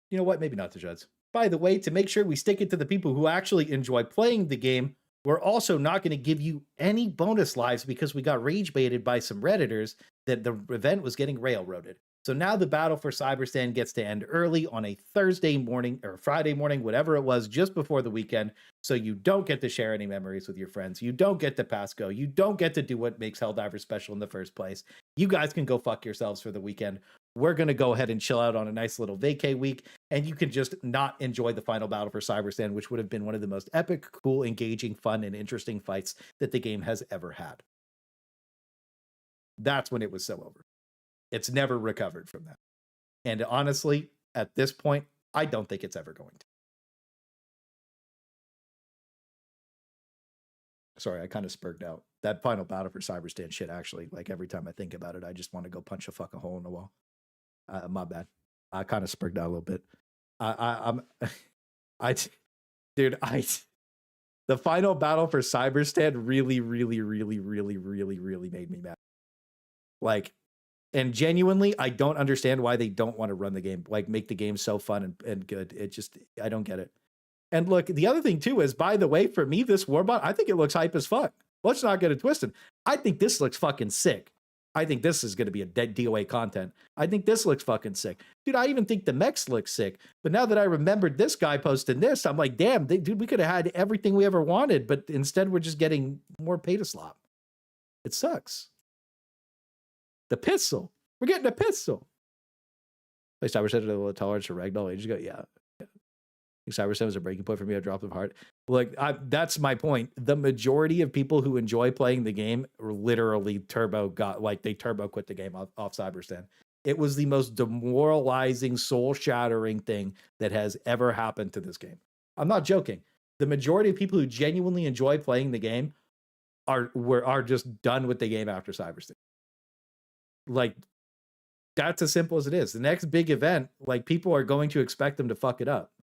You know what? Maybe not the chuds. By the way, to make sure we stick it to the people who actually enjoy playing the game, we're also not going to give you any bonus lives because we got rage baited by some Redditors that the event was getting railroaded. So now the battle for Cyberstan gets to end early on a Thursday morning or Friday morning, whatever it was, just before the weekend. So you don't get to share any memories with your friends. You don't get to pass go. You don't get to do what makes Helldivers special in the first place. You guys can go fuck yourselves for the weekend. We're going to go ahead and chill out on a nice little vacay week, and you can just not enjoy the final battle for Cyberstan, which would have been one of the most epic, cool, engaging, fun, and interesting fights that the game has ever had. That's when it was so over. It's never recovered from that. And honestly, at this point, I don't think it's ever going to. Sorry, I kind of spurred out. That final battle for Cyberstan shit, actually, like every time I think about it, I just want to go punch a fucking hole in the wall. My bad. I kind of spurred out a little bit. The final battle for Cyberstan really, really, really, really, really, really made me mad. Like, and genuinely, I don't understand why they don't want to run the game, like make the game so fun and good. It just, I don't get it. And look, the other thing too is, by the way, for me, this Warbond, I think it looks hype as fuck. Let's not get it twisted. I think this looks fucking sick. I think this is going to be a dead DOA content. I think this looks fucking sick. Dude, I even think the mechs look sick. But now that I remembered this guy posting this, I'm like, damn, dude, we could have had everything we ever wanted, but instead we're just getting more pay to slop. It sucks. The pistol. We're getting a pistol. Like Cyberstan had a little tolerance for Ragdoll ages ago. Yeah. Cyberstan was a breaking point for me, a drop of heart. Like, that's my point. The majority of people who enjoy playing the game literally turbo quit the game off Cyberstan. It was the most demoralizing, soul-shattering thing that has ever happened to this game. I'm not joking. The majority of people who genuinely enjoy playing the game are just done with the game after Cyberstan. Like, that's as simple as it is. The next big event, like, people are going to expect them to fuck it up.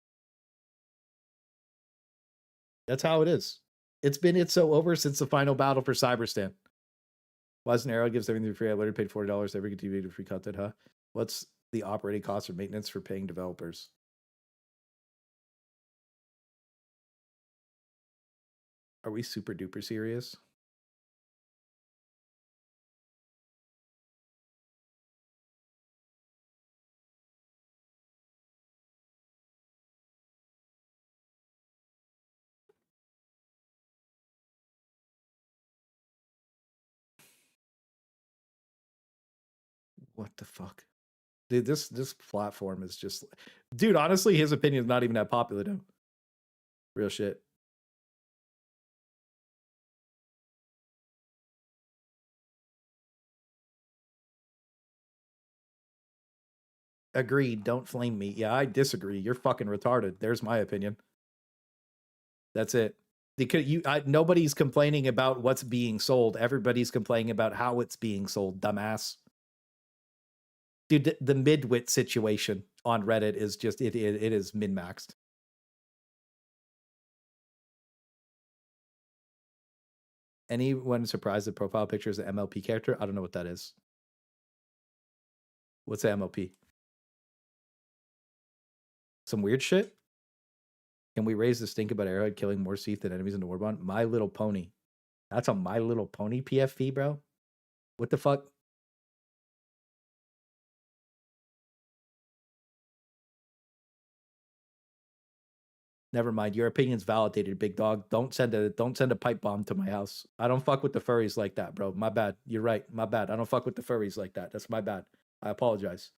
That's how it is. It's so over since the final battle for Cyberstan. Wise and Arrow gives everything for free. I literally paid $40 every TV to free content, huh? What's the operating cost or maintenance for paying developers? Are we super duper serious? What the fuck? Dude, this platform is just... Dude, honestly, his opinion is not even that popular, though. Real shit. Agreed. Don't flame me. Yeah, I disagree. You're fucking retarded. There's my opinion. That's it. Because nobody's complaining about what's being sold. Everybody's complaining about how it's being sold, dumbass. Dude, the midwit situation on Reddit is just, it is min-maxed. Anyone surprised that profile picture is an MLP character? I don't know what that is. What's an MLP? Some weird shit? Can we raise the stink about Arrowhead killing more Seath than enemies in the Warbond? My Little Pony. That's a My Little Pony PFP, bro? What the fuck? Never mind. Your opinion's validated, big dog. Don't send a pipe bomb to my house. I don't fuck with the furries like that, bro. My bad. You're right. My bad. I don't fuck with the furries like that. That's my bad. I apologize.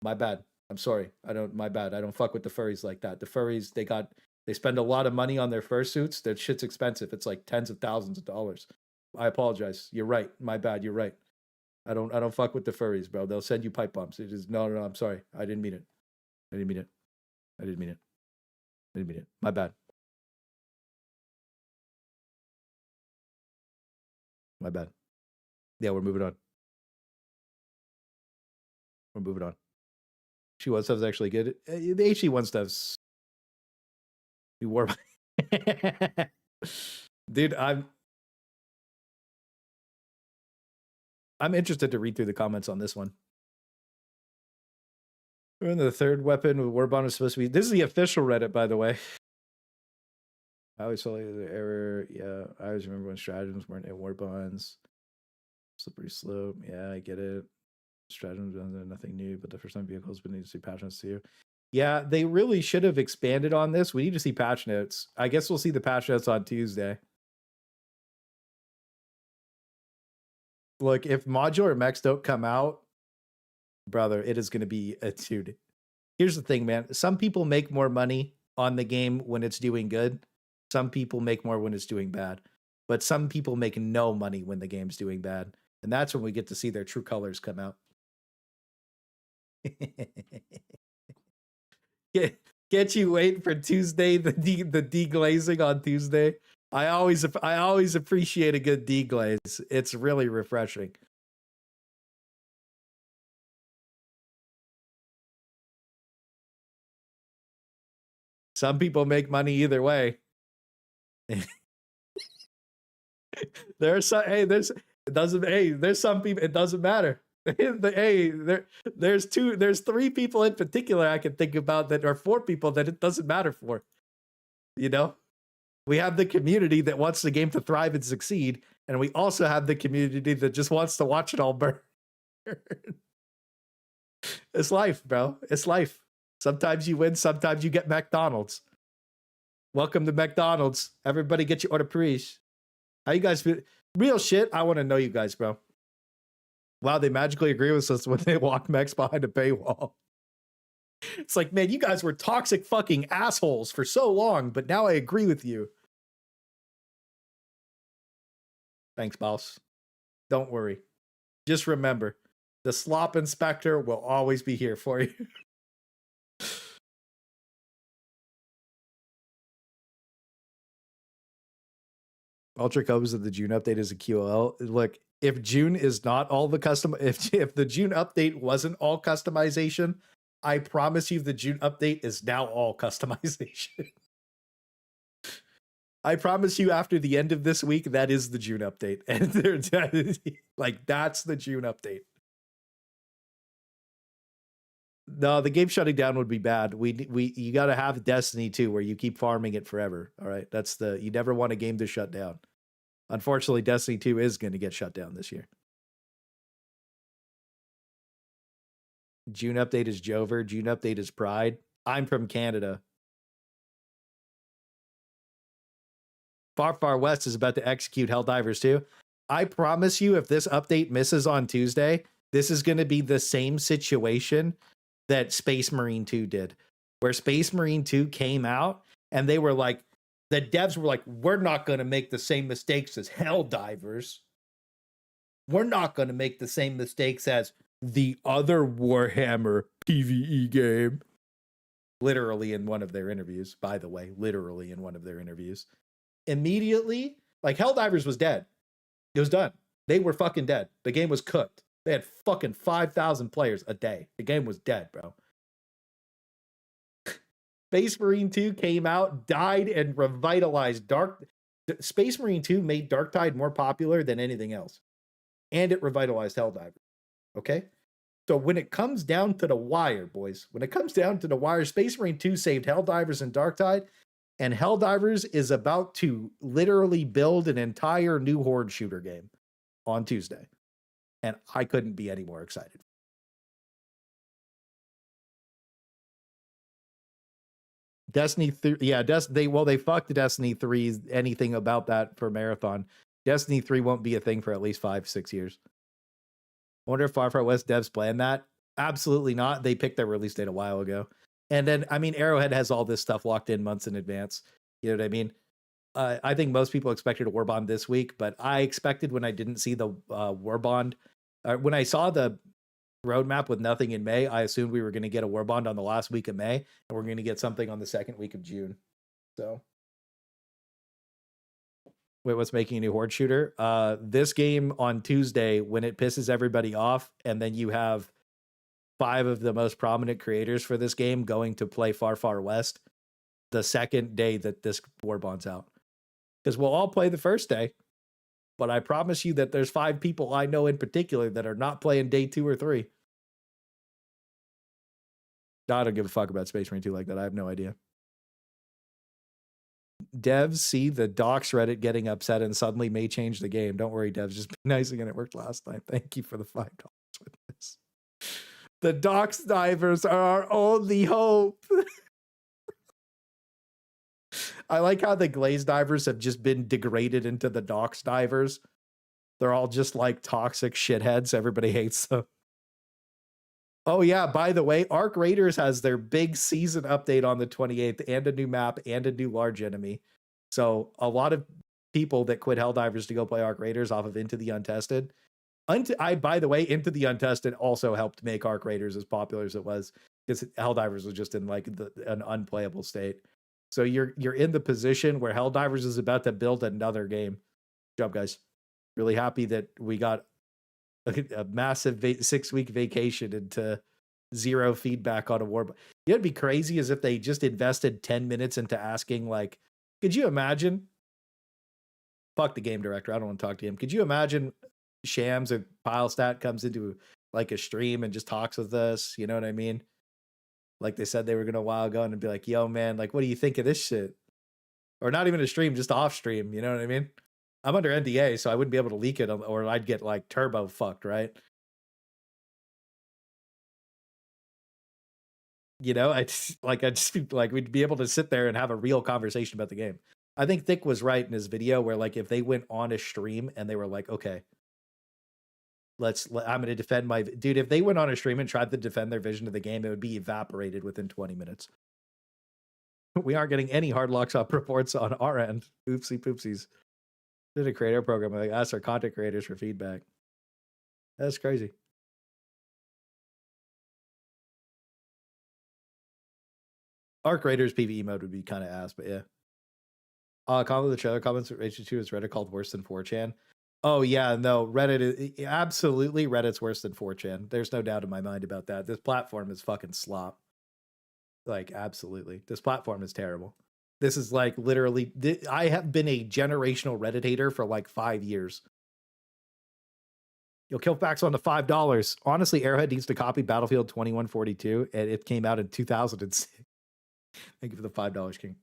My bad. I'm sorry. My bad. I don't fuck with the furries like that. The furries, they spend a lot of money on their fursuits. That shit's expensive. It's like tens of thousands of dollars. I apologize. You're right. My bad. You're right. I don't fuck with the furries, bro. They'll send you pipe bombs. It is no. I'm sorry. I didn't mean it. I didn't mean it. I didn't mean it. I didn't mean it. My bad. My bad. Yeah, we're moving on. We're moving on. HE1 stuff's actually good. The HE1 stuff's... You wore Dude, I'm interested to read through the comments on this one. We're in the third weapon with Warbond is supposed to be... This is the official Reddit, by the way. I always felt like the error. Yeah, I always remember when stratagems weren't in Warbonds. Slippery slope. Yeah, I get it. Stratagems are nothing new, but the first time vehicles we need to see patch notes too. Yeah, they really should have expanded on this. We need to see patch notes. I guess we'll see the patch notes on Tuesday. Look, if modular mechs don't come out, brother, it is going to be a dude. Here's the thing, man. Some people make more money on the game when it's doing good. Some people make more when it's doing bad. But some people make no money when the game's doing bad. And that's when we get to see their true colors come out. Get you waiting for Tuesday, the deglazing on Tuesday. I always appreciate a good deglaze. It's really refreshing. Some people make money either way. There's some people it doesn't matter. There's three people in particular I can think about that are 4 people that it doesn't matter for. You know? We have the community that wants the game to thrive and succeed, and we also have the community that just wants to watch it all burn. It's life, bro. It's life. Sometimes you win, sometimes you get Mechdonalds. Welcome to Mechdonalds. Everybody get your order, please. How you guys feel? Real shit, I want to know you guys, bro. Wow, they magically agree with us when they walk mechs behind a paywall. It's like, man, you guys were toxic fucking assholes for so long, but now I agree with you. Thanks, boss. Don't worry. Just remember, the Slop Inspector will always be here for you. Ultra Cubs of the June update is a QL. Look, if June is not all the custom, if the June update wasn't all customization, I promise you the June update is now all customization. I promise you after the end of this week, that is the June update. And like, that's the June update. No, the game shutting down would be bad. You got to have Destiny 2 where you keep farming it forever. All right. You never want a game to shut down. Unfortunately, Destiny 2 is going to get shut down this year. June update is Jover. June update is Pride. I'm from Canada. Far, Far West is about to execute Helldivers 2. I promise you, if this update misses on Tuesday, this is going to be the same situation that Space Marine 2 did, where Space Marine 2 came out and they were like, the devs were like, we're not going to make the same mistakes as Helldivers. We're not going to make the same mistakes as the other Warhammer PvE game. Literally in one of their interviews, by the way, literally in one of their interviews. Immediately, like, Helldivers was dead. It was done. They were fucking dead. The game was cooked. They had fucking 5,000 players a day. The game was dead, bro. Space Marine 2 came out, died, and revitalized Space Marine 2 made Darktide more popular than anything else. And it revitalized Helldivers. Okay? So when it comes down to the wire, boys, when it comes down to the wire, Space Marine 2 saved Helldivers and Darktide, and Helldivers is about to literally build an entire new Horde shooter game on Tuesday. And I couldn't be any more excited. Destiny 3, yeah, they fucked Destiny 3 anything about that for Marathon. Destiny 3 won't be a thing for at least 5-6 years. Wonder if Far Far West devs plan that? Absolutely not. They picked their release date a while ago. And then, I mean, Arrowhead has all this stuff locked in months in advance. You know what I mean? I think most people expected a Warbond this week, but I expected when I didn't see the Warbond, when I saw the roadmap with nothing in May, I assumed we were going to get a Warbond on the last week of May, and we're going to get something on the second week of June. So, wait, what's making a new Horde shooter? This game on Tuesday, when it pisses everybody off, and then you have 5 of the most prominent creators for this game going to play Far Far West the second day that this Warbond's out. Because we'll all play the first day, but I promise you that there's 5 people I know in particular that are not playing day 2 or 3. I don't give a fuck about Space Marine 2 like that. I have no idea. Devs see the docs Reddit getting upset and suddenly may change the game. Don't worry, devs. Just be nice again. It worked last time. Thank you for the $5 with this. The docs divers are our only hope. I like how the glaze divers have just been degraded into the docs divers. They're all just like toxic shitheads. Everybody hates them. Oh yeah, by the way, Arc Raiders has their big season update on the 28th and a new map and a new large enemy. So a lot of people that quit Helldivers to go play Arc Raiders off of Into the Untested. By the way, Into the Untested also helped make Arc Raiders as popular as it was, because Helldivers was just in like an unplayable state. So you're in the position where Helldivers is about to build another game. Good job, guys. Really happy that we got a massive 6-week vacation into 0 feedback on a war. It'd be crazy as if they just invested 10 minutes into asking, like, could you imagine? Fuck the game director. I don't want to talk to him. Could you imagine Shams or Pilestat comes into like a stream and just talks with us? You know what I mean? Like they said they were going to a while ago, and be like, yo, man, like, what do you think of this shit? Or not even a stream, just off stream. You know what I mean? I'm under NDA, so I wouldn't be able to leak it, or I'd get like turbo fucked, right? You know, I'd just like we'd be able to sit there and have a real conversation about the game. I think Thick was right in his video where like if they went on a stream and they were like, okay, I'm going to defend my dude. If they went on a stream and tried to defend their vision of the game, it would be evaporated within 20 minutes. We aren't getting any hard locks up reports on our end. Oopsie poopsies. Did a creator program like ask our content creators for feedback. That's crazy. Arc Raiders PvE mode would be kind of ass, but yeah. Comment of the trailer comments at H2 is Reddit called worse than 4chan. Oh yeah, no, Reddit is absolutely Reddit's worse than 4chan. There's no doubt in my mind about that. This platform is fucking slop. Like absolutely. This platform is terrible. This is like literally, I have been a generational Reddit hater for like 5 years. You'll kill facts on the $5. Honestly, Arrowhead needs to copy Battlefield 2142, and it came out in 2006. Thank you for the $5, King.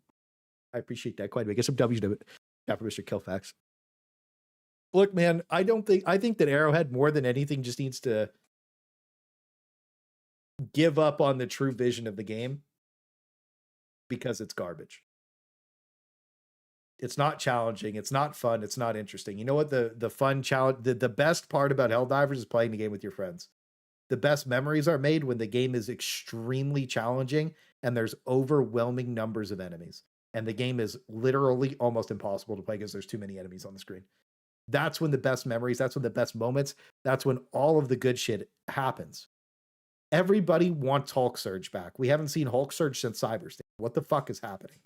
I appreciate that quite a bit. Get some W's to it. After Mr. Killfax. Look, man, I think that Arrowhead more than anything just needs to give up on the true vision of the game because it's garbage. It's not challenging. It's not fun. It's not interesting. You know what? The fun challenge, the best part about Helldivers is playing the game with your friends. The best memories are made when the game is extremely challenging and there's overwhelming numbers of enemies. And the game is literally almost impossible to play because there's too many enemies on the screen. That's when the best memories, that's when the best moments, that's when all of the good shit happens. Everybody wants Hulk Surge back. We haven't seen Hulk Surge since Cyberstate. What the fuck is happening?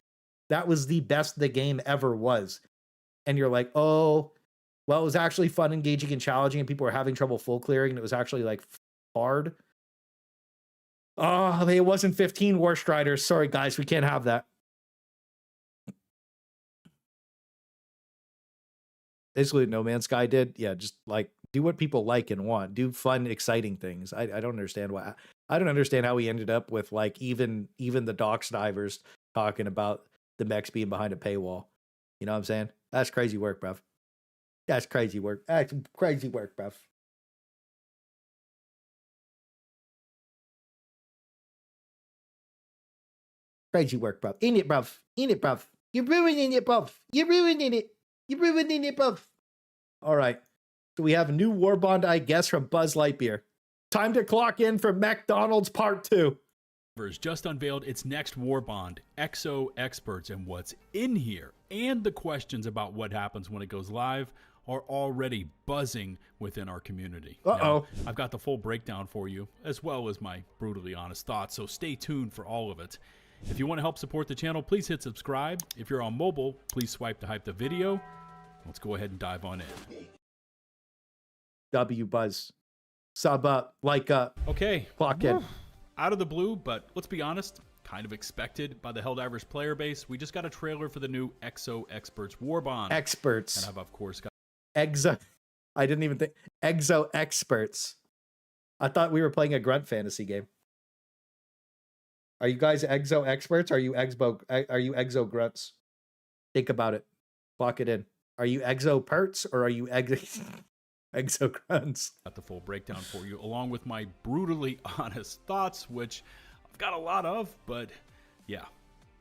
That was the best the game ever was. And you're like, oh, well, it was actually fun, engaging, and challenging, and people were having trouble full clearing, and it was actually like hard. Oh, it wasn't 15 War Striders. Sorry, guys, we can't have that. Basically, No Man's Sky did. Yeah, just like do what people like and want. Do fun, exciting things. I don't understand why. I don't understand how we ended up with like even the docs divers talking about the mechs being behind a paywall. You know what I'm saying? That's crazy work, bruv. That's crazy work. That's crazy work, bruv. Crazy work, bruv. In it, bruv. In it, bruv. You're ruining it, bruv. You're ruining it. You're ruining it, bruv. All right. So we have a new Warbond, I guess, from Buzz Lightyear. Time to clock in for Mechdonalds Part 2. Just unveiled its next Warbond, Exo Experts, and what's in here and the questions about what happens when it goes live are already buzzing within our community. Now, I've got the full breakdown for you, as well as my brutally honest thoughts, so stay tuned for all of it. If you want to help support the channel, please hit subscribe. If you're on mobile, please swipe to hype the video. Let's go ahead and dive on in. W Buzz. Sub up, like up. Okay. Clock in. Out of the blue, but let's be honest, kind of expected by the Helldivers player base, we just got a trailer for the new Exo Experts Warbond. Experts. And I've, of course, got Exo. I didn't even think. Exo Experts. I thought we were playing a grunt fantasy game. Are you guys Exo Experts? Are you Exo Grunts? Think about it. Clock it in. Are you Exo Perts or are you Exo Grunts? Got the full breakdown for you, along with my brutally honest thoughts, which I've got a lot of, but yeah,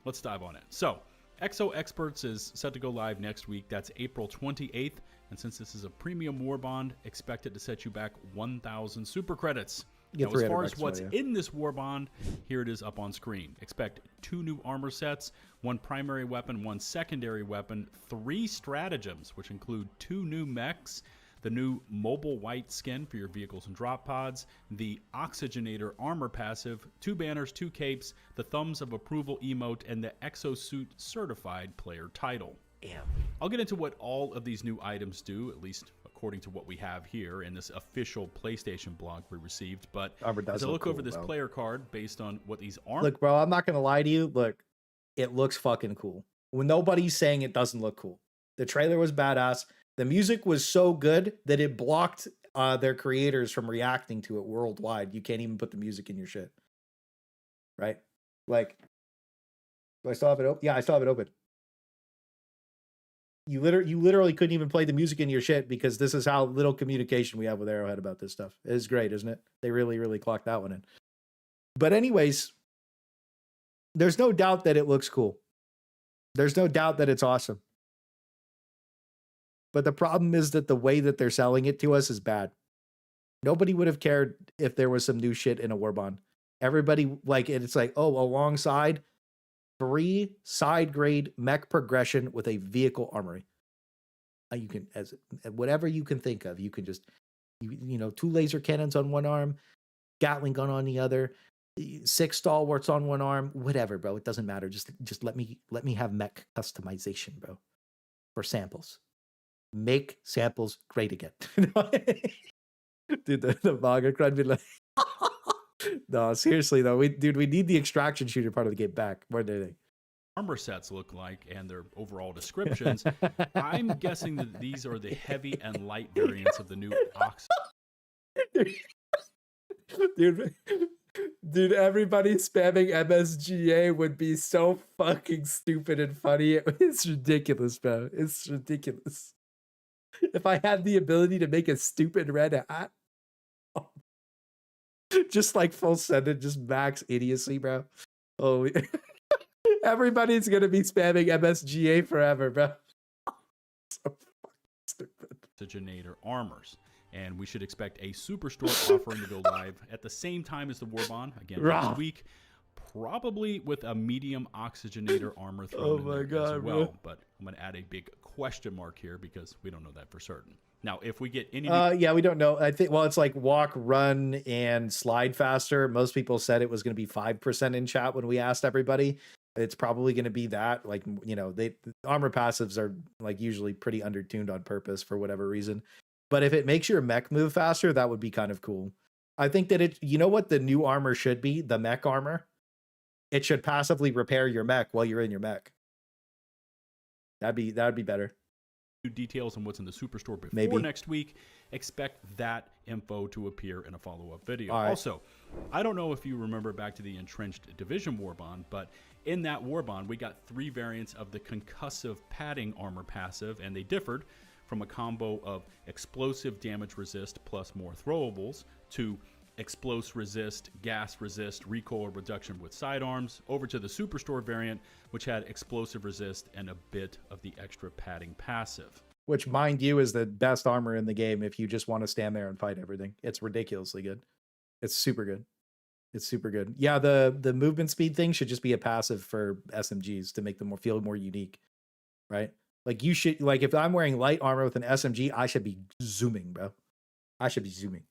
let's dive on it. So, Exo Experts is set to go live next week. That's April 28th, and since this is a premium Warbond, expect it to set you back 1,000 super credits. Now, as far as what's in this Warbond, here it is up on screen. Expect 2 new armor sets, 1 primary weapon, 1 secondary weapon, 3 stratagems, which include 2 new mechs, the new mobile white skin for your vehicles and drop pods, the oxygenator armor passive, 2 banners, 2 capes, the thumbs of approval emote, and the exosuit certified player title. Damn. I'll get into what all of these new items do, at least according to what we have here in this official PlayStation blog we received. But as I look over this player card based on what these armor... Look, bro, I'm not going to lie to you. Look, it looks fucking cool. When nobody's saying it doesn't look cool. The trailer was badass. The music was so good that it blocked their creators from reacting to it worldwide. You can't even put the music in your shit. Right? Like, do I still have it open? Yeah, I still have it open. You literally couldn't even play the music in your shit because this is how little communication we have with Arrowhead about this stuff. It is great, isn't it? They really, really clocked that one in. But anyways, there's no doubt that it looks cool. There's no doubt that it's awesome. But the problem is that the way that they're selling it to us is bad. Nobody would have cared if there was some new shit in a Warbond. Everybody, like, it's like, oh, alongside 3 side grade mech progression with a vehicle armory. You can, as whatever you can think of, you can just, you know, 2 laser cannons on one arm, Gatling gun on the other, 6 stalwarts on one arm, whatever, bro. It doesn't matter. Just let me have mech customization, bro, for samples. Make samples great again. Dude, the manga crowd be like, no, seriously though, we need the extraction shooter part of the game back more than anything. Armor sets look like and their overall descriptions. I'm guessing that these are the heavy and light variants of the new ox. Dude, everybody spamming MSGA would be so fucking stupid and funny. It's ridiculous, bro. It's ridiculous. If I had the ability to make a stupid red hat, just like full sentence, just max idiocy, bro. Oh, everybody's gonna be spamming MSGA forever, bro. So stupid. Oxygenator armors, and we should expect a Superstore offering to go live at the same time as the Warbond again next week, probably with a medium oxygenator armor thrown in there as well. Bro. But I'm gonna add a big question mark here because we don't know that for certain. Now, if we get any... yeah, we don't know. I think, well, it's like walk, run, and slide faster. Most people said it was going to be 5% in chat when we asked everybody. It's probably going to be that. Like, you know, armor passives are like usually pretty undertuned on purpose for whatever reason. But if it makes your mech move faster, that would be kind of cool. I think that you know what the new armor should be? The mech armor. It should passively repair your mech while you're in your mech. That'd be better. Details on what's in the Superstore before next week. Expect that info to appear in a follow-up video. Also, I don't know if you remember back to the Entrenched Division Warbond, but in that Warbond, we got 3 variants of the concussive padding armor passive, and they differed from a combo of explosive damage resist plus more throwables to explosive resist, gas resist, recoil reduction with sidearms, over to the Superstore variant, which had explosive resist and a bit of the extra padding passive. Which, mind you, is the best armor in the game if you just want to stand there and fight everything. It's ridiculously good. It's super good. It's super good. Yeah, the movement speed thing should just be a passive for SMGs to make them feel more unique, right? Like you should, like if I'm wearing light armor with an SMG, I should be zooming, bro. I should be zooming.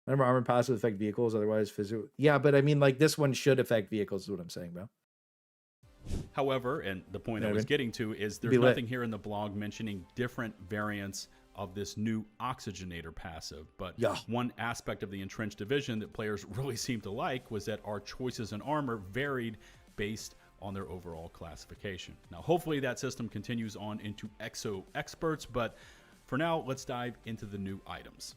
Remember, armor passive affect vehicles, otherwise physical. Yeah, but I mean, like this one should affect vehicles, is what I'm saying, bro. However, and the point I was getting to is there's nothing here in the blog mentioning different variants of this new oxygenator passive. But one aspect of the entrenched division that players really seemed to like was that our choices in armor varied based on their overall classification. Now, hopefully that system continues on into Exo Experts, but for now, let's dive into the new items.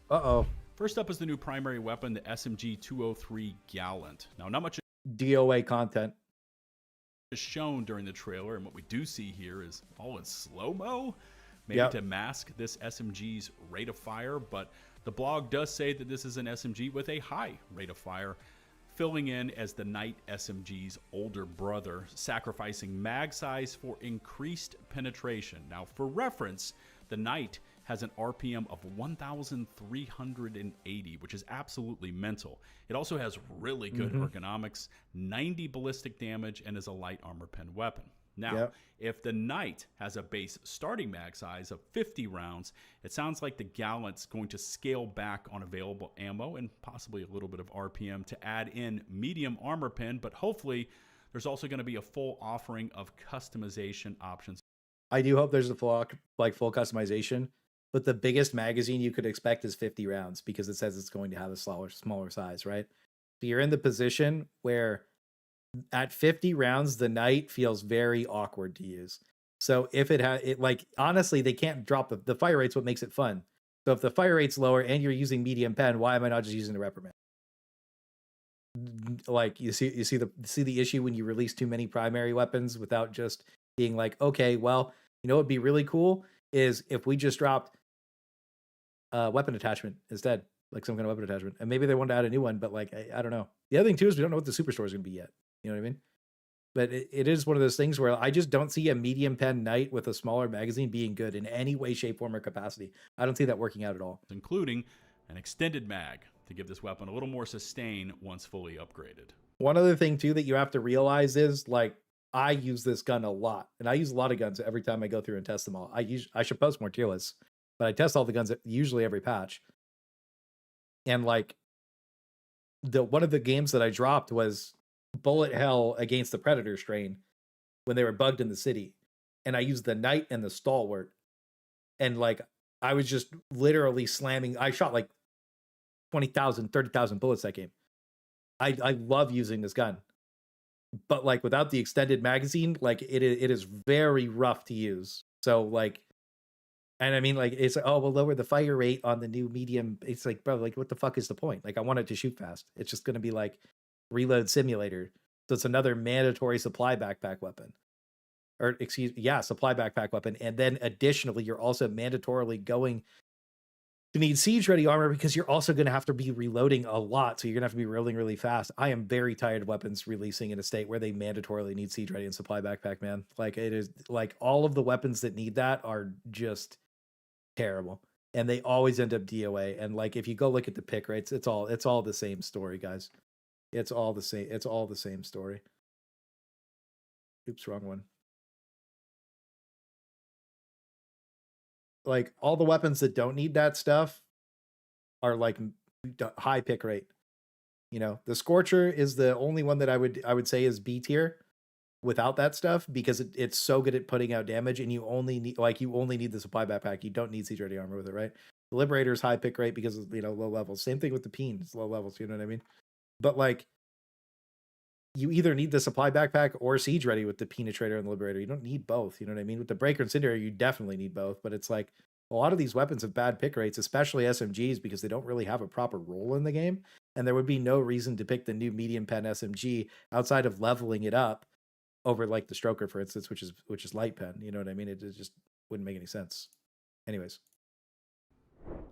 First up is the new primary weapon, the SMG 203 Gallant. Now, not much DOA content is shown during the trailer, and what we do see here is all in slow-mo, maybe to mask this SMG's rate of fire, but the blog does say that this is an SMG with a high rate of fire, filling in as the Knight SMG's older brother, sacrificing mag size for increased penetration. Now, for reference, the Knight has an RPM of 1,380, which is absolutely mental. It also has really good ergonomics, 90 ballistic damage, and is a light armor pen weapon. Now, if the Knight has a base starting mag size of 50 rounds, it sounds like the Gallant's going to scale back on available ammo and possibly a little bit of RPM to add in medium armor pen, but hopefully there's also going to be a full offering of customization options. I do hope there's a full customization, but the biggest magazine you could expect is 50 rounds because it says it's going to have a smaller size, right? So you're in the position where at 50 rounds, the Knight feels very awkward to use. So if honestly, they can't drop the fire rate's what makes it fun. So if the fire rate's lower and you're using medium pen, why am I not just using the reprimand? Like you see the issue when you release too many primary weapons without just being like, okay, well, you know what'd be really cool is if we just dropped weapon attachment instead, like some kind of weapon attachment, and maybe they want to add a new one, but like I don't know. The other thing too is we don't know what the Superstore is going to be yet. You know what I mean? But it is one of those things where I just don't see a medium pen Knight with a smaller magazine being good in any way, shape, form, or capacity. I don't see that working out at all. Including an extended mag to give this weapon a little more sustain once fully upgraded. One other thing too that you have to realize is like I use this gun a lot, and I use a lot of guns every time I go through and test them all. I should post more tier lists, but I test all the guns usually every patch. And like one of the games that I dropped was Bullet Hell against the Predator strain when they were bugged in the city, and I used the Knight and the Stalwart, and like I was just literally slamming. I shot like 20,000, 30,000 bullets that game. I love using this gun, but like without the extended magazine, like it is very rough to use. So like, and I mean like it's we'll lower the fire rate on the new medium. It's like, bro, like what the fuck is the point? Like I want it to shoot fast. It's just gonna be like reload simulator. So it's another mandatory supply backpack weapon. Or supply backpack weapon. And then additionally, you're also mandatorily going to need siege ready armor because you're also going to have to be reloading a lot. So you're going to have to be reloading really fast. I am very tired of weapons releasing in a state where they mandatorily need siege ready and supply backpack, man. Like it is like all of the weapons that need that are just terrible. And they always end up DOA. And like if you go look at the pick rates, it's all the same story, guys. It's all the same. It's all the same story. Oops, wrong one. Like all the weapons that don't need that stuff are like high pick rate. You know, the Scorcher is the only one that I would say is B tier without that stuff because it's so good at putting out damage, and you only need the supply backpack. You don't need siege ready armor with it, right? The Liberator's high pick rate because of, low levels. Same thing with the Peen, it's low levels. You know what I mean? But like, you either need the supply backpack or siege ready with the Penetrator and the Liberator. You don't need both. You know what I mean? With the Breaker and Incendiary, you definitely need both. But it's like a lot of these weapons have bad pick rates, especially SMGs, because they don't really have a proper role in the game. And there would be no reason to pick the new medium pen SMG outside of leveling it up over like the Stroker, for instance, which is light pen. You know what I mean? It just wouldn't make any sense. Anyways.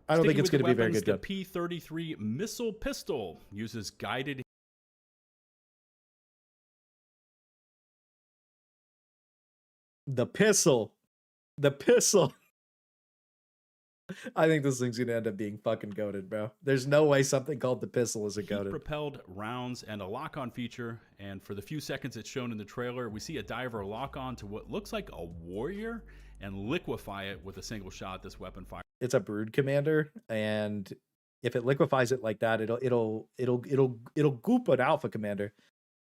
I don't think it's Sticking going to with be the very weapons, good. The P-33 missile pistol uses guided. The pistol. The pistol. I think this thing's going to end up being fucking goated, bro. There's no way something called the pistol is a goated. Propelled rounds and a lock-on feature, and for the few seconds it's shown in the trailer, we see a diver lock on to what looks like a warrior and liquefy it with a single shot. This weapon fire. It's a brood commander, and if it liquefies it like that, it'll goop an alpha commander.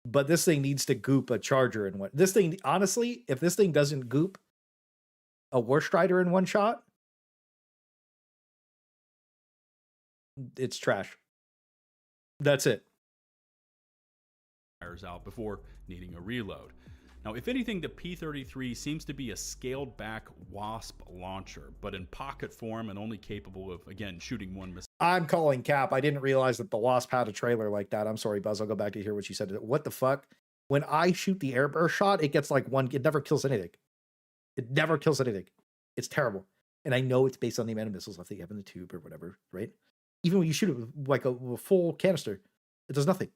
But this thing needs to goop a charger in one. This thing, honestly, if this thing doesn't goop a war strider in one shot, it's trash. That's it. Fires out before needing a reload. Now, if anything, the P-33 seems to be a scaled-back Wasp launcher, but in pocket form and only capable of, again, shooting one missile. I'm calling cap. I didn't realize that the Wasp had a trailer like that. I'm sorry, Buzz. I'll go back to hear what you said. What the fuck? When I shoot the airburst shot, it gets like one. It never kills anything. It never kills anything. It's terrible. And I know it's based on the amount of missiles left that you have in the tube or whatever, right? Even when you shoot it with like a full canister, it does nothing.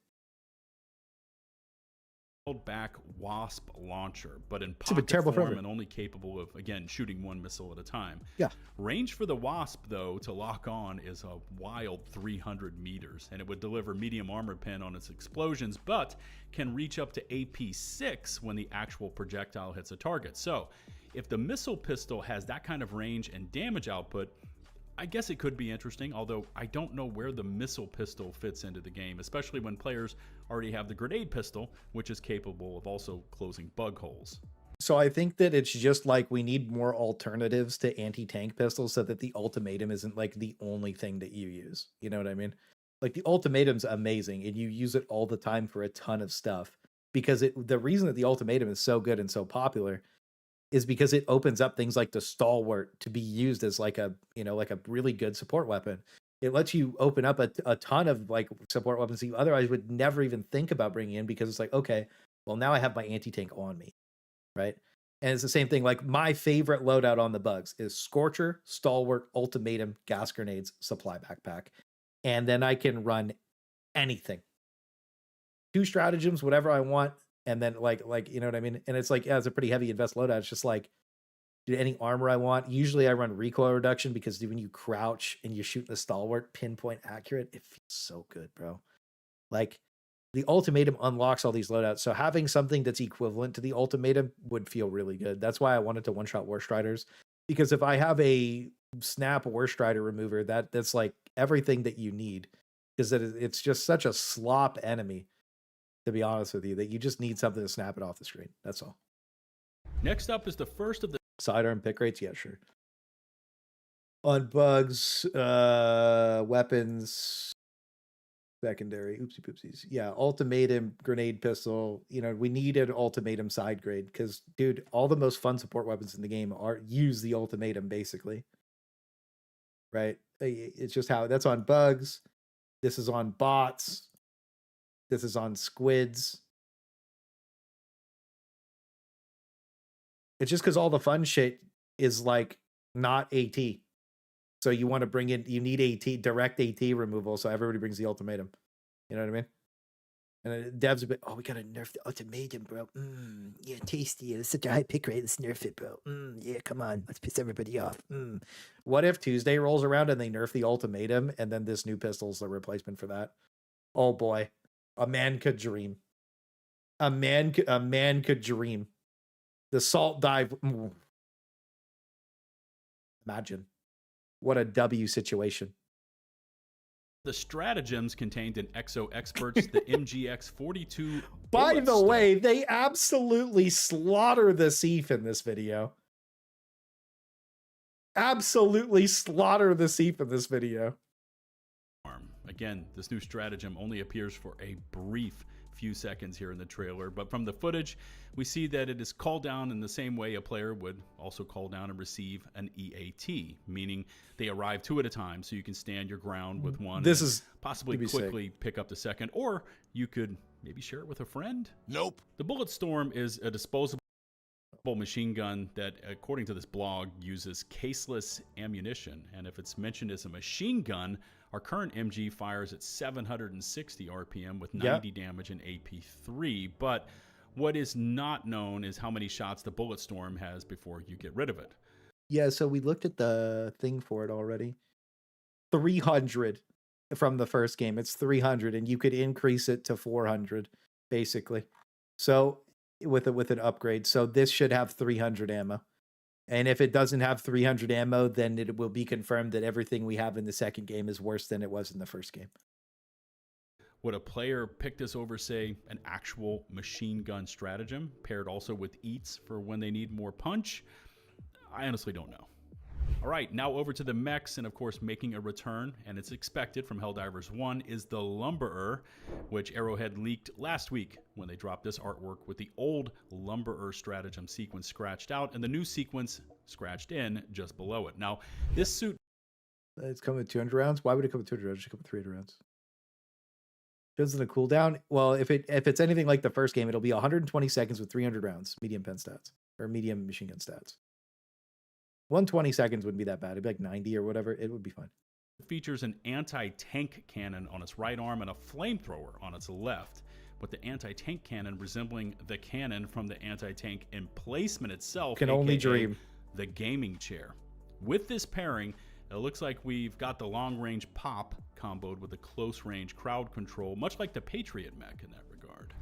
Back Wasp launcher, but in been pocket terrible form forever. and only capable of, again, shooting one missile at a time. Yeah. Range for the Wasp, though, to lock on is a wild 300 meters, and it would deliver medium armor pen on its explosions, but can reach up to AP6 when the actual projectile hits a target. So, if the missile pistol has that kind of range and damage output, I guess it could be interesting, although I don't know where the missile pistol fits into the game, especially when players already have the grenade pistol, which is capable of also closing bug holes. So I think that it's just like we need more alternatives to anti-tank pistols so that the ultimatum isn't like the only thing that you use. You know what I mean? Like the ultimatum's amazing and you use it all the time for a ton of stuff because the reason that the ultimatum is so good and so popular is because it opens up things like the stalwart to be used as like a, you know, like a really good support weapon. It lets you open up a ton of like support weapons that you otherwise would never even think about bringing in because it's like, okay, well now I have my anti-tank on me, right? And it's the same thing. Like my favorite loadout on the bugs is Scorcher, Stalwart, Ultimatum, gas grenades, supply backpack. And then I can run anything. 2 stratagems, whatever I want. And then like, you know what I mean? And it's like, yeah, it's a pretty heavy invest loadout. It's just like, do any armor I want. Usually I run recoil reduction because when you crouch and you're shooting the Stalwart pinpoint accurate, it feels so good, bro. Like the ultimatum unlocks all these loadouts. So having something that's equivalent to the ultimatum would feel really good. That's why I wanted to one-shot War Striders. Because if I have a snap War Strider remover, that's like everything that you need. Because it's just such a slop enemy, to be honest with you, that you just need something to snap it off the screen. That's all. Next up is the first of the sidearm pick rates. Yeah, sure. On bugs, weapons, secondary, oopsie poopsies. Yeah, ultimatum, grenade pistol. You know, we need an ultimatum side grade because, dude, all the most fun support weapons in the game use the ultimatum basically. Right? It's just how that's on bugs. This is on bots. This is on squids. It's just because all the fun shit is like not AT. So you want to bring in, you need AT, direct AT removal. So everybody brings the ultimatum. You know what I mean? And devs a bit, oh, we got to nerf the ultimatum, bro. Yeah, tasty. It's such a high pick rate. Let's nerf it, bro. Yeah, come on. Let's piss everybody off. What if Tuesday rolls around and they nerf the ultimatum and then this new pistol's the replacement for that? Oh boy. A man could dream. A man could dream. The salt dive. Imagine. What a W situation. The stratagems contained in Exo Experts, the MGX-42. By the way, they absolutely slaughter the Thief in this video. Absolutely slaughter the Thief in this video. Again, this new stratagem only appears for a brief few seconds here in the trailer, but from the footage, we see that it is called down in the same way a player would also call down and receive an EAT, meaning they arrive 2 at a time, so you can stand your ground with one. This is possibly quickly pick up the second, or you could maybe share it with a friend. Nope. The Bullet Storm is a disposable. Machine gun that, according to this blog, uses caseless ammunition. And if it's mentioned as a machine gun, our current MG fires at 760 RPM with 90 damage and AP3. But what is not known is how many shots the bullet storm has before you get rid of it. Yeah, so we looked at the thing for it already. 300 from the first game. It's 300, and you could increase it to 400, basically. So with an upgrade. So this should have 300 ammo. And if it doesn't have 300 ammo, then it will be confirmed that everything we have in the second game is worse than it was in the first game. Would a player pick this over, say, an actual machine gun stratagem, paired also with eats for when they need more punch? I honestly don't know. All right, now over to the mechs, and of course making a return, and it's expected from Helldivers 1, is the Lumberer, which Arrowhead leaked last week when they dropped this artwork with the old Lumberer stratagem sequence scratched out and the new sequence scratched in just below it. Now, this suit... It's coming with 200 rounds? Why would it come with 200 rounds? It should come with 300 rounds. Doesn't it cool down? Well, if it's anything like the first game, it'll be 120 seconds with 300 rounds, medium pen stats, or medium machine gun stats. 120 seconds wouldn't be that bad. It'd be like 90 or whatever. It would be fine. It features an anti-tank cannon on its right arm and a flamethrower on its left, with the anti-tank cannon resembling the cannon from the anti-tank emplacement itself. Can only dream. The gaming chair. With this pairing, it looks like we've got the long-range pop comboed with a close-range crowd control, much like the Patriot mech in that regard.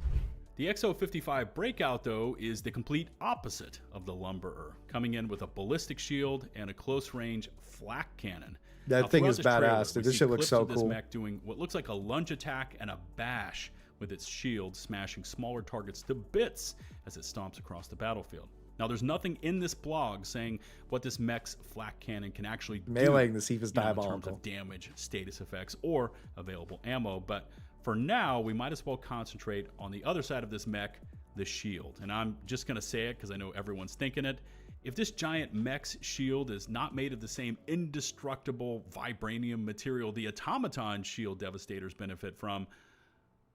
The XO55 Breakout, though, is the complete opposite of the Lumberer, coming in with a ballistic shield and a close-range flak cannon. That thing is badass. This shit looks so cool. This mech doing what looks like a lunge attack and a bash with its shield, smashing smaller targets to bits as it stomps across the battlefield. Now, there's nothing in this blog saying what this mech's flak cannon can actually do. Meleeing the Thief is diabolical. In terms of damage, status effects, or available ammo, but for now, we might as well concentrate on the other side of this mech, the shield. And I'm just going to say it because I know everyone's thinking it. If this giant mech's shield is not made of the same indestructible vibranium material the automaton shield devastators benefit from,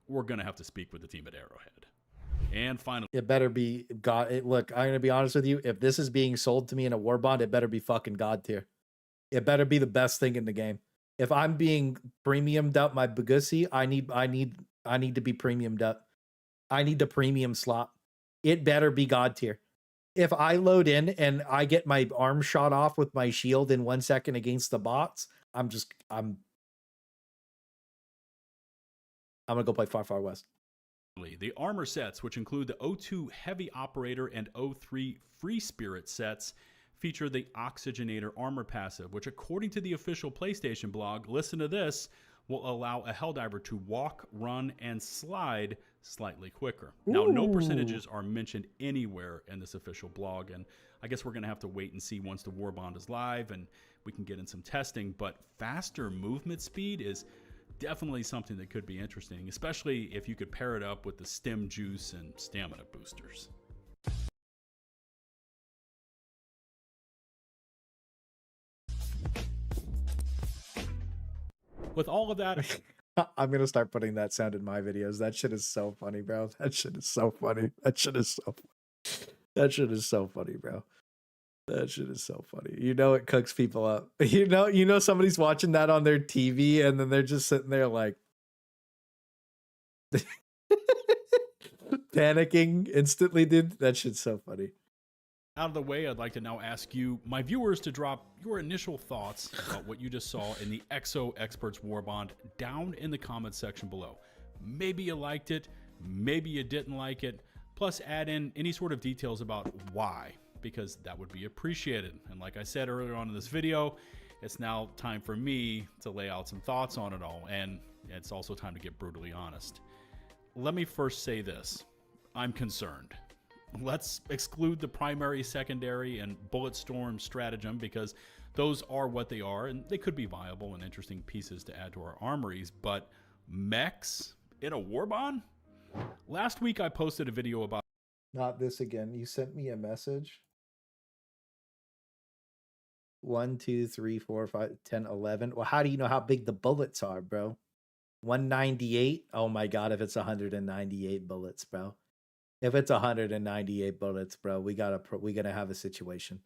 we're going to have to speak with the team at Arrowhead. And finally, it better be God. Look, I'm going to be honest with you. If this is being sold to me in a Warbond, it better be fucking God tier. It better be the best thing in the game. If I'm being premiumed up my Bugussi, I need to be premiumed up. I need the premium slot. It better be God tier. If I load in and I get my arm shot off with my shield in 1 second against the bots, I'm gonna go play Far Far West. The armor sets, which include the O2 Heavy Operator and O3 Free Spirit sets, feature the Oxygenator armor passive, which according to the official PlayStation blog, listen to this, will allow a Helldiver to walk, run, and slide slightly quicker. Now, no percentages are mentioned anywhere in this official blog, and I guess we're going to have to wait and see once the Warbond is live and we can get in some testing, but faster movement speed is definitely something that could be interesting, especially if you could pair it up with the stem juice and stamina boosters. With all of that, I'm gonna start putting that sound in my videos. That shit is so funny, bro. That shit is so funny. That shit is so funny, bro. That shit is so funny. You know it cooks people up. You know somebody's watching that on their TV and then they're just sitting there like panicking instantly, dude. That shit's so funny. Out of the way, I'd like to now ask you, my viewers, to drop your initial thoughts about what you just saw in the Exo Experts Warbond down in the comments section below. Maybe you liked it, maybe you didn't like it, plus add in any sort of details about why, because that would be appreciated. And like I said earlier on in this video, it's now time for me to lay out some thoughts on it all, and it's also time to get brutally honest. Let me first say this. I'm concerned. Let's exclude the primary, secondary, and bulletstorm stratagem because those are what they are, and they could be viable and interesting pieces to add to our armories, but mechs in a Warbond? Last week I posted a video about... Not this again. You sent me a message. 1, 2, 3, 4, 5, 10, 11. Well, how do you know how big the bullets are, bro? 198? Oh my god, if it's 198 bullets, bro. If it's 198 bullets, bro, we're gonna have a situation.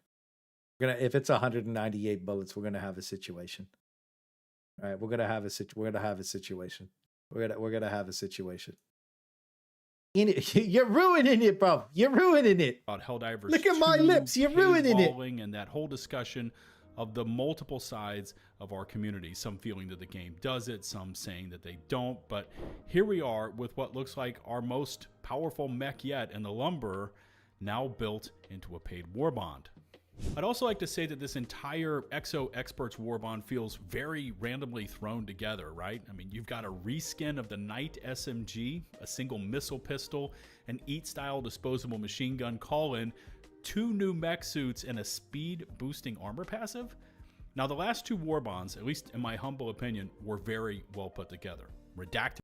If it's 198 bullets, we're gonna have a situation. All right, we're gonna have a situation. We're gonna have a situation. You're ruining it, bro. You're ruining it. About Helldivers. Look at my lips. You're ruining it. And that whole discussion of the multiple sides of our community. Some feeling that the game does it, some saying that they don't. But here we are with what looks like our most powerful mech yet, and the Lumberer now built into a paid Warbond. I'd also like to say that this entire Exo Experts Warbond feels very randomly thrown together, right? I mean, you've got a reskin of the Knight SMG, a single missile pistol, an EAT-style disposable machine gun call-in, 2 new mech suits, and a speed-boosting armor passive. Now, the last 2 Warbonds, at least in my humble opinion, were very well put together. Redacted.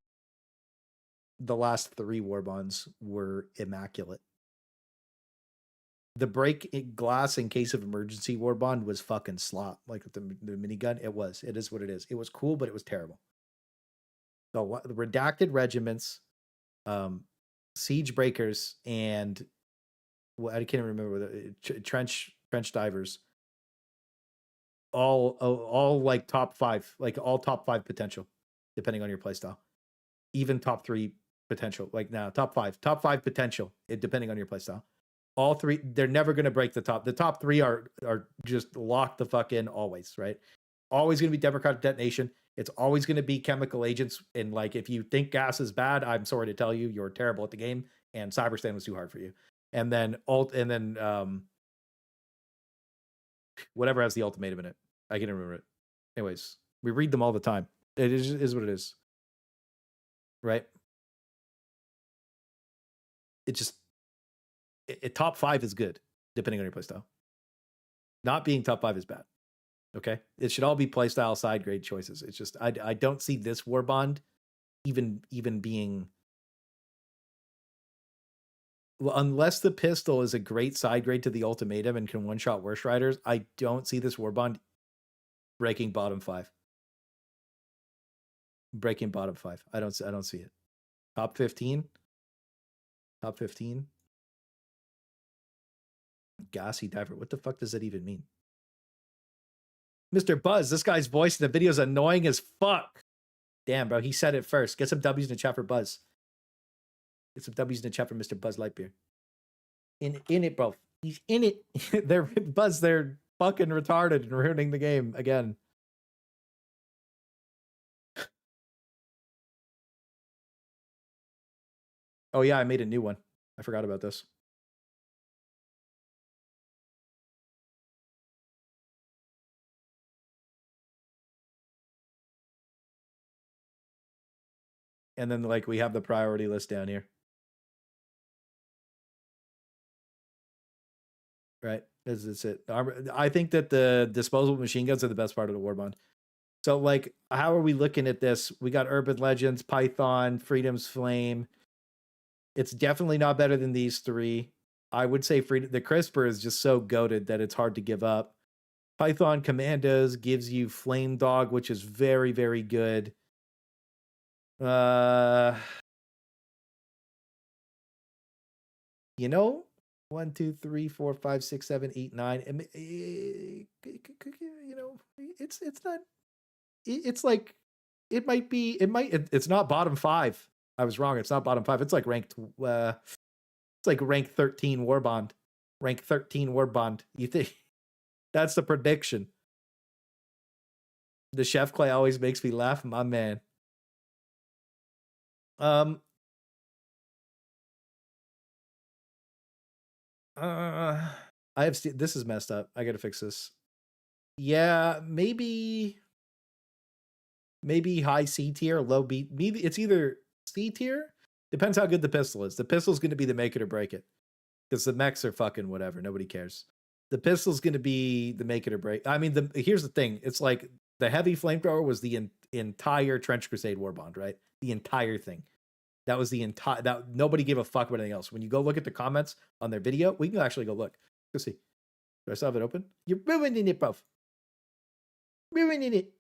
The last 3 Warbonds were immaculate. The break glass in case of emergency Warbond was fucking slop. Like with the minigun, it is what it is. It was cool, but it was terrible. The redacted regiments, siege breakers, and I can't remember trench divers. All like top 5, like all top 5 potential, depending on your playstyle. Even top 3 potential, like now top 5 potential, depending on your playstyle. All 3, they're never going to break the top. The top 3 are just locked the fuck in always, right? Always going to be democratic detonation. It's always going to be chemical agents. And like, if you think gas is bad, I'm sorry to tell you, you're terrible at the game. And Cyberstand was too hard for you. And then whatever has the ultimatum in it. I can't remember it. Anyways, we read them all the time. It is what it is, right? Top 5 is good, depending on your playstyle. Not being top 5 is bad. Okay? It should all be playstyle side grade choices. It's just I don't see this Warbond even being, well, unless the pistol is a great side grade to the ultimatum and can one-shot Worst Riders, I don't see this Warbond breaking bottom 5. Breaking bottom 5. I don't see it. Top 15. Top 15. Gassy diver. What the fuck does that even mean? Mr. Buzz, this guy's voice in the video is annoying as fuck. Damn, bro. He said it first. Get some W's in the chat for Buzz. Get some W's in the chat for Mr. Buzz Lightbeer. In it, bro. He's in it. They're fucking retarded and ruining the game again. Oh yeah, I made a new one. I forgot about this. And then like we have the priority list down here. Right? That's it. I think that the disposable machine guns are the best part of the Warbond. So like, how are we looking at this? We got Urban Legends, Python, Freedom's Flame. It's definitely not better than these 3. I would say the CRISPR is just so goated that it's hard to give up. Python Commandos gives you Flame Dog, which is very, very good. You know, 1, 2, 3, 4, 5, 6, 7, 8, 9. You know, it's not. It's like it might be. It's not bottom 5. I was wrong. It's not bottom 5. It's like ranked. It's like rank 13 Warbond. Rank 13 Warbond. You think that's the prediction? The Chef Clay always makes me laugh, my man. I have this is messed up. I gotta fix this. Yeah, maybe high C tier, low B. Maybe it's either C tier. Depends how good the pistol is. The pistol's gonna be the make it or break it. Because the mechs are fucking whatever. Nobody cares. The pistol's gonna be the make it or break. I mean, here's the thing. It's like the heavy flamethrower was the entire Trench Crusade Warbond, right? The entire thing. That was the entire. That nobody gave a fuck about anything else. When you go look at the comments on their video, we can actually go look. Go see. Do I still have it open? You're ruining it, Puff. Ruining it.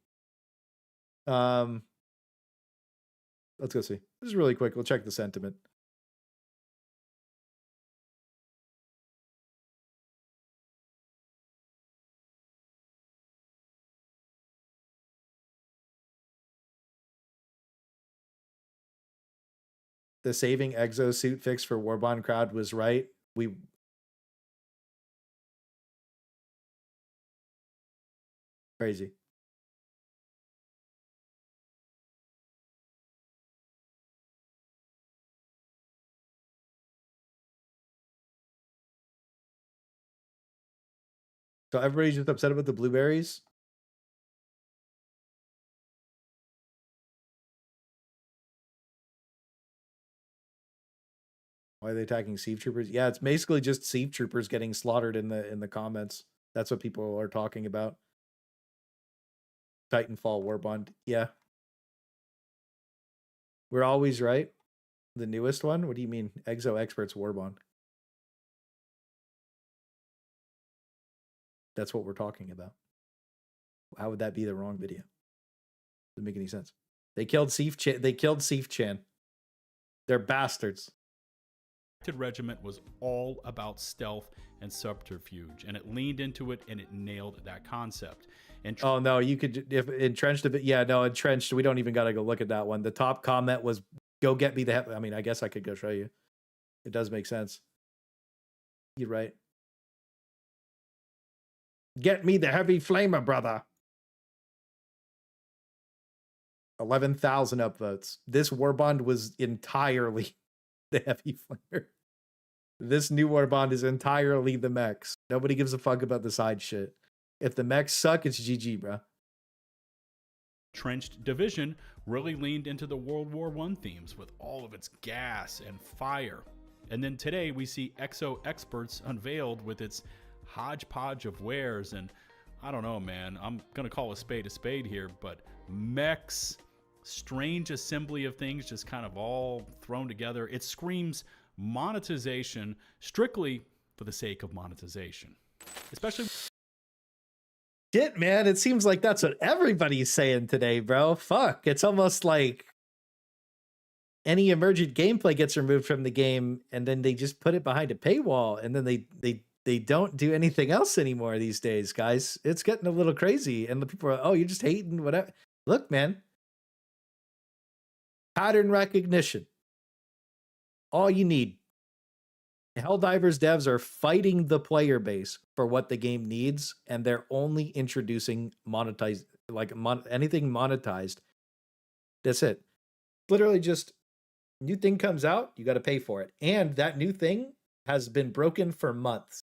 Let's go see. This is really quick. We'll check the sentiment. the saving exosuit fix for Warbond crowd was right. Crazy. So everybody's just upset about the blueberries. Why are they attacking Sieve Troopers? Yeah, it's basically just Sieve Troopers getting slaughtered in the comments. That's what people are talking about. Titanfall Warbond. Yeah. We're always right. The newest one? What do you mean? Exo Experts Warbond. That's what we're talking about. How would that be the wrong video? Doesn't make any sense. They killed Sieve Chan. They're bastards. Regiment was all about stealth and subterfuge, and it leaned into it and it nailed that concept. And oh no, you could if entrenched a bit. Yeah, no, entrenched. We don't even gotta go look at that one. The top comment was, "Go get me the." I mean, I guess I could go show you. It does make sense. You're right. Get me the heavy flamer, brother. 11,000 upvotes. This Warbond was entirely the heavy flamer. This new Warbond is entirely the mechs. Nobody gives a fuck about the side shit. If the mechs suck, it's GG, bro. Trenched Division really leaned into the World War I themes with all of its gas and fire. And then today we see Exo Experts unveiled with its hodgepodge of wares, and I don't know, man. I'm gonna call a spade here, but mechs, strange assembly of things just kind of all thrown together. It screams monetization strictly for the sake of monetization. Especially shit, man. It seems like that's what everybody's saying today, bro. Fuck. It's almost like any emergent gameplay gets removed from the game and then they just put it behind a paywall and then they don't do anything else anymore these days, guys. It's getting a little crazy. And the people are, oh, you're just hating, whatever. Look, man. Pattern recognition. All you need. Helldivers devs are fighting the player base for what the game needs, and they're only introducing anything monetized. That's it. Literally just new thing comes out, you got to pay for it. And that new thing has been broken for months.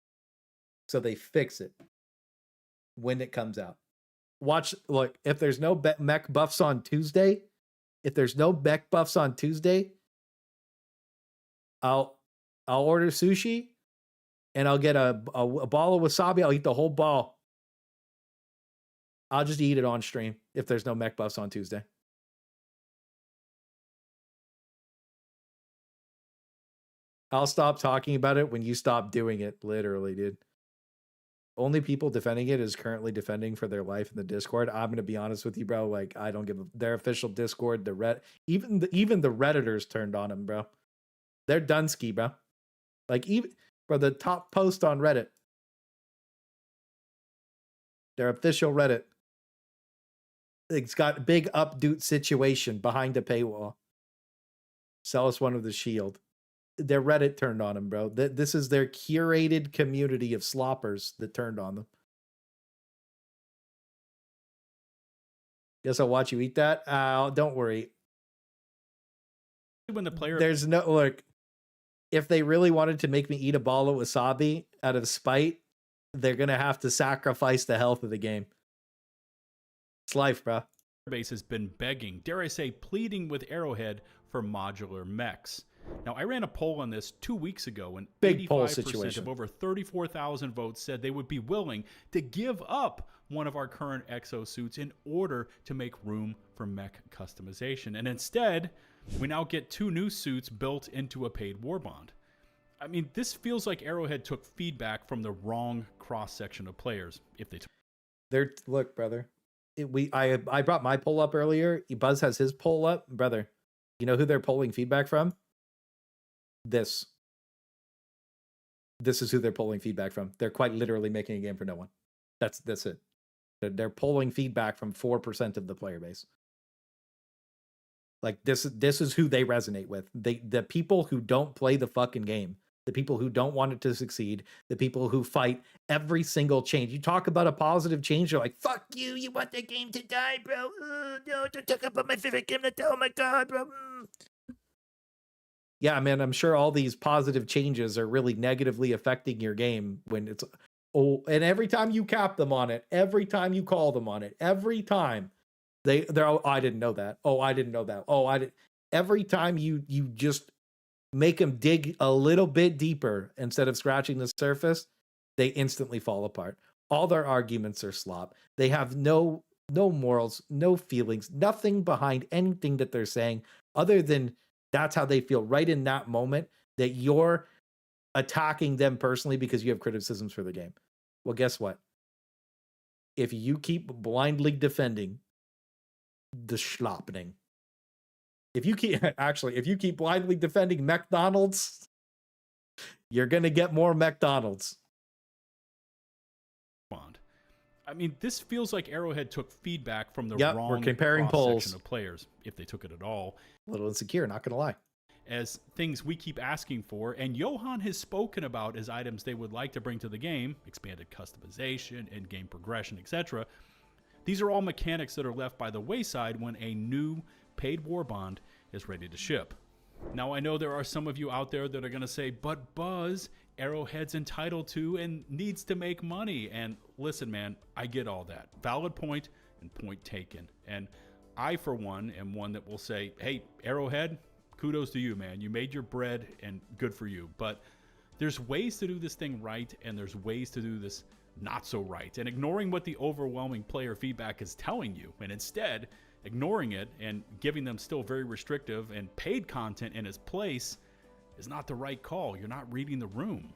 So they fix it when it comes out. Look, if there's no mech buffs on Tuesday, I'll order sushi and I'll get a ball of wasabi. I'll eat the whole ball. I'll just eat it on stream if there's no mech buffs on Tuesday. I'll stop talking about it when you stop doing it, literally, dude. Only people defending it is currently defending for their life in the Discord. I'm gonna be honest with you, bro. Like, I don't give their official Discord, even the Redditors turned on him, bro. They're Dunsky, bro. Like, even for the top post on Reddit, their official Reddit, it's got big updoot situation behind a paywall. Sell us one of the shield. Their Reddit turned on him, bro. This is their curated community of sloppers that turned on them. Guess I'll watch you eat that. Don't worry. When the player, there's no look. If they really wanted to make me eat a ball of wasabi out of spite, they're gonna have to sacrifice the health of the game. It's life, bro. Base has been begging, dare I say, pleading with Arrowhead for modular mechs. Now, I ran a poll on this 2 weeks ago, and big poll 85% situation of over 34,000 votes said they would be willing to give up one of our current exosuits in order to make room for mech customization. And instead, we now get 2 new suits built into a paid Warbond. I mean, this feels like Arrowhead took feedback from the wrong cross-section of players. If they look, brother. I brought my poll up earlier. Buzz has his poll up, brother. You know who they're polling feedback from? This is who they're pulling feedback from. They're quite literally making a game for no one. That's it. They're pulling feedback from 4% of the player base. Like this is who they resonate with. The people who don't play the fucking game, the people who don't want it to succeed, the people who fight every single change. You talk about a positive change, they're like, fuck you, you want the game to die, bro. No, don't talk about my favorite game. Oh my god, bro. Yeah, man, I'm sure all these positive changes are really negatively affecting your game when it's and every time you cap them on it, every time you call them on it, every time they're oh, I didn't know that. Oh, I didn't know that. Oh, I didn't. Every time you just make them dig a little bit deeper instead of scratching the surface, they instantly fall apart. All their arguments are slop. They have no morals, no feelings, nothing behind anything that they're saying other than that's how they feel right in that moment, that you're attacking them personally because you have criticisms for the game. Well, guess what? If you keep blindly defending the schlopping, if you keep blindly defending Mechdonalds, you're gonna get more Mechdonalds. I mean, this feels like Arrowhead took feedback from the wrong we're comparing polls. section of players, if they took it at all. A little insecure, not gonna lie. As things we keep asking for, and Johan has spoken about as items they would like to bring to the game, expanded customization, in-game progression, etc. These are all mechanics that are left by the wayside when a new paid Warbond is ready to ship. Now, I know there are some of you out there that are going to say, but Buzz, Arrowhead's entitled to and needs to make money. And listen, man, I get all that. Valid point and point taken. And I, for one, am one that will say, hey, Arrowhead, kudos to you, man. You made your bread and good for you. But there's ways to do this thing right, and there's ways to do this not so right. And ignoring what the overwhelming player feedback is telling you, and instead ignoring it and giving them still very restrictive and paid content in its place is not the right call. You're not reading the room.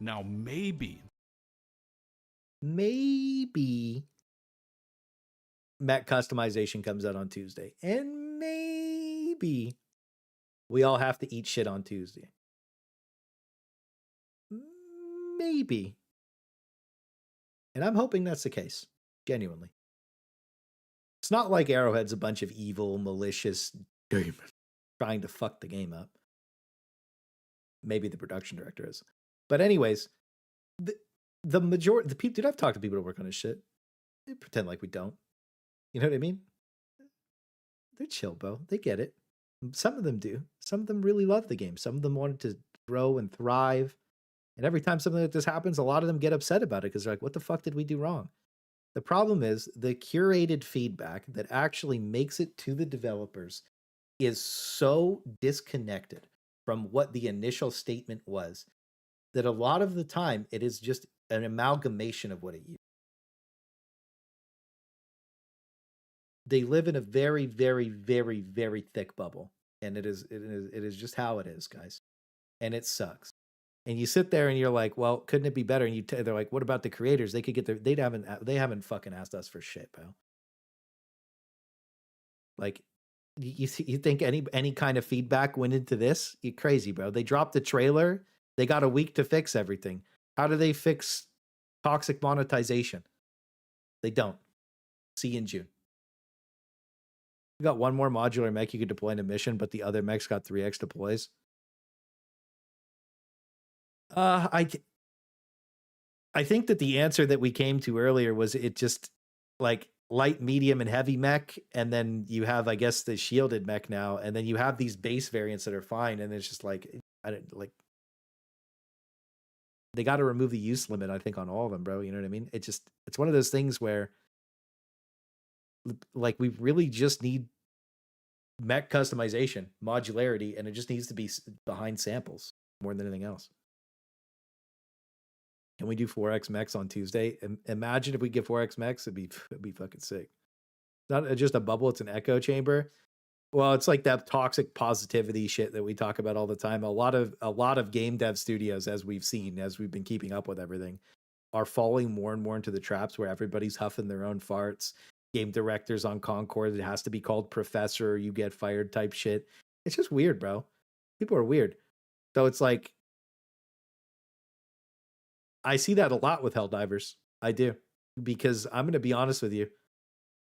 Now, maybe Mech customization comes out on Tuesday. And maybe we all have to eat shit on Tuesday. Maybe. And I'm hoping that's the case. Genuinely. It's not like Arrowhead's a bunch of evil, malicious demons trying to fuck the game up. Maybe the production director is. But anyways, the majority, the people, dude, I've talked to people that work on this shit. They pretend like we don't. You know what I mean? They're chill, bro. They get it. Some of them do. Some of them really love the game. Some of them wanted to grow and thrive. And every time something like this happens, a lot of them get upset about it because they're like, what the fuck did we do wrong? The problem is the curated feedback that actually makes it to the developers is so disconnected from what the initial statement was that a lot of the time it is just an amalgamation of what it used. They live in a very, very, very, very thick bubble, and it is just how it is, guys, and it sucks. And you sit there and you're like, well, couldn't it be better? And they're like, what about the creators? They could get they haven't fucking asked us for shit, bro. Like, you think any kind of feedback went into this? You're crazy, bro. They dropped the trailer. They got a week to fix everything. How do they fix toxic monetization? They don't. See you in June. You got one more modular mech you could deploy in a mission, but the other mech's got 3x deploys. I think that the answer that we came to earlier was it just like light, medium, and heavy mech, and then you have, I guess, the shielded mech now, and then you have these base variants that are fine, and it's just like they got to remove the use limit, I think, on all of them, bro. You know what I mean? It's one of those things where like we really just need mech customization, modularity, and it just needs to be behind samples more than anything else. Can we do 4x mechs on Tuesday? Imagine if we get 4x mechs, it'd be fucking sick. Not just a bubble, it's an echo chamber. Well, it's like that toxic positivity shit that we talk about all the time. A lot of game dev studios, as we've seen, as we've been keeping up with everything, are falling more and more into the traps where everybody's huffing their own farts. Game directors on Concord, it has to be called professor, or you get fired type shit. It's just weird, bro. People are weird. So it's like, I see that a lot with Helldivers. I do. Because I'm going to be honest with you.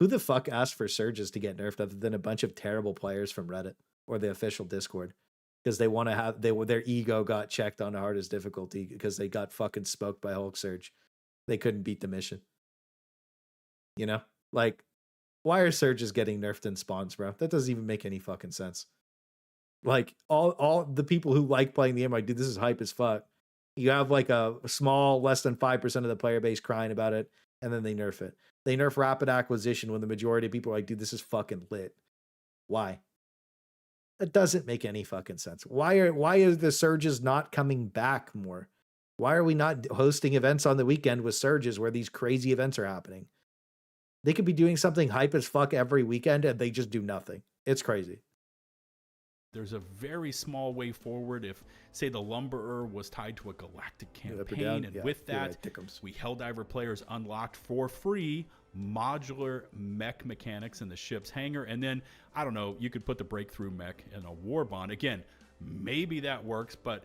Who the fuck asked for surges to get nerfed other than a bunch of terrible players from Reddit or the official Discord? Because they want to have their ego got checked on the hardest difficulty because they got fucking smoked by Hulk Surge. They couldn't beat the mission. You know? Like, why are surges getting nerfed in spawns, bro? That doesn't even make any fucking sense. Like, all the people who like playing the game, like, dude, this is hype as fuck. You have like a small, less than 5% of the player base crying about it, and then they nerf it. They nerf rapid acquisition when the majority of people are like, dude, this is fucking lit. Why? That doesn't make any fucking sense. Why are the surges not coming back more? Why are we not hosting events on the weekend with surges where these crazy events are happening? They could be doing something hype as fuck every weekend and they just do nothing. It's crazy. There's a very small way forward if, say, the Lumberer was tied to a galactic campaign, and with that, we Helldiver players unlocked for free modular mech mechanics in the ship's hangar, and then, I don't know, you could put the breakthrough mech in a Warbond. Again, maybe that works, but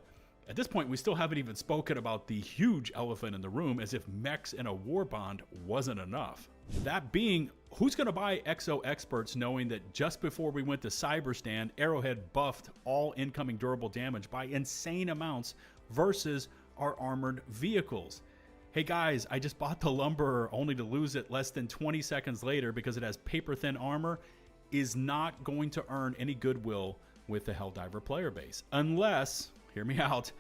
at this point, we still haven't even spoken about the huge elephant in the room, as if mechs in a Warbond wasn't enough. That being, who's going to buy Exo Experts knowing that just before we went to Cyberstand, Arrowhead buffed all incoming durable damage by insane amounts versus our armored vehicles? Hey guys, I just bought the Lumberer only to lose it less than 20 seconds later because it has paper-thin armor, is not going to earn any goodwill with the Helldiver player base. Unless, hear me out,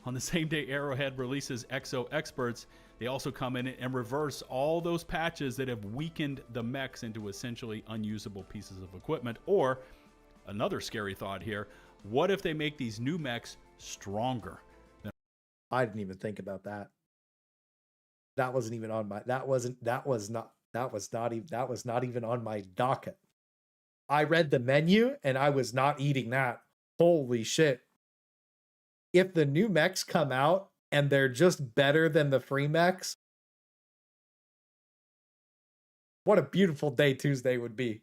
on the same day Arrowhead releases Exo Experts, they also come in and reverse all those patches that have weakened the mechs into essentially unusable pieces of equipment. Or, another scary thought here, what if they make these new mechs stronger? I didn't even think about that. That wasn't even on my, that was not even on my docket. I read the menu and I was not eating that. Holy shit. If the new mechs come out and they're just better than the free mechs, what a beautiful day Tuesday would be.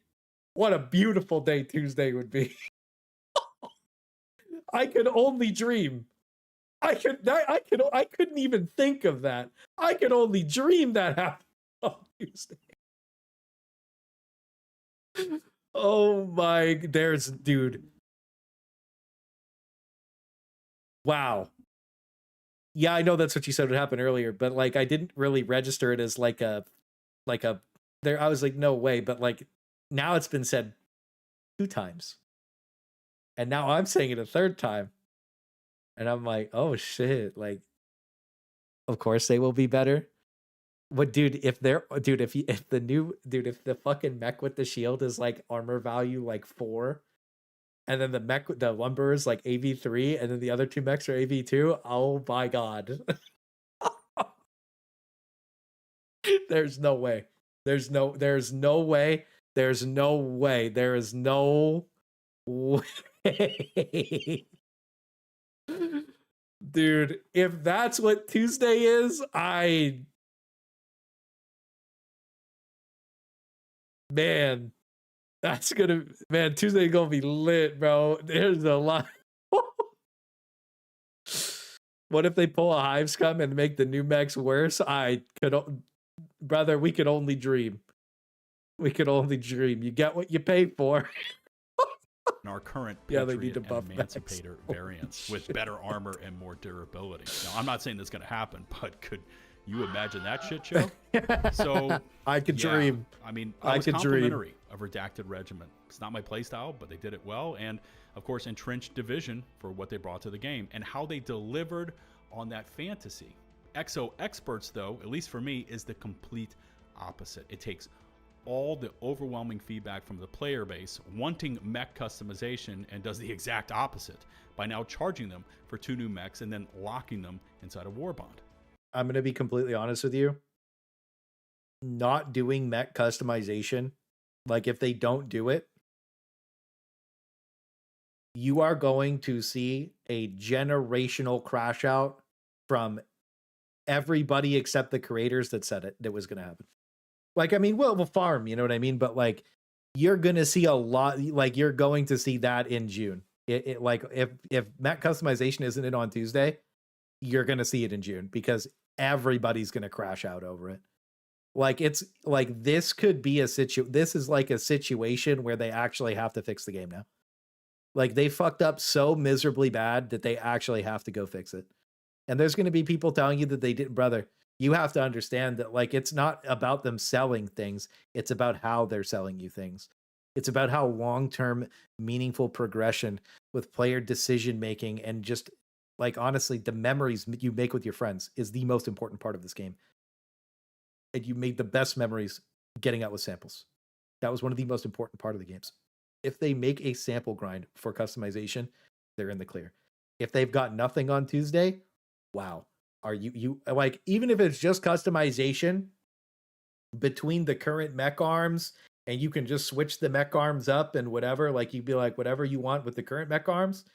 What a beautiful day Tuesday would be. I could only dream. I couldn't even think of that. I could only dream that happened on Tuesday. Oh my, dude. Wow. Yeah, I know that's what you said would happen earlier, but like I didn't really register it as like a there. I was like, no way, but like now it's been said 2 times. And now I'm saying it a 3rd time. And I'm like, oh shit, like of course they will be better. What, dude, if the fucking mech with the shield is like armor value like 4, and then the Lumberer is like AV3, and then the other 2 mechs are AV2, oh my god. There's no way. There's no way. There's no way. There is no way. Dude, if that's what Tuesday is, man, Tuesday gonna be lit, bro. There's a lot. What if they pull a Hive Scum and make the new mechs worse? Brother, we could only dream. We could only dream. You get what you pay for. In our current they Patriot need to buff and Emancipator variants with better armor and more durability. Now, I'm not saying that's going to happen, but could you imagine that shit show? So I could dream. I mean, I was complimentary of Redacted Regiment. It's not my playstyle, but they did it well. And of course, Entrenched Division for what they brought to the game and how they delivered on that fantasy. Exo Experts, though, at least for me, is the complete opposite. It takes all the overwhelming feedback from the player base wanting mech customization and does the exact opposite by now charging them for 2 new mechs and then locking them inside a Warbond. I'm going to be completely honest with you. Not doing mech customization, like if they don't do it, you are going to see a generational crash out from everybody except the creators that said it that was going to happen. Like, I mean, we'll farm, you know what I mean? But like, you're going to see a lot, like you're going to see that in June. Like if mech customization isn't it on Tuesday, you're going to see it in June because everybody's going to crash out over it. Like it's like this could be this is like a situation where they actually have to fix the game now. Like they fucked up so miserably bad that they actually have to go fix it. And there's going to be people telling you that they didn't, brother. You have to understand that like it's not about them selling things, it's about how they're selling you things. It's about how long-term meaningful progression with player decision making and just like honestly the memories you make with your friends is the most important part of this game. And you made the best memories getting out with samples. That was one of the most important part of the games. If they make a sample grind for customization, they're in the clear. If they've got nothing on Tuesday, wow. Are you like, even if it's just customization between the current mech arms and you can just switch the mech arms up and whatever, like you'd be like whatever you want with the current mech arms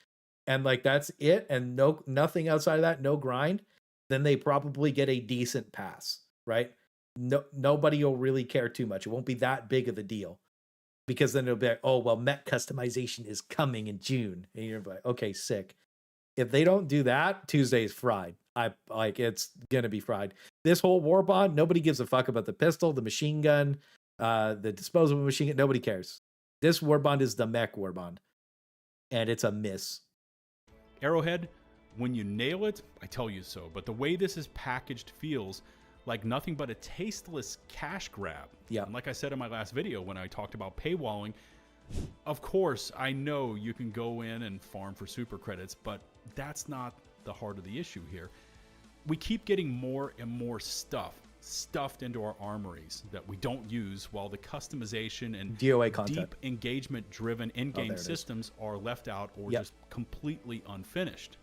and like that's it and nothing outside of that, no grind, then they probably get a decent pass, right? Nobody will really care too much. It won't be that big of a deal because then it'll be like, oh, well, mech customization is coming in June. And you're like, okay, sick. If they don't do that, Tuesday's fried. It's gonna be fried. This whole Warbond, nobody gives a fuck about the pistol, the machine gun, the disposable machine gun. Nobody cares. This Warbond is the mech Warbond, and it's a miss. Arrowhead, when you nail it, I tell you so. But the way this is packaged feels like nothing but a tasteless cash grab. Yeah. And like I said in my last video when I talked about paywalling, of course, I know you can go in and farm for super credits, but that's not the heart of the issue here. We keep getting more and more stuffed into our armories that we don't use, while the customization and DOA content, deep engagement-driven in-game systems are left out or just completely unfinished.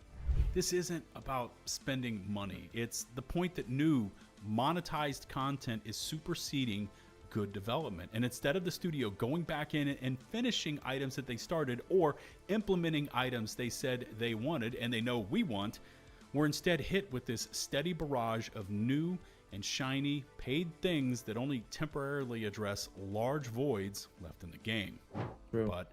This isn't about spending money. It's the point that new monetized content is superseding good development. And instead of the studio going back in and finishing items that they started or implementing items they said they wanted and they know we want, we're instead hit with this steady barrage of new and shiny paid things that only temporarily address large voids left in the game. True. But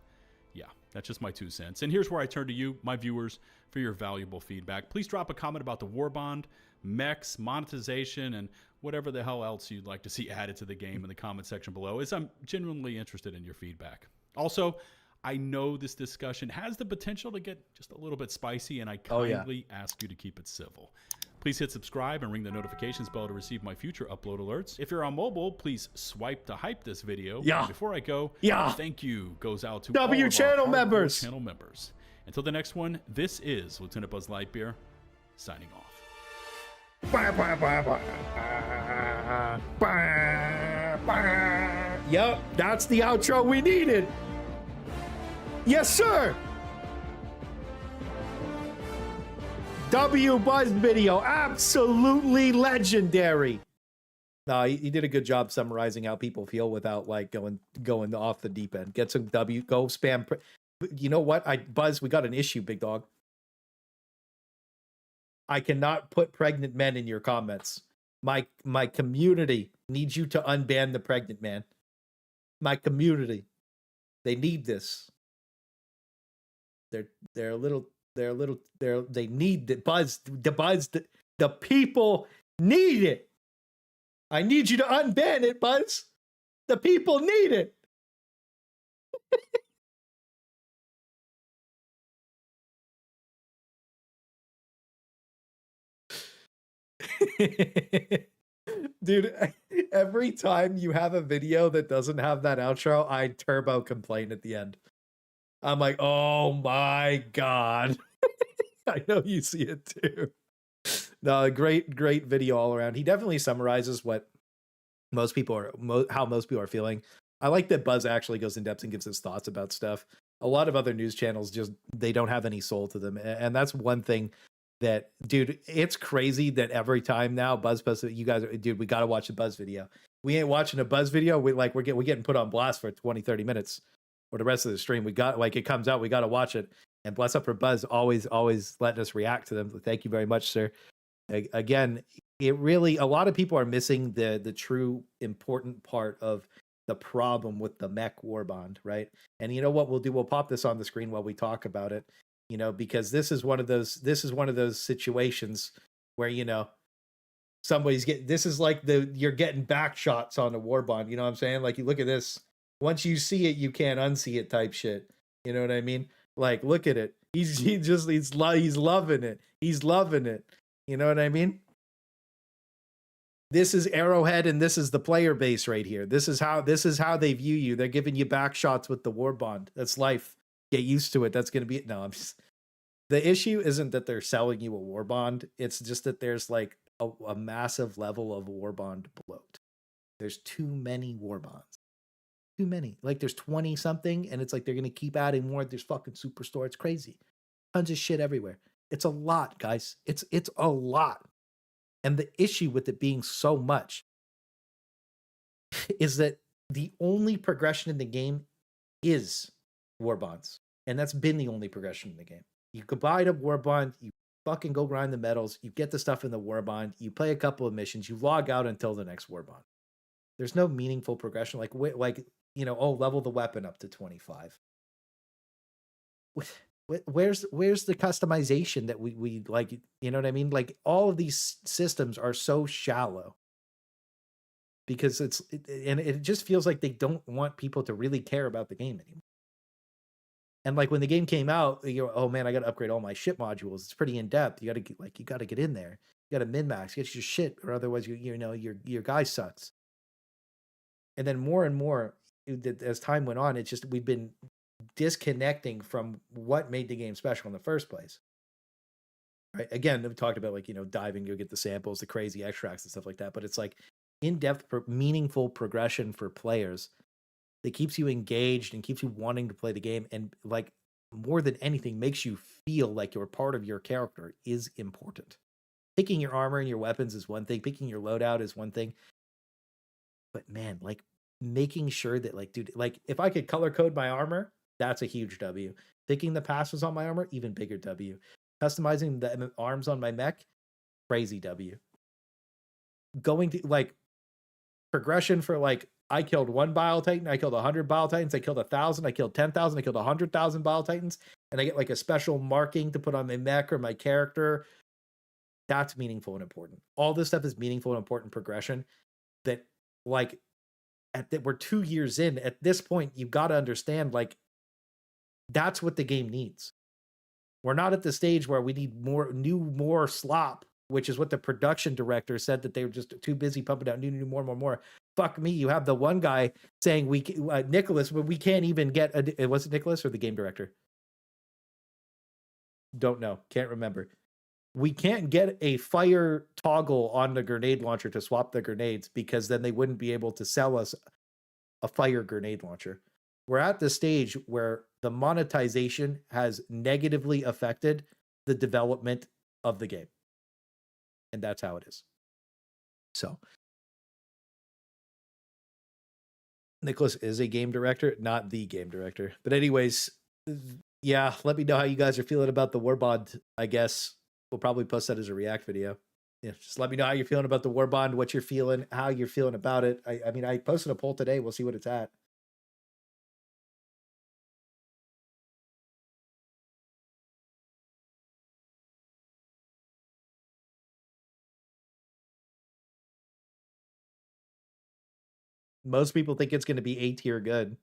yeah, that's just my 2 cents. And here's where I turn to you, my viewers, for your valuable feedback. Please drop a comment about the Warbond, mechs, monetization, and whatever the hell else you'd like to see added to the game in the comment section below, as I'm genuinely interested in your feedback. Also, I know this discussion has the potential to get just a little bit spicy, and I kindly ask you to keep it civil. Please hit subscribe and ring the notifications bell to receive my future upload alerts. If you're on mobile, please swipe to hype this video. Yeah. And before I go, thank you goes out to W all of channel our members. Channel members. Until the next one, this is Lieutenant Buzz Lightbeer signing off. Yep, that's the outro we needed. Yes, sir. W Buzz video, absolutely legendary. No, you did a good job summarizing how people feel without like going off the deep end. Get some W, go spam. You know what? Buzz, we got an issue, big dog. I cannot put pregnant men in your comments. My community needs you to unban the pregnant man. My community, they need this. They need the Buzz. The people need it. I need you to unban it, Buzz. The people need it. Dude, every time you have a video that doesn't have that outro, I turbo complain at the end. I'm like, oh my God. I know you see it too. No, great video all around. He definitely summarizes what most people are, how most people are feeling. I like that Buzz actually goes in depth and gives his thoughts about stuff. A lot of other news channels they don't have any soul to them. And that's one thing that, dude, it's crazy that every time now Buzz posts, you guys are, dude, we got to watch the Buzz video. We ain't watching a Buzz video. We're getting put on blast for 20, 30 minutes or the rest of the stream. We got, like, it comes out, we got to watch it. And bless up for Buzz, always letting us react to them. Thank you very much, sir. Again, it really, a lot of people are missing the true important part of the problem with the Mech Warbond, right? And you know what we'll do? We'll pop this on the screen while we talk about it, you know, because this is one of those situations where, you know, somebody's getting, this is like you're getting back shots on the Warbond. You know what I'm saying? Like, you look at this. Once you see it, you can't unsee it type shit. You know what I mean? Like, look at it. He's loving it. He's loving it. You know what I mean? This is Arrowhead, and this is the player base right here. This is how they view you. They're giving you back shots with the Warbond. That's life. Get used to it. That's gonna be no. I'm just, the issue isn't that they're selling you a Warbond. It's just that there's like a massive level of Warbond bloat. There's too many Warbonds. Too many. Like, there's 20 something, and it's like they're gonna keep adding more. There's fucking Superstore. It's crazy. Tons of shit everywhere. It's a lot, guys. It's a lot. And the issue with it being so much is that the only progression in the game is Warbonds. And that's been the only progression in the game. You could buy a Warbond, you fucking go grind the medals, you get the stuff in the Warbond, you play a couple of missions, you log out until the next Warbond. There's no meaningful progression. Like, level the weapon up to 25. Where's the customization that we like? You know what I mean? Like, all of these systems are so shallow because it just feels like they don't want people to really care about the game anymore. And like, when the game came out, you go, oh man, I got to upgrade all my ship modules. It's pretty in depth. You got to get in there. You got to min max, get your shit, or otherwise your guy sucks. And then more and more as time went on, it's just we've been disconnecting from what made the game special in the first place. Right? Again, we talked about diving, you'll get the samples, the crazy extracts and stuff like that, but it's like in-depth, meaningful progression for players that keeps you engaged and keeps you wanting to play the game, and like more than anything makes you feel like you're part of your character is important. Picking your armor and your weapons is one thing, picking your loadout is one thing, but man, like making sure that if I could color code my armor, that's a huge W. Picking the passes on my armor, even bigger W. Customizing the arms on my mech, crazy W. Going to progression for I killed 1 Bile Titan, I killed 100 Bile Titans, I killed 1,000, I killed 10,000, I killed 100,000 Bile Titans, and I get a special marking to put on my mech or my character. That's meaningful and important. All this stuff is meaningful and important progression that we're 2 years in. At this point, you've got to understand that's what the game needs. We're not at the stage where we need more slop, which is what the production director said, that they were just too busy pumping out new, more. Fuck me. You have the one guy saying Nicholas, but we can't even get was it Nicholas or the game director? Don't know. Can't remember. We can't get a fire toggle on the grenade launcher to swap the grenades, because then they wouldn't be able to sell us a fire grenade launcher. We're at the stage where the monetization has negatively affected the development of the game. And that's how it is. So, Nicholas is a game director, not the game director. But anyways, yeah, let me know how you guys are feeling about the Warbond, I guess. We'll probably post that as a react video. Yeah, just let me know how you're feeling about the Warbond, what you're feeling, how you're feeling about it. I mean, I posted a poll today. We'll see what it's at. Most people think it's going to be A tier good.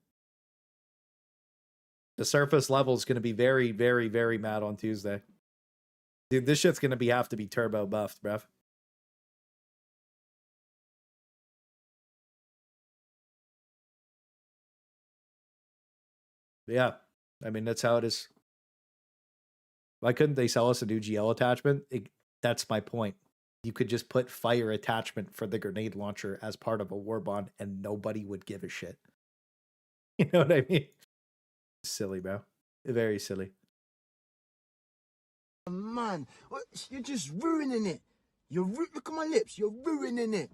The surface level is going to be very, very, very mad on Tuesday. Dude, this shit's going to have to be turbo buffed, bruv. Yeah, I mean, that's how it is. Why couldn't they sell us a new GL attachment? That's my point. You could just put fire attachment for the grenade launcher as part of a Warbond and nobody would give a shit. You know what I mean? Silly, bro. Very silly. Man, you're just ruining it. Look at my lips. You're ruining it.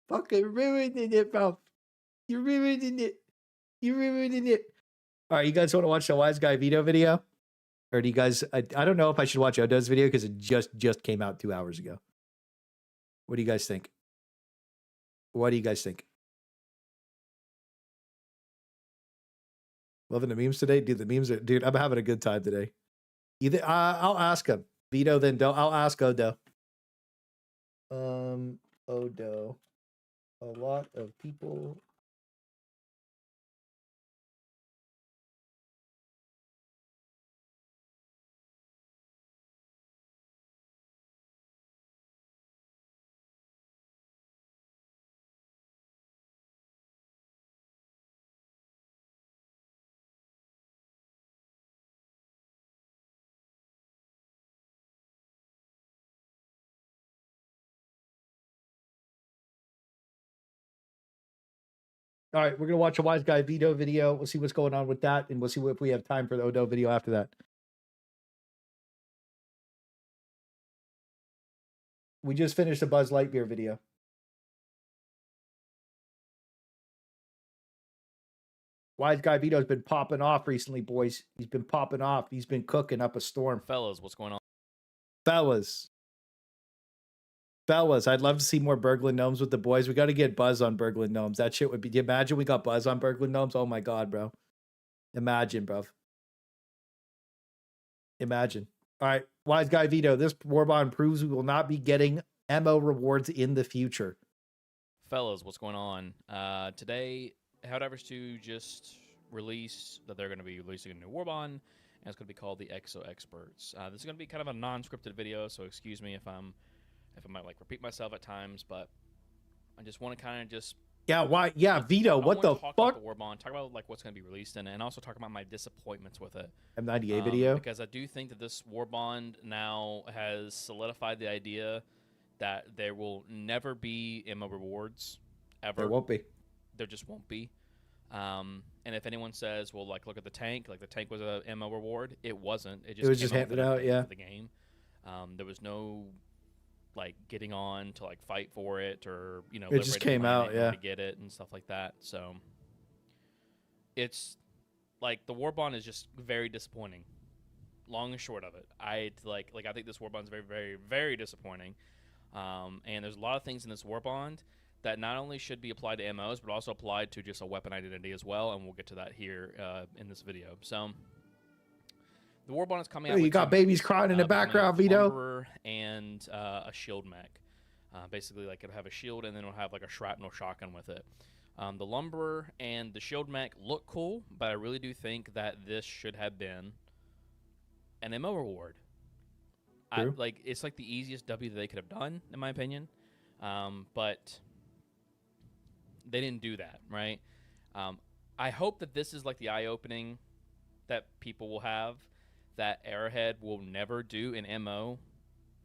Fucking ruining it, bro. You're ruining it. All right, you guys want to watch the Wise Guy Vito video? Or do you guys... I don't know if I should watch Odo's video because it just came out 2 hours ago. What do you guys think? Loving the memes today? Dude, the memes are... Dude, I'm having a good time today. I'll ask him. Vito, then I'll ask Odo. Odo. A lot of people. All right, we're gonna watch a wise guy Vito video. We'll see what's going on with that, and we'll see if we have time for the Odo video after that. We just finished a Buzz Lightyear video. Wise guy Vito's been popping off recently, boys. He's been popping off. He's been cooking up a storm. Fellas, what's going on? Fellas, I'd love to see more Berglund Gnomes with the boys. We got to get Buzz on Berglund Gnomes. That shit would be. Do you imagine we got Buzz on Berglund Gnomes? Oh my god, bro. Imagine, bro. Imagine. All right, wise guy Vito. This Warbond proves we will not be getting MO rewards in the future. Fellas, what's going on? Today, Helldivers 2 just released that they're going to be releasing a new Warbond, and it's going to be called the Exo Experts. This is going to be kind of a non-scripted video, so excuse me if I might like repeat myself at times, but I just want to kind of just why Vito, what the fuck? About the Warbond, talk about like what's going to be released and also talk about my disappointments with it. M98 video, because I do think that this Warbond now has solidified the idea that there will never be MO rewards ever. There won't be. There just won't be. And if anyone says, well, like, look at the tank, like the tank was a MO reward, it wasn't. It was just handed out, for the game. There was no like getting on to like fight for it or it just came out, to get it and stuff like that. So it's like the Warbond is just very disappointing. Long and short of it, I think this Warbond is very, very, very disappointing. And there's a lot of things in this Warbond that not only should be applied to MOs, but also applied to just a weapon identity as well, and we'll get to that here in this video. So, the Warbond is coming out. You got babies crying in the background, Vito. And a shield mech. Basically, like it'll have a shield, and then it'll have like a shrapnel shotgun with it. The Lumberer and the shield mech look cool, but I really do think that this should have been an MO reward. It's like the easiest W that they could have done, in my opinion. But they didn't do that, right? I hope that this is like the eye-opening that people will have, that Arrowhead will never do an MO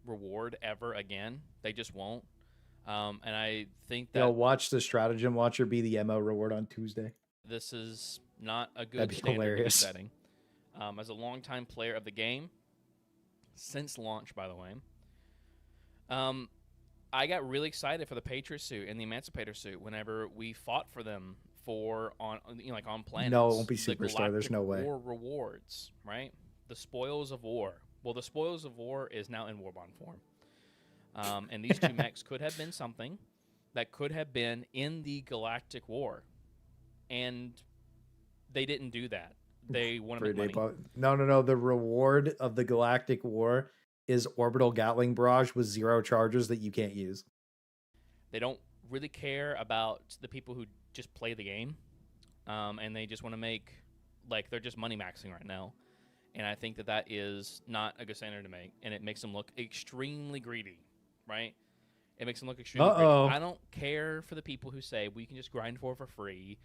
reward ever again. They just won't. And I think that... watch the Stratagem Watcher be the MO reward on Tuesday. This is not a good standard to be setting. As a longtime player of the game, since launch, by the way, I got really excited for the Patriot suit and the Emancipator suit whenever we fought for them on planets. No, it won't be Superstar. There's no way. War rewards, right? The Spoils of War. Well, the Spoils of War is now in Warbond form. And these two mechs could have been something that could have been in the Galactic War. And they didn't do that. They want to make money. No. The reward of the Galactic War is orbital Gatling barrage with 0 charges that you can't use. They don't really care about the people who just play the game, and they just want to make, they're just money maxing right now. And I think that is not a good standard to make, and it makes them look extremely greedy, right? It makes them look extremely greedy. I don't care for the people who say, we can just grind for free.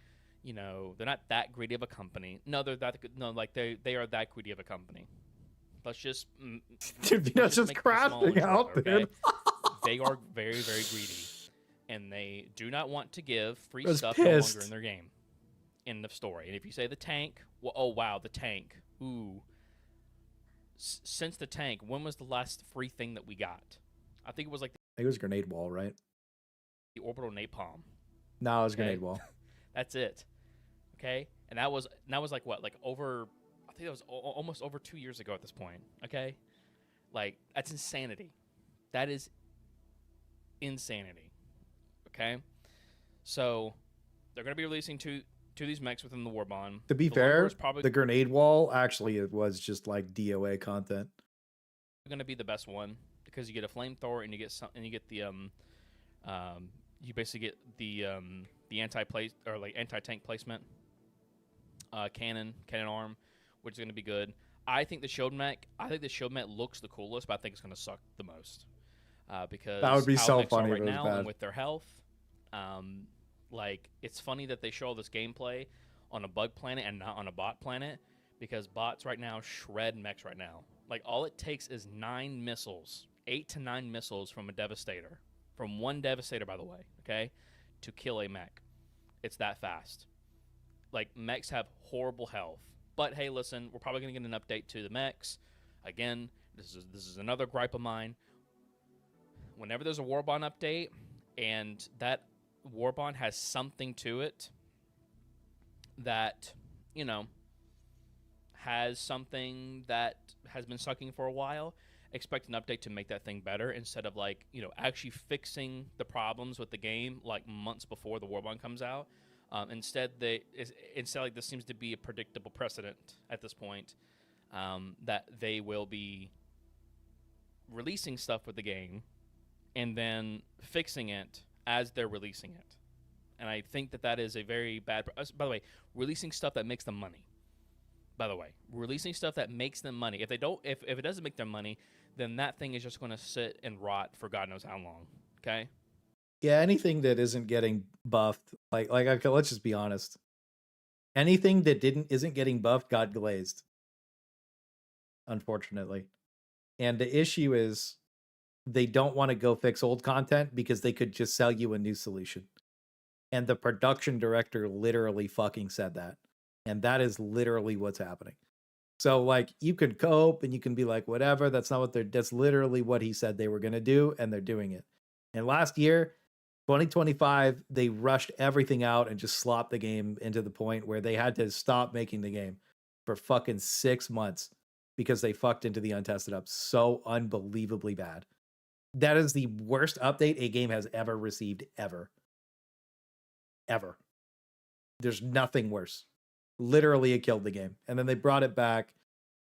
They're not that greedy of a company. No, they're that good. No, they are that greedy of a company. Let's just just crafting out, okay? They are very, very greedy, and they do not want to give free stuff no longer in their game. End of story. And if you say the tank, well, oh wow, the tank. Ooh. Since the tank, when was the last free thing that we got? I think it was it was Grenade Wall, right? The orbital napalm. No, it was Grenade Wall. That's it. Okay, and that was like what, over. I think it was almost over 2 years ago at this point, okay? That's insanity. That is insanity, okay? So, they're going to be releasing two of these mechs within the Warbond. To be fair, the Grenade Wall, actually, it was just DOA content. going to be the best one because you get a flamethrower and you get some, and you get the you basically get the anti-tank placement, cannon arm, which is going to be good. I think the shield mech looks the coolest, but I think it's going to suck the most because that would be how so mechs are funny right if it was now bad. and with their health. Like, it's funny that they show all this gameplay on a bug planet and not on a bot planet, because bots right now shred mechs right now. Like, all it takes is 9 missiles, 8 to 9 missiles from a Devastator, from one Devastator, by the way, okay, to kill a mech. It's that fast. Like, mechs have horrible health. But, hey, listen, we're probably going to get an update to the mechs. Again, this is another gripe of mine. Whenever there's a Warbond update, and that Warbond has something to it that, you know, has something that has been sucking for a while, expect an update to make that thing better instead of, like, you know, actually fixing the problems with the game like months before the Warbond comes out. Instead, like, this seems to be a predictable precedent at this point, that they will be releasing stuff with the game and then fixing it as they're releasing it. And I think that is a very bad... By the way, releasing stuff that makes them money. By the way, releasing stuff that makes them money. If it doesn't make them money, then that thing is just going to sit and rot for God knows how long. Okay? Yeah, anything that isn't getting buffed, like let's just be honest. Anything that isn't getting buffed got glazed. Unfortunately. And the issue is they don't want to go fix old content because they could just sell you a new solution. And the production director literally fucking said that. And that is literally what's happening. So, like, you can cope and you can be like, whatever, that's literally what he said they were going to do, and they're doing it. And last year, 2025, they rushed everything out and just slopped the game into the point where they had to stop making the game for fucking 6 months because they fucked into the untested up so unbelievably bad. That is the worst update a game has ever received, ever. Ever. There's nothing worse. Literally, it killed the game. And then they brought it back.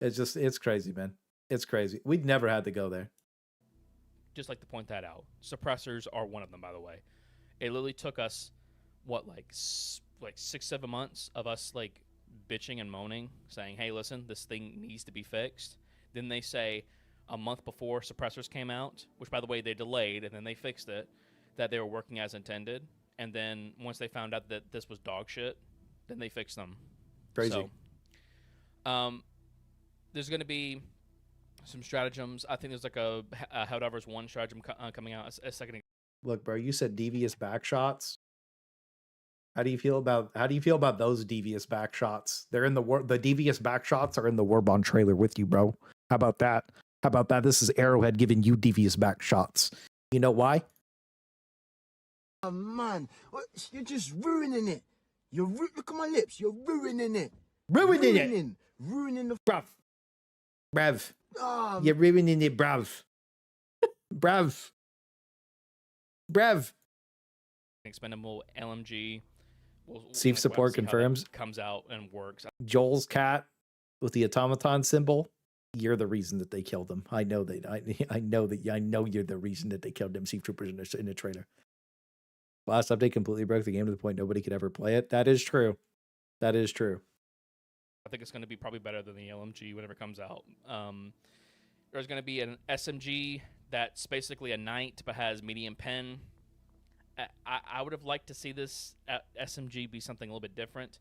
It's crazy, man. It's crazy. We'd never had to go there. Just like to point that out. Suppressors are one of them, by the way. It literally took us, like 6-7 months of us, like, bitching and moaning, saying, hey, listen, this thing needs to be fixed. Then they say a month before suppressors came out, which, by the way, they delayed, and then they fixed it, that they were working as intended. And then once they found out that this was dog shit, then they fixed them. Crazy. So, there's going to be some stratagems. I think there's like a Helldivers 1 stratagem coming out a second. Look, bro, you said devious back shots. How do you feel about those devious back shots? They're in the devious back shots are in the Warbond trailer with you, bro. How about that? How about that? This is Arrowhead giving you devious back shots. You know why? Oh man, you're just ruining it. Look at my lips. You're ruining it. Ruining the Bruv. Oh, You're ruining it, bruv. Bruv. Expendable LMG. Chief support confirms. Comes out and works. Joel's cat with the automaton symbol. You're the reason that they killed him. I know that. I know you're the reason that they killed them. Chief troopers in a trailer. Last update completely broke the game to the point nobody could ever play it. That is true. That is true. I think it's going to be probably better than the LMG whenever it comes out. There's going to be an SMG that's basically a knight but has medium pen. I would have liked to see this SMG be something a little bit different.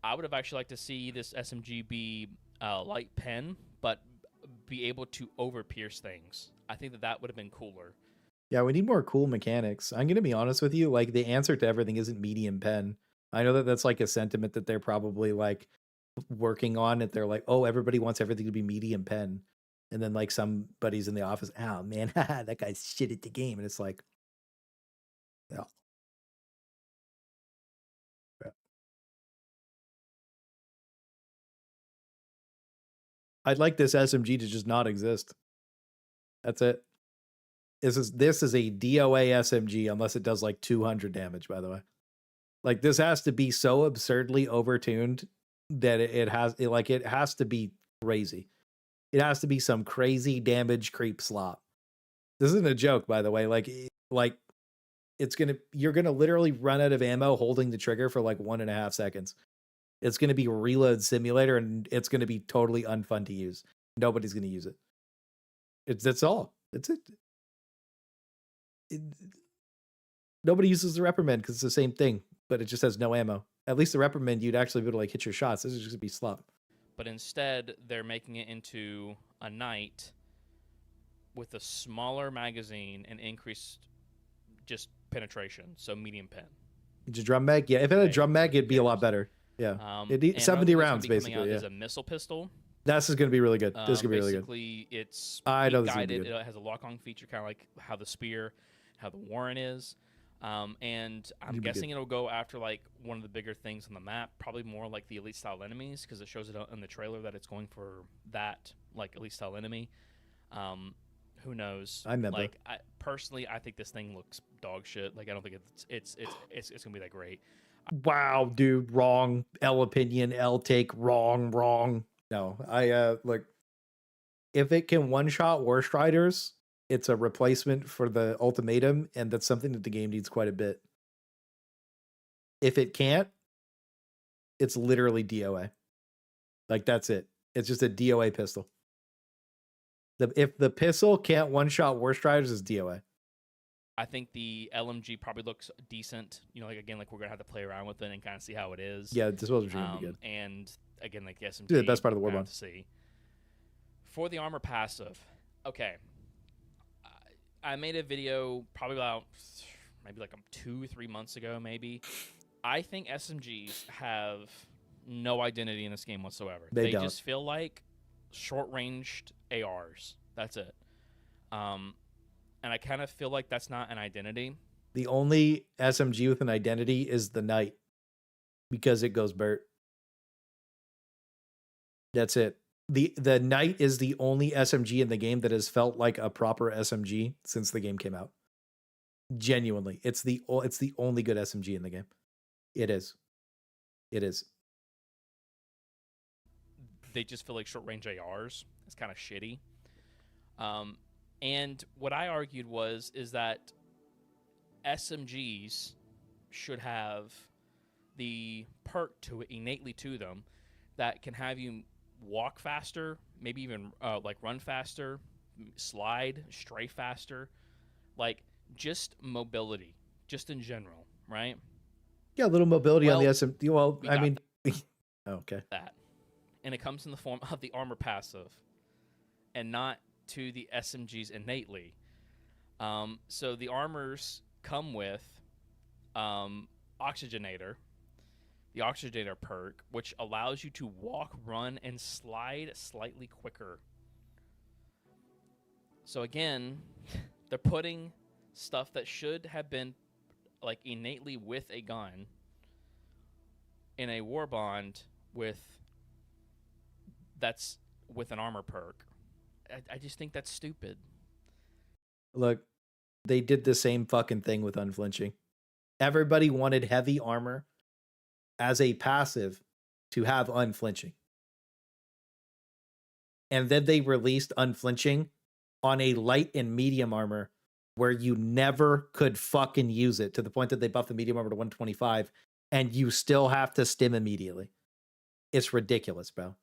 I would have actually liked to see this SMG be light pen, but be able to over-pierce things. I think that would have been cooler. Yeah, we need more cool mechanics. I'm going to be honest with you. Like, the answer to everything isn't medium pen. I know that that's like a sentiment that they're probably like working on. That they're like, oh, everybody wants everything to be medium pen. And then like somebody's in the office, oh man, that guy's shit at the game. And it's like, yeah. I'd like this SMG to just not exist. That's it. This is a DOA SMG unless it does like 200 damage, by the way. Like, this has to be so absurdly overtuned that it has to be crazy. It has to be some crazy damage creep slop. This isn't a joke, by the way. Like you're gonna literally run out of ammo holding the trigger for like 1.5 seconds. It's gonna be reload simulator, and it's gonna be totally unfun to use. Nobody's gonna use it. That's all. That's it. Nobody uses the reprimand because it's the same thing, but it just has no ammo. At least the reprimand, you'd actually be able to like hit your shots. This is just gonna be slop. But instead, they're making it into a knight with a smaller magazine and increased just penetration, so medium pen. Just drum mag? Yeah, if it had a drum mag, it'd be a lot better. Yeah. It needs 70 rounds, basically. Yeah. As a missile pistol. This is going to be really good. This is going to be really good. Basically, it's I know this is gonna be guided. good. It has a lock-on feature, kind of like how the spear, how the Warren is. And I'm guessing it'll go after like one of the bigger things on the map, probably more like the elite style enemies, because it shows it in the trailer that it's going for that like elite style enemy. Who knows? I remember. Like, personally, I think this thing looks dog shit. Like, I don't think it's gonna be that great. Wow, dude, wrong. L opinion, L take, wrong. No, look. If it can one shot War Striders, it's a replacement for the ultimatum, and that's something that the game needs quite a bit. If it can't, it's literally DOA. Like, that's it. It's just a DOA pistol. If the pistol can't one shot War Striders, it's DOA. I think the LMG probably looks decent. You know, like again, like we're gonna have to play around with it and kind of see how it is. Yeah, this was gonna be good. And again, like the SMG, the best part of the Warbond. To see. For the armor passive, okay. I made a video probably about maybe like 2-3 months ago, maybe. I think SMGs have no identity in this game whatsoever. They don't. just feel like short-ranged ARs. That's it. And I kind of feel like that's not an identity. The only SMG with an identity is the Knight, because it goes Burt. That's it. The Knight is the only SMG in the game that has felt like a proper SMG since the game came out. Genuinely, it's the only good SMG in the game. It is. They just feel like short range ARs. It's kind of shitty. And what I argued is that SMGs should have the perk to it innately to them that can have you walk faster, maybe even like run faster, slide, strafe faster, like just mobility, just in general, right? Yeah, a little mobility on the SMG. Well, I mean, okay. That, and it comes in the form of the armor passive, and not to the SMGs innately. So the armors come with Oxygenator, the Oxygenator perk, which allows you to walk, run, and slide slightly quicker. So again, they're putting stuff that should have been like innately with a gun in a Warbond with an armor perk. I just think that's stupid. Look, they did the same fucking thing with unflinching. Everybody wanted heavy armor as a passive to have unflinching. And then they released unflinching on a light and medium armor where you never could fucking use it, to the point that they buffed the medium armor to 125 and you still have to stim immediately. It's ridiculous, bro.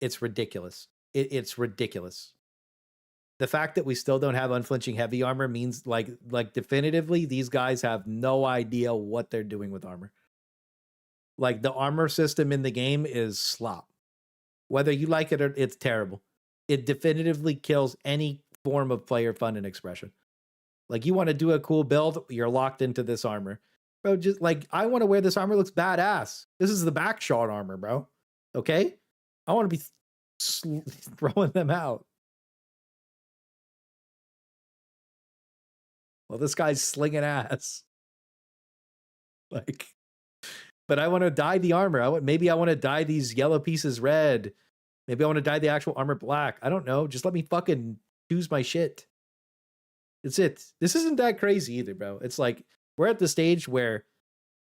It's ridiculous. It's ridiculous. The fact that we still don't have unflinching heavy armor means like definitively these guys have no idea what they're doing with armor. Like, the armor system in the game is slop. Whether you like it or it's terrible. It definitively kills any form of player fun and expression. Like, you want to do a cool build, you're locked into this armor. Bro, just like, I want to wear this armor, looks badass. This is the back shot armor, bro. Okay? I want to be throwing them out. Well, this guy's slinging ass. Like, but I want to dye the armor. Maybe I want to dye these yellow pieces red. Maybe I want to dye the actual armor black. I don't know. Just let me fucking choose my shit. It's it. This isn't that crazy either, bro. It's like, we're at the stage where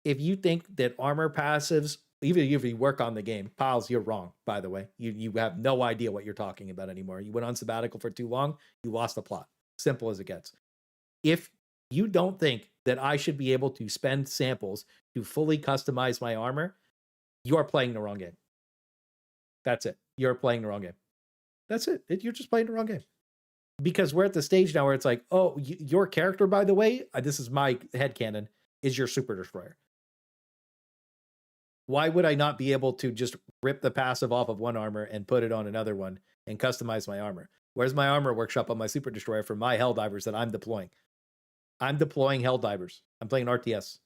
if you think that armor passives Even if you work on the game, Piles, you're wrong, by the way. You have no idea what you're talking about anymore. You went on sabbatical for too long, you lost the plot. Simple as it gets. If you don't think that I should be able to spend samples to fully customize my armor, you're playing the wrong game. That's it. You're playing the wrong game. That's it. You're just playing the wrong game. Because we're at the stage now where it's like, oh, your character, by the way, this is my headcanon, is your Super Destroyer. Why would I not be able to just rip the passive off of one armor and put it on another one and customize my armor? Where's my armor workshop on my Super Destroyer for my Helldivers that I'm deploying? I'm deploying Helldivers. I'm playing RTS.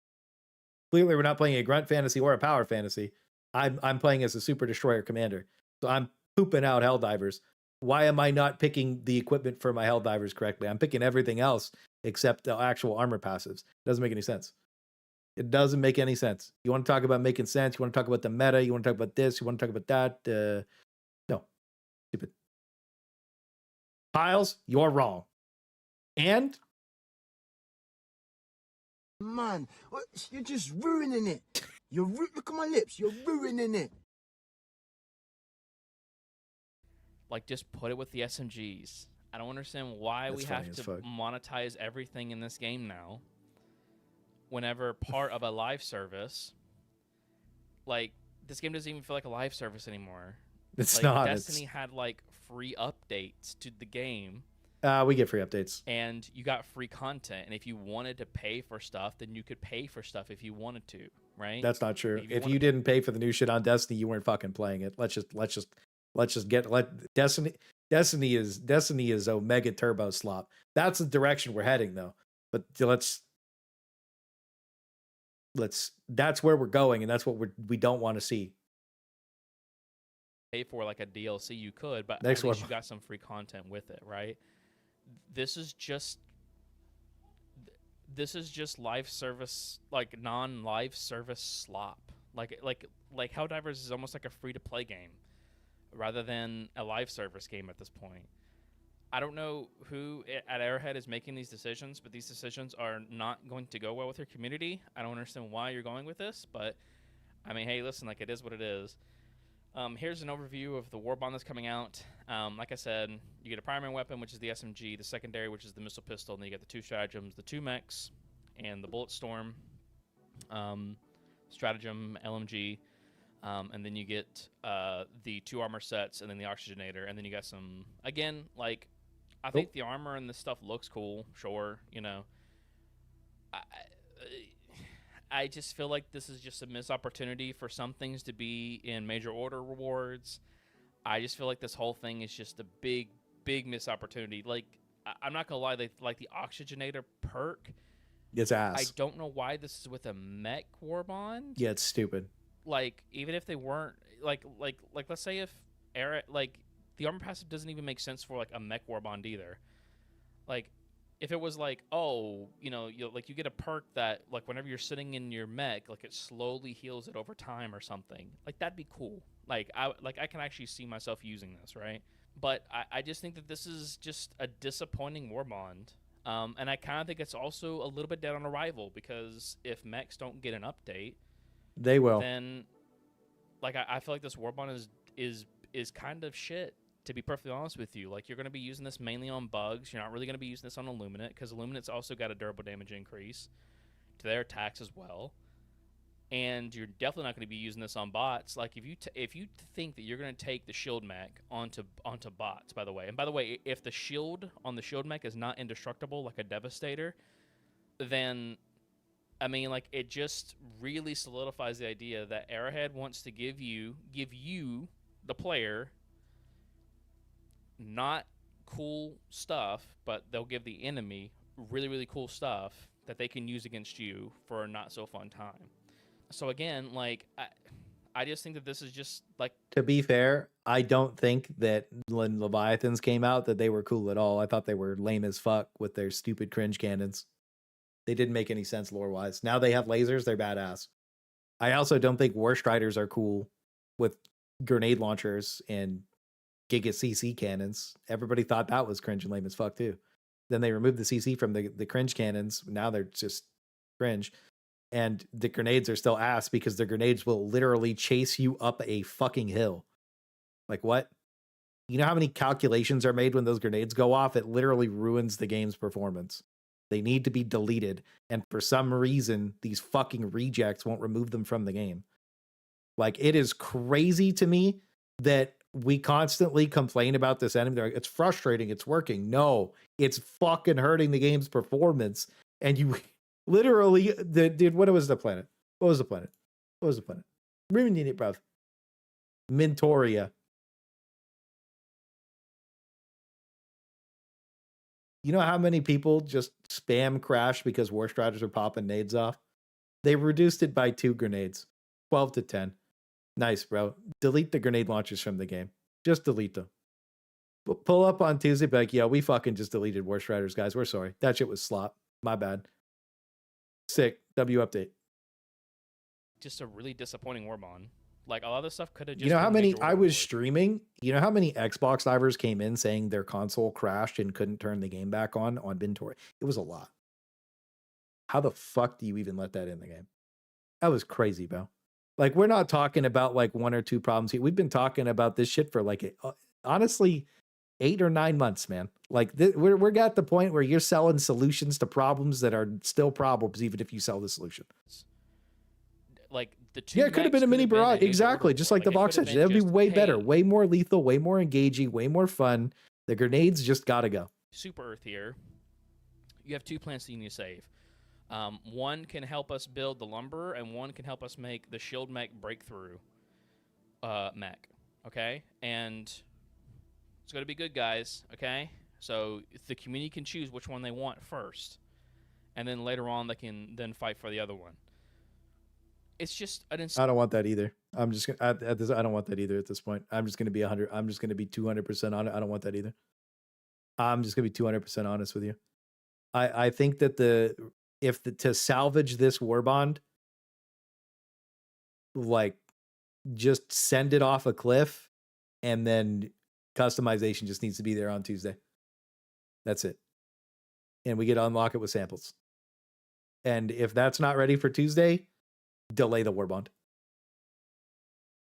Clearly, we're not playing a grunt fantasy or a power fantasy. I'm playing as a Super Destroyer commander. So I'm pooping out Helldivers. Why am I not picking the equipment for my Helldivers correctly? I'm picking everything else except the actual armor passives. It doesn't make any sense. It doesn't make any sense. You want to talk about making sense? You want to talk about the meta? You want to talk about this? You want to talk about that? No. Stupid. Piles, you're wrong. And? Man, you're just ruining it. Look at my lips. You're ruining it. Like, just put it with the SMGs. I don't understand why we have to monetize everything in this game now. Whenever part of a live service, like, this game doesn't even feel like a live service anymore. It's like, not. Destiny had, like, free updates to the game. We get free updates. And you got free content. And if you wanted to pay for stuff, then you could pay for stuff if you wanted to, right? That's not true. If you didn't pay for the new shit on Destiny, you weren't fucking playing it. Let's just get Destiny is Omega Turbo Slop. That's the direction we're heading, though. But that's where we're going, and that's what we don't want to see. Pay for like a DLC, you could, but Next at least one. you got some free content with it, right? This is just live service, like non-live service slop. Like Helldivers is almost like a free-to-play game rather than a live service game at this point. I don't know who at Airhead is making these decisions, but these decisions are not going to go well with your community. I don't understand why you're going with this, but I mean, hey, listen, like, it is what it is. Here's an overview of the Warbond that's coming out. Like I said, you get a primary weapon, which is the SMG, the secondary, which is the missile pistol, and then you get the 2 stratagems, the 2 mechs, and the bulletstorm, stratagem, LMG, and then you get the 2 armor sets, and then the oxygenator, and then you got some, again, like, I think the armor and this stuff looks cool, sure, you know. I just feel like this is just a missed opportunity for some things to be in major order rewards. I just feel like this whole thing is just a big, big missed opportunity. Like, I'm not gonna lie, like the oxygenator perk. It's ass. I don't know why this is with a mech warbond. Yeah, it's stupid. Like, even if they weren't like let's say if like the armor passive doesn't even make sense for like a mech warbond either. Like, if it was like, oh, you know, you get a perk that, like, whenever you're sitting in your mech, like, it slowly heals it over time or something. Like, that'd be cool. Like, I can actually see myself using this, right? But I just think that this is just a disappointing Warbond. And I kind of think it's also a little bit dead on arrival, because if mechs don't get an update, they will. Then, like, I feel like this Warbond is kind of shit. To be perfectly honest with you, like, you're going to be using this mainly on bugs. You're not really going to be using this on Illuminate, because Illuminate's also got a durable damage increase to their attacks as well. And you're definitely not going to be using this on bots. Like, if you think that you're going to take the shield mech onto bots, by the way, and by the way, if the shield on the shield mech is not indestructible like a Devastator, then, I mean, like, it just really solidifies the idea that Arrowhead wants to give you, the player, not cool stuff, but they'll give the enemy really, really cool stuff that they can use against you for a not so fun time. So again, like, I just think that this is just like, to be fair, I don't think that when Leviathans came out that they were cool at all. I thought they were lame as fuck with their stupid cringe cannons. They didn't make any sense lore wise. Now they have lasers, they're badass. I also don't think War Striders are cool with grenade launchers and Giga CC cannons. Everybody thought that was cringe and lame as fuck too. Then they removed the CC from the cringe cannons. Now they're just cringe. and the grenades are still ass because the grenades will literally chase you up a fucking hill. Like what? You know how many calculations are made when those grenades go off? It literally ruins the game's performance. They need to be deleted, and for some reason, these fucking rejects won't remove them from the game. Like, it is crazy to me that we constantly complain about this enemy. They're like, it's frustrating, it's working. No, it's fucking hurting the game's performance. And you literally, dude, what was the planet? What was the planet? What was the planet? Ruining it, bruv. Mintoria. You know how many people just spam crash because War Striders are popping nades off? They reduced it by 2 grenades. 12 to 10. Nice, bro. Delete the grenade launchers from the game. Just delete them. Pull up on Tuesday, be like, yo, we fucking just deleted War Striders, guys. We're sorry. That shit was slop. My bad. Sick. W update. Just a really disappointing Warbond. Like, a lot of this stuff could have just You know how been many major I Warbond was work. streaming? You know how many Xbox divers came in saying their console crashed and couldn't turn the game back on Bintory? It was a lot. How the fuck do you even let that in the game? That was crazy, bro. Like, we're not talking about like 1 or 2 problems here. We've been talking about this shit for like, honestly, 8 or 9 months, man. Like, we're at the point where you're selling solutions to problems that are still problems, even if you sell the solution. Like, the 2 Yeah, it could have been a mini barrage. Exactly. Just like the box edge. That would be way better, way more lethal, way more engaging, way more fun. The grenades just gotta go. Super Earth here. You have 2 plants that you need to save. One can help us build the lumber, and one can help us make the shield mech breakthrough mech. Okay? And it's going to be good, guys. Okay? So the community can choose which one they want first. And then later on, they can then fight for the other one. It's just an I don't want that either. I'm just gonna at this. I don't want that either at this point. I'm just gonna be 100. I'm just gonna be 200% on it. I don't want that either. I'm just gonna be 200% honest with you. I think that to salvage this Warbond, like, just send it off a cliff, and then customization just needs to be there on Tuesday. That's it. And we get to unlock it with samples. And if that's not ready for Tuesday, delay the Warbond.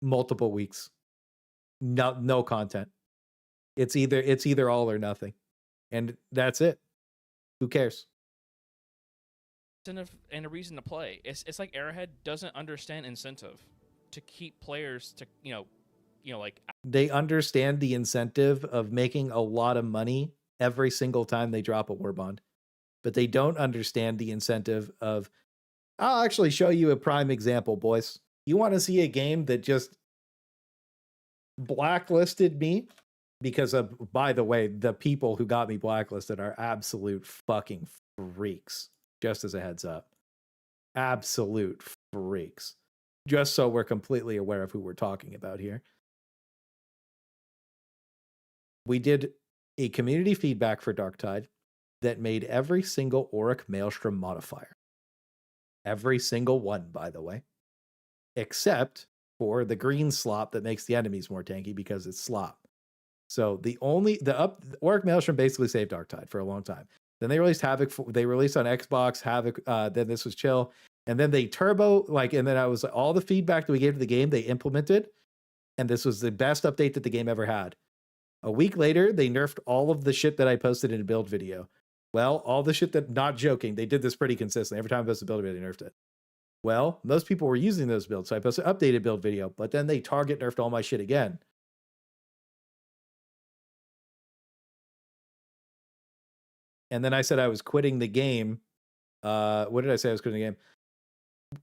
Multiple weeks. No content. It's either all or nothing. And that's it. Who cares? incentive and a reason to play. It's like Arrowhead doesn't understand incentive to keep players to like they understand the incentive of making a lot of money every single time they drop a Warbond, but they don't understand the incentive of. I'll actually show you a prime example, boys. You want to see a game that just blacklisted me because of, by the way, the people who got me blacklisted are absolute fucking freaks. Just as a heads up, absolute freaks. Just so we're completely aware of who we're talking about here. We did a community feedback for Darktide that made every single Auric Maelstrom modifier. Every single one, by the way. Except for the green slop that makes the enemies more tanky because it's slop. So the Auric Maelstrom basically saved Darktide for a long time. Then they released Havoc. They released on Xbox Havoc. Then this was chill. And then they turbo, and then I was all the feedback that we gave to the game, they implemented. And this was the best update that the game ever had. A week later, they nerfed all of the shit that I posted in a build video. Well, all the shit that, not joking, they did this pretty consistently. Every time I posted a build video, they nerfed it. Well, most people were using those builds, so I posted an updated build video, but then they target nerfed all my shit again. And then I said I was quitting the game. What did I say I was quitting the game?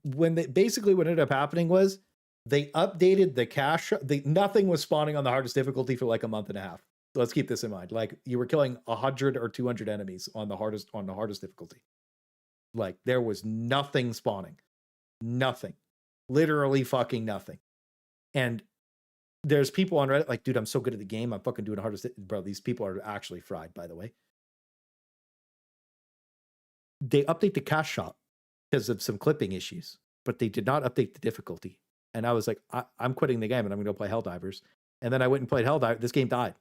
What ended up happening was they updated the cache. Nothing was spawning on the hardest difficulty for like a month and a half. So let's keep this in mind. Like, you were killing 100 or 200 enemies on the hardest difficulty. Like, there was nothing spawning. Nothing. Literally fucking nothing. And there's people on Reddit like, dude, I'm so good at the game. I'm fucking doing the hardest. Bro, these people are actually fried, by the way. They update the cache shop because of some clipping issues, but they did not update the difficulty. And I was like, I'm quitting the game and I'm going to go play Helldivers. And then I went and played Helldivers. This game died.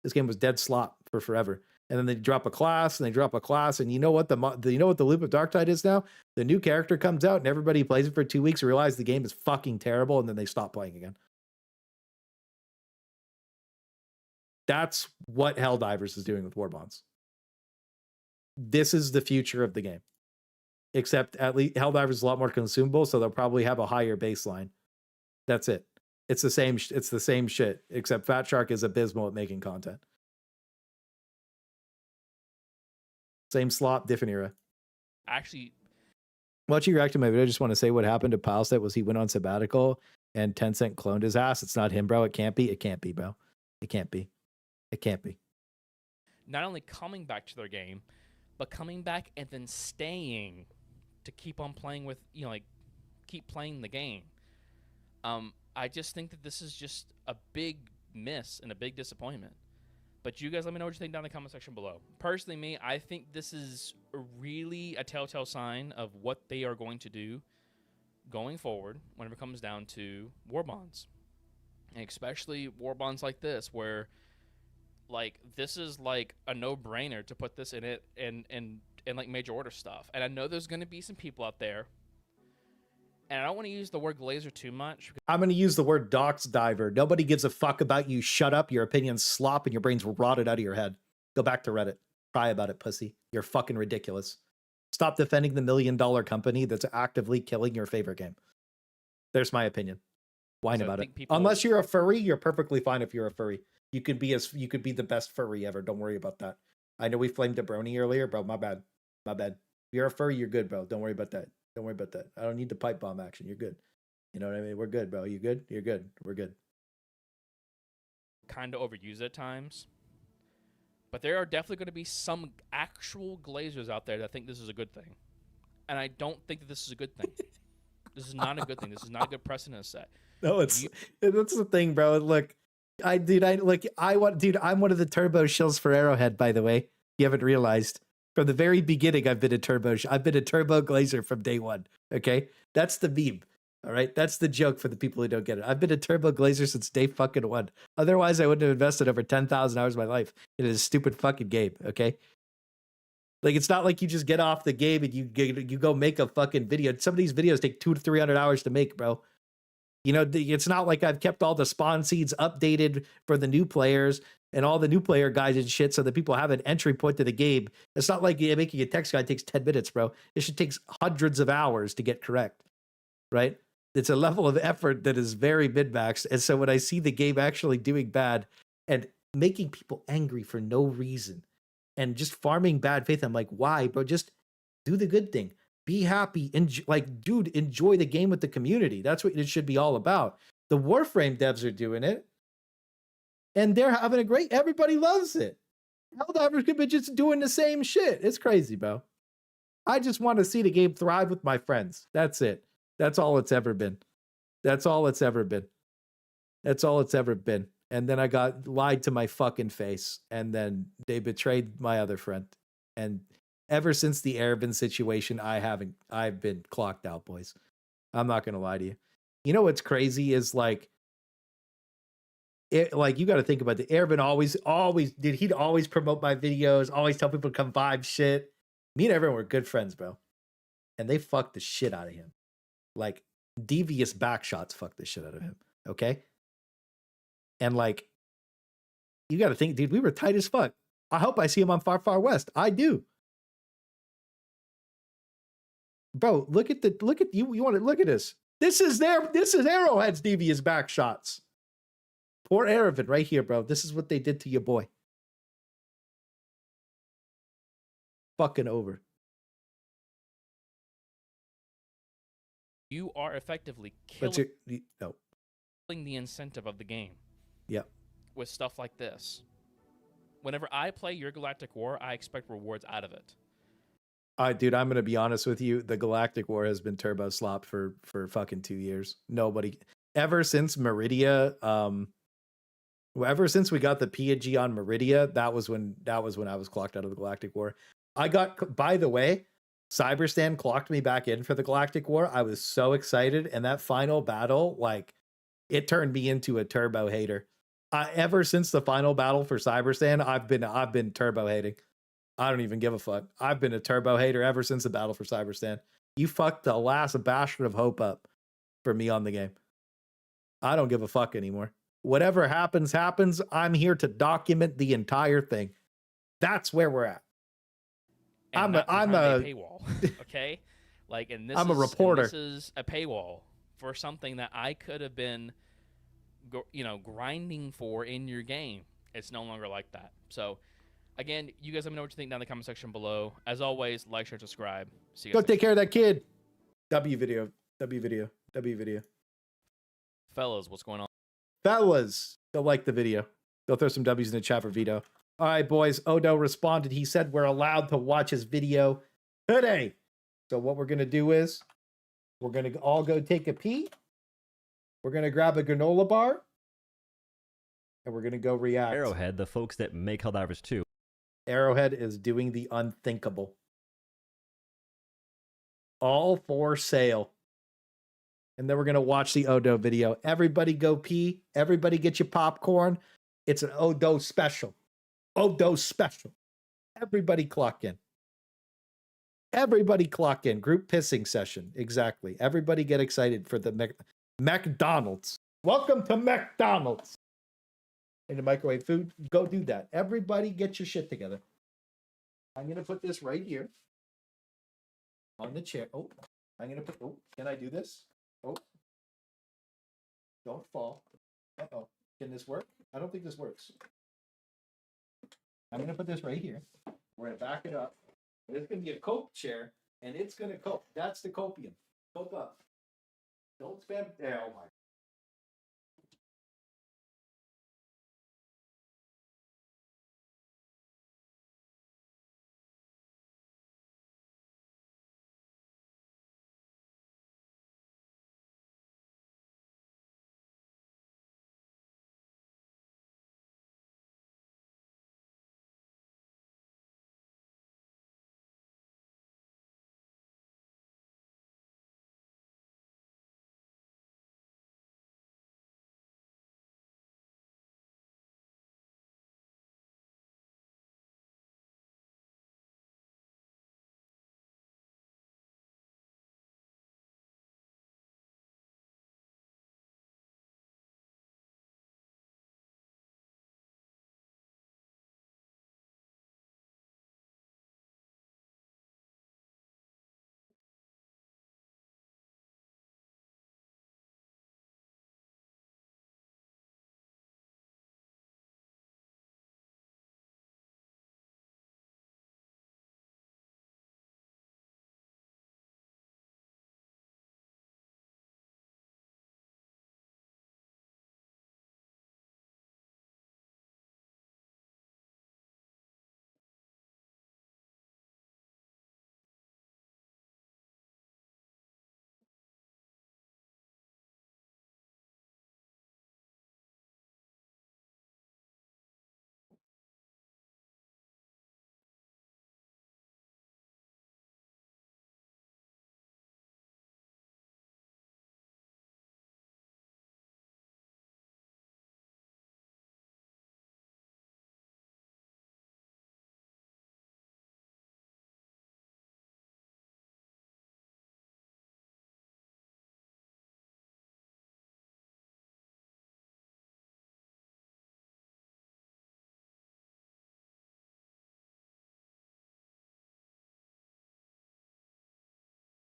This game was dead slop for forever. And then they drop a class, and they drop a class, and you know what you know what the loop of Darktide is now? The new character comes out, and everybody plays it for 2 weeks, and realize the game is fucking terrible, and then they stop playing again. That's what Helldivers is doing with Warbonds. This is the future of the game. Except at least Helldivers is a lot more consumable, so they'll probably have a higher baseline. That's it. It's the same shit, except Fat Shark is abysmal at making content. Same slop, different era. Actually, watching you react to my video, I just want to say what happened to Palset was he went on sabbatical and Tencent cloned his ass. It's not him, bro. It can't be. It can't be, bro. It can't be. It can't be. not only coming back to their game, but coming back and then staying to keep on playing with, you know, like, keep playing the game. I just think that this is just a big miss and a big disappointment. But you guys let me know what you think down in the comment section below. Personally, me, I think this is really a telltale sign of what they are going to do going forward whenever it comes down to war bonds. And especially war bonds like this, where, like, this is like a no-brainer to put this in it and like major order stuff. And I know there's going to be some people out there, and I don't want to use the word glazer too much. I'm going to use the word dox diver. Nobody gives a fuck about you. Shut up. Your opinion's slop and your brain's rotted out of your head. Go back to Reddit. Cry about it, pussy. You're fucking ridiculous. Stop defending the $1 million company that's actively killing your favorite game. There's my opinion. Whine about it. Unless you're a furry, you're perfectly fine if you're a furry. You could be the best furry ever. Don't worry about that. I know we flamed a brony earlier, bro. My bad. My bad. If you're a furry, you're good, bro. Don't worry about that. Don't worry about that. I don't need the pipe bomb action. You're good. You know what I mean? We're good, bro. You good? You're good. We're good. Kind of overused at times. But there are definitely going to be some actual glazers out there that think this is a good thing. And I don't think that this is a good thing. This is not a good thing. This is not a good precedent set. No, that's the thing, bro. Look, I'm one of the turbo shills for Arrowhead, by the way. You haven't realized. From the very beginning, I've been a turbo glazer from day one. Okay, that's the meme. All right, that's the joke for the people who don't get it. I've been a turbo glazer since day fucking one. Otherwise, I wouldn't have invested over 10,000 hours of my life in a stupid fucking game. Okay, like, it's not like you just get off the game and you go make a fucking video. Some of these videos take 200 to 300 hours to make, bro. You know, it's not like I've kept all the spawn seeds updated for the new players and all the new player guides and shit so that people have an entry point to the game. It's not like making a text guide takes 10 minutes, bro. This shit takes hundreds of hours to get correct, right? It's a level of effort that is very min-maxed. And so when I see the game actually doing bad and making people angry for no reason and just farming bad faith, I'm like, why, bro? Just do the good thing. Be happy. Dude, enjoy the game with the community. That's what it should be all about. The Warframe devs are doing it. And they're having a great, everybody loves it. Helldivers could be just doing the same shit. It's crazy, bro. I just want to see the game thrive with my friends. That's it. That's all it's ever been. That's all it's ever been. That's all it's ever been. And then I got lied to my fucking face. And then they betrayed my other friend. And ever since the Erebin situation, I've been clocked out, boys. I'm not going to lie to you. You know what's crazy is like you got to think about the Erebin he'd always promote my videos, always tell people to come vibe shit. Me and everyone were good friends, bro. And they fucked the shit out of him. Like, devious back shots fucked the shit out of him. Okay. And like, you got to think, dude, we were tight as fuck. I hope I see him on Far Far West. I do. Bro, look at you. You want to look at this? This is Arrowhead's devious back shots. Poor Erebin right here, bro. This is what they did to your boy. Fucking over. You are effectively killing the incentive of the game. Yeah. With stuff like this. Whenever I play your Galactic War, I expect rewards out of it. Dude, I'm gonna be honest with you. The Galactic War has been turbo slop for fucking 2 years. Nobody, ever since Meridia, ever since we got the P&G on Meridia, that was when I was clocked out of the Galactic War. By the way, Cyberstan clocked me back in for the Galactic War. I was so excited, and that final battle, like, it turned me into a turbo hater. Ever since the final battle for Cyberstan, I've been turbo hating. I don't even give a fuck. I've been a turbo hater ever since the battle for Cyberstan. You fucked the last bastion of hope up for me on the game. I don't give a fuck anymore. Whatever happens, happens. I'm here to document the entire thing. That's where we're at. And I'm a paywall. Okay, like, and this I'm a reporter. This is a paywall for something that I could have been, grinding for in your game. It's no longer like that. So, again, you guys let me know what you think down in the comment section below. As always, like, share, subscribe. See you guys. Go take care of that kid. W video. W video. W video. Fellas, what's going on? Fellas, go like the video. Go throw some W's in the chat for Vito. All right, boys. Odo responded. He said we're allowed to watch his video today. So what we're going to do is we're going to all go take a pee. We're going to grab a granola bar. And we're going to go react. Arrowhead, the folks that make Helldivers 2. Arrowhead is doing the unthinkable. All for sale. And then we're going to watch the Odo video. Everybody go pee. Everybody get your popcorn. It's an Odo special. Odo special. Everybody clock in. Everybody clock in. Group pissing session. Exactly. Everybody get excited for the Mechdonalds. Welcome to Mechdonalds. In the microwave food. Go do that. Everybody get your shit together. I'm going to put this right here. On the chair. Oh, I'm going to put... Oh, can I do this? Oh. Don't fall. Uh-oh. Can this work? I don't think this works. I'm going to put this right here. We're going to back it up. It's going to be a cope chair, and it's going to cope. That's the copium. Cope up. Don't spam. Oh, my.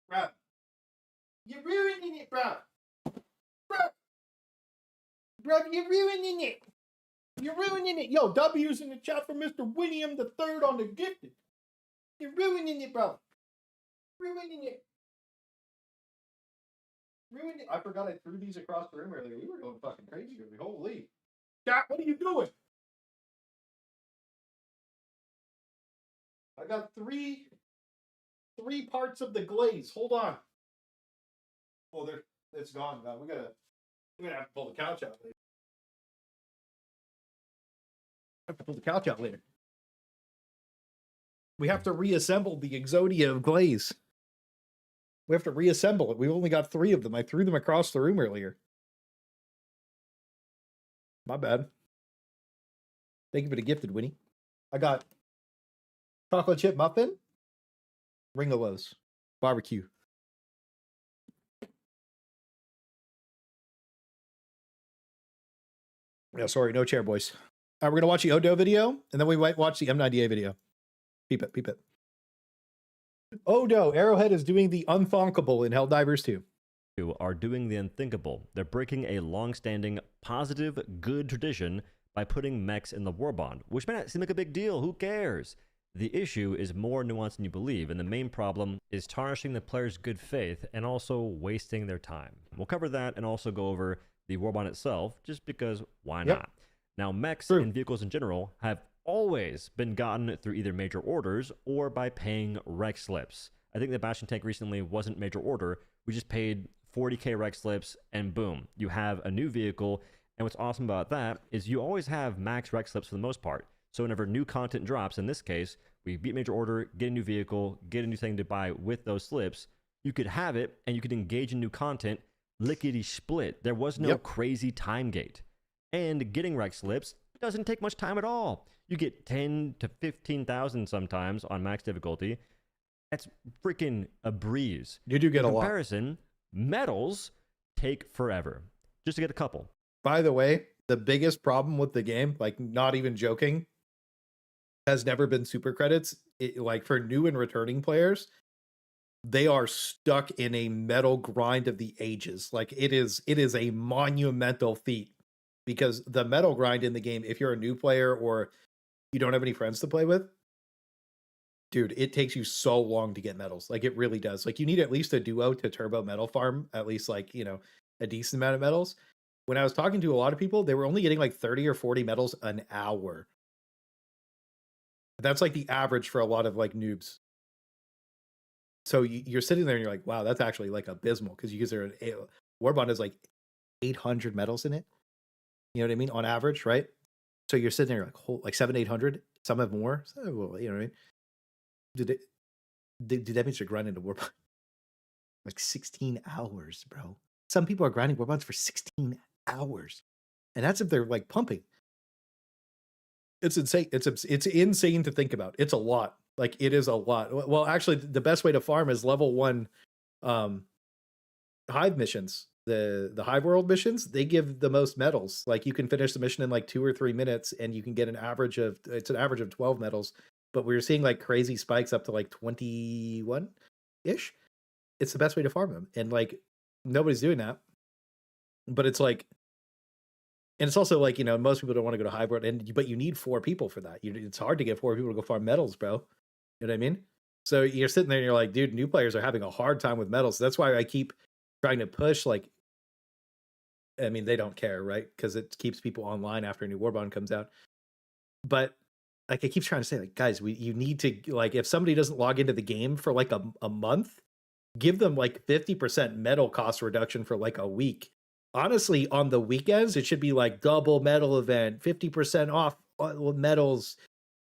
Bro, you're ruining it, bro. Bro, you're ruining it. You're ruining it. Yo, W's in the chat for Mr. William the Third on the gifted. You're ruining it, bro. Ruining it. Ruining it. I forgot I threw these across the room earlier. We were going fucking crazy. Holy. Chat, what are you doing? I got three parts of the glaze. Hold on. Oh, it's gone now. We're gonna have to pull the couch out later. Have to pull the couch out later. We have to reassemble the Exodia of glaze. We have to reassemble it. We've only got 3 of them. I threw them across the room earlier. My bad. Thank you for the gifted, Winnie. I got chocolate chip muffin, Ringolos, barbecue. Yeah, sorry, no chair, boys. We're going to watch the Odo video, and then we might watch the M90A video. Peep it, peep it. Odo, Arrowhead is doing the unthonkable in Helldivers 2. Are doing the unthinkable. They're breaking a long-standing, positive, good tradition by putting mechs in the Warbond, which may not seem like a big deal. Who cares? The issue is more nuanced than you believe, and the main problem is tarnishing the player's good faith and also wasting their time. We'll cover that and also go over the Warbond itself, just because why not? Now, mechs and vehicles in general have always been gotten through either major orders or by paying rec slips. I think the Bastion tank recently wasn't major order. We just paid 40k rec slips, and boom, you have a new vehicle. And what's awesome about that is you always have max rec slips for the most part. So whenever new content drops, in this case, we beat major order, get a new vehicle, get a new thing to buy with those slips, you could have it and you could engage in new content lickety split. There was no crazy time gate. And getting rec slips doesn't take much time at all. You get 10 to 15,000 sometimes on max difficulty. That's freaking a breeze. You do get a lot. In comparison, medals take forever. Just to get a couple. By the way, the biggest problem with the game, like not even joking, has never been super credits. Like for new and returning players, they are stuck in a medal grind of the ages. Like it is a monumental feat, because the medal grind in the game, if you're a new player or you don't have any friends to play with, dude, it takes you so long to get medals. Like it really does. Like you need at least a duo to turbo medal farm, at least like, you know, a decent amount of medals. When I was talking to a lot of people, they were only getting like 30 or 40 medals an hour. That's like the average for a lot of like noobs. So you're sitting there and you're like, wow, that's actually like abysmal, because you guys are Warbond has like 800 medals in it. You know what I mean? On average, right? So you're sitting there like 700-800. Some have more. So, well, you know what I mean? Did that mean you're grinding to Warbond? Like 16 hours, bro. Some people are grinding Warbonds for 16 hours. And that's if they're like pumping. It's insane. It's insane to think about. It's a lot. Like it is a lot. Well, actually, the best way to farm is level 1 hive missions. The hive world missions, they give the most medals. Like you can finish the mission in like 2 or 3 minutes, and you can get an average of 12 medals. But we're seeing like crazy spikes up to like 21 ish. It's the best way to farm them, and like nobody's doing that. But it's like, and it's also like, you know, most people don't want to go to hive world, but you need 4 people for that. It's hard to get 4 people to go farm medals, bro. You know what I mean? So you're sitting there and you're like, dude, new players are having a hard time with medals. That's why I keep trying to push, like, I mean, they don't care, right? Because it keeps people online after a new Warbond comes out. But like I keep trying to say, like, guys, you need to, like, if somebody doesn't log into the game for like a month, give them like 50% medal cost reduction for like a week. Honestly, on the weekends, it should be like double medal event, 50% off medals,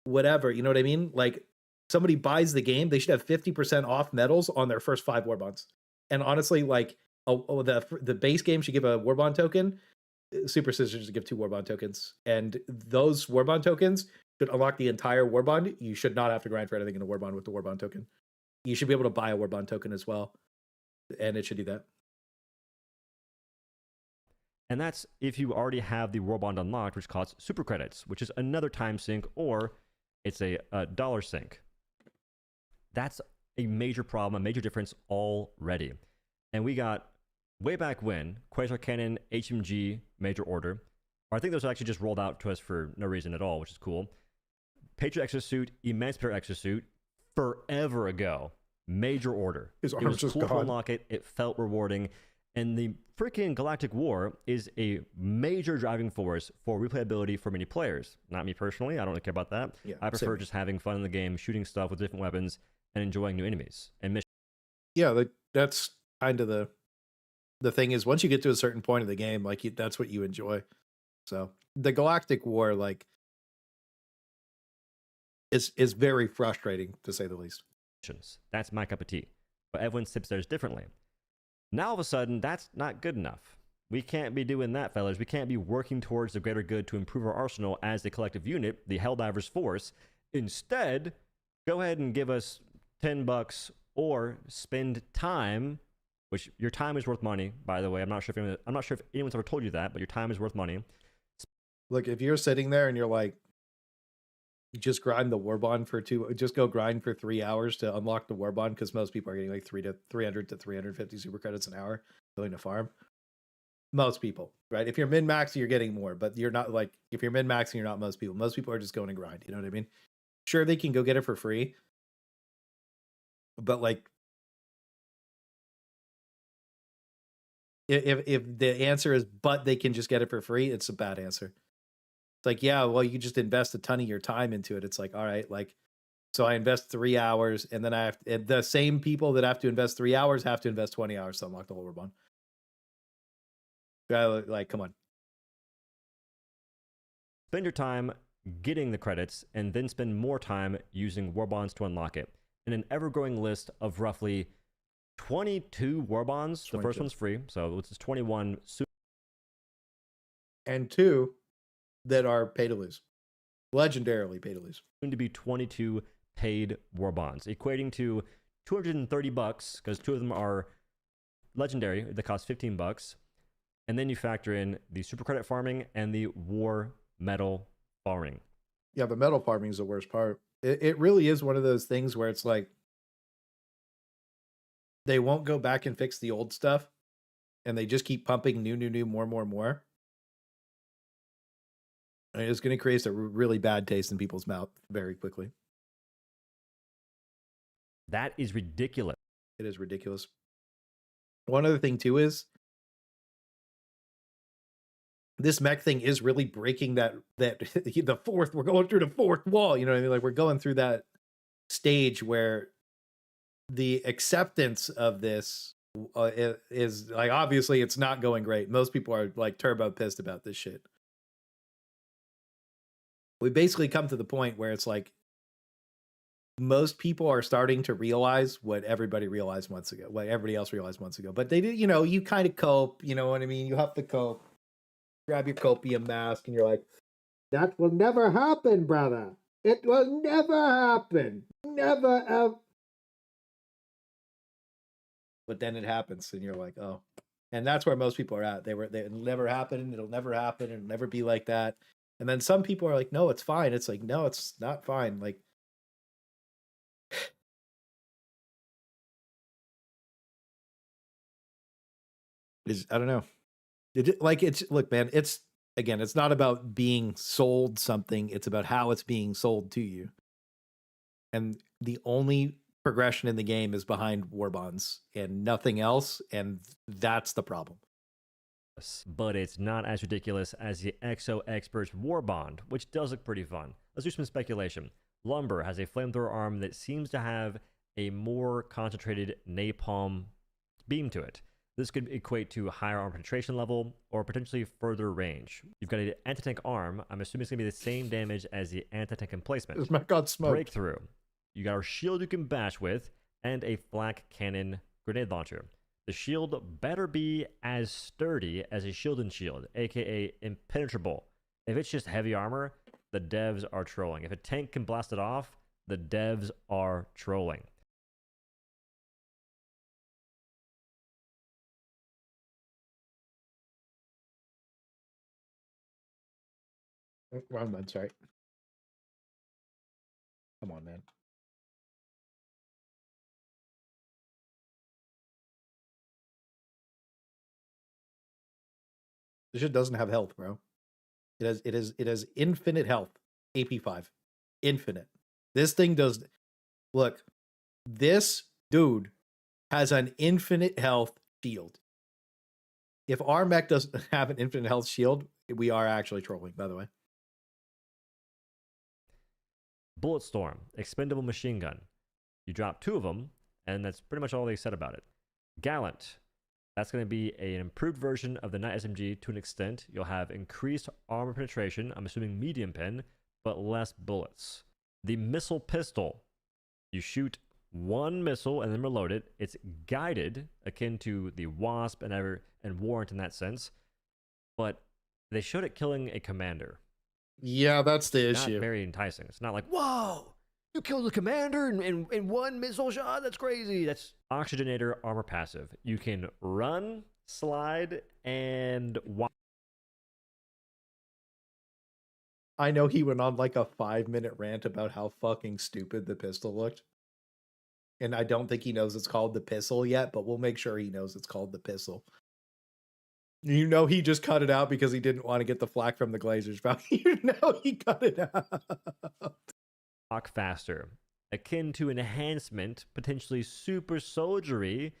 whatever. You know what I mean? Like somebody buys the game, they should have 50% off medals on their first 5 Warbonds. And honestly, like the base game should give a Warbond token. Super Scissors should give 2 Warbond tokens. And those Warbond tokens should unlock the entire Warbond. You should not have to grind for anything in a Warbond with the Warbond token. You should be able to buy a Warbond token as well. And it should do that. And that's if you already have the Warbond unlocked, which costs super credits, which is another time sink, or it's a dollar sink. That's a major problem, a major difference already. And we got, way back when, Quasar Cannon, HMG, major order, or I think those actually just rolled out to us for no reason at all, which is cool. Patriot Exosuit, Emancipator Exosuit, forever ago, major order. His It arm's was just cool to gone. unlock it. It felt rewarding. And the freaking Galactic War is a major driving force for replayability for many players. Not me personally. I don't really care about that. Yeah, I prefer same. just having fun in the game, shooting stuff with different weapons, and enjoying new enemies and missions. Yeah, that's kind of the thing is, once you get to a certain point of the game, like that's what you enjoy. So the Galactic War, like, is very frustrating to say the least. That's my cup of tea. But everyone sips theirs differently. Now, all of a sudden, that's not good enough. We can't be doing that, fellas. We can't be working towards the greater good to improve our arsenal as the collective unit, the Helldivers force. Instead, go ahead and give us $10 or spend time, which your time is worth money, by the way. I'm not sure if anyone's ever told you that, but your time is worth money. Look, if you're sitting there and you're like, just grind the Warbond just go grind for 3 hours to unlock the Warbond, because most people are getting like 300 to 350 super credits an hour going to farm. Most people, right? If you're min-maxing, you're getting more, but you're not like, if you're min-maxing, you're not most people. Most people are just going to grind, you know what I mean? Sure, they can go get it for free, but like, if the answer is, but they can just get it for free, it's a bad answer. It's like, yeah, well, you just invest a ton of your time into it. It's like, all right, like, so I invest 3 hours, and then and the same people that have to invest 3 hours have to invest 20 hours to unlock the whole Warbond. Like, come on. Spend your time getting the credits, and then spend more time using Warbonds to unlock it. In an ever-growing list of roughly 22 Warbonds, the first one's free, so it's 21. And 2 that are pay to lose. Legendarily pay to lose. Soon to be 22 paid Warbonds, equating to $230, because 2 of them are legendary, that cost $15. And then you factor in the super credit farming and the war metal farming. Yeah, the metal farming is the worst part. It really is one of those things where it's like, they won't go back and fix the old stuff, and they just keep pumping new, more. And it's going to create a really bad taste in people's mouth very quickly. That is ridiculous. It is ridiculous. One other thing too is, this mech thing is really breaking that the fourth, we're going through the fourth wall, you know what I mean? Like, we're going through that stage where the acceptance of this is like, obviously it's not going great. Most people are like turbo pissed about this shit. We basically come to the point where it's like, most people are starting to realize what everybody realized months ago, what everybody else realized months ago. But they did, you know, you kind of cope, you know what I mean? You have to cope. Grab your copium mask, and you're like, that will never happen, brother. It will never happen. Never ever. But then it happens, and you're like, oh. And that's where most people are at. It'll never happen. It'll never happen. It'll never be like that. And then some people are like, no, it's fine. It's like, no, it's not fine. Like, I don't know. Look, man, it's not about being sold something. It's about how it's being sold to you. And the only progression in the game is behind Warbonds and nothing else. And that's the problem. But it's not as ridiculous as the Exo Experts Warbond, which does look pretty fun. Let's do some speculation. Lumber has a flamethrower arm that seems to have a more concentrated napalm beam to it. This could equate to higher armor penetration level or potentially further range. You've got an anti-tank arm. I'm assuming it's going to be the same damage as the anti-tank emplacement. This mech got smoked. Breakthrough. You got our shield you can bash with, and a flak cannon grenade launcher. The shield better be as sturdy as a shield and shield, aka impenetrable. If it's just heavy armor, the devs are trolling. If a tank can blast it off, the devs are trolling. Wrong one, sorry. Come on, man. This shit doesn't have health, bro. It has infinite health. AP5. Infinite. This thing does. Look, this dude has an infinite health shield. If our mech doesn't have an infinite health shield, we are actually trolling, by the way. Bulletstorm, expendable machine gun. You drop 2 of them, and that's pretty much all they said about it. Gallant. That's going to be an improved version of the Knight SMG to an extent. You'll have increased armor penetration, I'm assuming medium pen, but less bullets. The missile pistol. You shoot 1 missile and then reload it. It's guided, akin to the Wasp and Warrant in that sense. but they showed it killing a commander. Yeah, that's the Not issue. very enticing. It's not like, whoa, you killed the commander in one missile shot? That's crazy. That's Oxygenator armor passive. You can run, slide, and walk. I know he went on like a 5-minute rant about how fucking stupid the pistol looked. And I don't think he knows it's called the pistol yet, but we'll make sure he knows it's called the pistol. You know he just cut it out because he didn't want to get the flack from the Glazers, bro. You know he cut it out. Walk faster. Akin to enhancement, potentially super soldiery,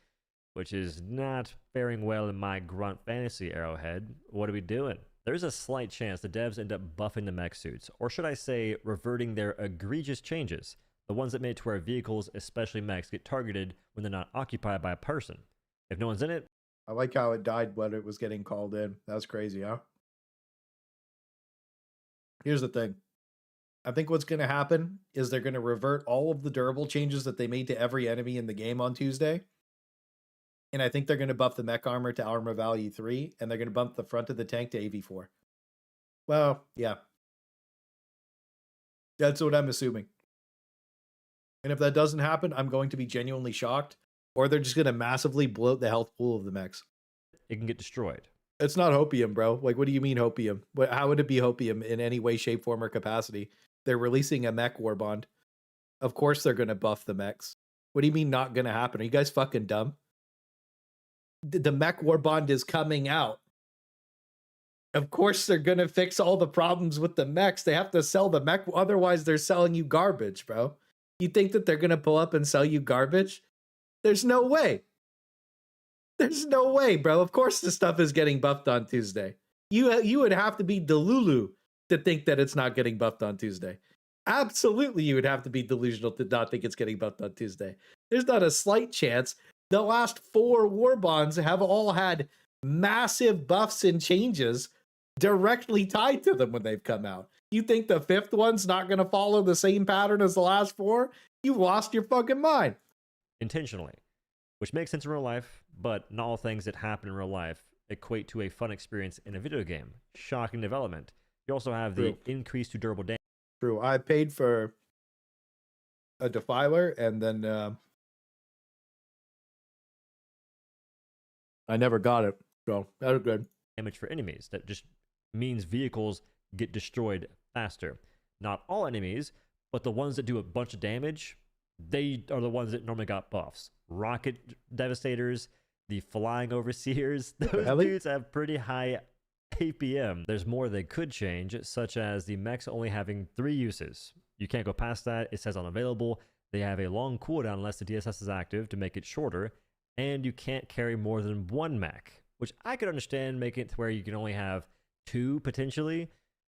which is not faring well in my grunt fantasy, Arrowhead. What are we doing? There's a slight chance the devs end up buffing the mech suits, or should I say, reverting their egregious changes. The ones that made it to where vehicles, especially mechs, get targeted when they're not occupied by a person. If no one's in it, I like how it died when it was getting called in. That's crazy, huh? Here's the thing. I think what's going to happen is they're going to revert all of the durable changes that they made to every enemy in the game on Tuesday. And I think they're going to buff the mech armor to armor value 3, and they're going to bump the front of the tank to AV4. Well, yeah. That's what I'm assuming. And if that doesn't happen, I'm going to be genuinely shocked. Or they're just going to massively bloat the health pool of the mechs. it can get destroyed. It's not hopium, bro. Like, what do you mean hopium? How would it be hopium in any way, shape, form, or capacity? They're releasing a mech warbond. Of course they're going to buff the mechs. What do you mean not going to happen? Are you guys fucking dumb? The mech warbond is coming out. Of course they're going to fix all the problems with the mechs. They have to sell the mech. Otherwise, they're selling you garbage, bro. You think that they're going to pull up and sell you garbage? There's no way. There's no way, bro. Of course the stuff is getting buffed on Tuesday. You would have to be Delulu to think that it's not getting buffed on Tuesday. Absolutely, you would have to be delusional to not think it's getting buffed on Tuesday. There's not a slight chance. The last 4 warbonds have all had massive buffs and changes directly tied to them when they've come out. You think the 5th one's not going to follow the same pattern as the last 4? You've lost your fucking mind. Intentionally, which makes sense in real life, but not all things that happen in real life equate to a fun experience in a video game. Shocking development. You also have the increase to durable damage. True. I paid for a defiler, and then I never got it. So that was good. Damage for enemies. That just means vehicles get destroyed faster. Not all enemies, but the ones that do a bunch of damage, they are the ones that normally got buffs. Rocket Devastators, the Flying Overseers, those dudes have pretty high APM. There's more they could change, such as the mechs only having 3 uses. You can't go past that. It says unavailable. They have a long cooldown unless the DSS is active to make it shorter, and you can't carry more than 1 mech, which I could understand making it to where you can only have 2 potentially,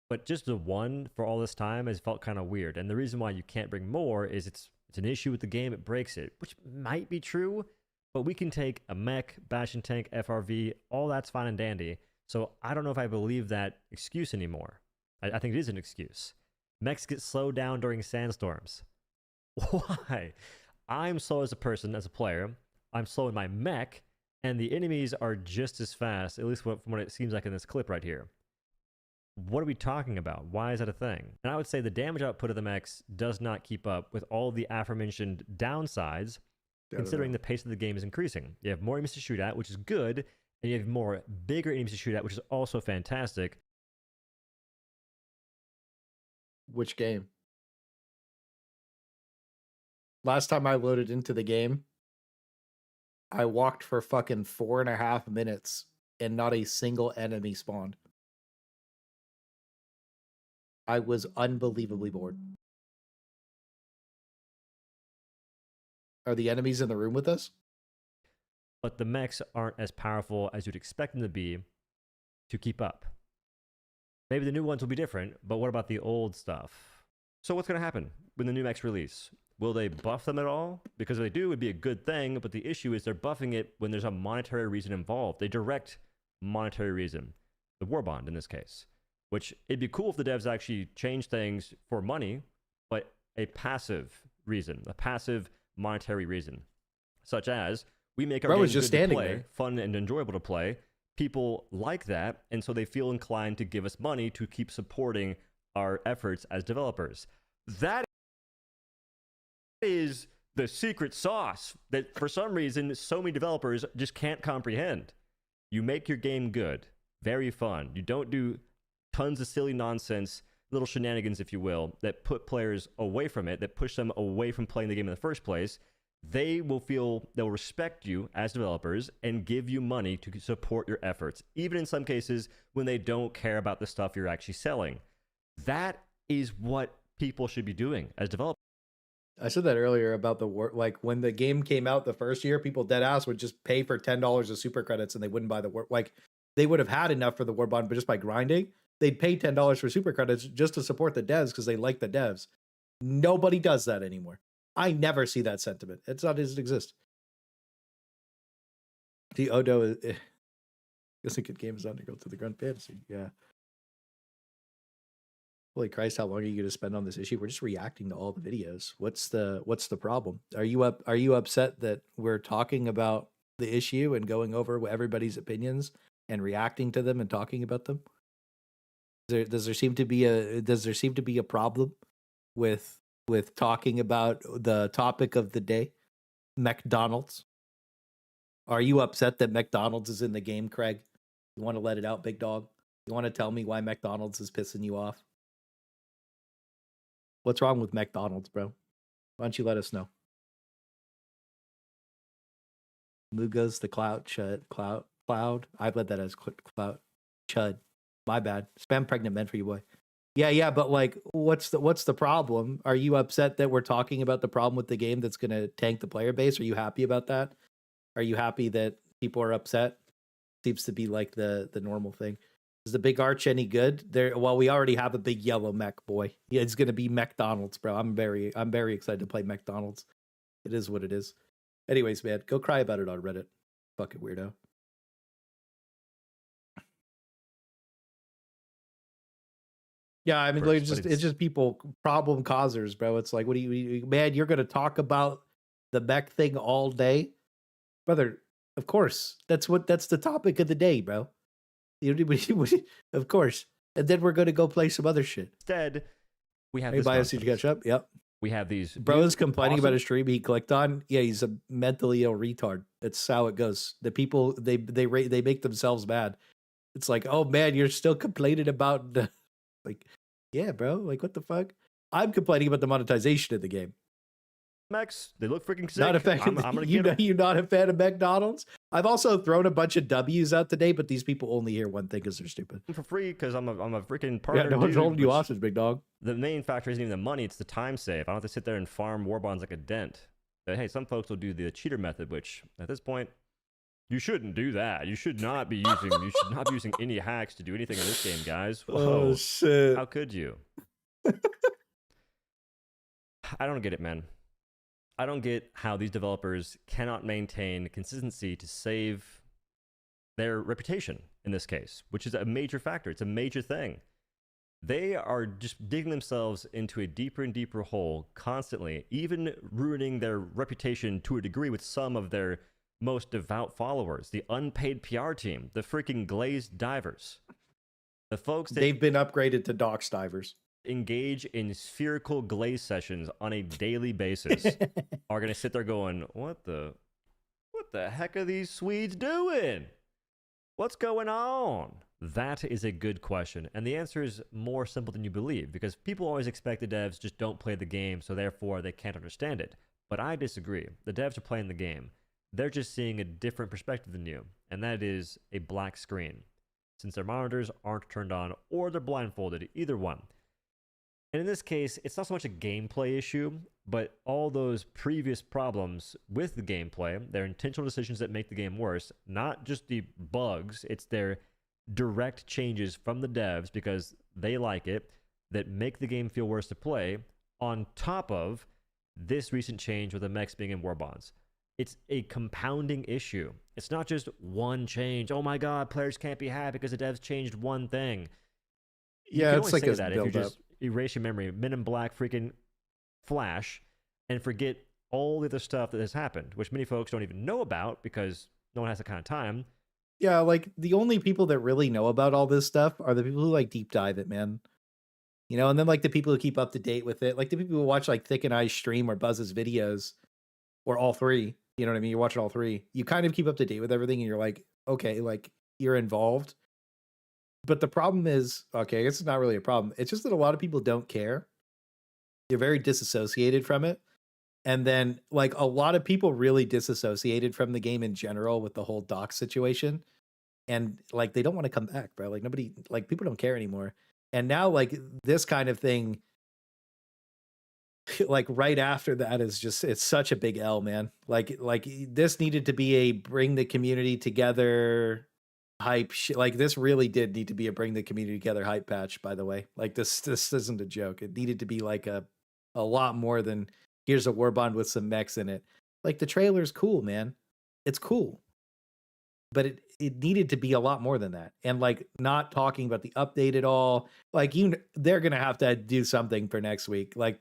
but just the 1 for all this time has felt kind of weird. And the reason why you can't bring more is it's an issue with the game, it breaks it, which might be true, but we can take a mech, bash and tank, FRV, all that's fine and dandy. So I don't know if I believe that excuse anymore. I think it is an excuse. Mechs get slowed down during sandstorms. Why? I'm slow as a person, as a player. I'm slow in my mech, and the enemies are just as fast, at least from what it seems like in this clip right here. What are we talking about? Why is that a thing? And I would say the damage output of the mechs does not keep up with all the aforementioned downsides, considering the pace of the game is increasing. You have more enemies to shoot at, which is good, and you have more bigger enemies to shoot at, which is also fantastic. Which game? Last time I loaded into the game, I walked for fucking 4.5 minutes and not a single enemy spawned. I was unbelievably bored. Are the enemies in the room with us? But the mechs aren't as powerful as you'd expect them to be to keep up. Maybe the new ones will be different, but what about the old stuff? So what's going to happen when the new mechs release? Will they buff them at all? Because if they do, it would be a good thing, but the issue is they're buffing it when there's a monetary reason involved. They direct monetary reason. The Warbond in this case. Which, it'd be cool if the devs actually change things for money, but a passive reason. A passive monetary reason. Such as, we make our game good to play, fun and enjoyable to play, people like that, and so they feel inclined to give us money to keep supporting our efforts as developers. That is the secret sauce that for some reason so many developers just can't comprehend. You make your game good, very fun. You don't do tons of silly nonsense, little shenanigans, if you will, that put players away from it, that push them away from playing the game in the first place. They'll respect you as developers and give you money to support your efforts, even in some cases when they don't care about the stuff you're actually selling. That is what people should be doing as developers. I said that earlier about the war. Like when the game came out the first year, people dead ass would just pay for $10 of super credits and they wouldn't buy the war. Like they would have had enough for the Warbond, but just by grinding, they'd pay $10 for super credits just to support the devs because they like the devs. Nobody does that anymore. I never see that sentiment. It doesn't exist. The Odo is a good game is integral to the Grunt Fantasy. Yeah. Holy Christ, how long are you going to spend on this issue? We're just reacting to all the videos. What's the problem? Are you upset that we're talking about the issue and going over everybody's opinions and reacting to them and talking about them? Does there seem to be a problem with talking about the topic of the day, Mechdonalds? Are you upset that Mechdonalds is in the game, Craig? You want to let it out, big dog? You want to tell me why Mechdonalds is pissing you off? What's wrong with Mechdonalds, bro? Why don't you let us know? Muga's the cloud. I've read that as cloud. Chud. My bad. Spam pregnant men for you, boy. Yeah, but like, what's the problem? Are you upset that we're talking about the problem with the game that's going to tank the player base? Are you happy about that? Are you happy that people are upset? Seems to be like the normal thing. Is the big arch any good? Well, we already have a big yellow mech, boy. Yeah, it's going to be Mechdonalds, bro. I'm very excited to play Mechdonalds. It is what it is. Anyways, man, go cry about it on Reddit. Fucking weirdo. Yeah, I mean, like, it's just people problem causers, bro. It's like, what do you man? You're gonna talk about the mech thing all day, brother. Of course, that's the topic of the day, bro. Of course, and then we're gonna go play some other shit. Instead, we have catch up. Yep. We have these bros complaining about a stream he clicked on. Yeah, he's a mentally ill retard. That's how it goes. The people they make themselves mad. It's like, oh man, you're still complaining about the, like, yeah, bro. Like, what the fuck? I'm complaining about the monetization of the game. Mechs, they look freaking sick. Not a fan. You're not a fan of Mechdonalds? I've also thrown a bunch of W's out today, but these people only hear one thing because they're stupid. For free because I'm a freaking partner. Yeah, no one's holding you hostage, big dog. The main factor isn't even the money; it's the time save. I don't have to sit there and farm Warbonds like a dent. But hey, some folks will do the cheater method, which at this point, you shouldn't do that. You should not be using any hacks to do anything in this game, guys. Whoa. Oh shit! How could you? I don't get it, man. I don't get how these developers cannot maintain consistency to save their reputation in this case, which is a major factor. It's a major thing. They are just digging themselves into a deeper and deeper hole constantly, even ruining their reputation to a degree with some of their most devout followers, the unpaid PR team, the freaking glazed divers. The folks that they've been upgraded to dox divers. Engage in spherical glaze sessions on a daily basis are going to sit there going, what the heck are these Swedes doing? What's going on? That is a good question. And the answer is more simple than you believe, because people always expect the devs just don't play the game, so therefore they can't understand it. But I disagree. The devs are playing the game. They're just seeing a different perspective than you, and that is a black screen, since their monitors aren't turned on or they're blindfolded, either one. And in this case, it's not so much a gameplay issue, but all those previous problems with the gameplay, their intentional decisions that make the game worse, not just the bugs, it's their direct changes from the devs because they like it, that make the game feel worse to play, on top of this recent change with the mechs being in Warbonds. It's a compounding issue. It's not just one change. Oh my god, players can't be happy because the devs changed one thing. Yeah, it's like a that if you just erase your memory, Men in Black freaking Flash, and forget all the other stuff that has happened, which many folks don't even know about because no one has that kind of time. Yeah, like the only people that really know about all this stuff are the people who like deep dive it, man. You know, and then like the people who keep up to date with it, like the people who watch like Thick and I's stream or Buzz's videos, or all three. You know what I mean? You're watching all three. You kind of keep up to date with everything, and you're like, okay, like you're involved. But the problem is, okay, I guess it's not really a problem. It's just that a lot of people don't care. They're very disassociated from it. And then like a lot of people really disassociated from the game in general with the whole doc situation. And like they don't want to come back, bro. Like nobody, like people don't care anymore. And now like this kind of thing, like right after that is just, it's such a big L, man. Like this needed to be a bring the community together hype shit. Like this really did need to be a bring the community together hype patch, by the way. Like this isn't a joke. It needed to be like a lot more than here's a Warbond with some mechs in it. Like the trailer's cool, man. It's cool. But it needed to be a lot more than that. And like not talking about the update at all. Like they're gonna have to do something for next week. Like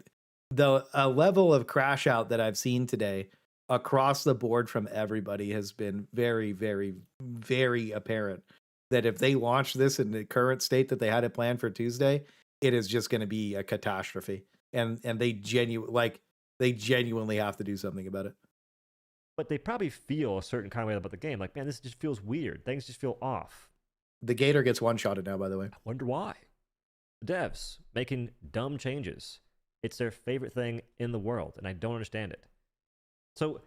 the level of crash out that I've seen today across the board from everybody has been very, very, very apparent that if they launch this in the current state that they had it planned for Tuesday, it is just going to be a catastrophe. And they genuinely have to do something about it. But they probably feel a certain kind of way about the game. Like, man, this just feels weird. Things just feel off. The Gator gets one-shotted now, by the way. I wonder why. The devs making dumb changes. It's their favorite thing in the world, and I don't understand it. So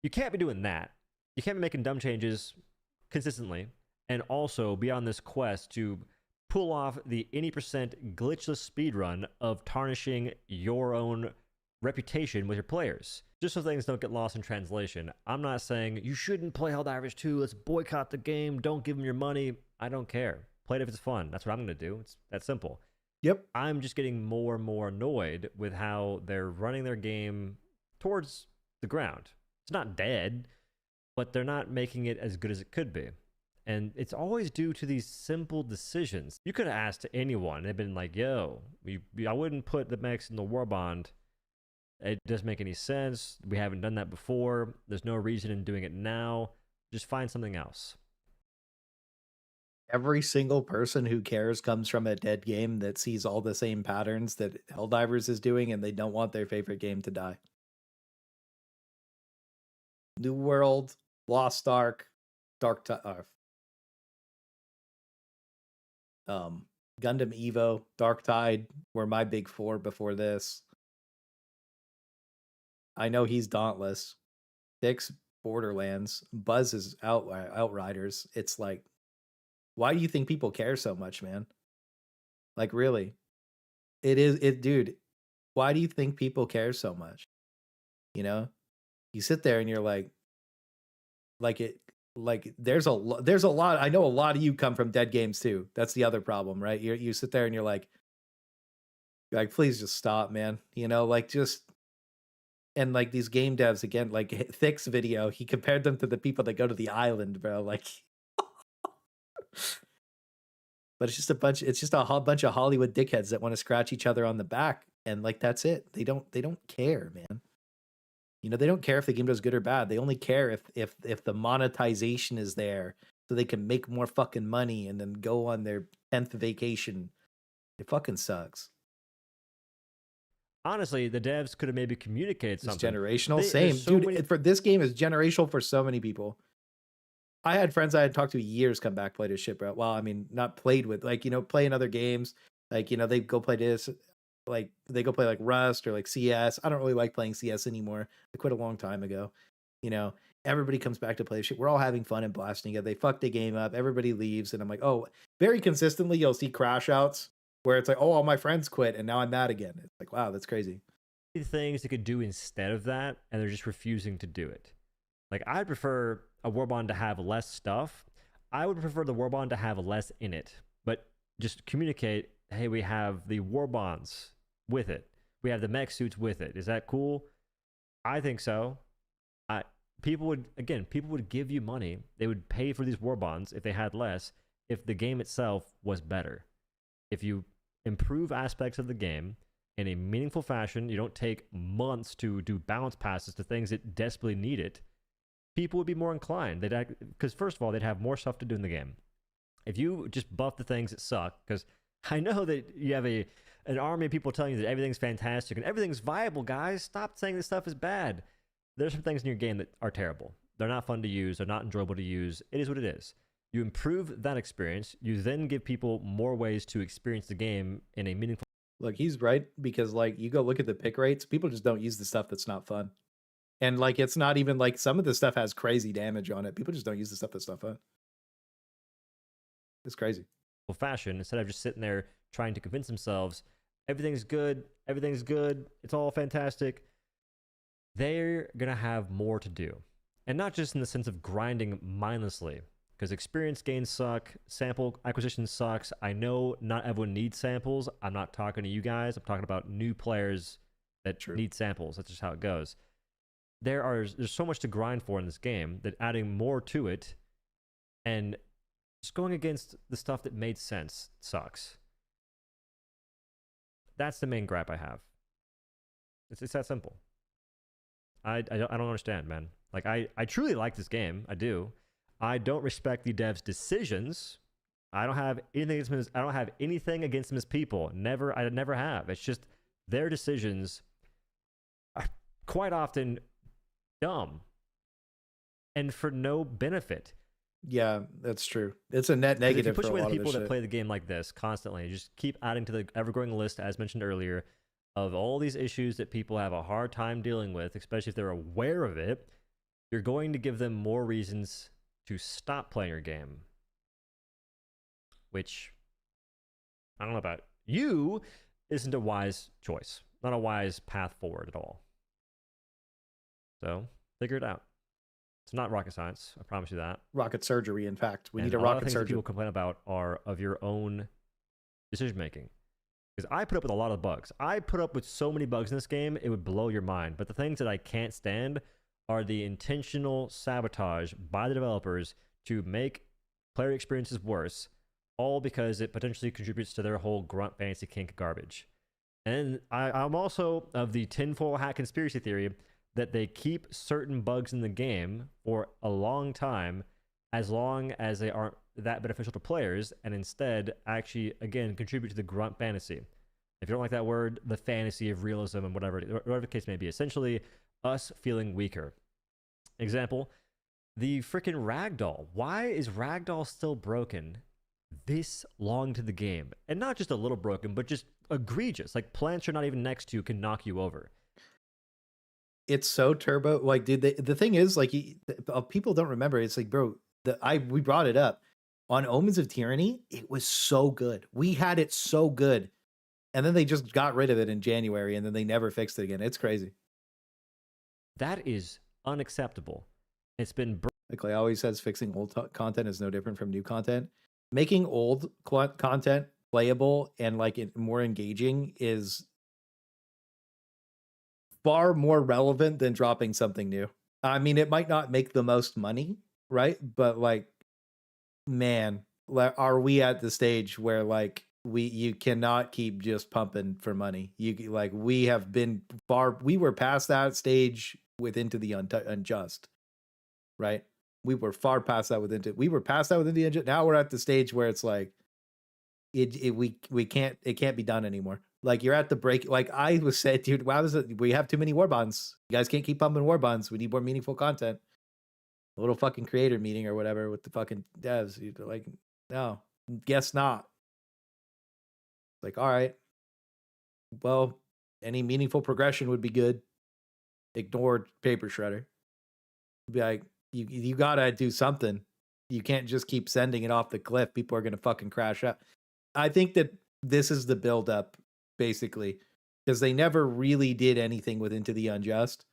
you can't be doing that. You can't be making dumb changes consistently and also be on this quest to pull off the any percent glitchless speedrun of tarnishing your own reputation with your players. Just so things don't get lost in translation, I'm not saying you shouldn't play Helldivers 2, let's boycott the game, don't give them your money. I don't care. Play it if it's fun. That's what I'm going to do. It's that simple. Yep. I'm just getting more and more annoyed with how they're running their game towards the ground. It's not dead, but they're not making it as good as it could be. And it's always due to these simple decisions. You could have asked anyone. They've been like, yo, I wouldn't put the mechs in the Warbond. It doesn't make any sense. We haven't done that before. There's no reason in doing it now. Just find something else. Every single person who cares comes from a dead game that sees all the same patterns that Helldivers is doing, and they don't want their favorite game to die. New World, Lost Ark, Gundam Evo, Darktide were my big four before this. I know he's Dauntless. Thick's Borderlands. Buzz is Outriders. It's like, why do you think people care so much, man? Like, really? Dude, why do you think people care so much? You know? You sit there and you're like there's a lot. I know a lot of you come from dead games too. That's the other problem, right? You sit there and you're like, please just stop, man. You know, like just, and like these game devs again, like Thick's video, he compared them to the people that go to the island, bro. Like, but it's just a bunch of Hollywood dickheads that want to scratch each other on the back, and like that's it. They don't care, man. You know, they don't care if the game does good or bad. They only care if the monetization is there so they can make more fucking money and then go on their 10th vacation. It fucking sucks. Honestly, the devs could have maybe communicated something. It's generational. Same. Dude, for this game is generational for so many people. I had friends I had talked to years come back, play this shit, bro. Well, I mean, not played with, like, you know, playing other games. Like, you know, they go play this. Like they go play like Rust or like CS. I don't really like playing CS anymore. I quit a long time ago. You know, everybody comes back to play shit. We're all having fun and blasting it. They fuck the game up. Everybody leaves, and I'm like, oh, very consistently you'll see crash outs where it's like, oh, all my friends quit, and now I'm mad again. It's like, wow, that's crazy. Things they could do instead of that, and they're just refusing to do it. Like, I'd prefer a Warbond to have less stuff. I would prefer the Warbond to have less in it, but just communicate, hey, we have the Warbonds with it. We have the mech suits with it. Is that cool? I think so. People would give you money. They would pay for these Warbonds if they had less, if the game itself was better. If you improve aspects of the game in a meaningful fashion, you don't take months to do bounce passes to things that desperately need it. people would be more inclined. Because first of all, they'd have more stuff to do in the game. If you just buff the things that suck, because I know that you have an army of people telling you that everything's fantastic and everything's viable, guys. Stop saying this stuff is bad. There's some things in your game that are terrible. They're not fun to use. They're not enjoyable to use. It is what it is. You improve that experience. You then give people more ways to experience the game in a meaningful. Look, he's right, because like you go look at the pick rates, people just don't use the stuff that's not fun. And like it's not even like some of the stuff has crazy damage on it. People just don't use the stuff that's not fun. It's crazy. Fashion, instead of just sitting there trying to convince themselves everything's good, it's all fantastic. They're gonna have more to do, and not just in the sense of grinding mindlessly, because experience gains suck, sample acquisition sucks. I know not everyone needs samples. I'm not talking to you guys. I'm talking about new players that need samples. That's just how it goes. There's so much to grind for in this game that adding more to it and just going against the stuff that made sense sucks. That's the main gripe I have. It's that simple. I don't understand, man. Like I truly like this game. I do. I don't respect the devs' decisions. I don't have anything against them as people. I never have. It's just their decisions are quite often dumb and for no benefit. Yeah, that's true. It's a net negative. If you push for away a the lot of people this that shit. play the game like this constantly, just keep adding to the ever-growing list, as mentioned earlier, of all these issues that people have a hard time dealing with, especially if they're aware of it, you're going to give them more reasons to stop playing your game. Which, I don't know about you, isn't a wise choice. Not a wise path forward at all. So, figure it out. It's not rocket science, I promise you that. Rocket surgery, in fact. We need a lot of rocket things that surgery. people complain about are of your own decision making. Because I put up with a lot of bugs. I put up with so many bugs in this game, it would blow your mind. But the things that I can't stand are the intentional sabotage by the developers to make player experiences worse, all because it potentially contributes to their whole grunt fantasy kink garbage. And I'm also of the tinfoil hat conspiracy theory that they keep certain bugs in the game for a long time, as long as they aren't that beneficial to players, and instead actually, again, contribute to the grunt fantasy. If you don't like that word, the fantasy of realism and whatever the case may be. Essentially, us feeling weaker. Example, the freaking ragdoll. Why is ragdoll still broken this long to the game? And not just a little broken, but just egregious. Like, plants you're not even next to can knock you over. It's so turbo. Like, dude, the thing is, like, people don't remember. It's like, bro, we brought it up on Omens of Tyranny. It was so good. We had it so good, and then they just got rid of it in January, and then they never fixed it again. It's crazy. That is unacceptable. It's been like Clay always says, fixing old content is no different from new content. Making old content playable and like more engaging is far more relevant than dropping something new. I mean, it might not make the most money, right? But like, man, are we at the stage where like you cannot keep just pumping for money? We were past that stage with Into the Unjust, right? We were far past that with Into the Unjust. Now we're at the stage where it's like it can't be done anymore. Like, you're at the break. Like I was saying, dude, wow, we have too many Warbonds. You guys can't keep pumping Warbonds. We need more meaningful content. A little fucking creator meeting or whatever with the fucking devs. You're like, no, guess not. Like, all right. Well, any meaningful progression would be good. Ignore paper shredder. Be like, you gotta do something. You can't just keep sending it off the cliff. People are gonna fucking crash out. I think that this is the build up, basically, because they never really did anything with Into the Unjust.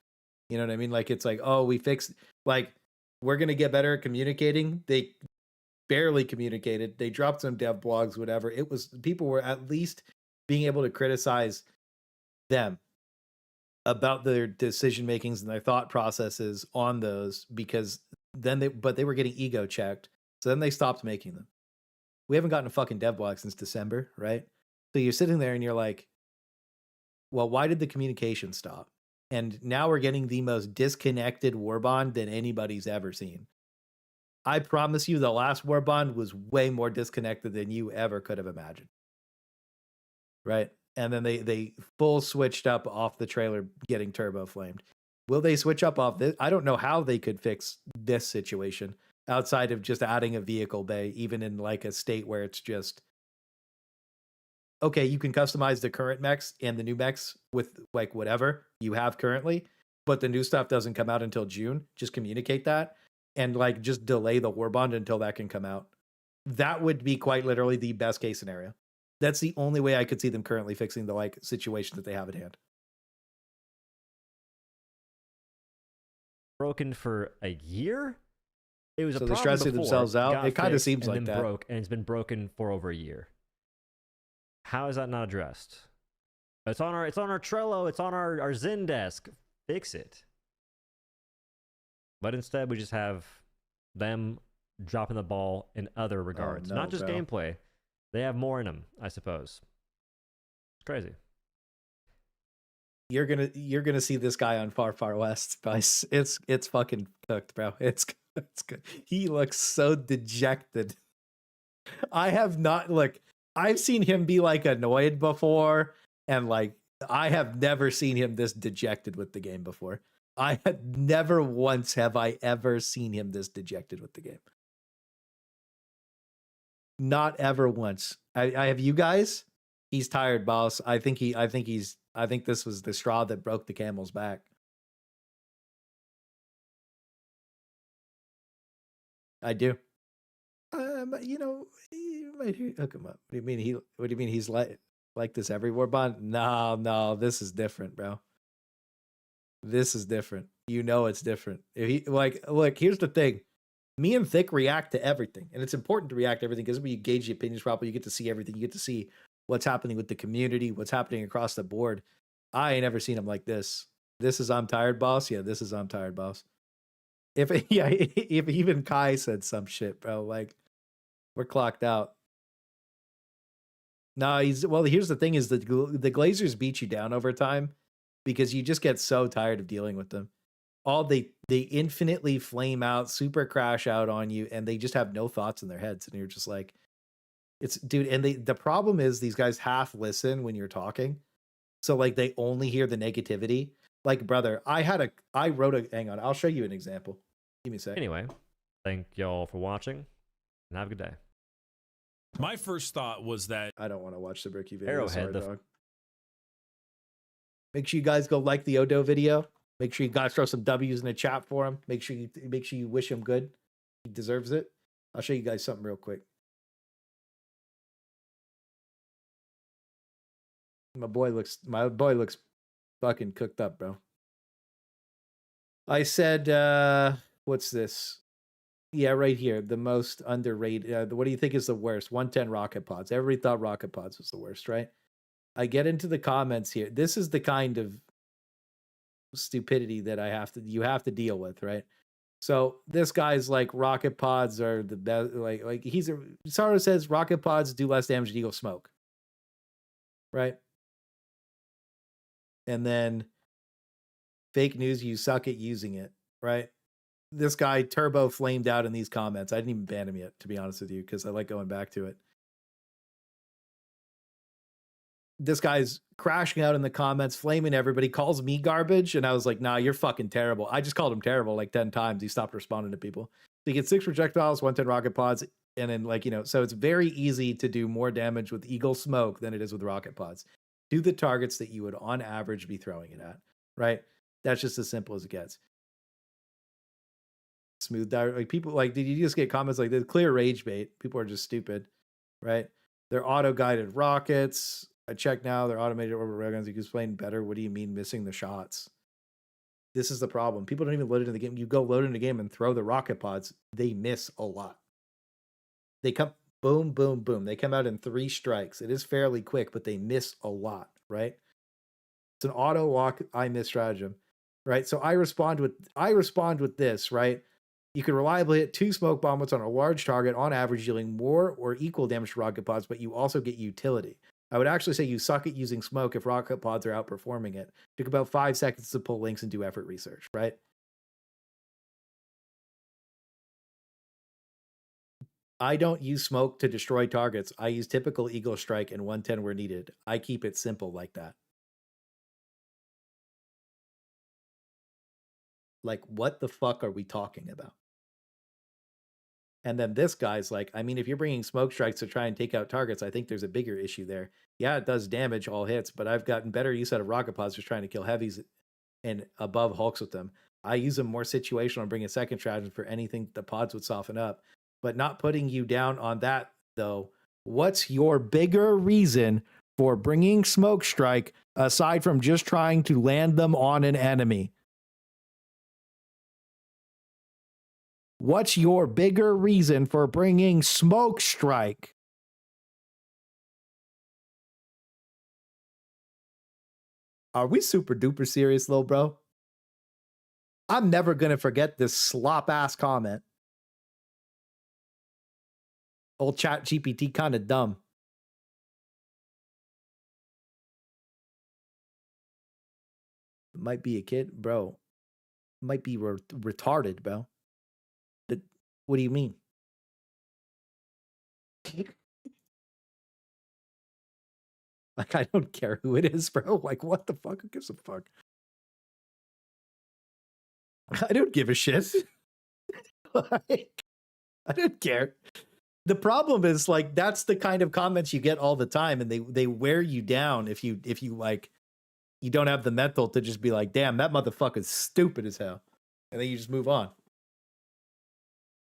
You know what I mean? Like, it's like, oh, we fixed, like, we're gonna get better at communicating. They barely communicated. They dropped some dev blogs, whatever. It was, people were at least being able to criticize them about their decision makings and their thought processes on those, because then they were getting ego checked. So then they stopped making them. We haven't gotten a fucking dev blog since December, right? So you're sitting there and you're like, well, why did the communication stop? And now we're getting the most disconnected Warbond than anybody's ever seen. I promise you the last Warbond was way more disconnected than you ever could have imagined. Right? And then they full switched up off the trailer getting turbo flamed. Will they switch up off this? I don't know how they could fix this situation outside of just adding a vehicle bay, even in like a state where it's just, okay, you can customize the current mechs and the new mechs with like whatever you have currently, but the new stuff doesn't come out until June. Just communicate that and like just delay the Warbond until that can come out. That would be quite literally the best case scenario. That's the only way I could see them currently fixing the like situation that they have at hand. Broken for a year? It was So a they're problem stressing before, themselves out? got It kinda fixed, seems and like then that. broke, and it's been broken for over a year. How is that not addressed? It's on our Trello, it's on our Zendesk. Fix it. But instead we just have them dropping the ball in other regards. no, Not just bro. gameplay. They have more in them, I suppose. It's crazy. You're gonna see this guy on Far West, guys. It's fucking cooked, bro. It's good. He looks so dejected. I have not I've seen him be like annoyed before, and like I have never seen him this dejected with the game before. I had never once have I ever seen him this dejected with the game. Not ever once. I have you guys. He's tired, boss. I think this was the straw that broke the camel's back. I do. You know, you might hook him up. What do you mean what do you mean he's like this every Warbond? No, this is different, bro. This is different. You know it's different. If he look, here's the thing. Me and Thick react to everything, and it's important to react to everything because when you gauge the opinions properly, you get to see everything. You get to see what's happening with the community, what's happening across the board. I ain't never seen him like this. This is I'm tired, boss. Yeah, this is I'm tired, boss. If even Kai said some shit, bro, like we're clocked out. No, here's the thing: is the Glazers beat you down over time because you just get so tired of dealing with them. They infinitely flame out, super crash out on you, and they just have no thoughts in their heads, and you're just like, it's dude. And the problem is these guys half listen when you're talking, so like they only hear the negativity. Like, brother, I wrote a hang on, I'll show you an example. Give me a sec. Anyway, thank y'all for watching, and have a good day. My first thought was that I don't want to watch the Bricky video. Arrowhead, Sorry, dog. Make sure you guys go like the Odo video. Make sure you guys throw some W's in the chat for him. Make sure you wish him good. He deserves it. I'll show you guys something real quick. My boy looks fucking cooked up, bro. I said, what's this? Yeah, right here. The most underrated. What do you think is the worst? 110 rocket pods. Everybody thought rocket pods was the worst, right? I get into the comments here. This is the kind of stupidity that you have to deal with, right? So this guy's like, rocket pods are the best. Like Saro says rocket pods do less damage than eagle smoke, right? And then fake news, you suck at using it, right? This guy turbo flamed out in these comments. I didn't even ban him yet, to be honest with you, because I like going back to it. This guy's crashing out in the comments, flaming everybody, calls me garbage. And I was like, nah, you're fucking terrible. I just called him terrible like 10 times. He stopped responding to people. So you get 6 projectiles, 110 rocket pods. And then so it's very easy to do more damage with Eagle Smoke than it is with rocket pods. Do the targets that you would on average be throwing it at, right? That's just as simple as it gets. Smooth dive, like people did you just get comments like this? Clear rage bait. People are just stupid, right? They're auto-guided rockets. I check now, they're automated orbital railguns. You can explain better. What do you mean missing the shots? This is the problem. People don't even load it in the game. You go load in the game and throw the rocket pods, they miss a lot. They come boom, boom, boom. They come out in 3 strikes. It is fairly quick, but they miss a lot, right? It's an auto walk, I miss stratagem, right? So I respond with this, right? You can reliably hit 2 smoke bombs on a large target on average, dealing more or equal damage to rocket pods, but you also get utility. I would actually say you suck at using smoke if rocket pods are outperforming it. Took about 5 seconds to pull links and do effort research, right? I don't use smoke to destroy targets. I use typical Eagle Strike and 110 where needed. I keep it simple like that. Like, what the fuck are we talking about? And then this guy's like, I mean, if you're bringing smoke strikes to try and take out targets, I think there's a bigger issue there. Yeah, it does damage all hits, but I've gotten better use out of rocket pods just trying to kill heavies and above hulks with them. I use them more situational and bring a second strategy for anything the pods would soften up. But not putting you down on that, though. What's your bigger reason for bringing smoke strike aside from just trying to land them on an enemy? What's your bigger reason for bringing smoke strike? Are we super duper serious, little bro? I'm never going to forget this slop ass comment. Old chat GPT kind of dumb. Might be a kid, bro. Might be retarded, bro. What do you mean? Like, I don't care who it is, bro. Like, what the fuck? Who gives a fuck? I don't give a shit. Like, I don't care. The problem is, like, that's the kind of comments you get all the time, and they wear you down if you like, you don't have the mental to just be like, damn, that motherfucker's stupid as hell. And then you just move on.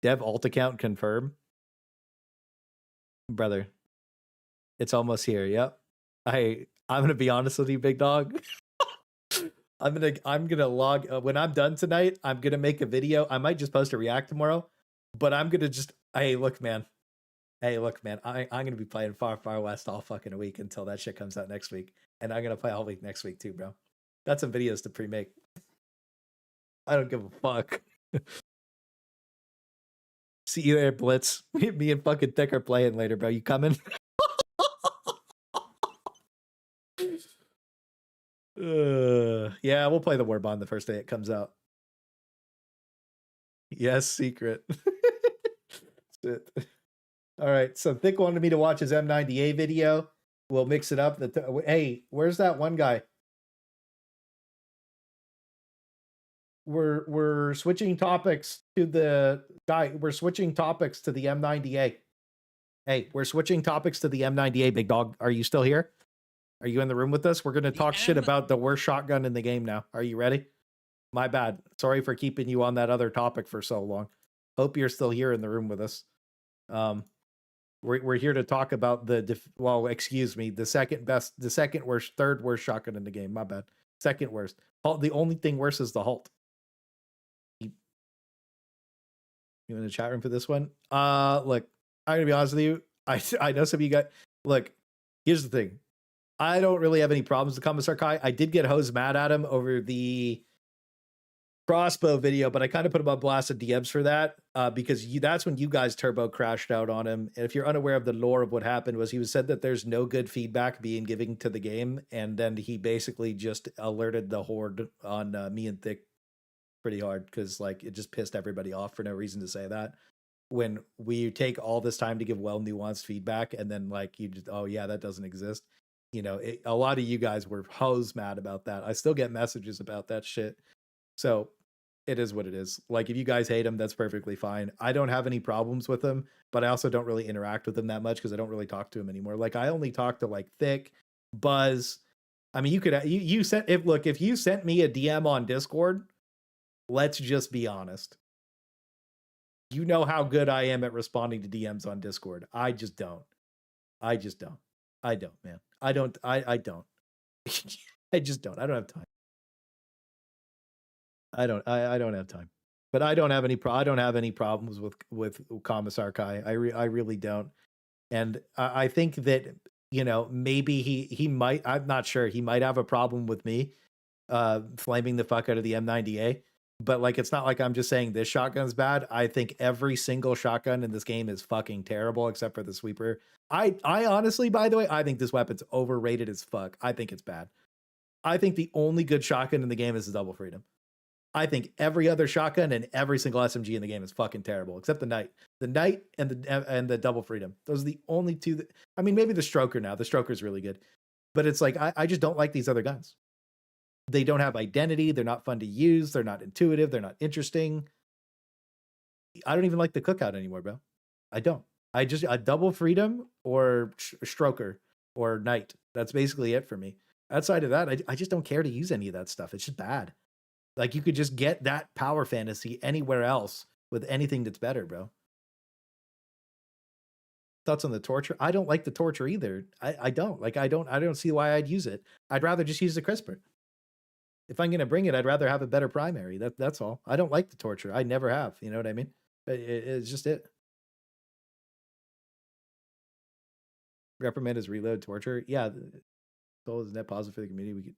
Dev alt account confirm. Brother, it's almost here. Yep. I'm gonna be honest with you, big dog. I'm gonna log when I'm done tonight. I'm gonna make a video. I might just post a react tomorrow, but I'm gonna just hey look man, I'm gonna be playing Far Far West all fucking week until that shit comes out next week, and I'm gonna play all week next week too, bro. Got some videos to pre-make. I don't give a fuck. See you there, Blitz. Me and fucking Thick are playing later, bro. You coming? Yeah, we'll play the Warbond the first day it comes out. Yes, secret. Shit. All right, so Thick wanted me to watch his M90A video. We'll mix it up. Hey, where's that one guy? We're switching topics to the guy. We're switching topics to the M90A. Hey, we're switching topics to the M90A, big dog. Are you still here? Are you in the room with us? We're going to talk shit about the worst shotgun in the game now. Are you ready? My bad. Sorry for keeping you on that other topic for so long. Hope you're still here in the room with us. We're here to talk about the third worst shotgun in the game. My bad. Second worst. The only thing worse is the Halt. You in the chat room for this one? Look, I'm gonna be honest with you. I know some of you guys. Look, here's the thing. I don't really have any problems with Commissar Kai. I did get hose mad at him over the crossbow video, but I kind of put him on blast of DMs for that because that's when you guys turbo crashed out on him. And if you're unaware of the lore of what happened, was he was said that there's no good feedback being given to the game, and then he basically just alerted the horde on me and Thick pretty hard because like it just pissed everybody off for no reason to say that. When we take all this time to give well nuanced feedback, and then like you just that doesn't exist. You know, a lot of you guys were hose mad about that. I still get messages about that shit. So it is what it is. Like, if you guys hate him, that's perfectly fine. I don't have any problems with him, but I also don't really interact with him that much because I don't really talk to him anymore. Like, I only talk to like Thick, Buzz. I mean, if you sent me a DM on Discord, let's just be honest. You know how good I am at responding to DMs on Discord. I just don't. I don't, man. I don't. I just don't. I don't have time. I don't have time. But I don't have any problems with Commissar Kai. I really don't. And I think that, you know, maybe he might, I'm not sure, he might have a problem with me flaming the fuck out of the M90A. But like, it's not like I'm just saying this shotgun's bad. I think every single shotgun in this game is fucking terrible, except for the sweeper. I honestly, by the way, I think this weapon's overrated as fuck. I think it's bad. I think the only good shotgun in the game is the Double Freedom. I think every other shotgun and every single SMG in the game is fucking terrible, except the Knight. The Knight and the Double Freedom. Those are the only two that, I mean, maybe the Stroker now. The Stroker's really good. But it's like, I just don't like these other guns. They don't have identity. They're not fun to use. They're not intuitive. They're not interesting. I don't even like the Cookout anymore, bro. I don't. I just, a Double Freedom or Stroker or Knight. That's basically it for me. Outside of that, I just don't care to use any of that stuff. It's just bad. Like, you could just get that power fantasy anywhere else with anything that's better, bro. Thoughts on the Torture? I don't like the Torture either. I don't. Like, I don't see why I'd use it. I'd rather just use the Crisper. If I'm going to bring it, I'd rather have a better primary. That's all. I don't like the Torture. I never have. You know what I mean? It's just it. Reprimand is reload Torture. Yeah. Soul is net positive for the community. We could.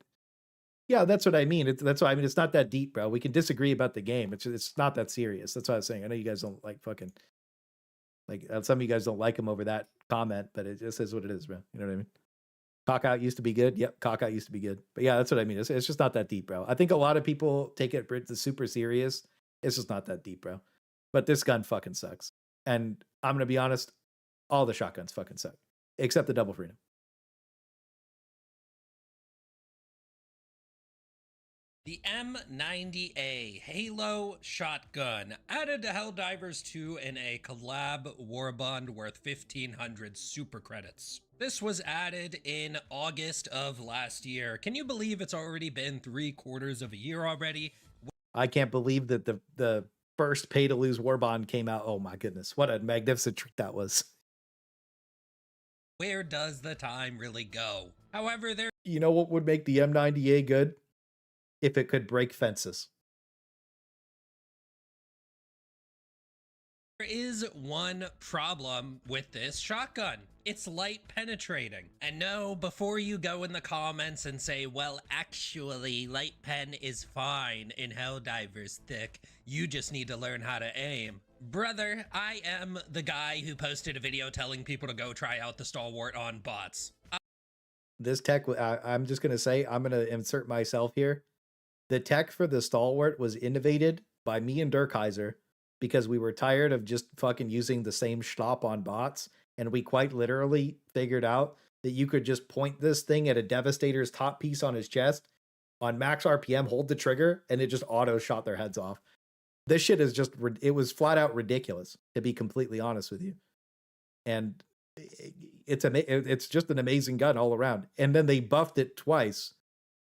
Yeah, that's what I mean. That's why I mean. It's not that deep, bro. We can disagree about the game. It's not that serious. That's what I was saying. I know you guys don't like fucking. Like, some of you guys don't like him over that comment, but it just is what it is, bro. You know what I mean? Cockout used to be good. Yep, Cockout used to be good. But yeah, that's what I mean. It's just not that deep, bro. I think a lot of people take it super serious. It's just not that deep, bro. But this gun fucking sucks. And I'm going to be honest, all the shotguns fucking suck. Except the Double Freedom. The M90A Halo shotgun added to Helldivers 2 in a collab Warbond worth 1,500 super credits. This was added in August of last year. Can you believe it's already been 3/4 of a year already? I can't believe that the first pay to lose Warbond came out. Oh my goodness, what a magnificent trick that was. Where does the time really go? However, there. You know what would make the M90A good? If it could break fences. There is one problem with this shotgun. It's light penetrating. And no, before you go in the comments and say, well, actually, light pen is fine in Helldivers thick, you just need to learn how to aim. Brother, I am the guy who posted a video telling people to go try out the Stalwart on bots. This tech, I'm just going to say, I'm going to insert myself here. The tech for the Stalwart was innovated by me and Durkheiser because we were tired of just fucking using the same Slop on bots. And we quite literally figured out that you could just point this thing at a Devastator's top piece on his chest on max RPM, hold the trigger, and it just auto shot their heads off. This shit is just, it was flat out ridiculous, to be completely honest with you. And it's just an amazing gun all around. And then they buffed it twice.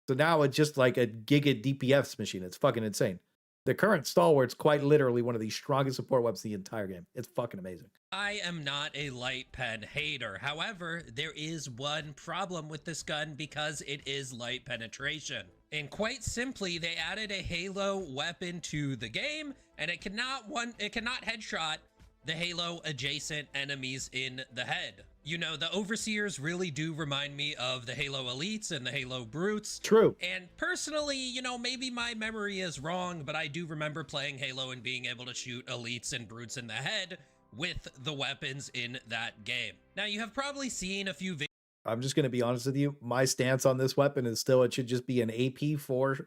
So now it's just like a giga DPS machine. It's fucking insane. The current Stalwart's quite literally one of the strongest support weapons in the entire game. It's fucking amazing. I am not a light pen hater. However, there is one problem with this gun because it is light penetration. And quite simply, they added a Halo weapon to the game, and it cannot headshot the Halo adjacent enemies in the head. You know, the Overseers really do remind me of the Halo Elites and the Halo Brutes. True. And personally, you know, maybe my memory is wrong, but I do remember playing Halo and being able to shoot Elites and Brutes in the head with the weapons in that game. Now, you have probably seen a few videos. I'm just going to be honest with you. My stance on this weapon is still, it should just be an AP4.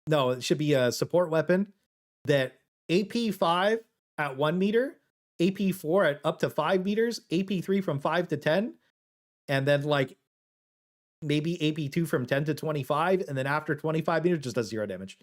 No, it should be a support weapon that AP5 at 1 meter, AP4 at up to 5 meters, AP3 from 5 to 10, and then like maybe AP2 from 10 to 25, and then after 25 meters just does 0 damage.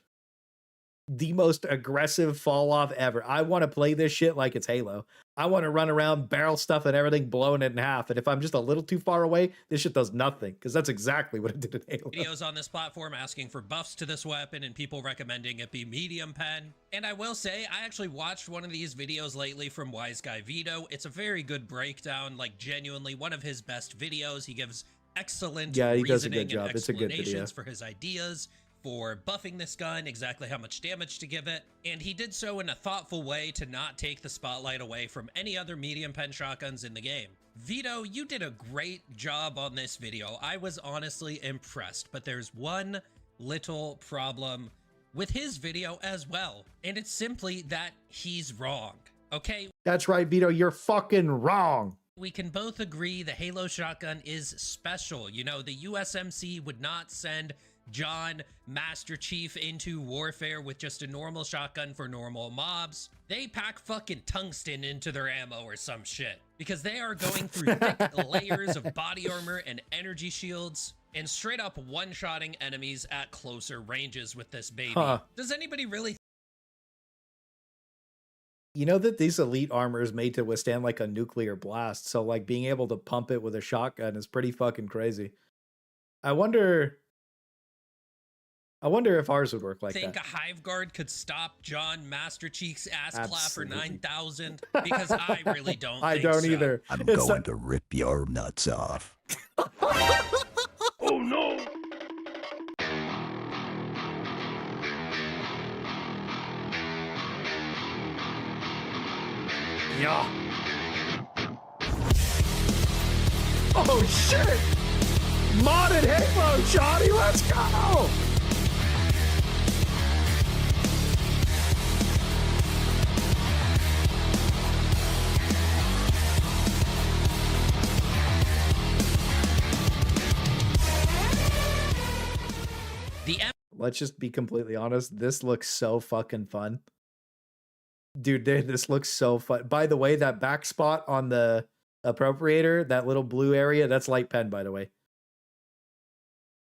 The most aggressive fall off ever. I want to play this shit like it's Halo. I want to run around, barrel stuff and everything, blowing it in half. And if I'm just a little too far away, this shit does nothing, because that's exactly what it did in Halo. Videos on this platform asking for buffs to this weapon and people recommending it be medium pen. And I will say, I actually watched one of these videos lately from Wise Guy Vito. It's a very good breakdown, like genuinely one of his best videos. He gives excellent he does a good reasoning job. and It's a good video explanations for his ideas, for buffing this gun, exactly how much damage to give it, and he did so in a thoughtful way to not take the spotlight away from any other medium pen shotguns in the game. Vito, you did a great job on this video. I was honestly impressed, but there's one little problem with his video as well. And it's simply that he's wrong. Okay? That's right, Vito. You're fucking wrong. We can both agree the Halo shotgun is special. You know, the USMC would not send John Master Chief into warfare with just a normal shotgun for normal mobs. They pack fucking tungsten into their ammo or some shit because they are going through thick layers of body armor and energy shields and straight up one-shotting enemies at closer ranges with this baby. Does anybody really? You know that these elite armor is made to withstand like a nuclear blast, so like being able to pump it with a shotgun is pretty fucking crazy. I wonder if ours would work like Think that. a hive guard could stop John Master Chief's ass clapper 9000? Because I really don't. I think don't so. either. I'm It's going to rip your nuts off. Oh no! Yeah. Oh shit! Modded Halo, Johnny, let's go! Let's just be completely honest. This looks so fucking fun. Dude, this looks so fun. By the way, that back spot on the appropriator, that little blue area, that's light pen, by the way.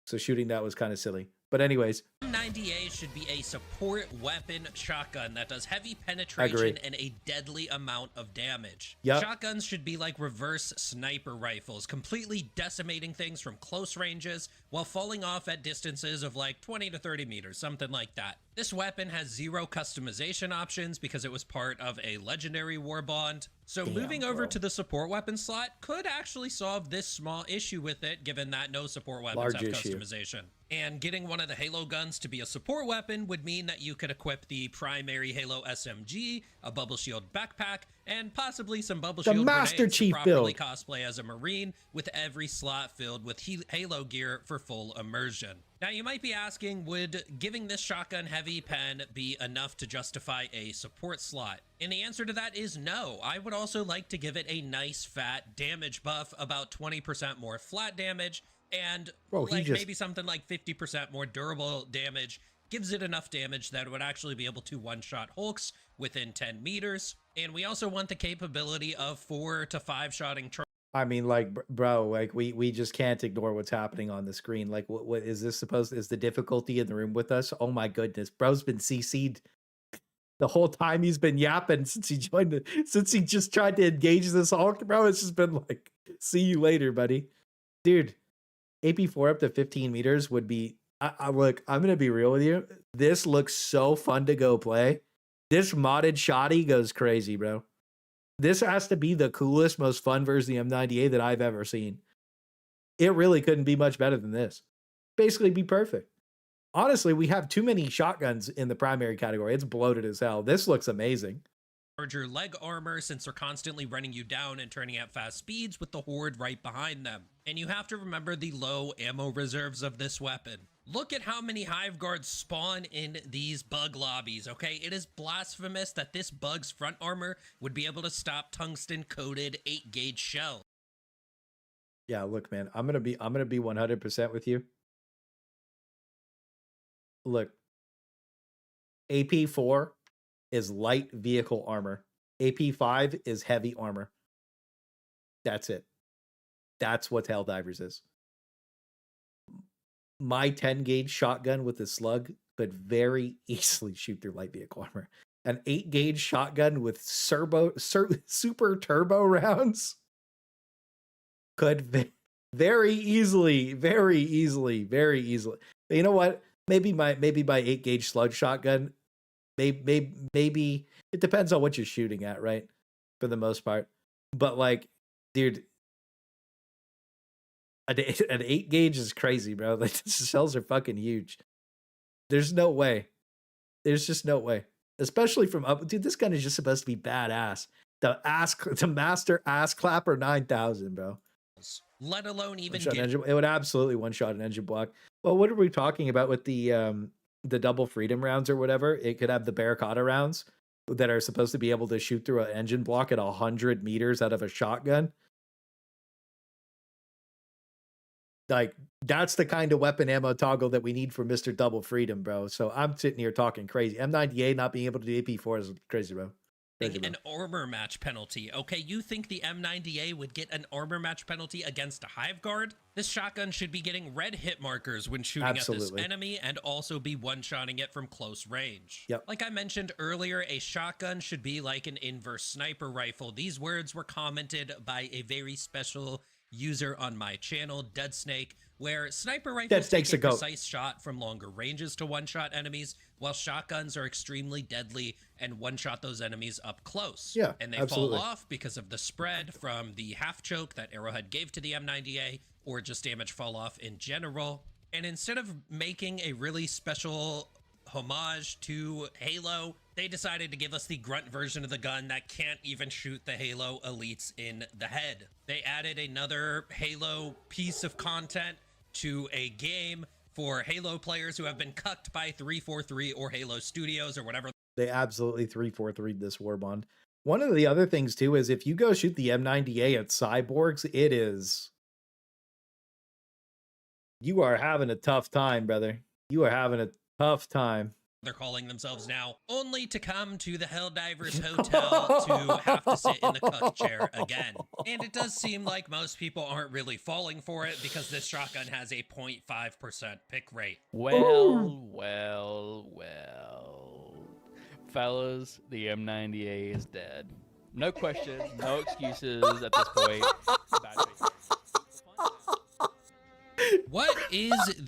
So shooting that was kind of silly. But anyways. 90A should be a support weapon shotgun that does heavy penetration and a deadly amount of damage. Yep. Shotguns should be like reverse sniper rifles, completely decimating things from close ranges while falling off at distances of like 20 to 30 meters, something like that. This weapon has 0 customization options because it was part of a legendary Warbond. So moving over to the support weapon slot could actually solve this small issue with it, given that no support weapons have customization. And getting one of the Halo guns to be a support weapon would mean that you could equip the primary Halo SMG, a bubble shield backpack, and possibly some bubble shield Master Chief to properly build. cosplay as a Marine, with every slot filled with Halo gear for full immersion. Now you might be asking, would giving this shotgun heavy pen be enough to justify a support slot? And the answer to that is no. I would also like to give it a nice fat damage buff, about 20% more flat damage, and maybe something like 50% more durable damage. Gives it enough damage that it would actually be able to one-shot Hulks within 10 meters. And we also want the capability of 4 to 5-shotting. I mean, like, bro, like we just can't ignore what's happening on the screen. Like, what is this supposed? Is the difficulty in the room with us? Oh my goodness, bro's been CC'd the whole time. He's been yapping since he joined since he just tried to engage this Hulk, bro. It's just been like, see you later, buddy. Dude, AP4 up to 15 meters would be. Look, I'm gonna be real with you. This looks so fun to go play. This modded shoddy goes crazy, bro. This has to be the coolest, most fun version of the M90A that I've ever seen. It really couldn't be much better than this. Basically be perfect. Honestly, we have too many shotguns in the primary category. It's bloated as hell. This looks amazing. Larger leg armor, since they're constantly running you down and turning at fast speeds with the horde right behind them. And you have to remember the low ammo reserves of this weapon. Look at how many hive guards spawn in these bug lobbies, okay? It is blasphemous that this bug's front armor would be able to stop tungsten-coated 8-gauge shells. Yeah, look, man, I'm gonna be 100% with you. Look, AP4 is light vehicle armor. AP5 is heavy armor. That's it. That's what Helldivers is. My 10-gauge shotgun with a slug could very easily shoot through light vehicle armor. An 8-gauge shotgun with super turbo rounds could very easily. But you know what? Maybe my 8-gauge slug shotgun. Maybe it depends on what you're shooting at, right? For the most part. But like, dude, an 8-gauge is crazy, bro. Like, the shells are fucking huge. There's no way. There's just no way. Especially from up, dude. This gun is just supposed to be badass. The master ass clapper 9000, bro. Let alone even it would absolutely one-shot an engine block. Well, what are we talking about with the the double freedom rounds or whatever, it could have the Barricada rounds that are supposed to be able to shoot through an engine block at 100 meters out of a shotgun. Like, that's the kind of weapon ammo toggle that we need for Mr. Double Freedom, bro. So I'm sitting here talking crazy. M90A not being able to do AP4 is crazy, bro. An armor match penalty. Okay, you think the M90A would get an armor match penalty against a Hive Guard? This shotgun should be getting red hit markers when shooting at this enemy and also be one-shotting it from close range. Yep. Like I mentioned earlier, a shotgun should be like an inverse sniper rifle. These words were commented by a very special user on my channel, Dead Snake, where sniper rifles take a precise shot from longer ranges to one-shot enemies, while shotguns are extremely deadly and one-shot those enemies up close. Yeah, and they fall off because of the spread from the half choke that Arrowhead gave to the M90A, or just damage fall off in general. And instead of making a really special homage to Halo, they decided to give us the grunt version of the gun that can't even shoot the Halo elites in the head. They added another Halo piece of content to a game for Halo players who have been cucked by 343 or Halo Studios or whatever. They absolutely 343'd this Warbond. One of the other things too is if you go shoot the M90A at Cyborgs, it is... You are having a tough time, brother. You are having a tough time. They're calling themselves now, only to come to the Helldivers Hotel to have to sit in the cuck chair again. And it does seem like most people aren't really falling for it because this shotgun has a 0.5% pick rate. Well. Fellas, the M90A is dead. No question, no excuses at this point. What is the...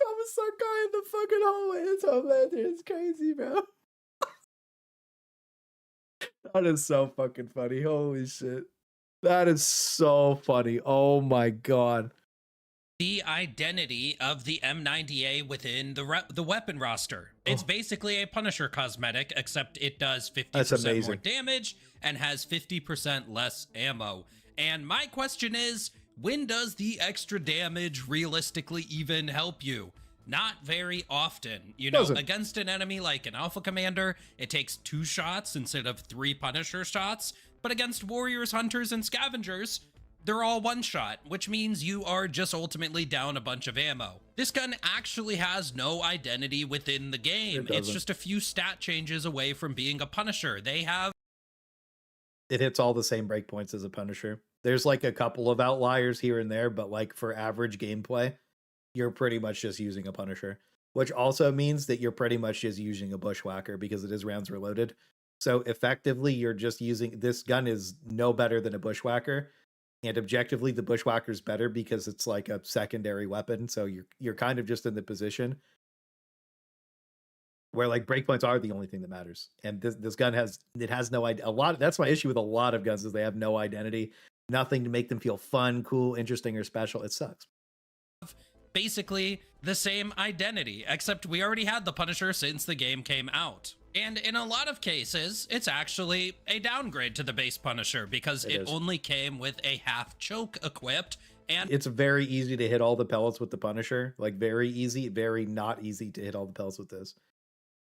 Commissar guy in the fucking hallway. It's Homelander. It's crazy, bro. That is so fucking funny. Holy shit. That is so funny. Oh my god. The identity of the M90A within the weapon roster. It's basically a Punisher cosmetic, except it does 50% more damage and has 50% less ammo. And my question is, when does the extra damage realistically even help you? Not very often. You know, against an enemy like an Alpha Commander, it takes 2 shots instead of 3 Punisher shots. But against Warriors, Hunters, and Scavengers, they're all one shot, which means you are just ultimately down a bunch of ammo. This gun actually has no identity within the game. It's just a few stat changes away from being a Punisher. They have... It hits all the same breakpoints as a Punisher. There's like a couple of outliers here and there, but like for average gameplay, you're pretty much just using a Punisher, which also means that you're pretty much just using a Bushwhacker because it is rounds reloaded. So effectively, you're just using... This gun is no better than a Bushwhacker. And objectively, the Bushwhacker's better because it's like a secondary weapon. So you're kind of just in the position where like breakpoints are the only thing that matters. And this gun has no idea. That's my issue with a lot of guns is they have no identity, nothing to make them feel fun, cool, interesting, or special. It sucks. Basically the same identity, except we already had the Punisher since the game came out. And in a lot of cases, it's actually a downgrade to the base Punisher because it only came with a half choke equipped, and it's very easy to hit all the pellets with the Punisher. Like very easy, very not easy to hit all the pellets with this.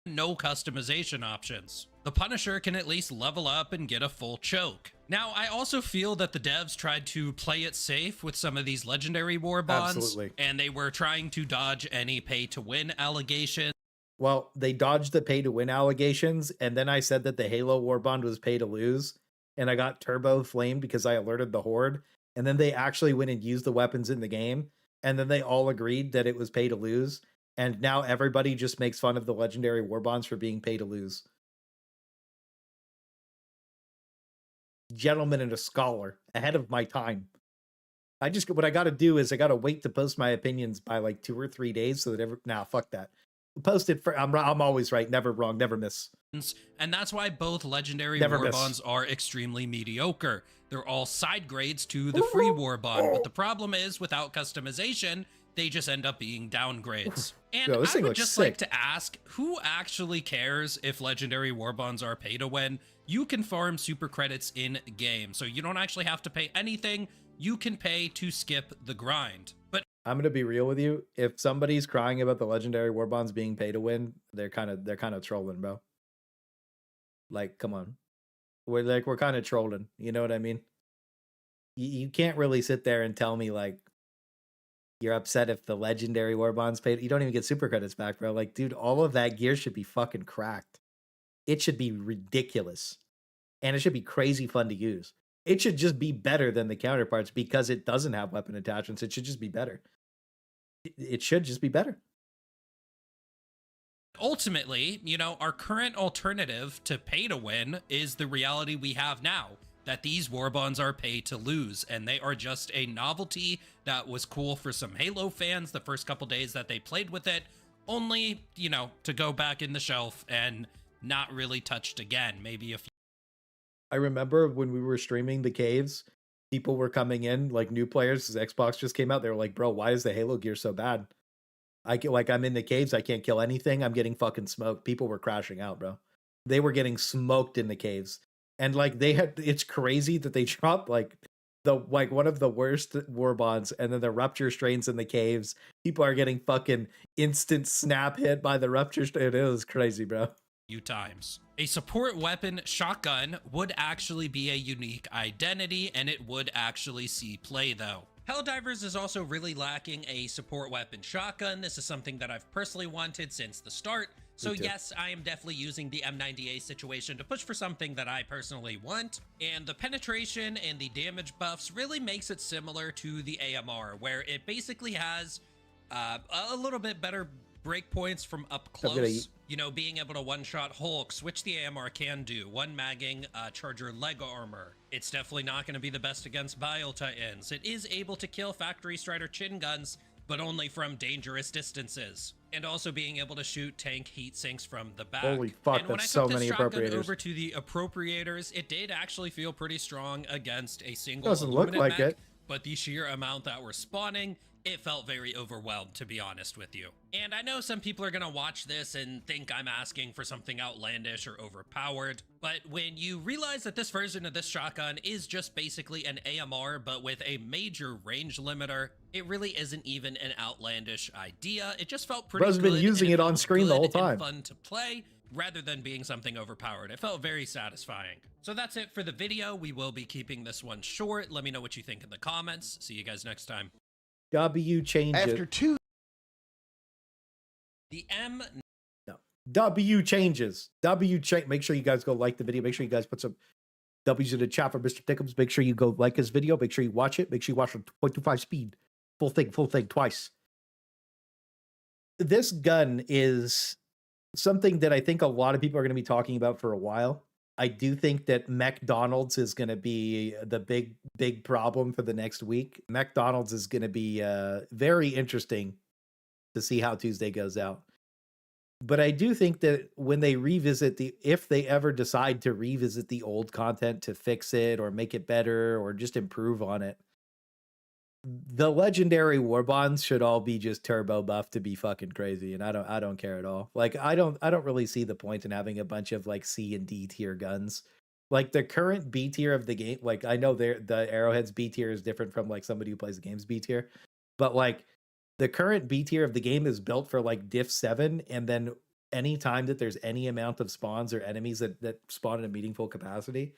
No customization options. The Punisher can at least level up and get a full choke. Now, I also feel that the devs tried to play it safe with some of these legendary war bonds. Absolutely. And they were trying to dodge any pay-to-win allegations. Well, they dodged the pay-to-win allegations, and then I said that the Halo Warbond was pay-to-lose, and I got turbo flamed because I alerted the Horde, and then they actually went and used the weapons in the game, and then they all agreed that it was pay-to-lose, and now everybody just makes fun of the legendary Warbonds for being pay-to-lose. Gentleman and a scholar, ahead of my time. What I got to do is I got to wait to post my opinions by like 2 or 3 days so that fuck that. Post it for I'm always right, never wrong, never miss. And that's why both legendary Warbonds are extremely mediocre. They're all side grades to the free Warbond, but the problem is without customization, they just end up being downgrades. And Yo, this I thing would looks just sick. like to ask, who actually cares if legendary warbonds are pay to win? You can farm super credits in game, so you don't actually have to pay anything. You can pay to skip the grind. But I'm gonna be real with you. If somebody's crying about the legendary warbonds being pay to win, they're kind of trolling, bro. Like, come on, we're kind of trolling. You know what I mean? You can't really sit there and tell me like you're upset if the legendary warbonds paid. You don't even get super credits back, bro. Like, dude, all of that gear should be fucking cracked. It should be ridiculous, and it should be crazy fun to use. It should just be better than the counterparts because it doesn't have weapon attachments. It should just be better. It should just be better. ultimately, you know, our current alternative to pay to win is the reality we have now, that these warbonds are pay to lose, and they are just a novelty that was cool for some Halo fans the first couple days that they played with it, only, you know, to go back in the shelf and not really touched again. Maybe a few. I remember when we were streaming the caves, people were coming in, like new players, because Xbox just came out. They were like, bro, why is the Halo gear so bad? I'm in the caves, I can't kill anything. I'm getting fucking smoked. People were crashing out, bro. They were getting smoked in the caves. And like it's crazy that they dropped like one of the worst warbonds, and then the rupture strains in the caves. People are getting fucking instant snap hit by the rupture strain. It was crazy, bro. Few times. A support weapon shotgun would actually be a unique identity, and it would actually see play though. Helldivers is also really lacking a support weapon shotgun. This is something that I've personally wanted since the start. So yes, I am definitely using the M90A situation to push for something that I personally want. And the penetration and the damage buffs really makes it similar to the AMR, where it basically has a little bit better breakpoints from up close. You know, being able to one-shot Hulks, which the AMR can do. One-magging Charger leg armor. It's definitely not going to be the best against Bile Titans. It is able to kill Factory Strider chin guns, but only from dangerous distances. And also being able to shoot tank heat sinks from the back. Holy fuck, and when that's I so took many this shotgun appropriators. over to the appropriators, it did actually feel pretty strong against a single Doesn't look Illuminate like mech, it. but the sheer amount that were spawning, it felt very overwhelmed, to be honest with you. And I know some people are gonna watch this and think I'm asking for something outlandish or overpowered, but when you realize that this version of this shotgun is just basically an AMR, but with a major range limiter, it really isn't even an outlandish idea. It just felt pretty Bro's good. been using and it on felt screen the good whole and time. fun to play, rather than being something overpowered. It felt very satisfying. So that's it for the video. We will be keeping this one short. Let me know what you think in the comments. See you guys next time. W changes. After two. The M. No. W changes. Make sure you guys go like the video. Make sure you guys put some W's in the chat for Mr. Dickums. Make sure you go like his video. Make sure you watch it. Make sure you watch it 2.25 speed. Full thing, twice. This gun is something that I think a lot of people are going to be talking about for a while. I do think that Mechdonalds is going to be the big problem for the next week. Mechdonalds is going to be very interesting to see how Tuesday goes out. But I do think that when they revisit if they ever decide to revisit the old content to fix it or make it better or just improve on it, the legendary warbonds should all be just turbo buffed to be fucking crazy, and I don't care at all. Like I don't really see the point in having a bunch of like C and D tier guns. Like the current B tier of the game, like I know the Arrowhead's B tier is different from like somebody who plays the game's B tier, but like the current B tier of the game is built for like diff 7, and then any time that there's any amount of spawns or enemies that spawn in a meaningful capacity,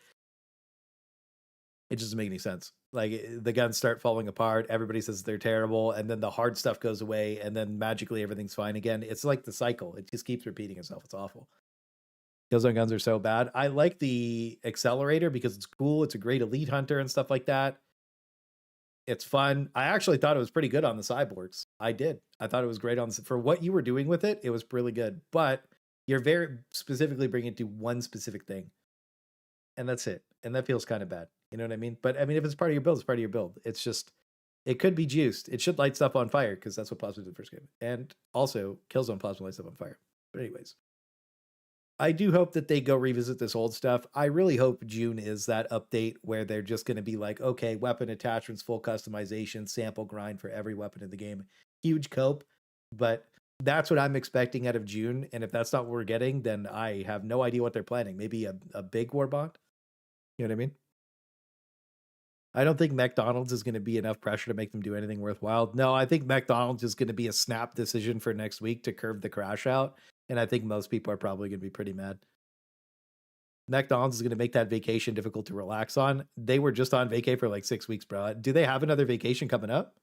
it doesn't make any sense. Like the guns start falling apart, everybody says they're terrible, and then the hard stuff goes away, and then magically everything's fine again. It's like the cycle. It just keeps repeating itself. It's awful. Killzone guns are so bad. I like the accelerator because it's cool. It's a great elite hunter and stuff like that. It's fun. I actually thought it was pretty good on the cyborgs. I did. I thought it was great for what you were doing with it. It was really good, but you're very specifically bringing it to one specific thing, and that's it. And that feels kind of bad. You know what I mean? But I mean, if it's part of your build, it's part of your build. It's just, it could be juiced. It should light stuff on fire because that's what Plasma did in the first game. And also, Killzone Plasma lights stuff on fire. But anyways, I do hope that they go revisit this old stuff. I really hope June is that update where they're just going to be like, okay, weapon attachments, full customization, sample grind for every weapon in the game. huge cope, but that's what I'm expecting out of June. And if that's not what we're getting, then I have no idea what they're planning. Maybe a big Warbond. You know what I mean? I don't think Mechdonalds is going to be enough pressure to make them do anything worthwhile. No, I think Mechdonalds is going to be a snap decision for next week to curb the crash out. And I think most people are probably going to be pretty mad. Mechdonalds is going to make that vacation difficult to relax on. They were just on vacay for like 6 weeks, bro. Do they have another vacation coming up?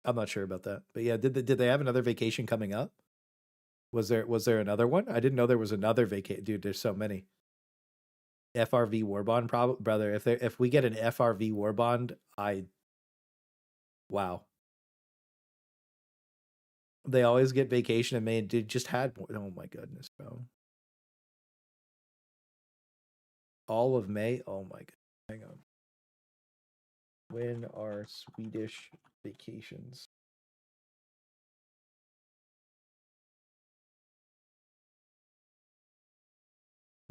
I'm not sure about that. But yeah, did they have another vacation coming up? Was there another one? I didn't know there was another vacation. Dude, there's so many. FRV Warbond, probably, brother. If we get an FRV Warbond, wow. They always get vacation in May. Dude, just had. Oh my goodness, bro. All of May. Oh my god. Hang on. When are Swedish vacations?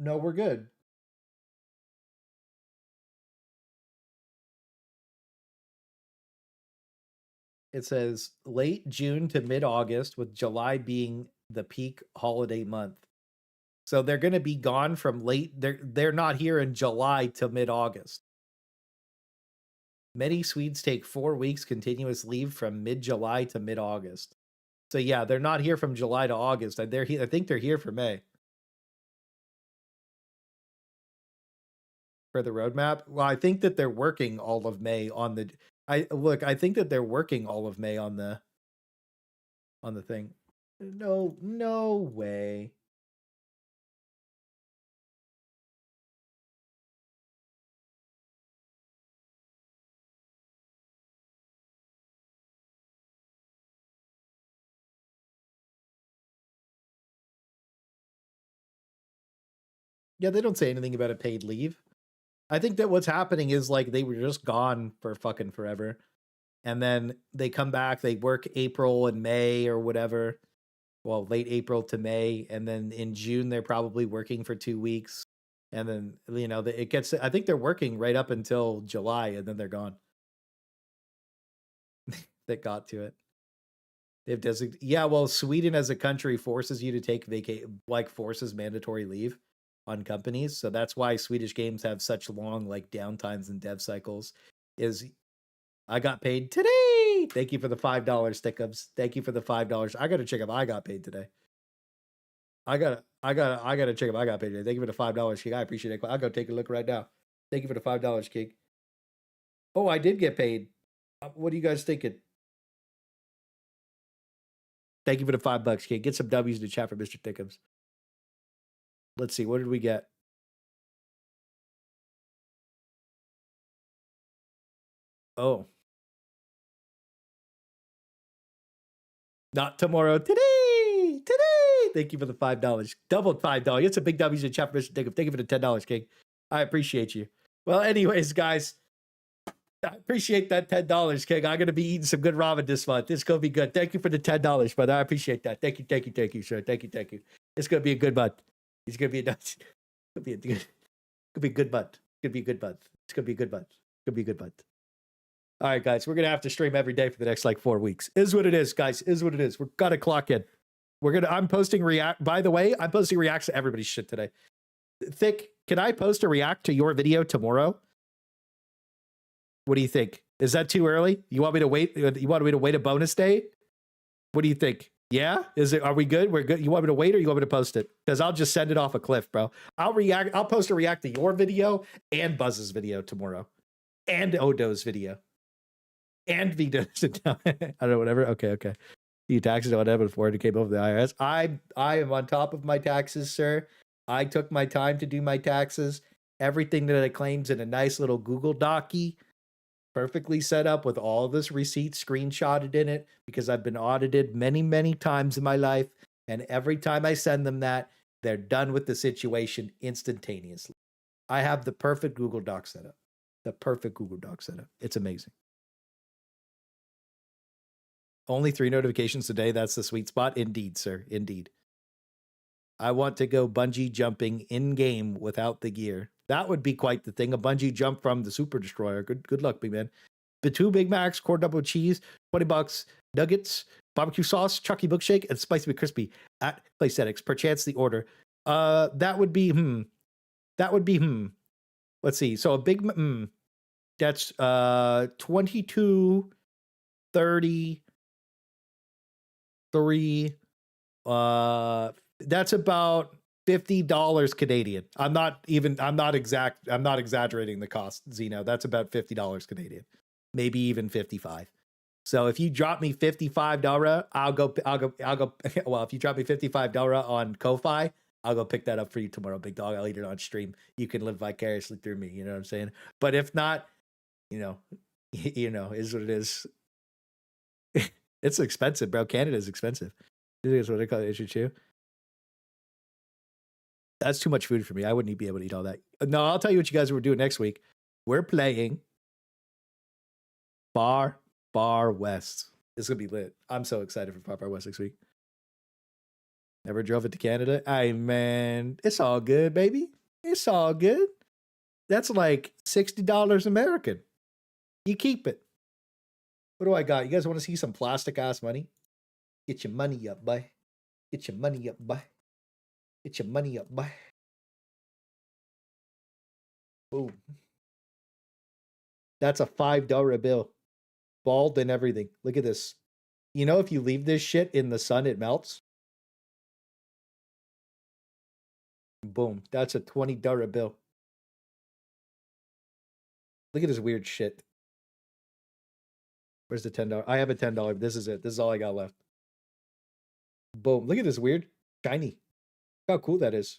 No, we're good. It says late June to mid-August, with July being the peak holiday month. So they're going to be gone from late. They're not here in July to mid-August. Many Swedes take 4 weeks continuous leave from mid-July to mid-August. So yeah, they're not here from July to August. I think they're here for May. For the roadmap? Well, I think that they're working all of May on the... I think that they're working all of May on the thing. No way. Yeah, they don't say anything about a paid leave. I think that what's happening is like they were just gone for fucking forever. And then they come back, they work April and May or whatever. Well, late April to May. And then in June, they're probably working for 2 weeks. And then, you know, it gets, I think they're working right up until July and then they're gone. That got to it. They've designated, yeah, well, Sweden as a country forces you to take forces mandatory leave on companies. So that's why Swedish games have such long like downtimes and dev cycles. Is I got paid today. Thank you for the $5 stickums. Thank you for the $5. I gotta check if I got paid today. I gotta check if I got paid today. Thank you for the $5, King. I appreciate it. I'll go take a look right now. Thank you for the $5, King. Oh, I did get paid. What do you guys thinking? Thank you for the $5, King. Get some W's in the chat for Mr. Thickums. Let's see, what did we get? Oh. Not tomorrow. Today. Thank you for the $5. Doubled $5. Get some big W's in the chat for Mr. Thickums. Thank you for the $10, King. I appreciate you. Well, anyways, guys, I appreciate that $10, King. I'm going to be eating some good ramen this month. It's going to be good. Thank you for the $10, brother. I appreciate that. Thank you, sir. Thank you. It's going to be a good month. It's going to be a good month. It's going to be a good month. It's going to be a good month. It's going to be a good month. It's going to be a good month. All right, guys, we're going to have to stream every day for the next like 4 weeks. Is what it is, guys. Is what it is. We've got to clock in. I'm posting by the way, I'm posting reacts to everybody's shit today. Thick, can I post a react to your video tomorrow? What do you think? Is that too early? You want me to wait? You want me to wait a bonus day? What do you think? Yeah? Are we good? We're good. You want me to wait or you want me to post it? Because I'll just send it off a cliff, bro. I'll post a react to your video and Buzz's video tomorrow. And Odo's video. And Vito's. I don't know, whatever. Okay. You taxes on whatever before it came over the IRS. I am on top of my taxes, sir. I took my time to do my taxes. Everything that I claims in a nice little Google Docie. Perfectly set up with all this receipts screenshotted in it because I've been audited many, many times in my life. And every time I send them that, they're done with the situation instantaneously. I have the perfect Google Doc setup. It's amazing. Only 3 notifications a day. That's the sweet spot. Indeed, sir. Indeed. I want to go bungee jumping in game without the gear. That would be quite the thing. A bungee jump from the Super Destroyer. Good luck, big man. The 2 Big Macs, corn double cheese, $20, nuggets, barbecue sauce, Chucky milkshake, and spicy McCrispy at Claysthetics. Perchance the order. That would be Let's see. So a big that's 22.33. That's about $50 Canadian. I'm not exaggerating the cost, Zeno. That's about $50 Canadian. Maybe even 55. So if you drop me $55, I'll go. Well, if you drop me $55 on Ko-Fi, I'll go pick that up for you tomorrow, big dog. I'll eat it on stream. You can live vicariously through me. You know what I'm saying? But if not, is what it is. It's expensive, bro. Canada's expensive. This is what I call it, issue too. That's too much food for me. I wouldn't be able to eat all that. No, I'll tell you what you guys were doing next week. We're playing Far West. It's gonna be lit. I'm so excited for Far West next week. Never drove it to Canada. Man, it's all good, baby. It's all good. That's like $60 American. You keep it. What do I got? You guys want to see some plastic ass money? Get your money up, boy. Get your money up, boy. Get your money up, boy. Boom. That's a $5 bill. Bald and everything. Look at this. You know, if you leave this shit in the sun, it melts. Boom. That's a $20 bill. Look at this weird shit. Where's the $10? I have a $10. This is it. This is all I got left. Boom. Look at this weird. Shiny. Look how cool that is.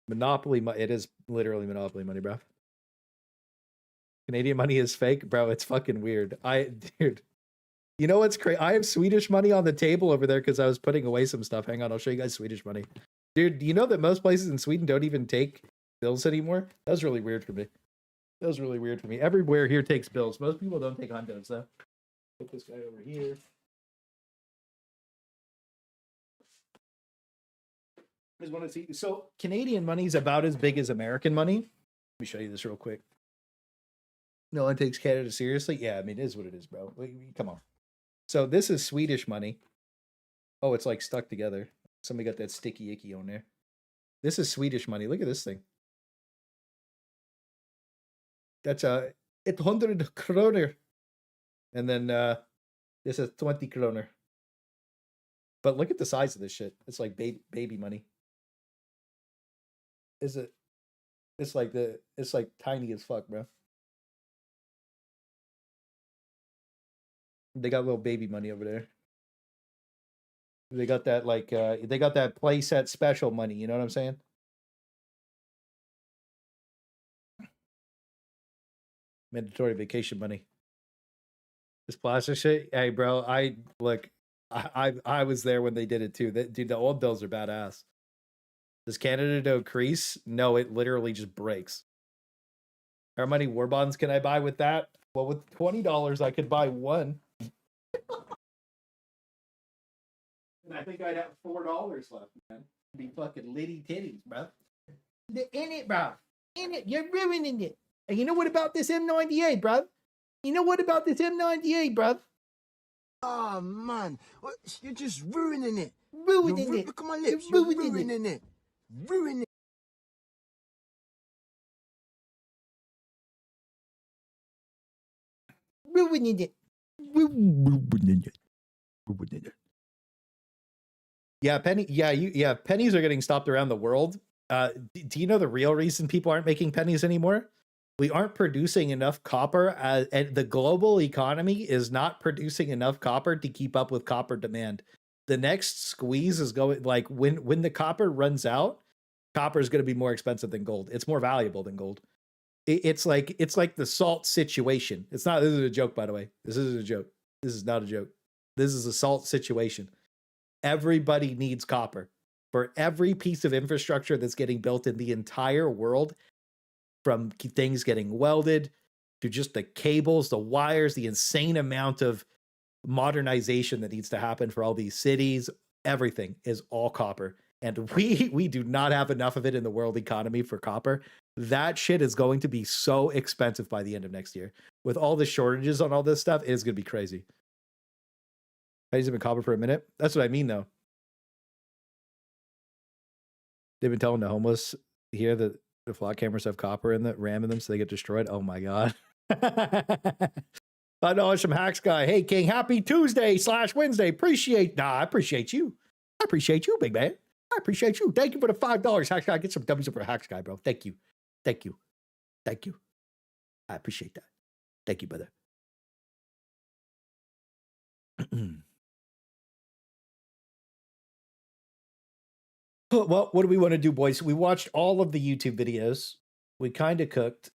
Monopoly money. It is literally Monopoly money, bro. Canadian money is fake, bro. It's fucking weird. Dude. You know what's crazy? I have Swedish money on the table over there because I was putting away some stuff. Hang on, I'll show you guys Swedish money. Dude, do you know that most places in Sweden don't even take bills anymore? That was really weird for me. Everywhere here takes bills. Most people don't take hundos, though. Put this guy over here. Just want to see. So Canadian money is about as big as American money. Let me show you this real quick. No one takes Canada seriously. Yeah, I mean, it is what it is, bro. Come on. So this is Swedish money. Oh, it's like stuck together. Somebody got that sticky icky on there. This is Swedish money. Look at this thing. That's 100 kroner. And then this is 20 kroner. But look at the size of this shit. It's like baby money. It's like tiny as fuck, bro. They got little baby money over there. They got that they got that playset special money, you know what I'm saying? Mandatory vacation money. This plastic shit. Hey, bro, I was there when they did it too. Dude, the old bills are badass. Does Canada increase? No, it literally just breaks. How many war bonds can I buy with that? Well, with $20, I could buy one. And I think I'd have $4 left, man. Be fucking litty titties, bro. In it, bro. In it. You're ruining it. And you know what about this M98, bro? Oh, man. You're just ruining it. Ruining it. Look at my lips. You're ruining it. Ruining it. Ruining it. Yeah, pennies are getting stopped around the world. Do you know the real reason people aren't making pennies anymore? We aren't producing enough copper, and the global economy is not producing enough copper to keep up with copper demand. The next squeeze is going, like, when the copper runs out, copper is going to be more expensive than gold. It's more valuable than gold. It's like the salt situation. This is a joke, by the way. This isn't a joke. This is not a joke. This is a salt situation. Everybody needs copper. For every piece of infrastructure that's getting built in the entire world, from things getting welded to just the cables, the wires, the insane amount of modernization that needs to happen for all these cities, everything is all copper. and we do not have enough of it in the world economy for copper. That shit is going to be so expensive by the end of next year. With all the shortages on all this stuff, it is going to be crazy. Has been copper for a minute? That's what I mean, though. They've been telling the homeless here that the flock cameras have copper in the RAM in them, so they get destroyed. Oh my god. $5 from Hacks Guy. Hey King, happy Tuesday / Wednesday. I appreciate you. I appreciate you, big man. I appreciate you. Thank you for the $5, Hacks Guy. Get some W's up for Hacks Guy, bro. Thank you. Thank you. Thank you. I appreciate that. Thank you, brother. Well, what do we want to do, boys? We watched all of the YouTube videos. We kind of cooked.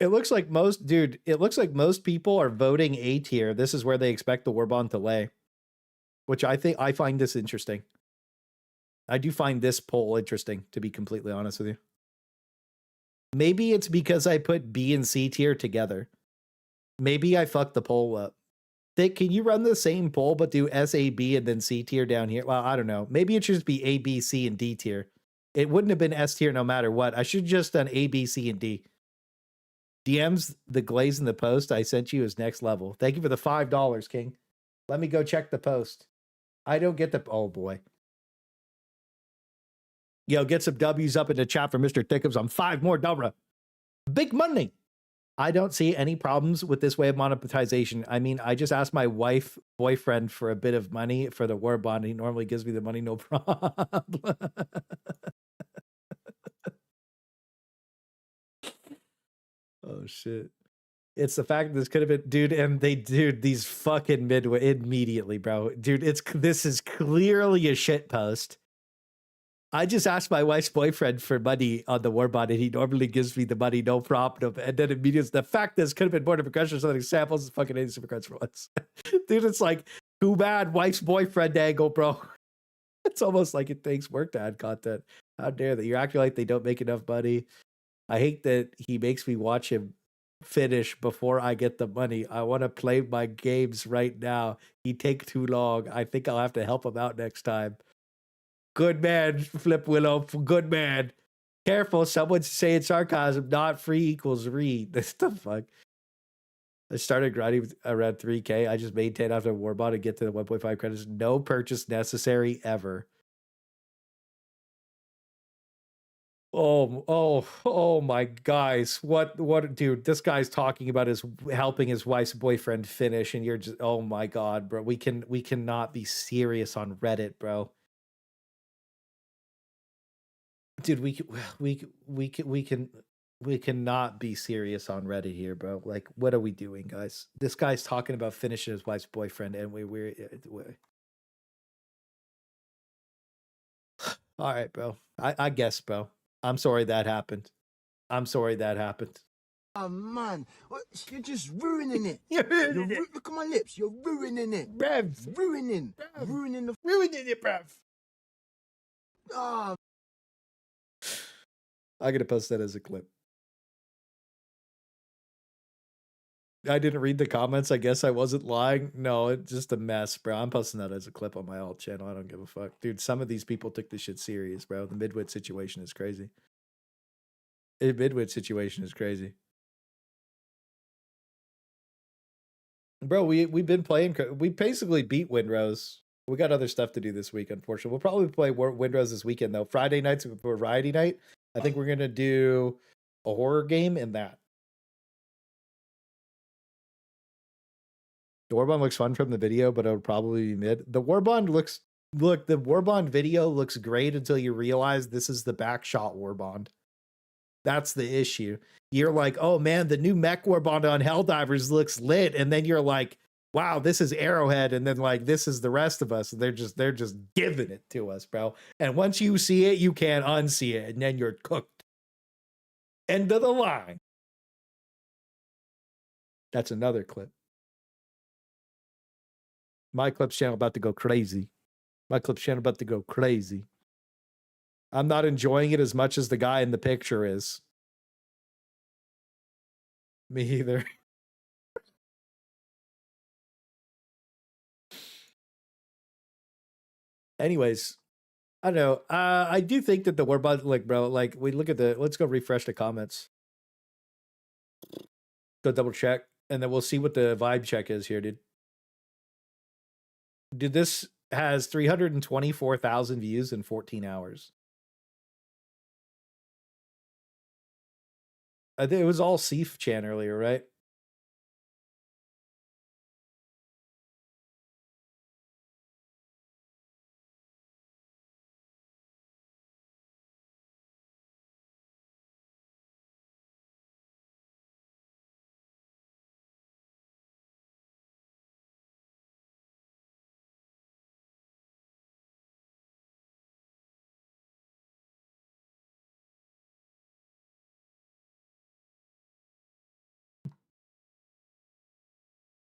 It looks like most people are voting A tier. This is where they expect the Warbond to lay, which I find this interesting. I do find this poll interesting, to be completely honest with you. Maybe it's because I put B and C tier together. Maybe I fucked the poll up. Can you run the same poll but do S, A, B, and then C tier down here? Well, I don't know. Maybe it should just be A, B, C, and D tier. It wouldn't have been S tier no matter what. I should have just done A, B, C, and D. DMs the glaze in the post I sent you is next level. Thank you for the $5, King. Let me go check the post. I don't get the... Oh, boy. Yo, get some W's up in the chat for Mr. Thickums on 5 more Dubra. Big money. I don't see any problems with this way of monetization. I mean, I just asked my boyfriend for a bit of money for the Warbond. He normally gives me the money, no problem. Oh, shit. It's the fact that this could have been, dude, and these fucking midway immediately, bro. Dude, this is clearly a shit post. I just asked my wife's boyfriend for money on the Warbond, and he normally gives me the money, no problem. And then immediately, the fact this could have been more of a question, so examples is fucking 80 supercards for once. Dude, it's like, too bad, wife's boyfriend angle, bro. It's almost like it takes work to add content. How dare that? You're acting like they don't make enough money. I hate that he makes me watch him finish before I get the money. I want to play my games right now. He take too long. I think I'll have to help him out next time. Good man, Flip Willow. Good man. Careful, someone's saying sarcasm. Not free equals read. What the fuck? I started grinding around 3K. I just maintained after Warbond and get to the 1.5 credits. No purchase necessary ever. Oh my guys. What, dude, this guy's talking about is helping his wife's boyfriend finish, and you're just, oh my God, bro. We cannot be serious on Reddit, bro. Dude, we cannot be serious on Reddit here, bro. Like, what are we doing, guys? This guy's talking about finishing his wife's boyfriend, and we're all right, bro. I guess, bro. I'm sorry that happened. Oh man, you're just ruining it. You're ruining it. Look at my lips. You're ruining it. Bruv. Ruining it, bruv. Oh. I'm gonna post that as a clip. I didn't read the comments. I guess I wasn't lying. No, it's just a mess, bro. I'm posting that as a clip on my alt channel. I don't give a fuck. Dude, some of these people took this shit serious, bro. The midwit situation is crazy. The midwit situation is crazy. Bro, we've been playing. We basically beat Windrose. We got other stuff to do this week, unfortunately. We'll probably play Windrose this weekend, though. Friday night's variety night. I think we're going to do a horror game in that. The Warbond looks fun from the video, but it'll probably be mid. The Warbond the Warbond video looks great until you realize this is the backshot Warbond. That's the issue. You're like, oh man, the new Mech Warbond on Helldivers looks lit. And then you're like, wow, this is Arrowhead. And then like, this is the rest of us. They're just giving it to us, bro. And once you see it, you can't unsee it. And then you're cooked. End of the line. That's another clip. My Clips channel about to go crazy. I'm not enjoying it as much as the guy in the picture is. Me either. Anyways, I don't know. I do think that the Warbond, like, bro, like, we look at let's go refresh the comments. Go double check, and then we'll see what the vibe check is here, dude. Dude, this has 324,000 views in 14 hours. I think it was all Seif Chan earlier, right?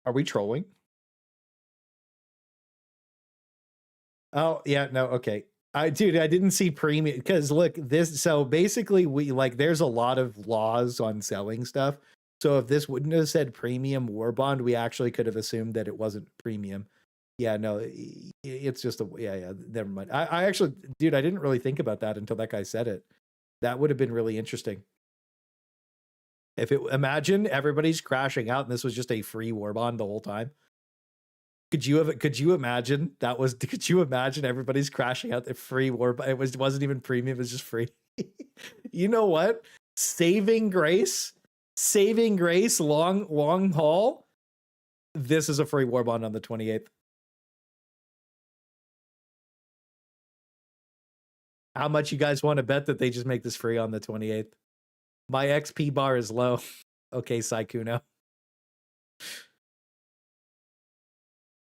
Are we trolling? Oh, yeah, no, okay. Dude, I didn't see premium because look, so basically we like there's a lot of laws on selling stuff. So if this wouldn't have said premium Warbond, we actually could have assumed that it wasn't premium. Yeah, no, it's just yeah, never mind. I actually, dude, I didn't really think about that until that guy said it. That would have been really interesting. Imagine everybody's crashing out and this was just a free Warbond the whole time. Could you imagine could you imagine everybody's crashing out the free Warbond? It wasn't even premium, it was just free. You know what? Saving grace, long haul. This is a free Warbond on the 28th. How much you guys want to bet that they just make this free on the 28th? My XP bar is low. Okay, Saikuno.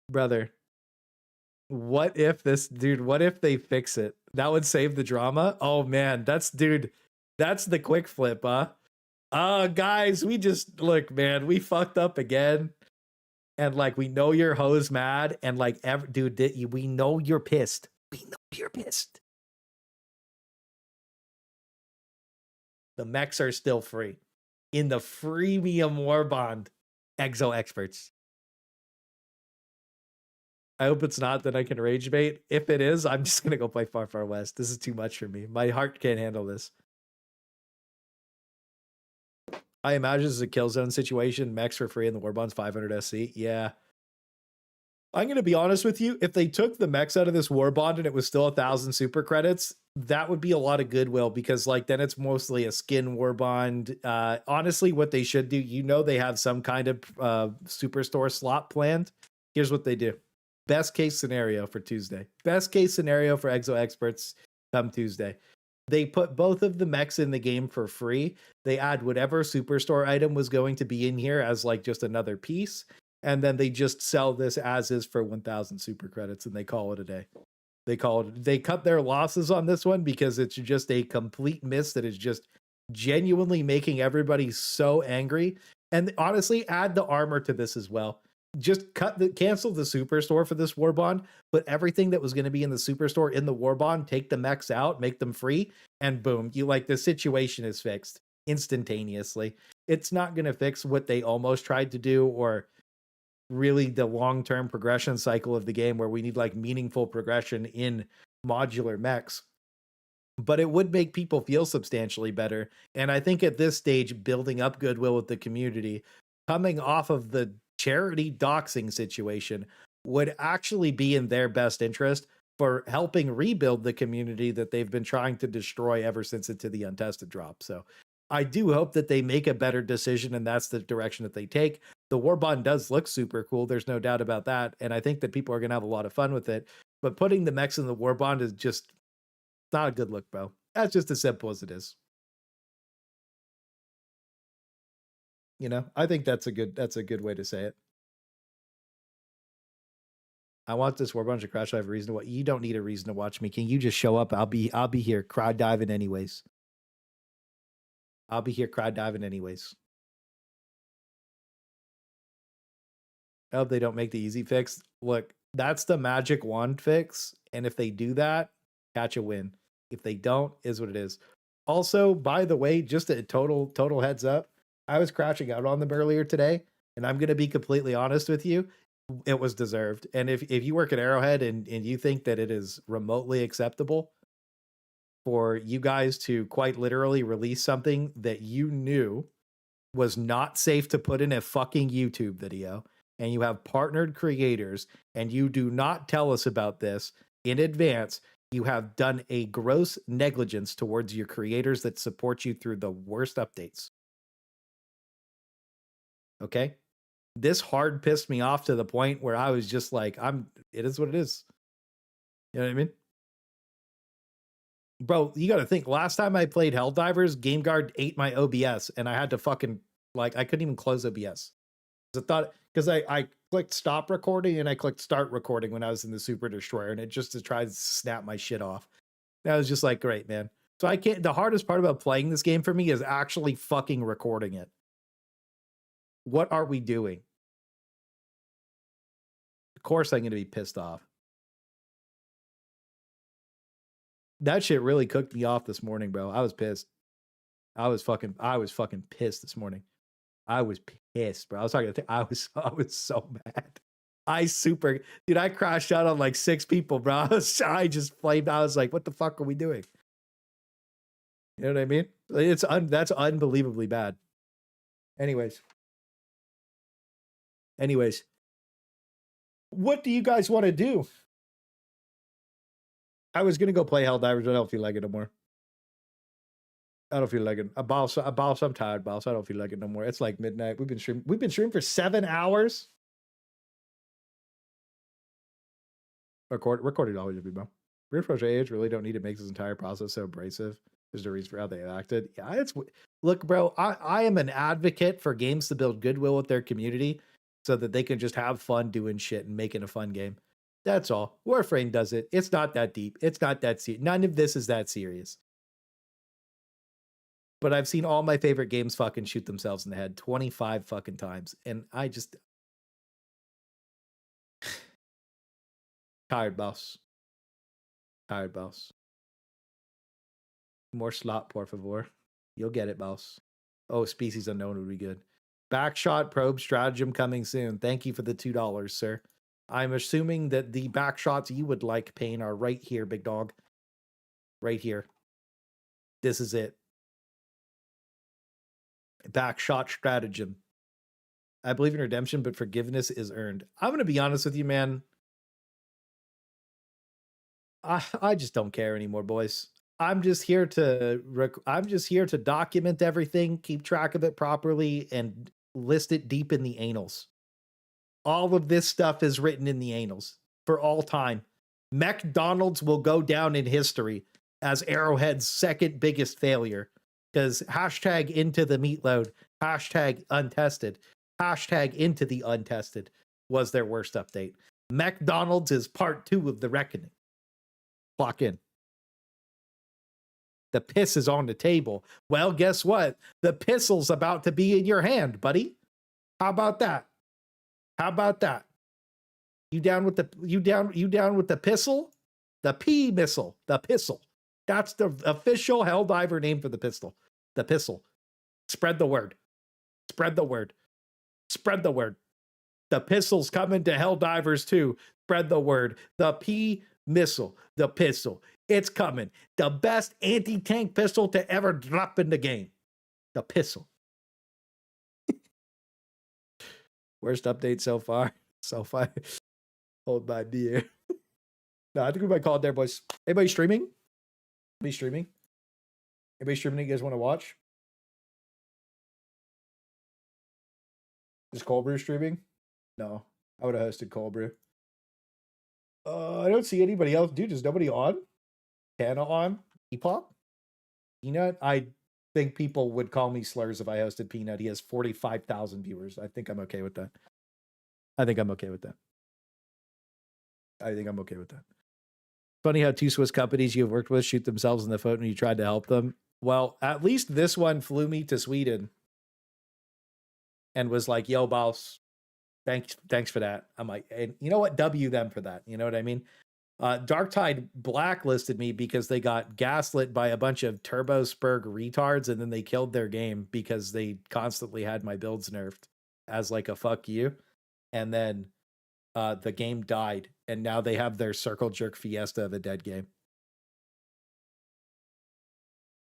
Brother, what if they fix it? That would save the drama. Oh man, that's the quick flip, huh? Guys, look, man, we fucked up again. And like, we know your hoe's mad. And like, we know you're pissed. We know you're pissed. The mechs are still free in the freemium Warbond Exo experts. I hope it's not, that I can rage bait. If it is, I'm just gonna go play Far Far West. This is too much for me. My heart can't handle this. I imagine this is a kill zone situation. Mechs for free and the Warbond's 500 SC. Yeah. I'm gonna be honest with you. If they took the mechs out of this Warbond and it was still 1,000 super credits, that would be a lot of goodwill, because like then it's mostly a skin Warbond. Honestly, what they should do, they have some kind of superstore slot planned. Here's what they do. Best case scenario for Tuesday. Best case scenario for Exo experts come Tuesday. They put both of the mechs in the game for free. They add whatever superstore item was going to be in here as like just another piece. And then they just sell this as is for 1,000 super credits, and they call it a day. They cut their losses on this one because it's just a complete miss that is just genuinely making everybody so angry. And honestly, add the armor to this as well. Just cancel the superstore for this Warbond, put everything that was going to be in the superstore in the Warbond, take the mechs out, make them free, and boom, the situation is fixed instantaneously. It's not going to fix what they almost tried to do, or really the long-term progression cycle of the game, where we need like meaningful progression in modular mechs. But it would make people feel substantially better. And I think at this stage, building up goodwill with the community, coming off of the charity doxing situation, would actually be in their best interest for helping rebuild the community that they've been trying to destroy ever since Into the Untested drop. So I do hope that they make a better decision, and that's the direction that they take. The Warbond does look super cool. There's no doubt about that. And I think that people are going to have a lot of fun with it. But putting the mechs in the Warbond is just not a good look, bro. That's just as simple as it is. I think that's a good way to say it. I want this Warbond to crash. I have a reason to watch. You don't need a reason to watch me. Can you just show up? I'll be here crowd diving anyways. I'll be here crowd diving anyways. I hope they don't make the easy fix. Look, that's the magic wand fix. And if they do that, catch a win. If they don't, is what it is. Also, by the way, just a total heads up. I was crashing out on them earlier today. And I'm going to be completely honest with you. it was deserved. And if you work at Arrowhead and you think that it is remotely acceptable for you guys to quite literally release something that you knew was not safe to put in a fucking YouTube video, and you have partnered creators, and you do not tell us about this in advance, you have done a gross negligence towards your creators that support you through the worst updates. Okay? This hard pissed me off to the point where I was just like, it is what it is. You know what I mean? Bro, you got to think, last time I played Helldivers, GameGuard ate my OBS, and I had to fucking, like, I couldn't even close OBS. Because I clicked stop recording and I clicked start recording when I was in the Super Destroyer, and it just to try to snap my shit off. And I was just like, great, man. So I can't, the hardest part about playing this game for me is actually fucking recording it. What are we doing? Of course I'm going to be pissed off. That shit really cooked me off this morning, bro. I was pissed. I was fucking pissed this morning. I was pissed, bro. I was talking to I was so mad. Dude, I crashed out on like 6 people, bro. I just flamed. I was like, what the fuck are we doing? You know what I mean? That's unbelievably bad. Anyways, what do you guys want to do? I was gonna go play Helldivers, but I don't feel like it no more. I don't feel like it. Boss, I'm tired, boss. I don't feel like it no more. It's like midnight. We've been streaming for 7 hours. Recorded always be, bro. Weird Approach age really don't need to make this entire process so abrasive. There's no reason for how they acted. Yeah, look, bro. I am an advocate for games to build goodwill with their community, so that they can just have fun doing shit and making a fun game. That's all. Warframe does it. It's not that deep. It's not that serious. None of this is that serious. But I've seen all my favorite games fucking shoot themselves in the head 25 fucking times. And I just... Tired, boss. Tired, boss. More slop, por favor. You'll get it, boss. Oh, Species Unknown would be good. Backshot probe stratagem coming soon. Thank you for the $2, sir. I'm assuming that the backshots you would like, Payne, are right here, big dog. Right here. This is it. Backshot stratagem. I believe in redemption, but forgiveness is earned. I'm going to be honest with you, man. I just don't care anymore, boys. I'm just here to document everything, keep track of it properly, and list it deep in the annals. All of this stuff is written in the annals for all time. Mechdonalds will go down in history as Arrowhead's second biggest failure, because hashtag into the meat load, hashtag untested, hashtag into the untested was their worst update. Mechdonalds is part 2 of the reckoning. Clock in. The piss is on the table. Well, guess what? The pistol's about to be in your hand, buddy. How about that? How about that? You down with the pistol? The P missile. The pistol. That's the official Helldiver name for the pistol. The pistol. Spread the word. Spread the word. Spread the word. The pistol's coming to Helldivers too. Spread the word. The P missile. The pistol. It's coming. The best anti-tank pistol to ever drop in the game. The pistol. Worst update so far. So far. Hold my beer. No, I think we might call it there, boys. Anybody streaming? Anybody streaming? Anybody streaming that you guys want to watch? Is Cold Brew streaming? No. I would have hosted Cold Brew. I don't see anybody else. Dude, is nobody on? Tana on? Epop? Peanut? I think people would call me slurs if I hosted Peanut. He has 45,000 viewers. I think I'm okay with that. I think I'm okay with that. Funny how 2 Swiss companies you've worked with shoot themselves in the foot when you tried to help them. Well, at least this one flew me to Sweden and was like, yo, boss, thanks for that. I'm like, and you know what? W them for that. You know what I mean? Darktide blacklisted me because they got gaslit by a bunch of Turbo Spurg retards, and then they killed their game because they constantly had my builds nerfed as like a fuck you. And then the game died, and now they have their circle jerk fiesta of a dead game.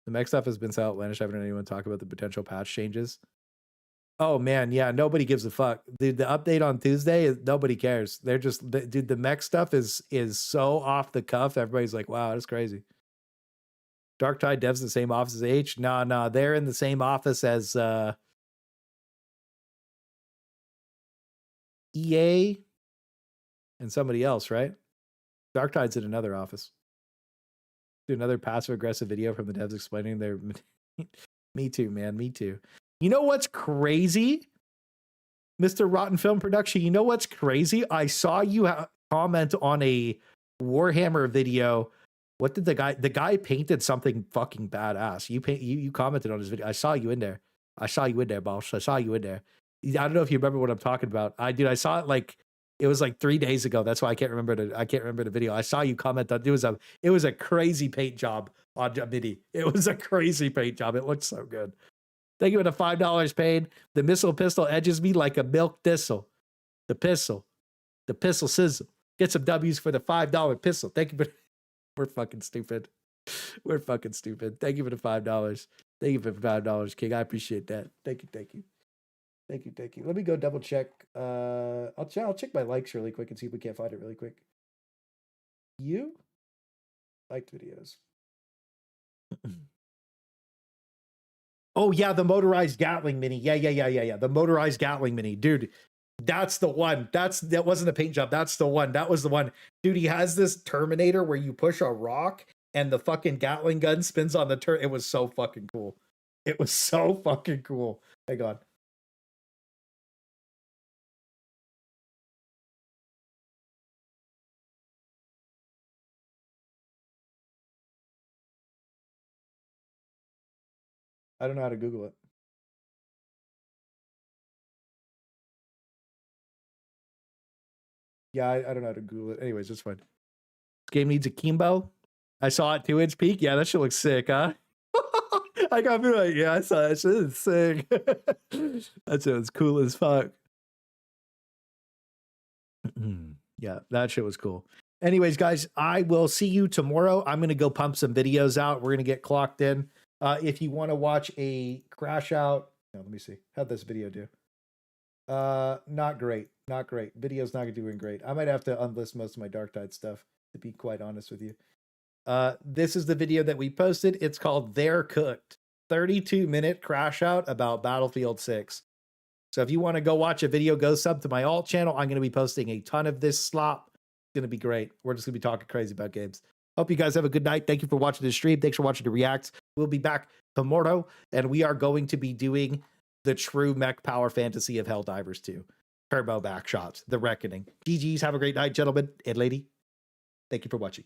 The mech stuff has been so outlandish. I haven't heard anyone talk about the potential patch changes. Oh man, yeah, nobody gives a fuck. Dude, the update on Tuesday is nobody cares. They're just dude, the mech stuff is so off the cuff. Everybody's like, wow, that's crazy. Dark Tide devs in the same office as H? Nah, they're in the same office as EA and somebody else, right? Dark Tide's in another office. Do another passive aggressive video from the devs explaining their me too, man, me too. You know what's crazy? Mr. Rotten Film Production, you know what's crazy? I saw you comment on a Warhammer video. What did the guy painted something fucking badass. You commented on his video. I saw you in there. I saw you in there, boss. I saw you in there. I don't know if you remember what I'm talking about. I saw it like it was like 3 days ago. That's why I can't remember the video. I saw you comment on it was a crazy paint job on Mini. It was a crazy paint job. It looked so good. Thank you for the $5 paid. The missile pistol edges me like a milk thistle. The pistol sizzle. Get some W's for the $5 pistol. Thank you for. We're fucking stupid. We're fucking stupid. Thank you for the $5. Thank you for the $5, King. I appreciate that. Thank you. Let me go double check. I'll check my likes really quick and see if we can't find it really quick. You liked videos. Oh yeah, the motorized Gatling Mini. Yeah. The motorized Gatling Mini, dude. That's the one. That wasn't a paint job. That's the one. That was the one. Dude, he has this Terminator where you push a rock and the fucking Gatling gun spins on the turn. It was so fucking cool. Hang on. I don't know how to Google it. Yeah, I don't know how to Google it. Anyways, it's fine. This game needs a Kimbo. I saw it 2-inch peak. Yeah, that shit looks sick, huh? I got me like, yeah, I saw that shit. It's sick. That shit was cool as fuck. Yeah, that shit was cool. Anyways, guys, I will see you tomorrow. I'm going to go pump some videos out. We're going to get clocked in. If you want to watch a crash out, let me see. How'd this video do? Not great. Video's not doing great. I might have to unlist most of my Dark Tide stuff, to be quite honest with you. This is the video that we posted. It's called They're Cooked. 32-minute crash out about Battlefield 6. So if you want to go watch a video, go sub to my alt channel. I'm going to be posting a ton of this slop. It's going to be great. We're just going to be talking crazy about games. Hope you guys have a good night. Thank you for watching the stream. Thanks for watching the reacts. We'll be back tomorrow, and we are going to be doing the true mech power fantasy of Helldivers 2. Turbo backshots, The Reckoning. GG's, have a great night, gentlemen and lady. Thank you for watching.